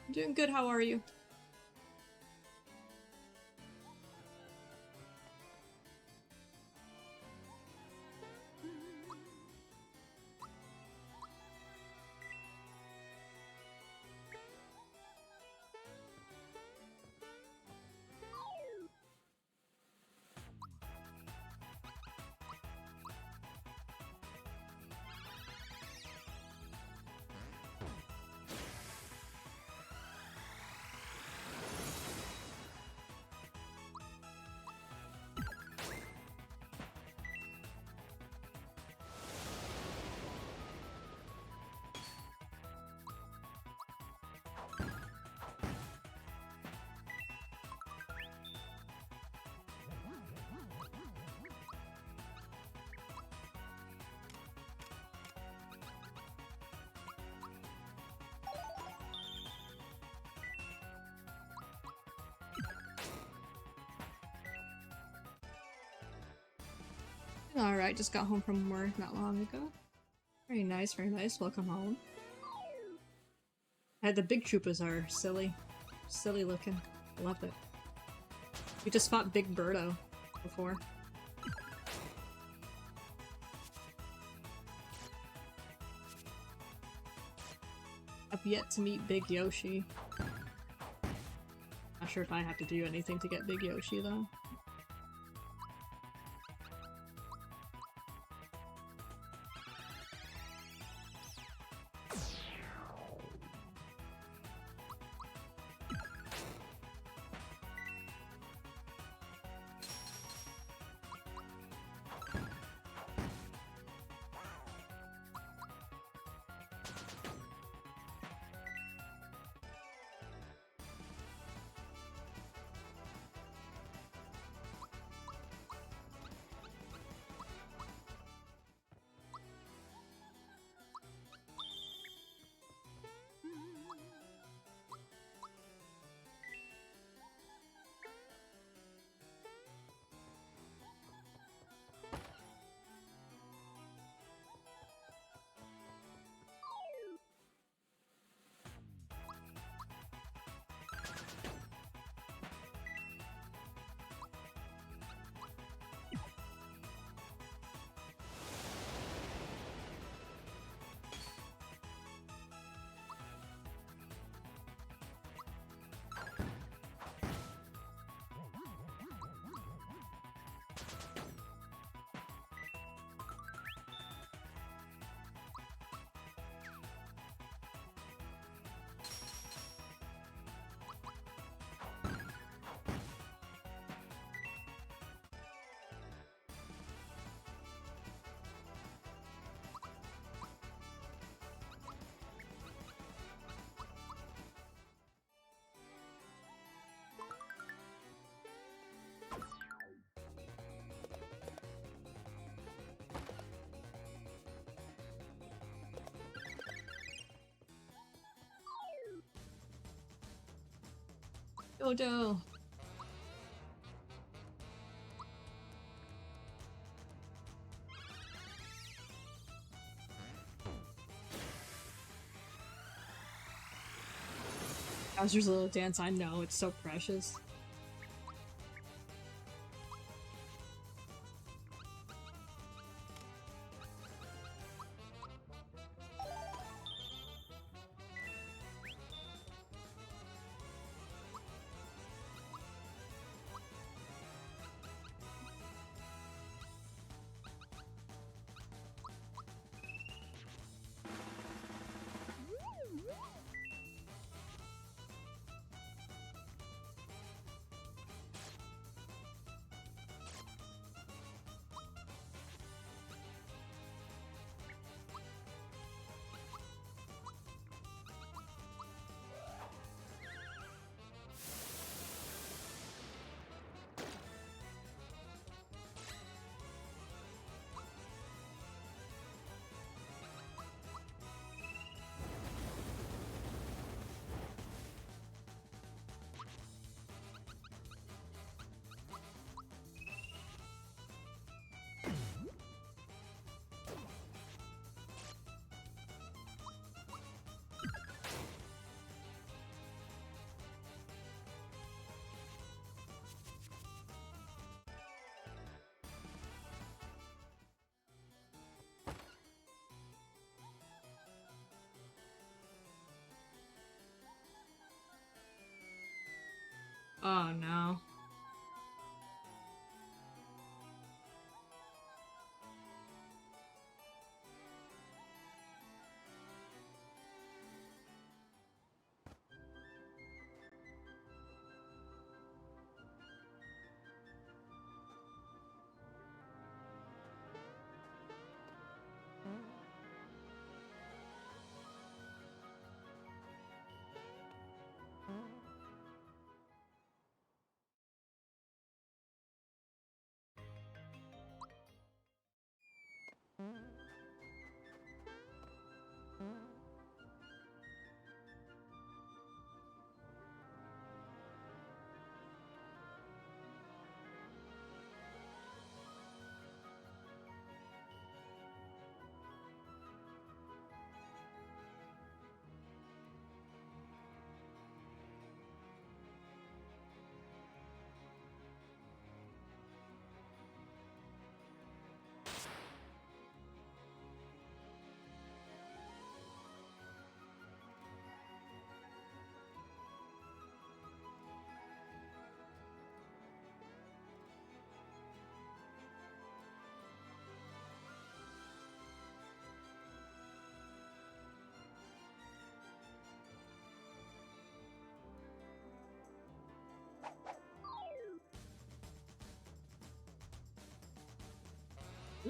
I'm doing good, how are you? Alright, just got home from work not long ago. Very nice, very nice. Welcome home. The big Troopas are silly. Silly looking. Love it. We just fought Big Birdo before. I've yet to meet Big Yoshi. Not sure if I have to do anything to get Big Yoshi though. Dodo! Bowser's little dance, I know, it's so precious. Oh no.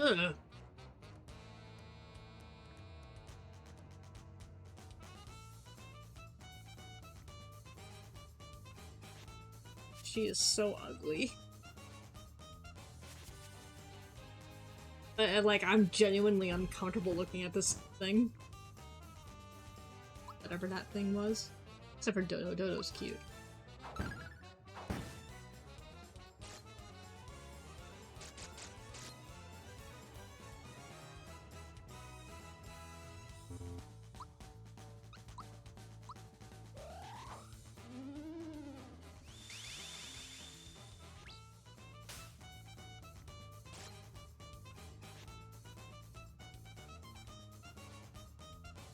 Ugh. She is so ugly. Like, I'm genuinely uncomfortable looking at this thing. Whatever that thing was. Except for Dodo. Dodo's cute.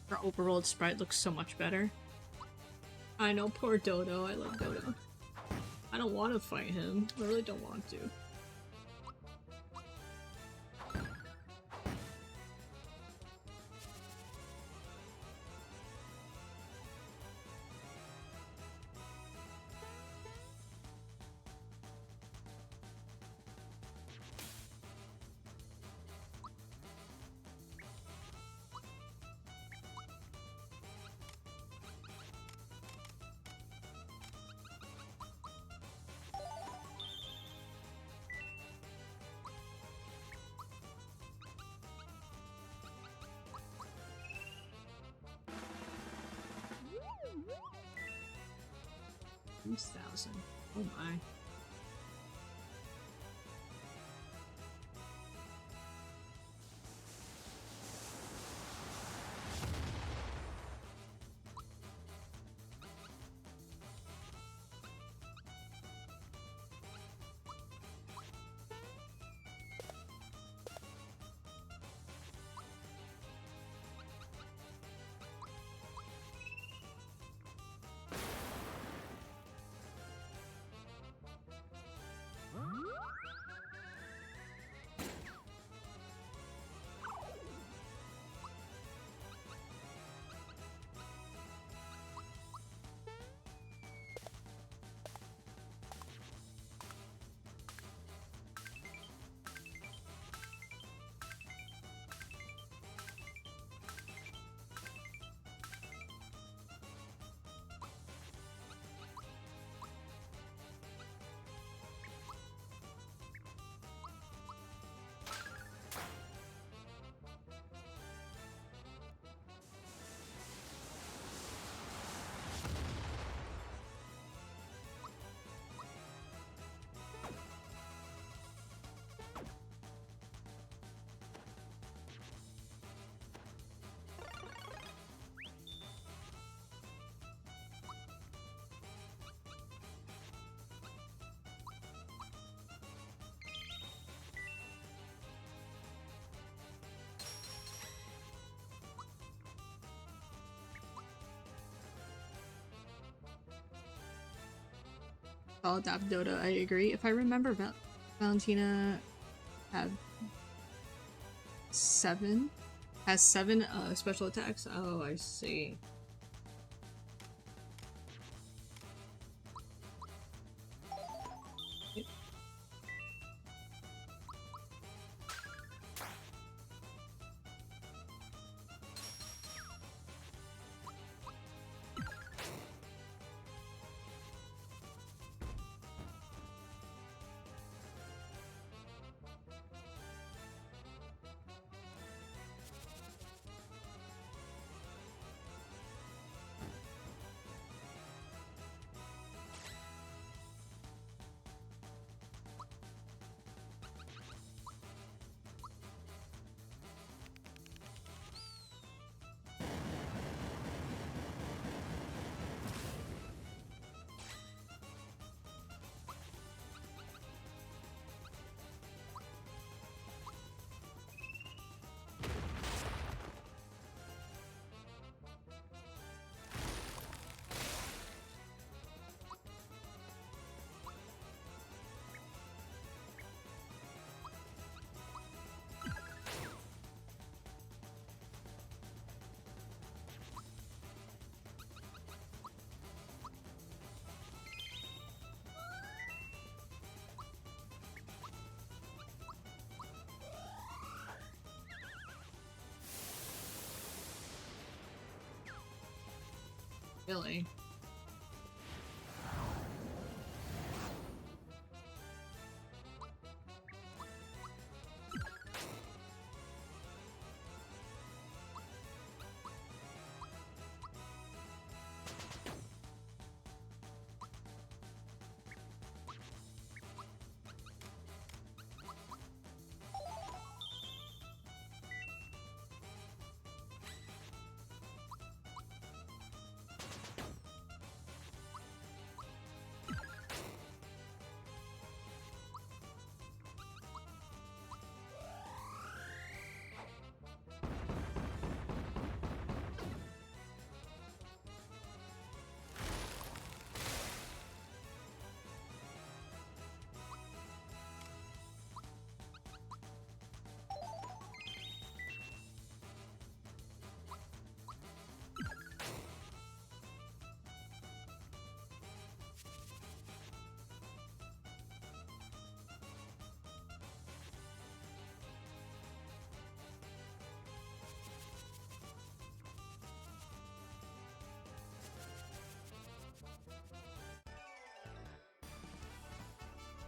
Her overworld sprite looks so much better. I know, poor Dodo. I love Dodo. I don't want to fight him. I really don't want to. $2,000. Oh my. I'll adapt Dota, I agree. If I remember, Valentina had 7? Has 7 special attacks? Oh, I see. Really?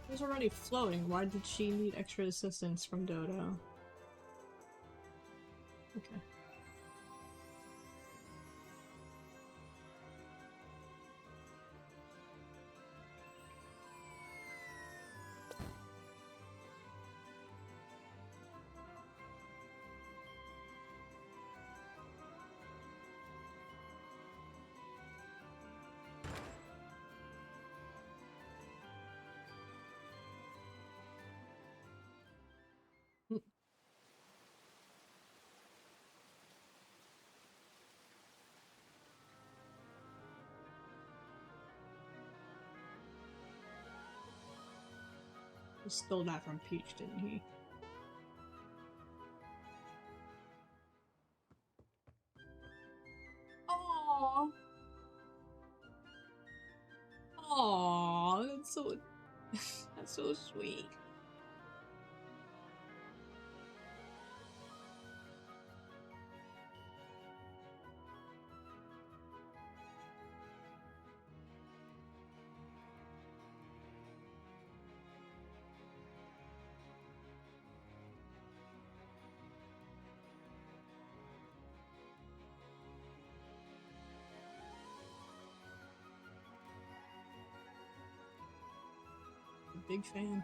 It was already floating. Why did she need extra assistance from Dodo? Okay. He stole that from Peach, didn't he? Aww. Aww, that's so that's so sweet. Big fan.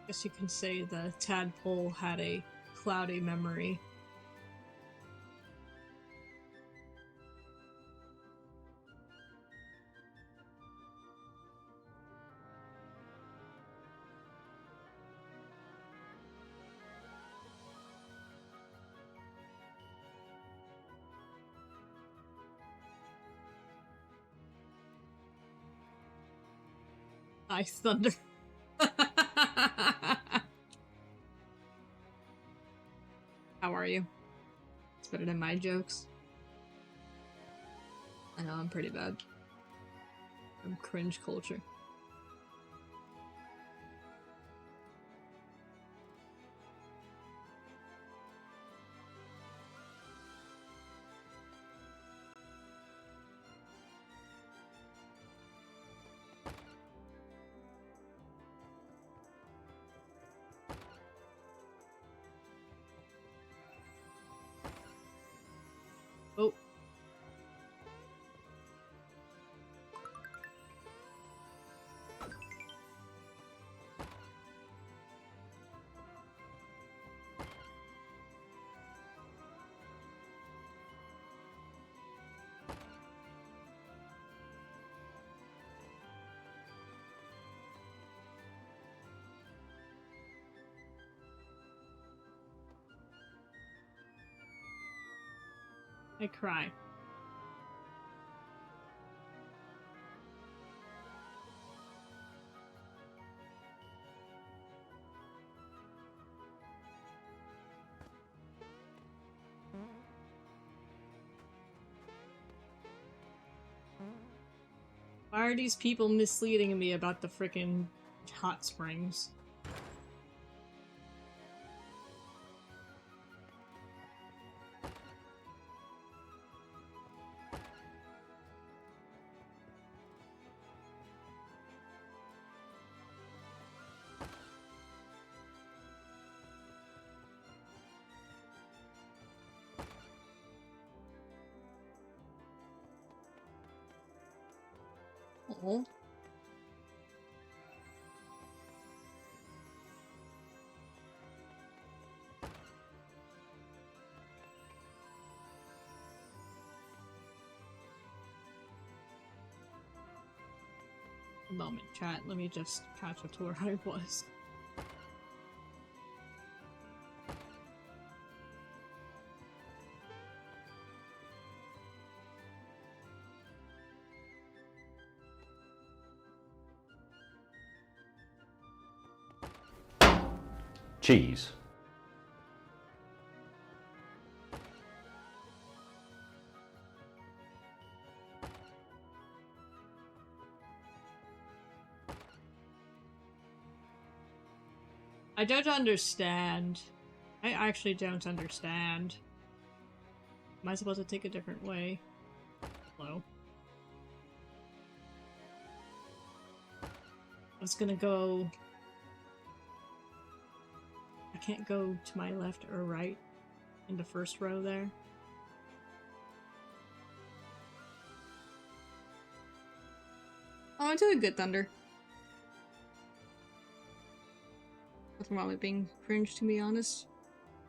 Guess you can say the tadpole had a cloudy memory. Ice thunder. How are you? It's better than my jokes. I know, I'm pretty bad. I'm cringe culture. Oh. I cry. Why are these people misleading me about the frickin' hot springs? Oh. A moment, chat. Let me just catch up to where I was. Cheese. I don't understand. I actually don't understand. Am I supposed to take a different way? Hello? I was gonna go... I can't go to my left or right in the first row there. Oh, I took a good thunder. Nothing wrong with being cringe, to be honest.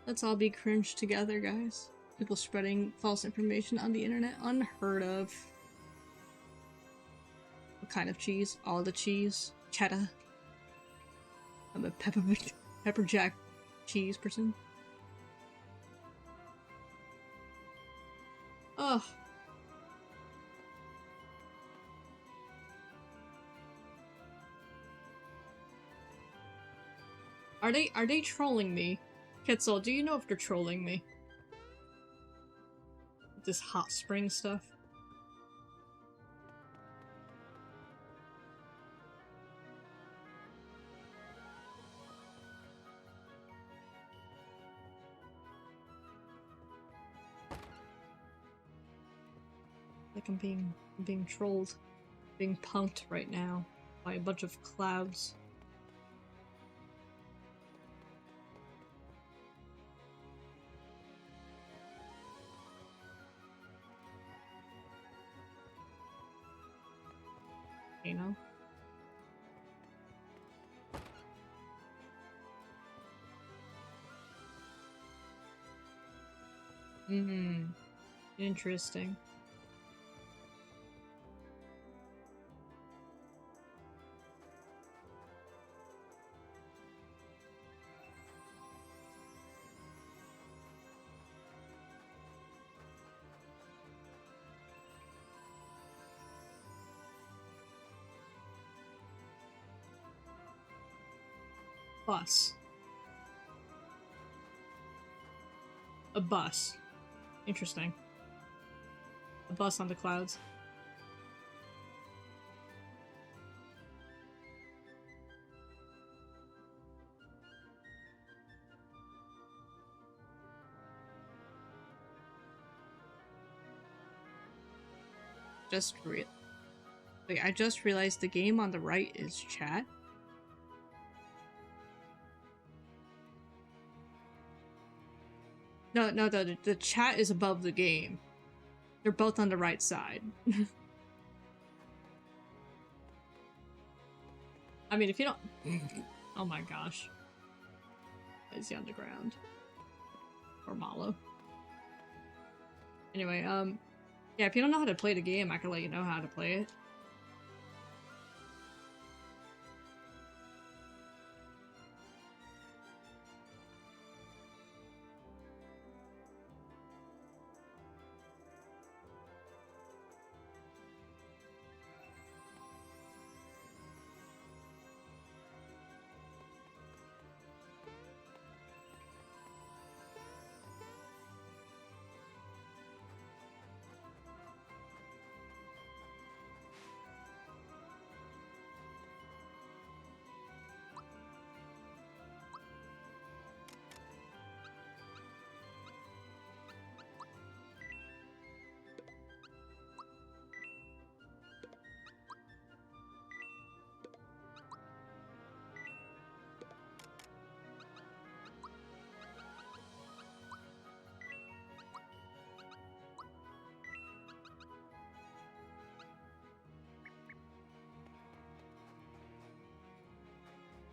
Let's all be cringe together, guys. People spreading false information on the internet, unheard of. What kind of cheese? All the cheese? Cheddar? I'm a pepper jack cheese person. Ugh. Are they trolling me? Kitzel, do you know if they're trolling me? With this hot spring stuff? Like I'm being trolled. Being punked right now by a bunch of clouds. You know? Mm-hmm. Interesting. Bus. A bus. Interesting. A bus on the clouds. Wait, I just realized the game on the right is chat. No, the chat is above the game. They're both on the right side. I mean, if you don't... Oh my gosh. Is he on the ground? Or Malo. Anyway, yeah, if you don't know how to play the game, I can let you know how to play it.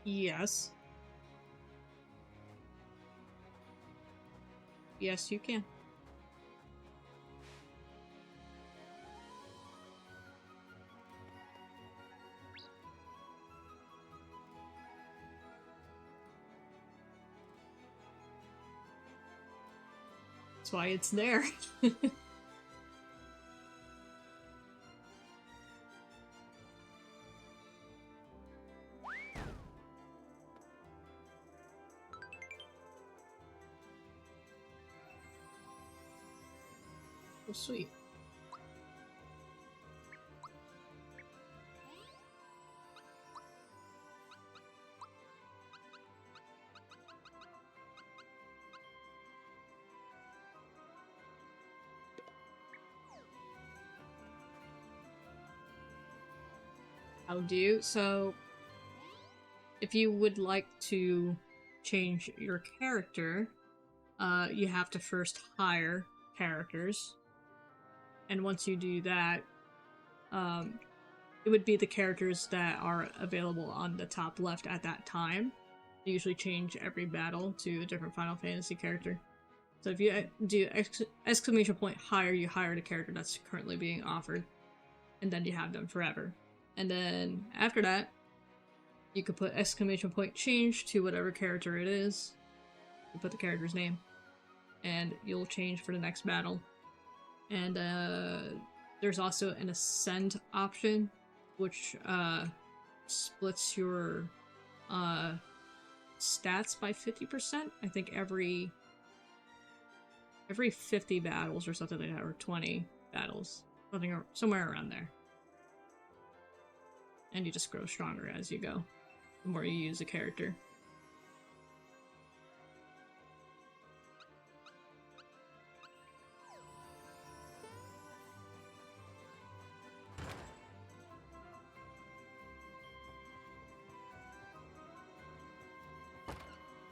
Yes. Yes, you can. That's why it's there. Oh, sweet. How do you? So, if you would like to change your character, you have to first hire characters. And once you do that, it would be the characters that are available on the top left at that time. You usually change every battle to a different Final Fantasy character. So if you do exclamation point hire, you hire the character that's currently being offered. And then you have them forever. And then after that, you could put exclamation point change to whatever character it is. You put the character's name. And you'll change for the next battle. And there's also an ascend option, which splits your stats by 50%. I think every 50 battles or something like that, or 20 battles, somewhere around there. And you just grow stronger as you go, the more you use a character.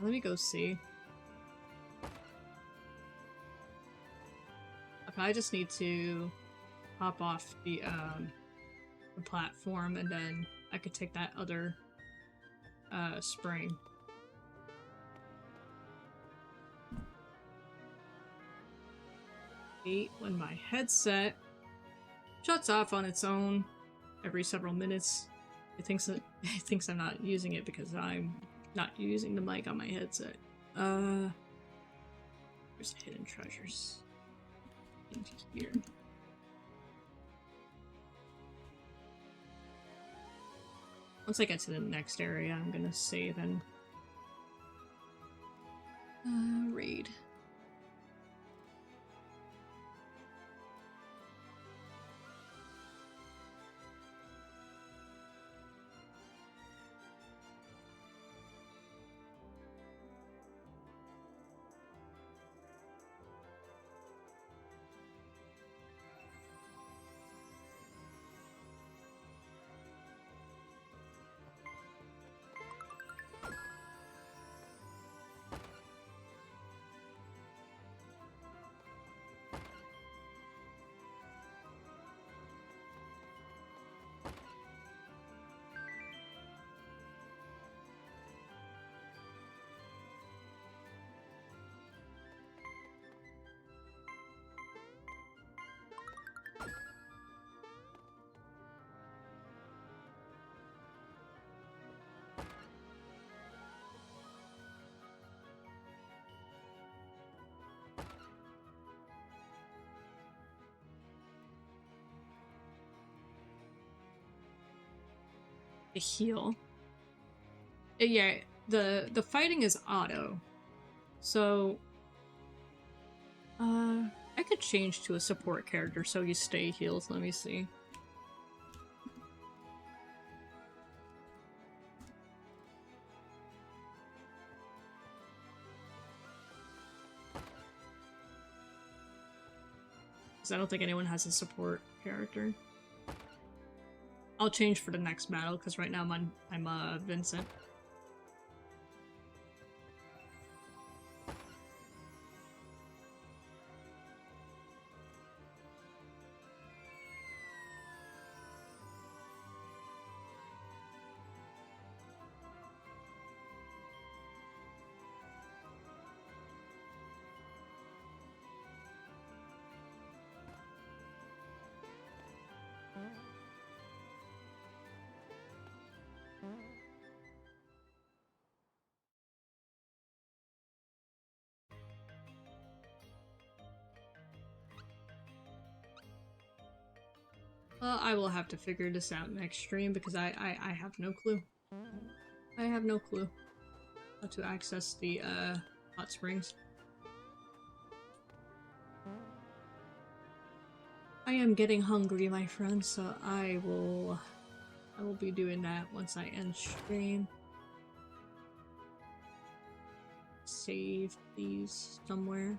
Let me go see. Okay, I just need to hop off the platform, and then I could take that other spring. hate when my headset shuts off on its own every several minutes. It thinks that it thinks I'm not using it because I'm not using the mic on my headset. There's hidden treasures into here. Once I get to the next area, I'm gonna save and raid. To heal. Yeah, the fighting is auto. So I could change to a support character so you stay healed. Let me see. Because I don't think anyone has a support character. I'll change for the next battle because right now I'm Vincent. Well, I will have to figure this out next stream because I have no clue. I have no clue how to access the hot springs. I am getting hungry, my friend, so I will be doing that once I end stream. Save these somewhere.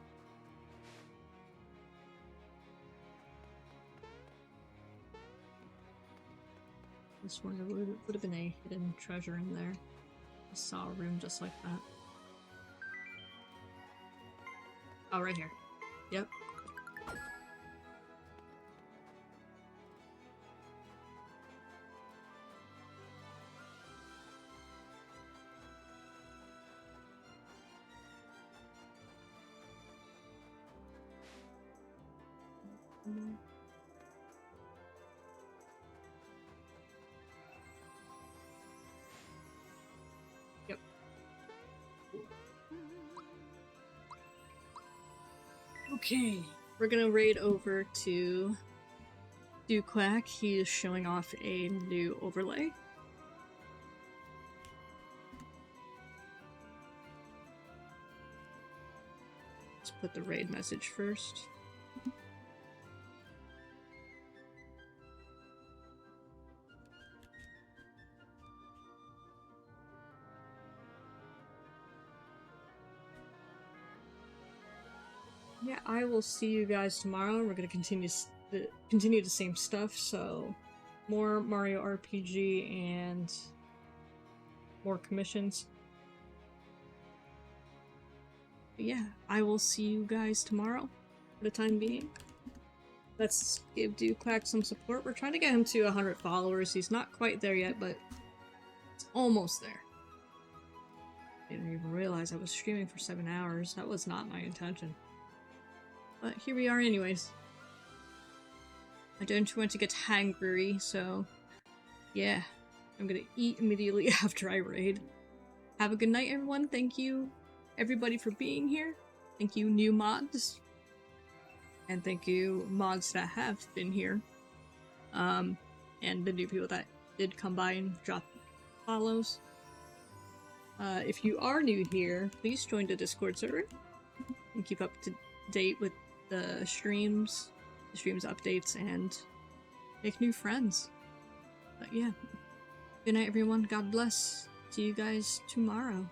This one would have been a hidden treasure in there. I saw a room just like that. Oh, right here. Yep. Yep. Okay, we're gonna raid over to Duquack. He is showing off a new overlay. Let's put the raid message first. Yeah, I will see you guys tomorrow. We're gonna continue the same stuff. So, more Mario RPG and more commissions. But yeah, I will see you guys tomorrow. For the time being, let's give Duquack some support. We're trying to get him to 100 followers. He's not quite there yet, but it's almost there. I didn't even realize I was streaming for 7 hours. That was not my intention. But here we are anyways. I don't want to get hangry, so yeah. I'm gonna eat immediately after I raid. Have a good night, everyone. Thank you, everybody, for being here. Thank you, new mods. And thank you, mods that have been here. And the new people that did come by and drop follows. If you are new here, please join the Discord server and keep up to date with the streams updates, and make new friends. But yeah, good night, everyone. God bless. See you guys tomorrow.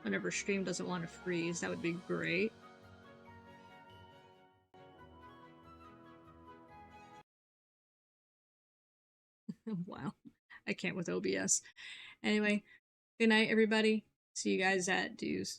Whenever stream doesn't want to freeze, that would be great. Wow, I can't with OBS. Anyway, good night, everybody. See you guys at Dues.